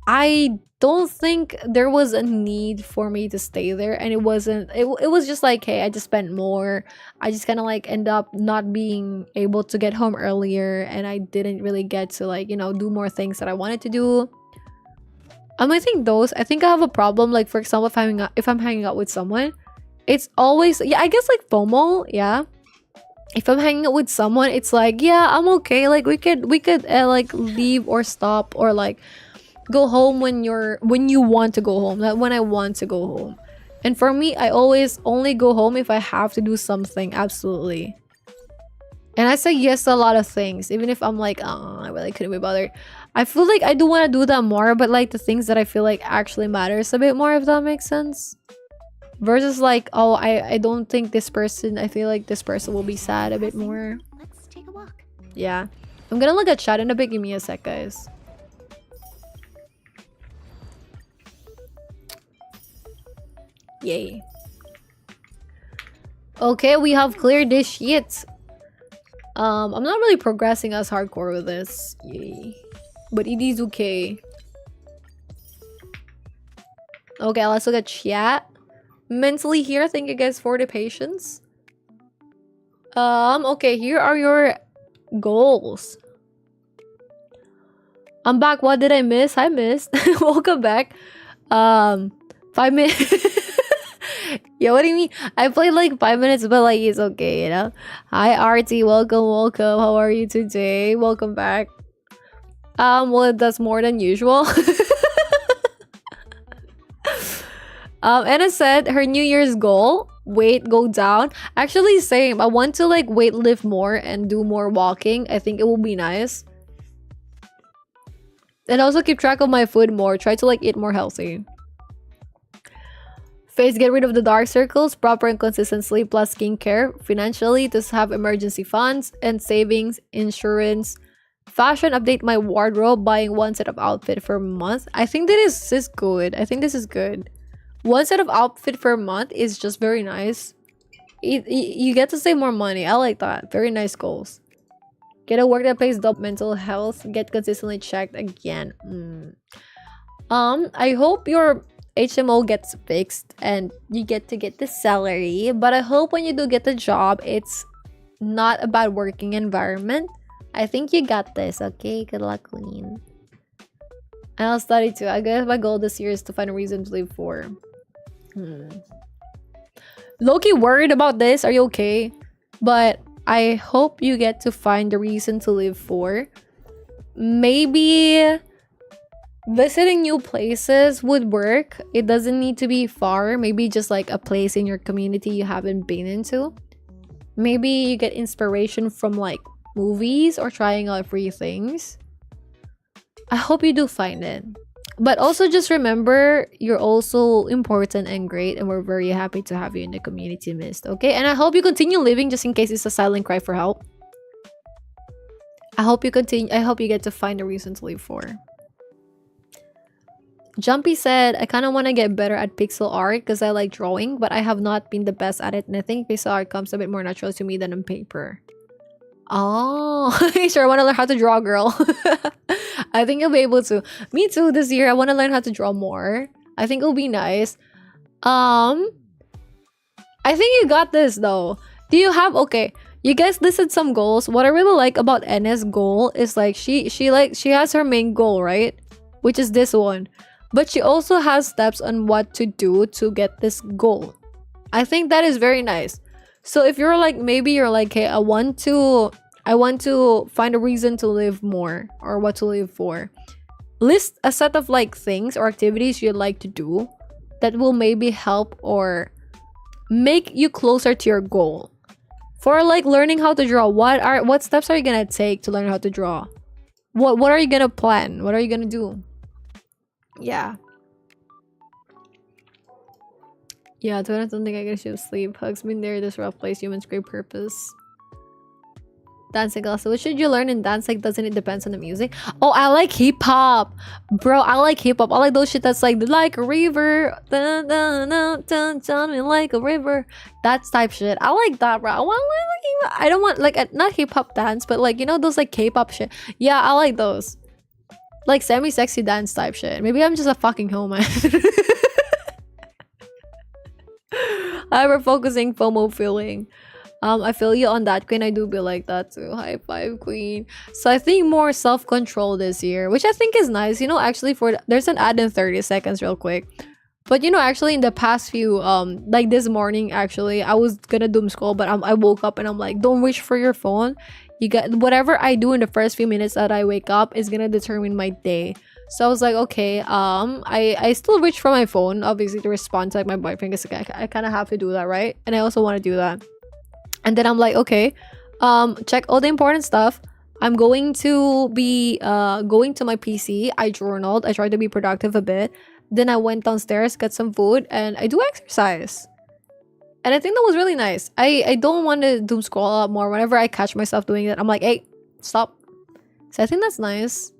I don't think there was a need for me to stay there. And it wasn't, it was just like, hey, I just spent more. I just kind of like end up not being able to get home earlier, and I didn't really get to like, you know, do more things that I wanted to do. I think I have a problem. Like, for example, if I'm hanging out with someone, it's always, yeah, I guess like FOMO. Yeah, if I'm hanging out with someone, it's like, yeah, I'm okay, like we could like leave or stop, or like go home when you want to go home, not when I want to go home. And for me, I always only go home if I have to do something, absolutely. And I say yes to a lot of things, even if I'm like, oh, I really couldn't be bothered. I feel like I do want to do that more, but like the things that I feel like actually matters a bit more, if that makes sense. Versus like, oh, I don't think this person, I feel like this person will be sad a bit more. Let's take a walk. Yeah. I'm gonna look at chat in a bit. Give me a sec, guys. Yay. Okay, we have cleared this shit. I'm not really progressing as hardcore with this. Yay. But it is okay. Okay, let's look at chat. Mentally here, thank you guys for the patience. Okay, here are your goals. I'm back. What did I miss? I missed. Welcome back. 5 minutes. Yeah, what do you mean? I played like 5 minutes, but like it's okay, you know. Hi RT, welcome. How are you today? Welcome back. Well, that's more than usual. Anna said her New Year's goal, weight go down. Actually, same. I want to like weight lift more and do more walking. I think it will be nice. And also keep track of my food more. Try to like eat more healthy. Face, get rid of the dark circles. Proper and consistent sleep plus skincare. Financially, to have emergency funds and savings, insurance. Fashion, update my wardrobe. Buying one set of outfit for a month. I think this is good. I think this is good. One set of outfit for a month is just very nice. You get to save more money. I like that. Very nice goals. Get a work that pays double mental health. Get consistently checked again. I hope your HMO gets fixed and you get to get the salary. But I hope when you do get the job, it's not a bad working environment. I think you got this, okay? Good luck, Queen. And I'll study too. I guess my goal this year is to find a reason to live for. Low-key worried about this. Are you okay? But I hope you get to find a reason to live for. Maybe Visiting new places would work. It doesn't need to be far. Maybe just like a place in your community you haven't been into. Maybe you get inspiration from like movies or trying out free things. I hope you do find it. But also just remember, you're also important and great, and we're very happy to have you in the community mist, okay? And I hope you continue living, just in case it's a silent cry for help. I hope you get to find a reason to live for. Jumpy said, I kind of want to get better at pixel art because I like drawing, but I have not been the best at it, and I think pixel art comes a bit more natural to me than on paper. Oh, sure, I want to learn how to draw, girl. I think you'll be able to. Me too, this year. I want to learn how to draw more. I think it'll be nice. I think you got this, though. Do you have... Okay, you guys listed some goals. What I really like about Enna's goal is, like, she has her main goal, right? Which is this one. But she also has steps on what to do to get this goal. I think that is very nice. So if you're like, maybe you're like, hey, I want to find a reason to live more, or what to live for. List a set of like things or activities you'd like to do that will maybe help or make you closer to your goal. For like learning how to draw, what steps are you gonna take to learn how to draw? What are you gonna plan? What are you gonna do? Yeah. Yeah, to don't think I get to sleep. Hugs been there, this rough place, humans great purpose. Dancing also. What should you learn in dance? Like, doesn't it depends on the music? Oh, I like hip-hop. Bro, I like hip-hop. I like those shit that's like a river. Dun, dun, dun, dun, dun, me like a river. That's type shit. I like that, bro. I don't want, like, not hip-hop dance, but like, you know, those like K-pop shit. Yeah, I like those. Like semi-sexy dance type shit. Maybe I'm just a fucking homo. Hyper-focusing FOMO feeling. I feel you on that, Queen. I do be like that too. High five, Queen. So I think more self-control this year, which I think is nice. You know, actually, there's an ad in 30 seconds real quick. But you know, actually, in the past few, like this morning, actually, I was gonna doom scroll, but I woke up and I'm like, don't reach for your phone. You got whatever I do in the first few minutes that I wake up is gonna determine my day. So I was like, okay, I still reach for my phone, obviously, to respond to like my boyfriend, because I kind of have to do that, right? And I also want to do that. And then I'm like, okay, check all the important stuff. I'm going to be going to my PC. I journaled. I tried to be productive a bit. Then I went downstairs, got some food, and I do exercise. And I think that was really nice. I don't want to doom scroll a lot more. Whenever I catch myself doing it, I'm like, hey, stop. So I think that's nice.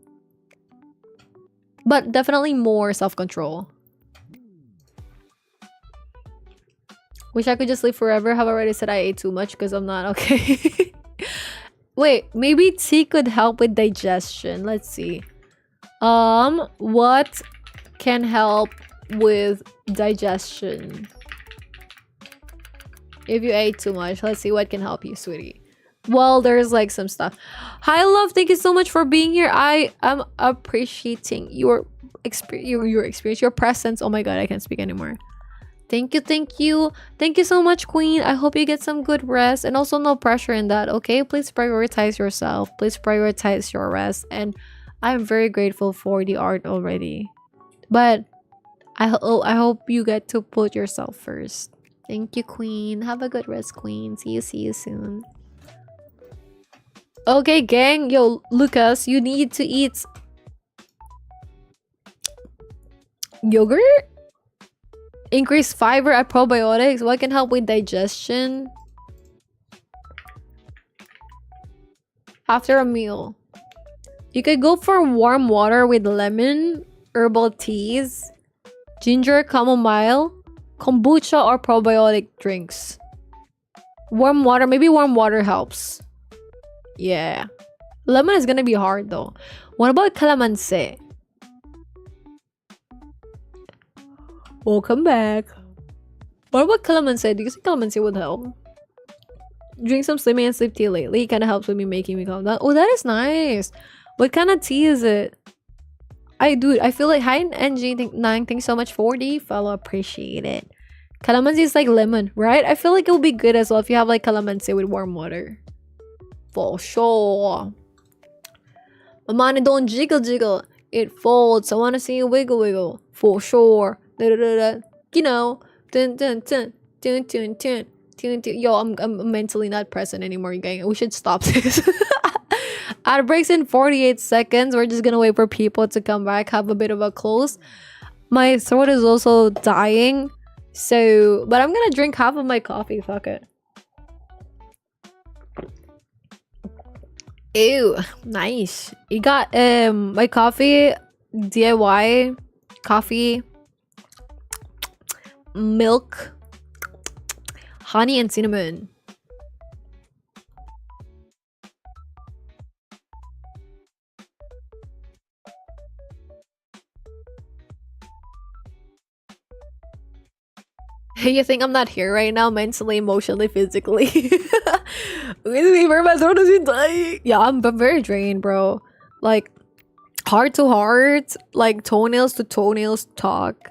But definitely more self-control. Wish I could just live forever. Have already said I ate too much because I'm not okay. Wait, maybe tea could help with digestion. Let's see. What can help with digestion? If you ate too much, let's see what can help you, sweetie. Well, there's like some stuff. Hi, love. Thank you so much for being here. I am appreciating your experience, your presence. Oh my god, I can't speak anymore. Thank you, thank you. Thank you so much, Queen. I hope you get some good rest, and also no pressure in that, okay? Please prioritize yourself. Please prioritize your rest. And I'm very grateful for the art already. But I hope you get to put yourself first. Thank you, Queen. Have a good rest, Queen. See you soon. Okay, gang. Yo, Lucas, you need to eat yogurt? Increase fiber and probiotics. What can help with digestion? After a meal. You could go for warm water with lemon, herbal teas, ginger, chamomile, kombucha, or probiotic drinks. Warm water. Maybe warm water helps. Yeah. Lemon is gonna be hard though. What about calamansi? Welcome back. What about calamansi? Do you think calamansi would help? Drink some slimming and sleep tea lately. It kind of helps with me, making me calm down. Oh, that is nice. What kind of tea is it? I feel like hi NG9. Thanks so much for the follow. Appreciate it. Calamansi is like lemon, right? I feel like it would be good as well if you have like calamansi with warm water. For sure. Mamani, don't jiggle. It folds. I want to see you wiggle wiggle. For sure. Da, da, da, da. You know. Dun, dun, dun, dun, dun, dun, dun, dun. Yo, I'm mentally not present anymore, gang. We should stop this. Ad breaks in 48 seconds. We're just gonna wait for people to come back, have a bit of a close. My throat is also dying. So, but I'm gonna drink half of my coffee. Fuck it. Ew, nice. You got my coffee, DIY coffee, milk, honey, and cinnamon. You think I'm not here right now, mentally, emotionally, physically? Yeah, I'm very drained, bro. Like, heart to heart, like toenails to toenails talk.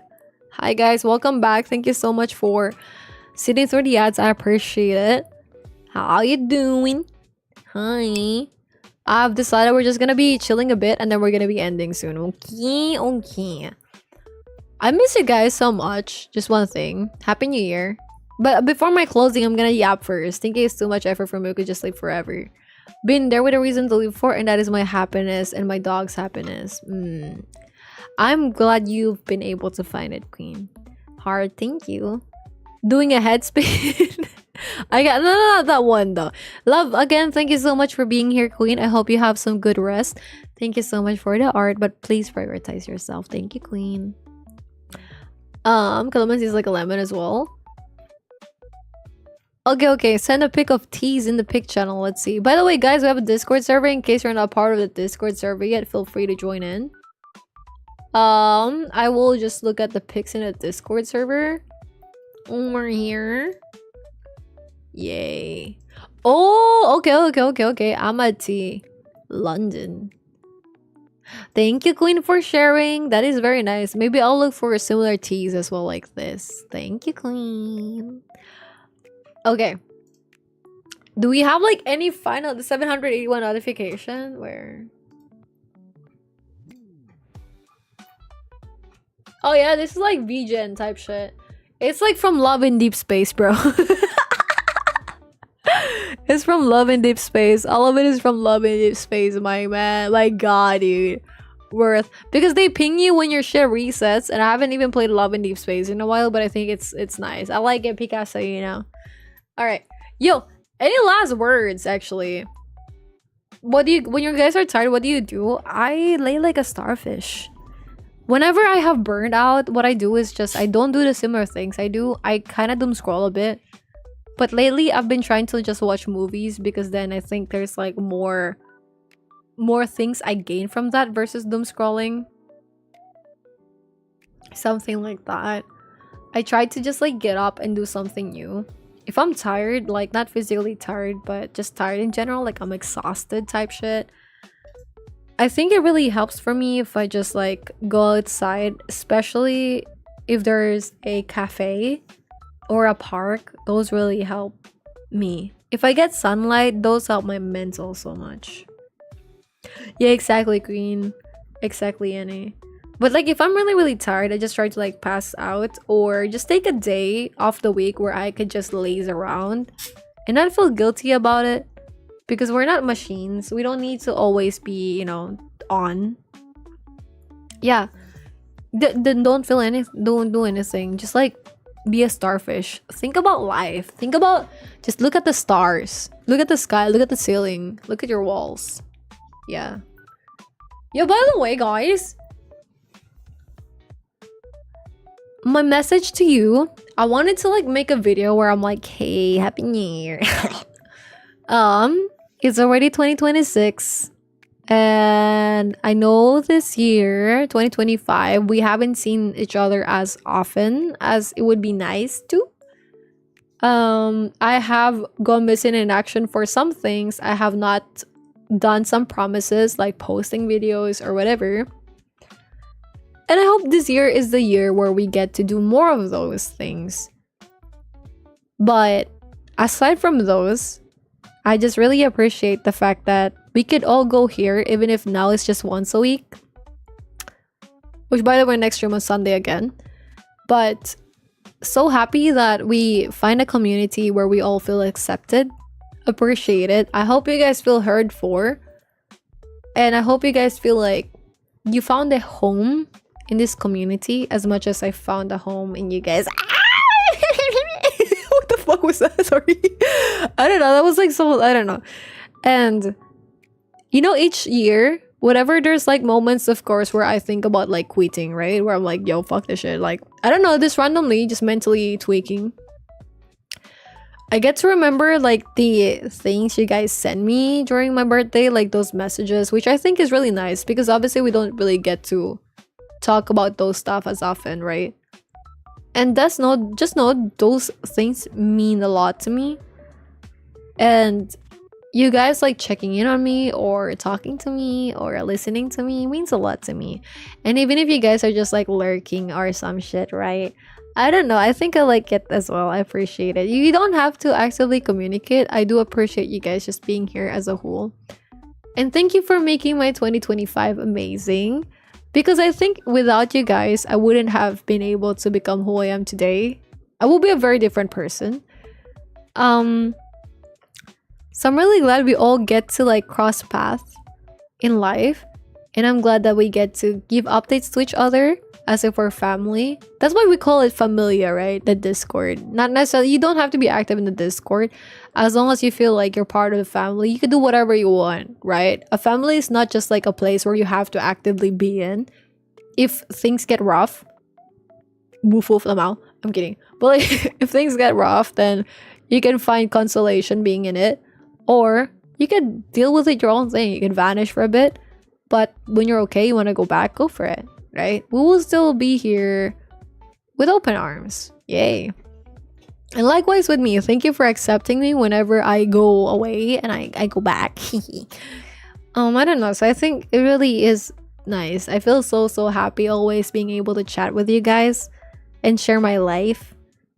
Hi guys, welcome back. Thank you so much for sitting through the ads. I appreciate it. How you doing? Hi. I've decided we're just gonna be chilling a bit and then we're gonna be ending soon. Okay. I miss you guys so much. Just one thing. Happy New Year. But before my closing, I'm gonna yap first. Thinking it's too much effort for me. We could just live forever. Been there with a reason to live for, and that is my happiness and my dog's happiness. I'm glad you've been able to find it, Queen. Hard, thank you. Doing a head spin. I got no, not that one though. Love again. Thank you so much for being here, Queen. I hope you have some good rest. Thank you so much for the art, but please prioritize yourself. Thank you, Queen. Calamansi is like a lemon as well. Okay. Send a pic of teas in the pic channel. Let's see. By the way, guys, we have a Discord server. In case you're not part of the Discord server yet, feel free to join in. I will just look at the pics in the Discord server. Over here. Yay. Oh, okay. Amati. London. Thank you, Queen, for sharing. That is very nice. Maybe I'll look for similar teas as well like this. Thank you, Queen. Okay. Do we have like any final the 781 notification where oh yeah, this is like VGen type shit. It's like from Love in Deep Space, bro. It's from Love in Deep Space. All of it is from Love in Deep Space, my man. Like, God, dude. Worth. Because they ping you when your shit resets. And I haven't even played Love in Deep Space in a while, but I think it's nice. I like it, Picasso, you know. Alright. Yo, any last words, actually? What do you... When you guys are tired, what do you do? I lay like a starfish. Whenever I have burned out, what I do is just... I don't do the similar things. I kind of doom scroll a bit. But lately, I've been trying to just watch movies because then I think there's like more things I gain from that versus doom scrolling. Something like that. I try to just like get up and do something new. If I'm tired, like not physically tired, but just tired in general, like I'm exhausted type shit. I think it really helps for me if I just like go outside, especially if there's a cafe or a park. Those really help me. If I get sunlight, those help my mental so much. Yeah, exactly, Queen. Exactly, Annie. But like if I'm really tired, I just try to like pass out or just take a day off the week where I could just laze around and not feel guilty about it. Because we're not machines. We don't need to always be, you know, on. Yeah. Then don't feel anything. Don't do anything. Just like be a starfish. Think about life. Think about... Just look at the stars. Look at the sky. Look at the ceiling. Look at your walls. Yeah. Yo, by the way, guys. My message to you. I wanted to like make a video where I'm like, hey, Happy New Year. It's already 2026. And I know this year, 2025, we haven't seen each other as often as it would be nice to. I have gone missing in action for some things. I have not done some promises like posting videos or whatever. And I hope this year is the year where we get to do more of those things. But aside from those, I just really appreciate the fact that we could all go here, even if now it's just once a week. which by the way, next stream on Sunday again. But so happy that we find a community where we all feel accepted, appreciated. I hope you guys feel heard for, and I hope you guys feel like you found a home in this community as much as I found a home in you guys. What the fuck was that? Sorry. I don't know. That was like so, I don't know. And you know, each year, whatever, there's like moments, of course, where I think about like quitting, right? Where I'm like, yo, fuck this shit. Like, I don't know, this randomly, just mentally tweaking. I get to remember like the things you guys send me during my birthday, like those messages, which I think is really nice because obviously we don't really get to talk about those stuff as often, right? And just know those things mean a lot to me. And you guys like checking in on me or talking to me or listening to me means a lot to me. And even if you guys are just like lurking or some shit, right? I don't know. I think I like it as well. I appreciate it. You don't have to actively communicate. I do appreciate you guys just being here as a whole. And thank you for making my 2025 amazing. Because I think without you guys, I wouldn't have been able to become who I am today. I will be a very different person. So I'm really glad we all get to like cross paths in life. And I'm glad that we get to give updates to each other as if we're family. That's why we call it familia, right? The Discord. Not necessarily, you don't have to be active in the Discord. As long as you feel like you're part of the family, you can do whatever you want, right? A family is not just like a place where you have to actively be in. If things get rough, woof woof lamau. I'm kidding. But like, if things get rough, then you can find consolation being in it. Or you can deal with it your own thing. You can vanish for a bit. But when you're okay, you want to go back, go for it, right? We will still be here with open arms. Yay. And likewise with me, thank you for accepting me whenever I go away and I go back. I don't know. So I think it really is nice. I feel so happy always being able to chat with you guys and share my life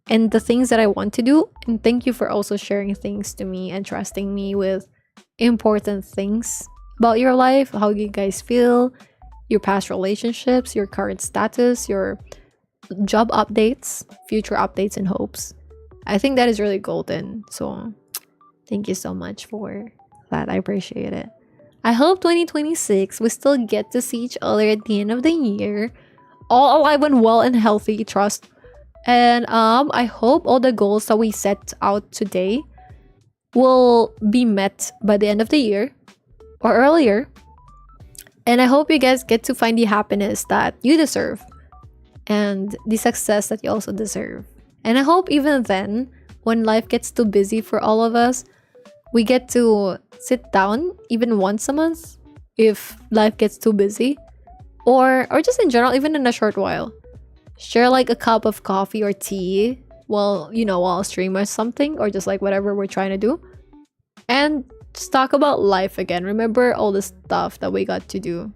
and the things that I want to do. And thank you for also sharing things to me and trusting me with important things about your life, how you guys feel, your past relationships, your current status, your job updates, future updates and hopes. I think that is really golden. So thank you so much for that. I appreciate it. I hope 2026 we still get to see each other at the end of the year, all alive and well and healthy, trust. And I hope all the goals that we set out today will be met by the end of the year or earlier. And I hope you guys get to find the happiness that you deserve and the success that you also deserve. And I hope even then, when life gets too busy for all of us, we get to sit down even once a month if life gets too busy, or just in general, even in a short while. Share like a cup of coffee or tea while stream or something, or just like whatever we're trying to do. And just talk about life again. Remember all the stuff that we got to do.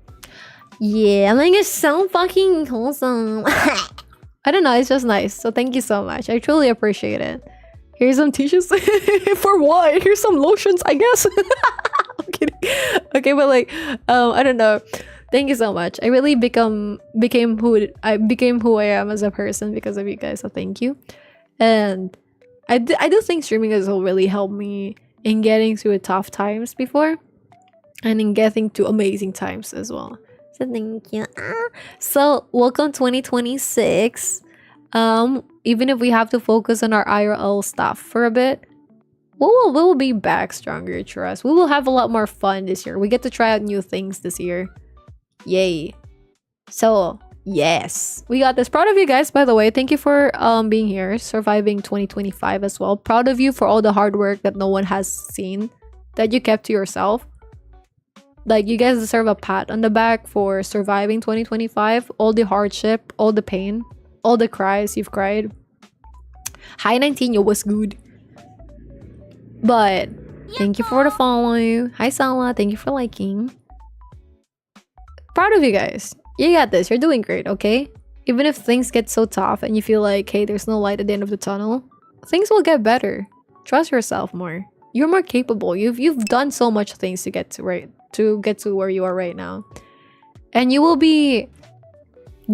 Yeah, like it's so fucking wholesome. I don't know, it's just nice. So thank you so much. I truly appreciate it. Here's some tissues. For what? Here's some lotions, I guess. I'm kidding. Okay, but like, I don't know. Thank you so much. I really became who I am as a person because of you guys. So thank you. And I do think streaming has really helped me in getting through tough times before, and in getting to amazing times as well. So thank you. So welcome 2026. Even if we have to focus on our IRL stuff for a bit, we will be back stronger, trust. We will have a lot more fun this year. We get to try out new things this year. Yay. So yes, we got this. Proud of you guys, by the way. Thank you for being here, surviving 2025 as well. Proud of you for all the hard work that no one has seen, that you kept to yourself. Like, you guys deserve a pat on the back for surviving 2025. All the hardship, all the pain, all the cries you've cried. Hi 19, yo, was good. But thank you for the follow. Hi Sala, thank you for liking. Proud of you guys. You got this. You're doing great, okay? Even if things get so tough and you feel like, hey, there's no light at the end of the tunnel, things will get better. Trust yourself more. You're more capable. You've done so much things to get to where you are right now. And you will be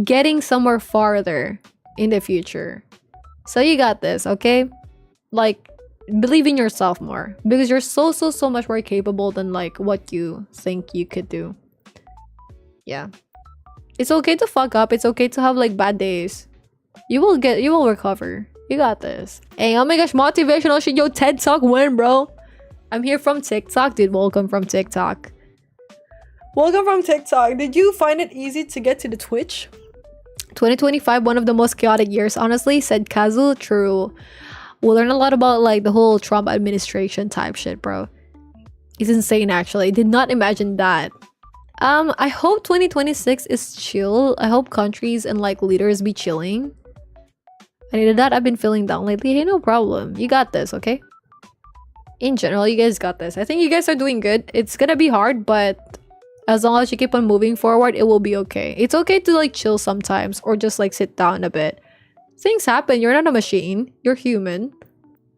getting somewhere farther in the future. So you got this, okay? Like, believe in yourself more because you're so much more capable than like what you think you could do. Yeah. It's okay to fuck up. It's okay to have like bad days. You will recover. You got this. Hey, oh my gosh, motivational shit. Yo, TED Talk win, bro. I'm here from TikTok, dude. Welcome from TikTok. Welcome from TikTok. Did you find it easy to get to the Twitch? 2025, one of the most chaotic years, honestly, said Kazu. True. We'll learn a lot about like the whole Trump administration type shit, bro. It's insane, actually. Did not imagine that. I hope 2026 is chill. I hope countries and like leaders be chilling. I needed that. I've been feeling down lately. Hey, no problem. You got this, okay? In general, you guys got this. I think you guys are doing good. It's gonna be hard, but as long as you keep on moving forward, it will be okay. It's okay to like chill sometimes or just like sit down a bit. Things happen. You're not a machine. You're human.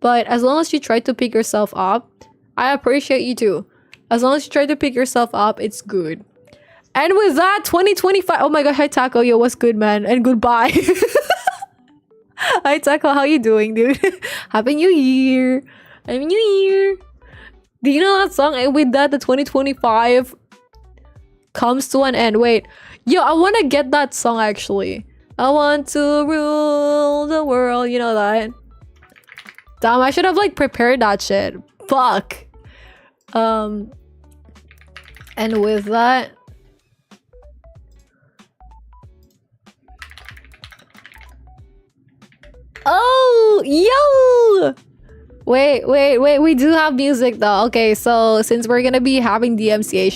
But as long as you try to pick yourself up, I appreciate you too. As long as you try to pick yourself up, it's good. And with that, 2025. Oh my god, hi Taco. Yo, what's good, man? And goodbye. Hi Taco, how you doing, dude? Happy New Year. Happy New Year. Do you know that song? And with that, the 2025 comes to an end. Wait. Yo, I want to get that song actually. I want to rule the world. You know that? Damn, I should have like prepared that shit. Fuck. And with that, oh, yo! Wait, we do have music though. Okay, so since we're gonna be having DMCA